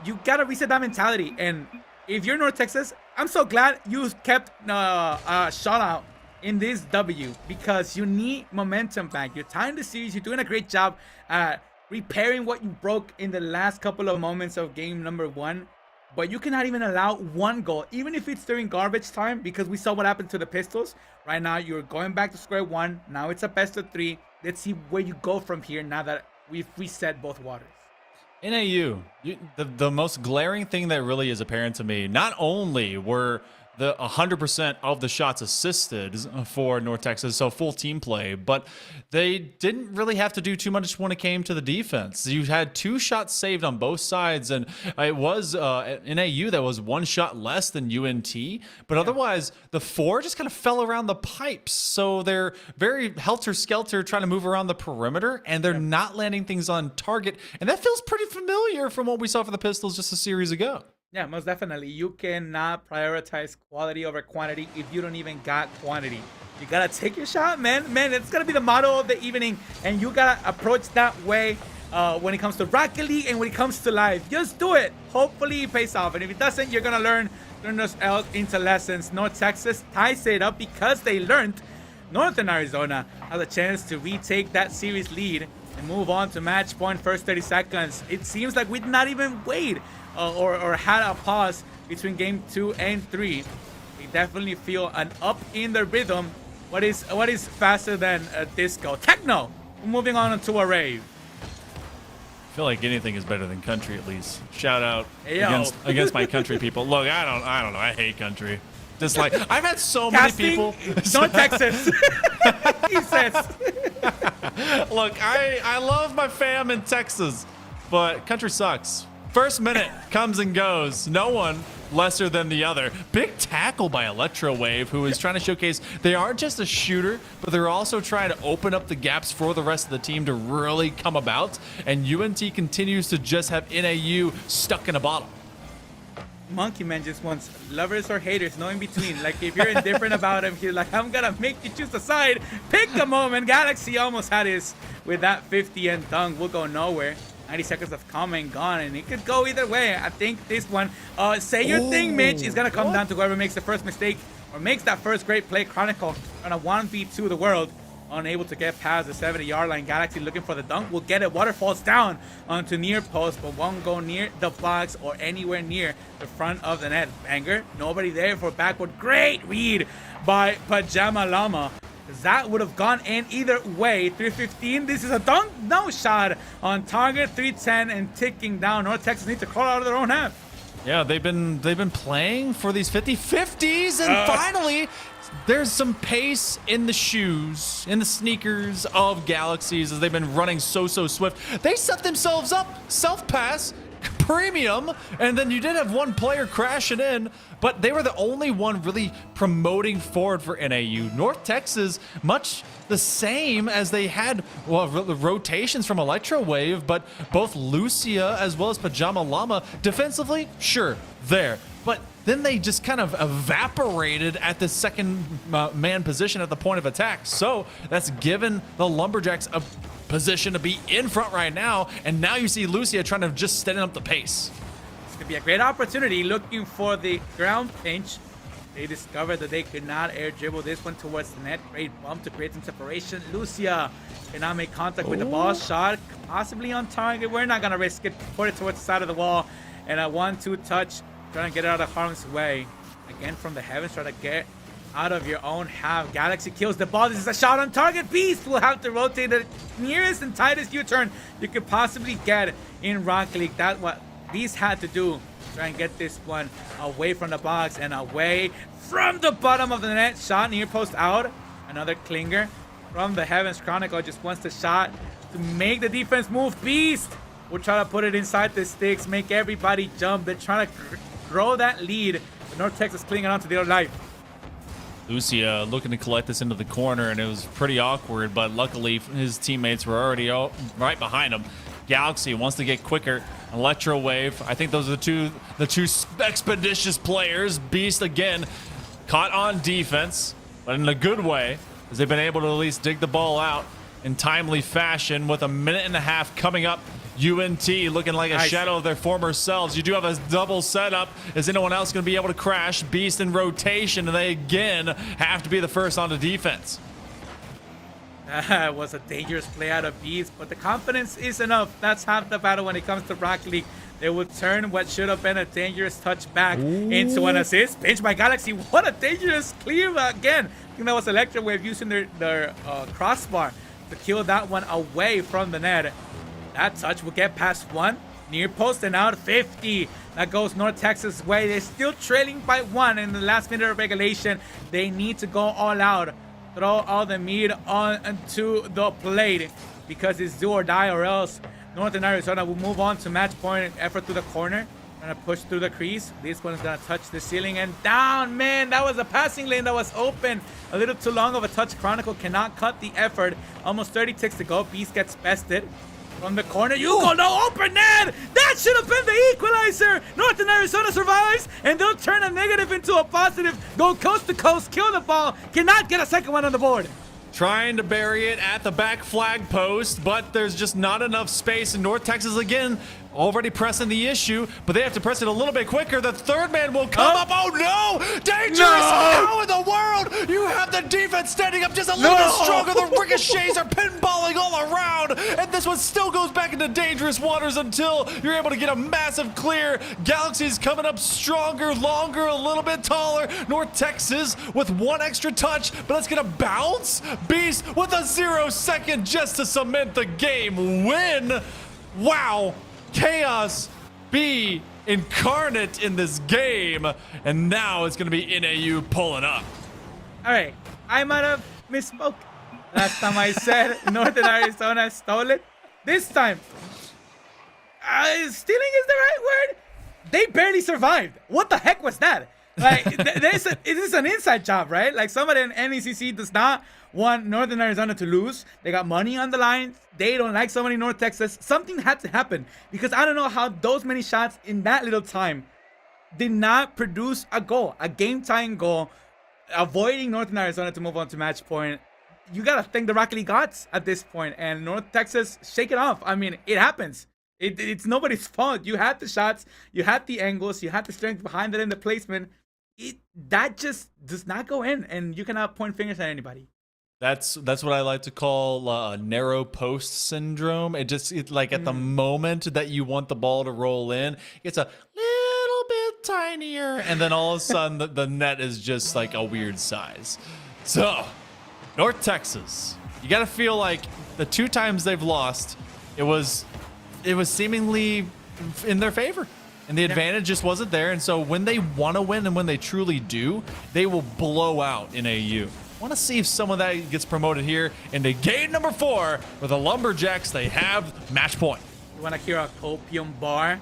You got to reset that mentality. And if you're North Texas, I'm so glad you kept a shot out in this W, because you need momentum back. You're tying the series. You're doing a great job at repairing what you broke in the last couple of moments of game number 1. But you cannot even allow 1 goal, even if it's during garbage time, because we saw what happened to the Pistols. Right now, you're going back to square 1. Now it's a best of 3. Let's see where you go from here now that we've reset both waters. NAU, the most glaring thing that really is apparent to me, not only were the 100% of the shots assisted for North Texas, so full team play, but they didn't really have to do too much when it came to the defense. You had 2 shots saved on both sides, and it was NAU that was 1 shot less than UNT, but otherwise the 4 just kind of fell around the pipes, so they're very helter-skelter trying to move around the perimeter, and they're not landing things on target, and that feels pretty familiar from what we saw for the Pistols just a series ago. Yeah, most definitely. You cannot prioritize quality over quantity if you don't even got quantity. You gotta take your shot, man. Man, it's gonna be the motto of the evening, and you gotta approach that way when it comes to Rocket League and when it comes to life. Just do it. Hopefully it pays off, and if it doesn't, you're gonna turn those L's into lessons. North Texas ties it up because they learned. Northern Arizona has a chance to retake that series lead and move on to match point first 30 seconds. It seems like we did not even wait or had a pause between game 2 and 3. We definitely feel an up in the rhythm. What is faster than a disco? Techno! Moving on to a rave. I feel like anything is better than country, at least. Shout out Hey, against my country people. Look, I don't know. I hate country. Just like I've had so many people. North Texas. He says. Look, I love my fam in Texas, but country sucks. First minute comes and goes. No one lesser than the other. Big tackle by Electrowave, who is trying to showcase they aren't just a shooter, but they're also trying to open up the gaps for the rest of the team to really come about. And UNT continues to just have NAU stuck in a bottle. Monkey Man just wants lovers or haters, no in between. Like, if you're indifferent about him, he's like, I'm gonna make you choose a side. Pick a moment. Galaxy almost had his with that 50 and dunk. Will go nowhere. 90 seconds of comment gone, and it could go either way. I think this one, say your thing, Mitch, is gonna come down to whoever makes the first mistake or makes that first great play. Chronicle on a 1v2 the world, unable to get past the 70-yard line. Galaxy looking for the dunk, will get it. Waterfalls down onto near post, but won't go near the box or anywhere near the front of the net. Banger, nobody there for backward. Great read by Pajama Llama. That would have gone in either way. 315. This is a dunk. No shot on target. 310 and ticking down. North Texas needs to crawl out of their own half. Yeah, they've been playing for these 50-50s, and finally there's some pace in the shoes, in the sneakers of Galaxies as they've been running so swift. They set themselves up, self-pass, premium, and then you did have one player crashing in, but they were the only one really promoting forward for NAU. North Texas, much the same as they had rotations from Electrowave, but both Lucia as well as Pajama Llama defensively, sure, there. But then they just kind of evaporated at the second man position at the point of attack. So that's given the Lumberjacks a position to be in front right now. And now you see Lucia trying to just steady up the pace. It's going to be a great opportunity looking for the ground pinch. They discovered that they could not air dribble this one towards the net. Great bump to create some separation. Lucia cannot make contact with the ball. Shot possibly on target. We're not going to risk it. Put it towards the side of the wall. And a 1-2 touch. Trying to get it out of harm's way. Again from the heavens. Trying to get out of your own half. Galaxy kills the ball. This is a shot on target. Beast will have to rotate the nearest and tightest U-turn you could possibly get in Rocket League. That's what Beast had to do. Try and get this one away from the box and away from the bottom of the net. Shot near post out. Another clinger from the heavens. Chronicle just wants the shot to make the defense move. Beast will try to put it inside the sticks, make everybody jump. They're trying to grow that lead. But North Texas clinging on to their life. Lucia looking to collect this into the corner, and it was pretty awkward, but luckily his teammates were already right behind him. Galaxy wants to get quicker. Electrowave, I think those are the two expeditious players. Beast again caught on defense, but in a good way, as they've been able to at least dig the ball out in timely fashion with a minute and a half coming up. UNT looking like a shadow of their former selves. You do have a double setup. Is anyone else going to be able to crash? Beast in rotation, and they again have to be the first on the defense. That was a dangerous play out of Beast, but the confidence is enough. That's half the battle when it comes to Rocket League. They will turn what should have been a dangerous touch back into an assist. Pinch by Galaxy. What a dangerous clear again. I think that was Electrowave using their crossbar to kill that one away from the net. That touch will get past one. Near post and out 50. That goes North Texas' way. They're still trailing by 1 in the last minute of regulation. They need to go all out. Throw all the meat onto the plate because it's do or die, or else Northern Arizona will move on to match point effort through the corner. Gonna push through the crease. This one's gonna touch the ceiling and down. Man, that was a passing lane that was open. A little too long of a touch. Chronicle cannot cut the effort. Almost 30 ticks to go. Beast gets bested. From the corner, you go, no, open net! That should have been the equalizer! Northern Arizona survives, and they'll turn a negative into a positive. Go coast to coast, kill the ball, cannot get a second one on the board. Trying to bury it at the back flag post, but there's just not enough space. And North Texas, again, already pressing the issue, but they have to press it a little bit quicker. The third man will come up. Oh, no! Dangerous! No! How in the world? You have the defense standing up just a little bit stronger. The ricochets are pinballing all around, and this one still goes back into dangerous waters until you're able to get a massive clear. Galaxy's coming up stronger, longer, a little bit taller. North Texas with one extra touch, but that's gonna bounce. Beast with a 0 second just to cement the game win. Wow. Chaos be incarnate in this game, and now it's going to be NAU pulling up. All right, I might have misspoke. Last time I said Northern Arizona stole it. This time, stealing is the right word. They barely survived. What the heck was that? Like, it is an inside job, right? Like, somebody in NECC does not want Northern Arizona to lose. They got money on the line. They don't like somebody in North Texas. Something had to happen because I don't know how those many shots in that little time did not produce a goal, a game-tying goal, avoiding Northern Arizona to move on to match point. You got to thank the Rocket League gods at this point, and North Texas, shake it off. I mean, it happens. It's nobody's fault. You had the shots, you had the angles, you had the strength behind it in the placement. That just does not go in, and you cannot point fingers at anybody. That's what I like to call narrow post syndrome. It like at the moment that you want the ball to roll in, it's a little bit tinier, and then all of a sudden the net is just like a weird size. So, North Texas, you got to feel like the 2 times they've lost, it was seemingly in their favor. And the advantage just wasn't there. And so when they want to win and when they truly do, they will blow out NAU. Want to see if some of that gets promoted here into game number 4 with the Lumberjacks. They have match point. You want to hear a copium bar?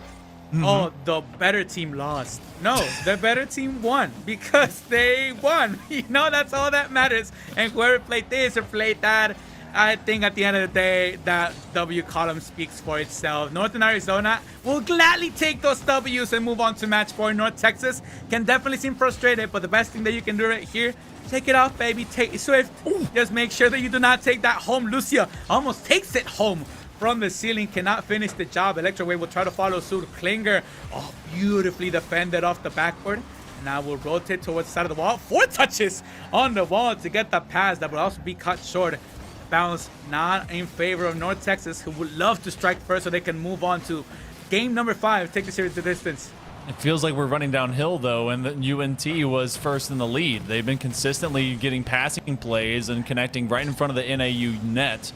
Oh, the better team lost. No, the better team won because they won. You know, that's all that matters. And whoever played this or played that, I think at the end of the day, that W column speaks for itself. Northern Arizona will gladly take those W's and move on to match 4. North Texas can definitely seem frustrated, but the best thing that you can do right here, take it off, baby. Take it swift. Just make sure that you do not take that home. Lucia almost takes it home from the ceiling. Cannot finish the job. Electrowave will try to follow suit. Klinger, oh, beautifully defended off the backboard. Now we'll rotate towards the side of the wall. 4 touches on the wall to get the pass that will also be cut short. Bounce not in favor of North Texas, who would love to strike first so they can move on to game number 5. Take the series to distance. It feels like we're running downhill, though, and the UNT was first in the lead. They've been consistently getting passing plays and connecting right in front of the NAU net.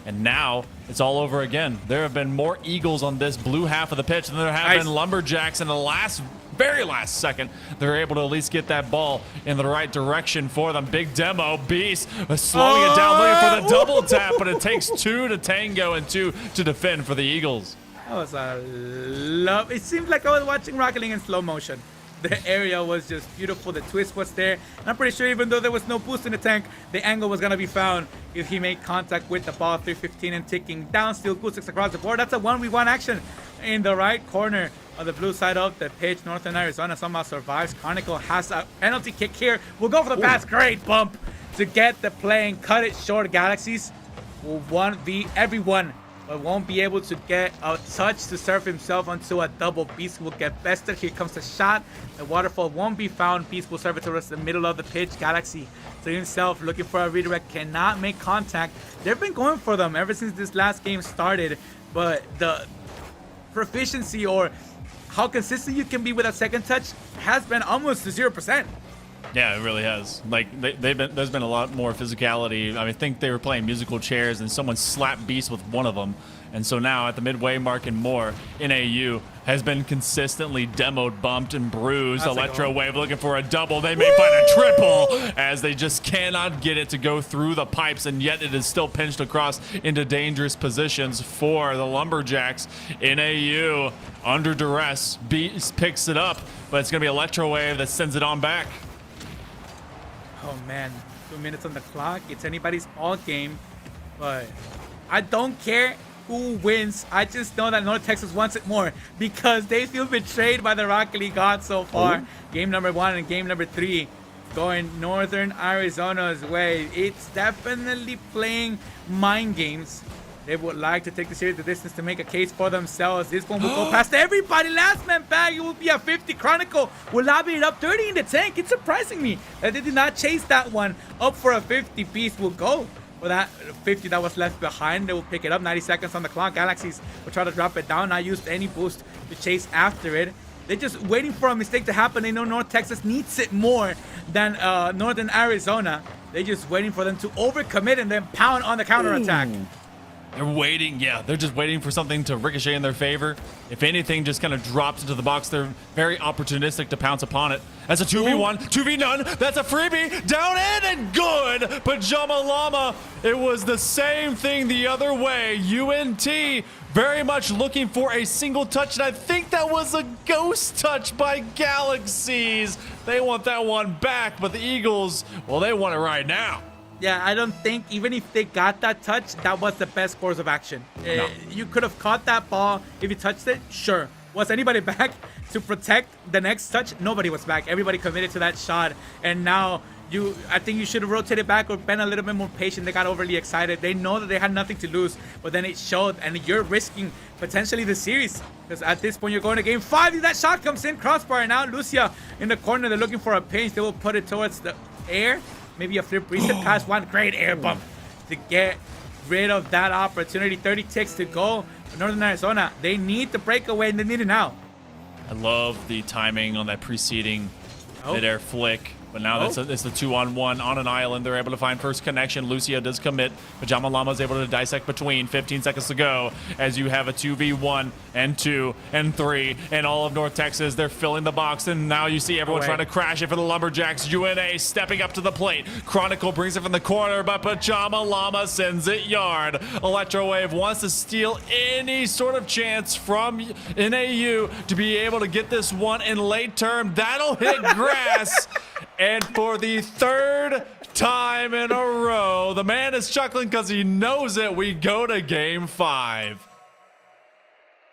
And now it's all over again. There have been more Eagles on this blue half of the pitch than there have been Lumberjacks in the very last second. They're able to at least get that ball in the right direction for them. Big demo. Beast slowing it down, looking for the double tap, but it takes 2 to tango and 2 to defend for the Eagles. That was a love. It seemed like I was watching Rocket League in slow motion. The area was just beautiful. The twist was there. And I'm pretty sure even though there was no boost in the tank, the angle was going to be found if he made contact with the ball. 315 and ticking down. Still good 6 across the board. That's a 1v1 action in the right corner of the blue side of the pitch. Northern Arizona somehow survives. Chronicle has a penalty kick here. We'll go for the pass. Great bump to get the play and cut it short. Galaxies will 1v everyone, but won't be able to get a touch to serve himself until a double. Beast will get bested. Here comes the shot. The waterfall won't be found. Beast will serve it towards the middle of the pitch. Galaxy to himself looking for a redirect. Cannot make contact. They've been going for them ever since this last game started, but the proficiency or how consistent you can be with a second touch has been almost to 0%. Yeah, it really has. Like there's been a lot more physicality. I mean, I think they were playing musical chairs and someone slapped Beast with one of them, And so now at the midway mark and more, NAU has been consistently demoed, bumped, and bruised. That's Electro Wave looking for a double. They may find a triple as they just cannot get it to go through the pipes, and yet it is still pinched across into dangerous positions for the Lumberjacks. NAU under duress, picks it up, but it's going to be Electro Wave that sends it on back. Oh man, 2 minutes on the clock. It's anybody's all game, but I don't care who wins. I just know that North Texas wants it more because they feel betrayed by the Rocket League gods so far. Game number 1 and game number 3 going Northern Arizona's way. It's definitely playing mind games. They would like to take the series the distance to make a case for themselves. This one will go past everybody. Last man back. It will be a 50. Chronicle will lobby it up 30 in the tank. It's surprising me that they did not chase that one up for a 50 piece. Will go for that 50 that was left behind. They will pick it up. 90 seconds on the clock. Galaxies will try to drop it down. Not used any boost to chase after it. They're just waiting for a mistake to happen. They know North Texas needs it more than Northern Arizona. They're just waiting for them to overcommit and then pound on the counterattack. They're waiting, yeah, they're just waiting for something to ricochet in their favor. If anything just kind of drops into the box, they're very opportunistic to pounce upon it. That's a 2v1, 2v none, that's a freebie, down in and good! Pajama Llama, it was the same thing the other way. UNT very much looking for a single touch, and I think that was a ghost touch by Galaxies. They want that one back, but the Eagles, well, they want it right now. Yeah, I don't think even if they got that touch, that was the best course of action. No. You could have caught that ball if you touched it, sure. Was anybody back to protect the next touch? Nobody was back. Everybody committed to that shot. And now I think you should have rotated back or been a little bit more patient. They got overly excited. They know that they had nothing to lose, but then it showed, and you're risking potentially the series. Because at this point, you're going to game 5. That shot comes in, crossbar, and now Lucia in the corner. They're looking for a pinch. They will put it towards the air. Maybe a flip reset pass, one great air bump to get rid of that opportunity. 30 ticks to go for Northern Arizona. They need the breakaway and they need it now. I love the timing on that preceding mid-air flick. But now it's the 2-on-1 on an island. They're able to find first connection. Lucia does commit. Pajama Llama is able to dissect between. 15 seconds to go as you have a 2v1 and 2 and 3 and all of North Texas. They're filling the box, and now you see everyone trying to crash it for the Lumberjacks. UNA stepping up to the plate. Chronicle brings it from the corner, but Pajama Llama sends it yard. Electro Wave wants to steal any sort of chance from NAU to be able to get this one in late term. That'll hit grass. And for the 3rd time in a row, the man is chuckling because he knows it. We go to game 5.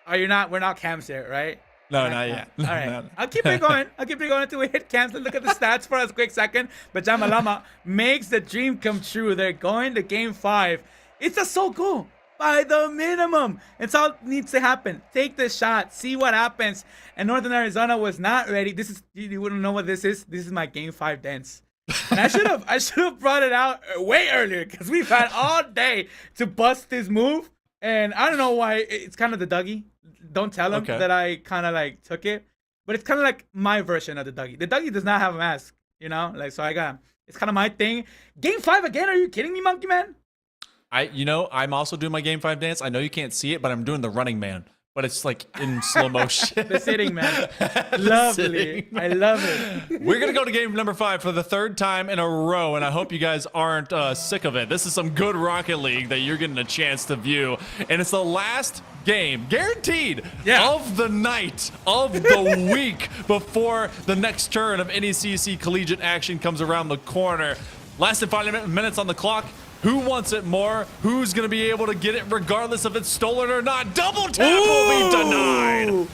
We're not cams yet, right? No, not yet. All right. I'll keep it going. I'll keep it going until we hit cams. Let's look at the stats for a quick second. Pajama Llama makes the dream come true. They're going to game 5. It's a sole goal by the minimum. It's all needs to happen. Take the shot, see what happens. And Northern Arizona was not ready. This is, you wouldn't know what this is. This is my game 5 dance. And I should have brought it out way earlier because we've had all day to bust this move. And I don't know why. It's kind of the Dougie. Don't tell him that I kind of like took it, but it's kind of like my version of the Dougie. The Dougie does not have a mask, you know, like, so it's kind of my thing. Game 5 again? Are you kidding me, Monkey Man? I'm also doing my game 5 dance. I know you can't see it, but I'm doing the running man. But it's like in slow motion. The sitting man. Lovely. I love it. We're going to go to game number 5 for the 3rd time in a row, and I hope you guys aren't sick of it. This is some good Rocket League that you're getting a chance to view. And it's the last game, guaranteed, of the night, of the week, before the next turn of NECC collegiate action comes around the corner. Less than 5 minutes on the clock. Who wants it more? Who's going to be able to get it regardless if it's stolen or not? Double tap will be denied.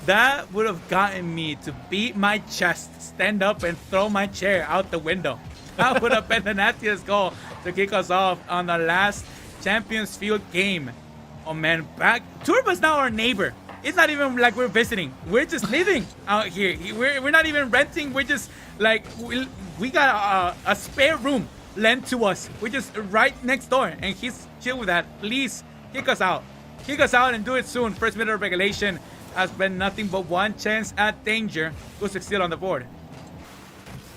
That would have gotten me to beat my chest, stand up, and throw my chair out the window. That would have been the nastiest goal to kick us off on the last Champions Field game. Oh, man. Turbo's now our neighbor. It's not even like we're visiting. We're just living out here. We're not even renting. We're just like, we got a spare room lent to us. We're just right next door, and he's chill with that. Please kick us out. Kick us out and do it soon. First minute of regulation has been nothing but one chance at danger. Gusick still on the board.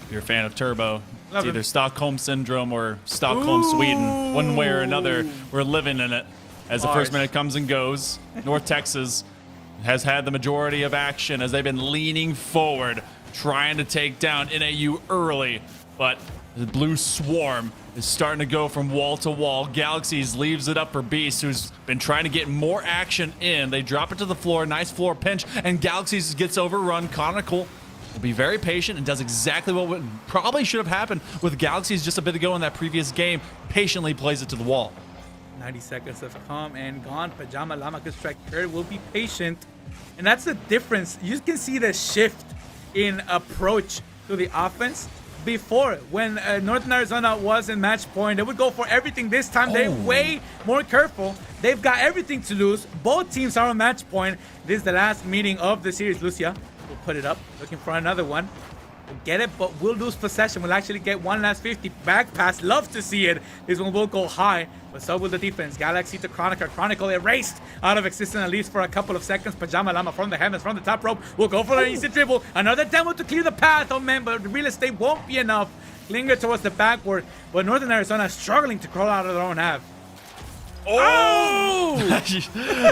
If you're a fan of Turbo, Love it's either him. Stockholm Syndrome or Stockholm, Sweden. One way or another, we're living in it. As the first minute comes and goes, North Texas has had the majority of action as they've been leaning forward, trying to take down NAU early. But the Blue Swarm is starting to go from wall to wall. Galaxies leaves it up for Beast, who's been trying to get more action in. They drop it to the floor, nice floor pinch, and Galaxies gets overrun. Conical will be very patient and does exactly what probably should have happened with Galaxies just a bit ago in that previous game. Patiently plays it to the wall. 90 seconds have come and gone. Pajama Llama could strike third, will be patient. And that's the difference. You can see the shift in approach to the offense. Before, when Northern Arizona was in match point, they would go for everything. This time, they're way more careful. They've got everything to lose. Both teams are on match point. This is the last meeting of the series. Lucia will put it up, looking for another one. We'll get it, but we'll lose possession. We'll actually get one last 50 back pass. Love to see it. This one will go high, but so will the defense. Galaxy to Chronicle. Chronicle erased out of existence at least for a couple of seconds. Pajama Llama from the heavens, from the top rope. We'll go for an easy dribble. Another demo to clear the path. Oh man, but the real estate won't be enough. Linger towards the backward, but Northern Arizona is struggling to crawl out of their own half. Oh!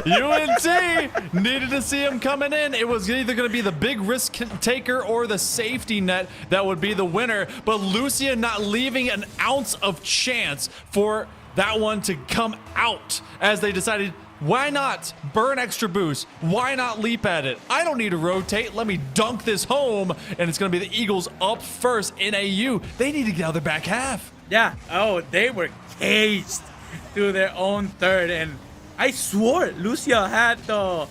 UNT needed to see him coming in. It was either going to be the big risk taker or the safety net that would be the winner. But Lucia not leaving an ounce of chance for that one to come out as they decided, why not burn extra boost? Why not leap at it? I don't need to rotate. Let me dunk this home. And it's going to be the Eagles up first. NAU, they need to get out of their back half. Yeah. Oh, they were caged to their own third, and I swore Lucia had the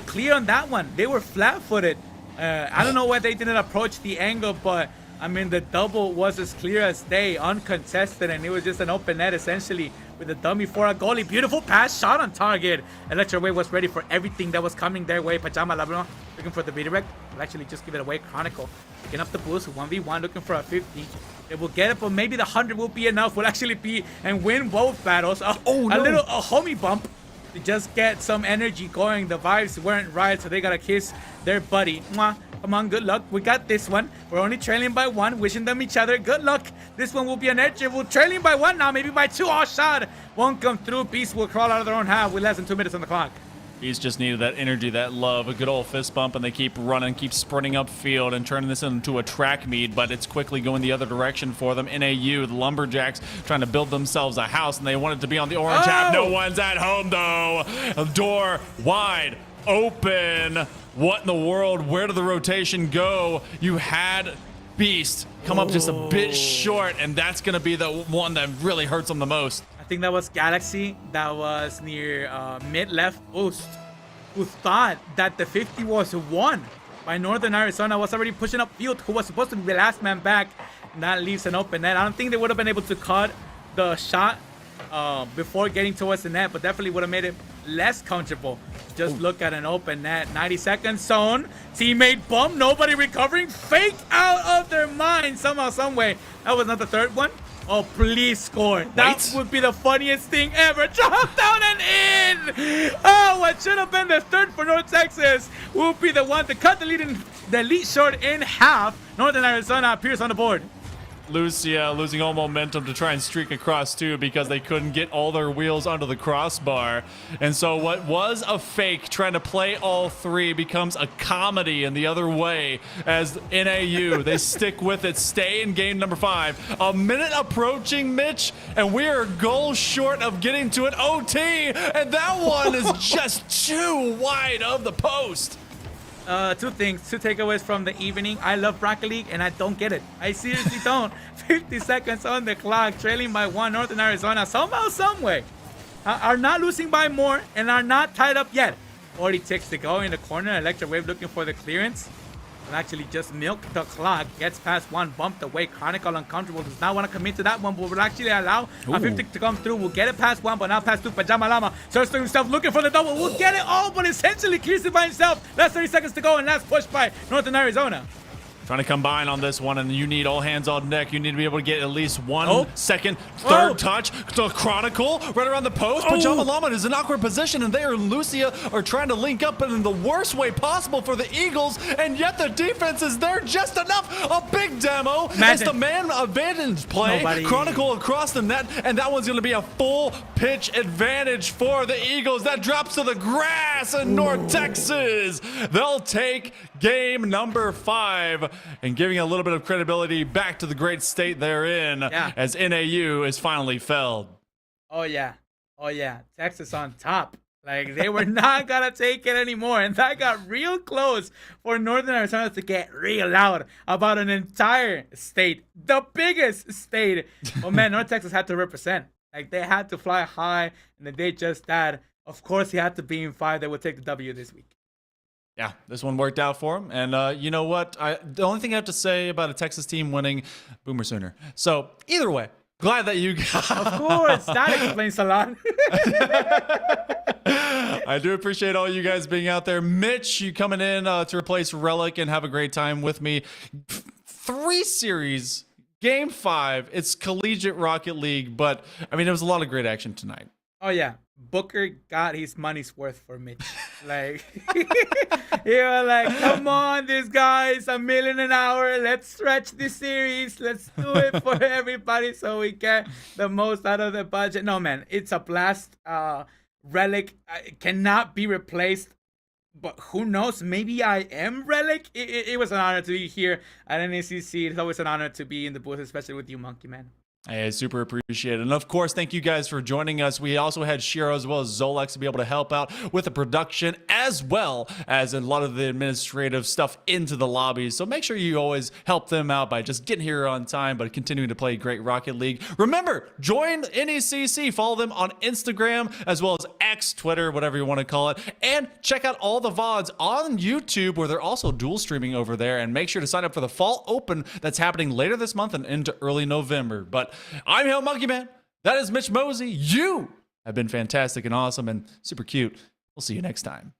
clear on that one. They were flat-footed. I don't know why they didn't approach the angle, but I mean the double was as clear as day, uncontested, and it was just an open net essentially with a dummy for a goalie. Beautiful pass, shot on target. Electrowave was ready for everything that was coming their way. Pajama Llama looking for the redirect. Will actually just give it away. Chronicle picking up the boost, 1v1 looking for a 50. They will get it, but maybe the 100 will be enough. Will actually be and win both battles. A homie bump to just get some energy going. The vibes weren't right, so they gotta kiss their buddy. Mwah. Come on, good luck. We got this one. We're only trailing by one, wishing them each other good luck. This one will be an edge. We're trailing by one now, maybe by two. Oh, shot won't come through. Beast will crawl out of their own half with less than 2 minutes on the clock. He's just needed that energy, that love, a good old fist bump, and they keep running, keep sprinting upfield and turning this into a track meet, but it's quickly going the other direction for them. NAU, the Lumberjacks, trying to build themselves a house, and they want it to be on the orange half. No one's at home, though. A door wide open. What in the world? Where did the rotation go? You had Beast come up just a bit short, and that's going to be the one that really hurts them the most. I think that was Galaxy that was near mid-left boost, who thought that the 50 was won by Northern Arizona, was already pushing up field, who was supposed to be the last man back, and that leaves an open net. I don't think they would have been able to cut the shot before getting towards the net, but definitely would have made it less comfortable. Just look at an open net. 90 seconds zone. Teammate bump. Nobody recovering. Fake out of their mind somehow, some way. That was not the third one. Oh, please score. That would be the funniest thing ever. Drop down and in. Oh, what should have been the third for North Texas will be the one to cut the lead short in half. Northern Arizona appears on the board. Lucia losing all momentum to try and streak across too because they couldn't get all their wheels onto the crossbar. And so what was a fake trying to play all three becomes a comedy in the other way as NAU, they stick with it, stay in game number 5. A minute approaching, Mitch, and we are goals short of getting to an OT, and that one is just too wide of the post. Two takeaways from the evening. I love Rocket League, and I don't get it. I seriously don't. 50 seconds on the clock, trailing by 1. Northern Arizona, somehow, someway, are not losing by more and are not tied up yet. 40 ticks to go in the corner. Electrowave looking for the clearance. And actually just milk the clock. Gets past 1, bumped away. Chronicle uncomfortable. Does not want to commit to that one, but will actually allow a 50 to come through. We'll get it past 1, but now past 2. Pajama Llama starts to himself looking for the double. We'll get it all, but essentially clears it by himself. Last 30 seconds to go, and last push by Northern Arizona. Trying to combine on this one, and you need all hands on deck. You need to be able to get at least 1 second, third touch. The Chronicle right around the post. Pajama Llama is in an awkward position, and they and Lucia are trying to link up in the worst way possible for the Eagles, and yet the defense is there just enough. A big demo. It's the man advantage play. Chronicle across the net, and that one's going to be a full pitch advantage for the Eagles. That drops to the grass in North Texas. They'll take game number 5 and giving a little bit of credibility back to the great state they're in as NAU is finally felled. Oh yeah. Texas on top. Like, they were not gonna take it anymore, and that got real close for Northern Arizona to get real loud about an entire state, the biggest state. Oh man, North Texas had to represent. Like, they had to fly high, and they did just that. Of course, he had to be in 5. They would take the W this week. Yeah, this one worked out for him. And you know what? The only thing I have to say about a Texas team winning, Boomer Sooner. So either way, glad that you got. Of course, that explains a lot. I do appreciate all you guys being out there. Mitch, you coming in to replace Relic and have a great time with me. 3 series, game 5. It's Collegiate Rocket League, but I mean, it was a lot of great action tonight. Oh yeah, Booker got his money's worth for Mitch. Like, you were like, come on, this guy's $1 million an hour. Let's stretch this series. Let's do it for everybody so we get the most out of the budget. No, man, it's a blast. Relic cannot be replaced, but who knows? Maybe I am Relic. It was an honor to be here at NECC. It's always an honor to be in the booth, especially with you, Monkey Man. I super appreciate it. And of course, thank you guys for joining us. We also had Shiro as well as Zolex to be able to help out with the production as well as a lot of the administrative stuff into the lobbies. So make sure you always help them out by just getting here on time, but continuing to play great Rocket League. Remember, join NECC. Follow them on Instagram as well as X, Twitter, whatever you want to call it. And check out all the VODs on YouTube where they're also dual streaming over there. And make sure to sign up for the Fall Open that's happening later this month and into early November. But I'm Hail Monkey Man. That is Mitch Mosey. You have been fantastic and awesome and super cute. We'll see you next time.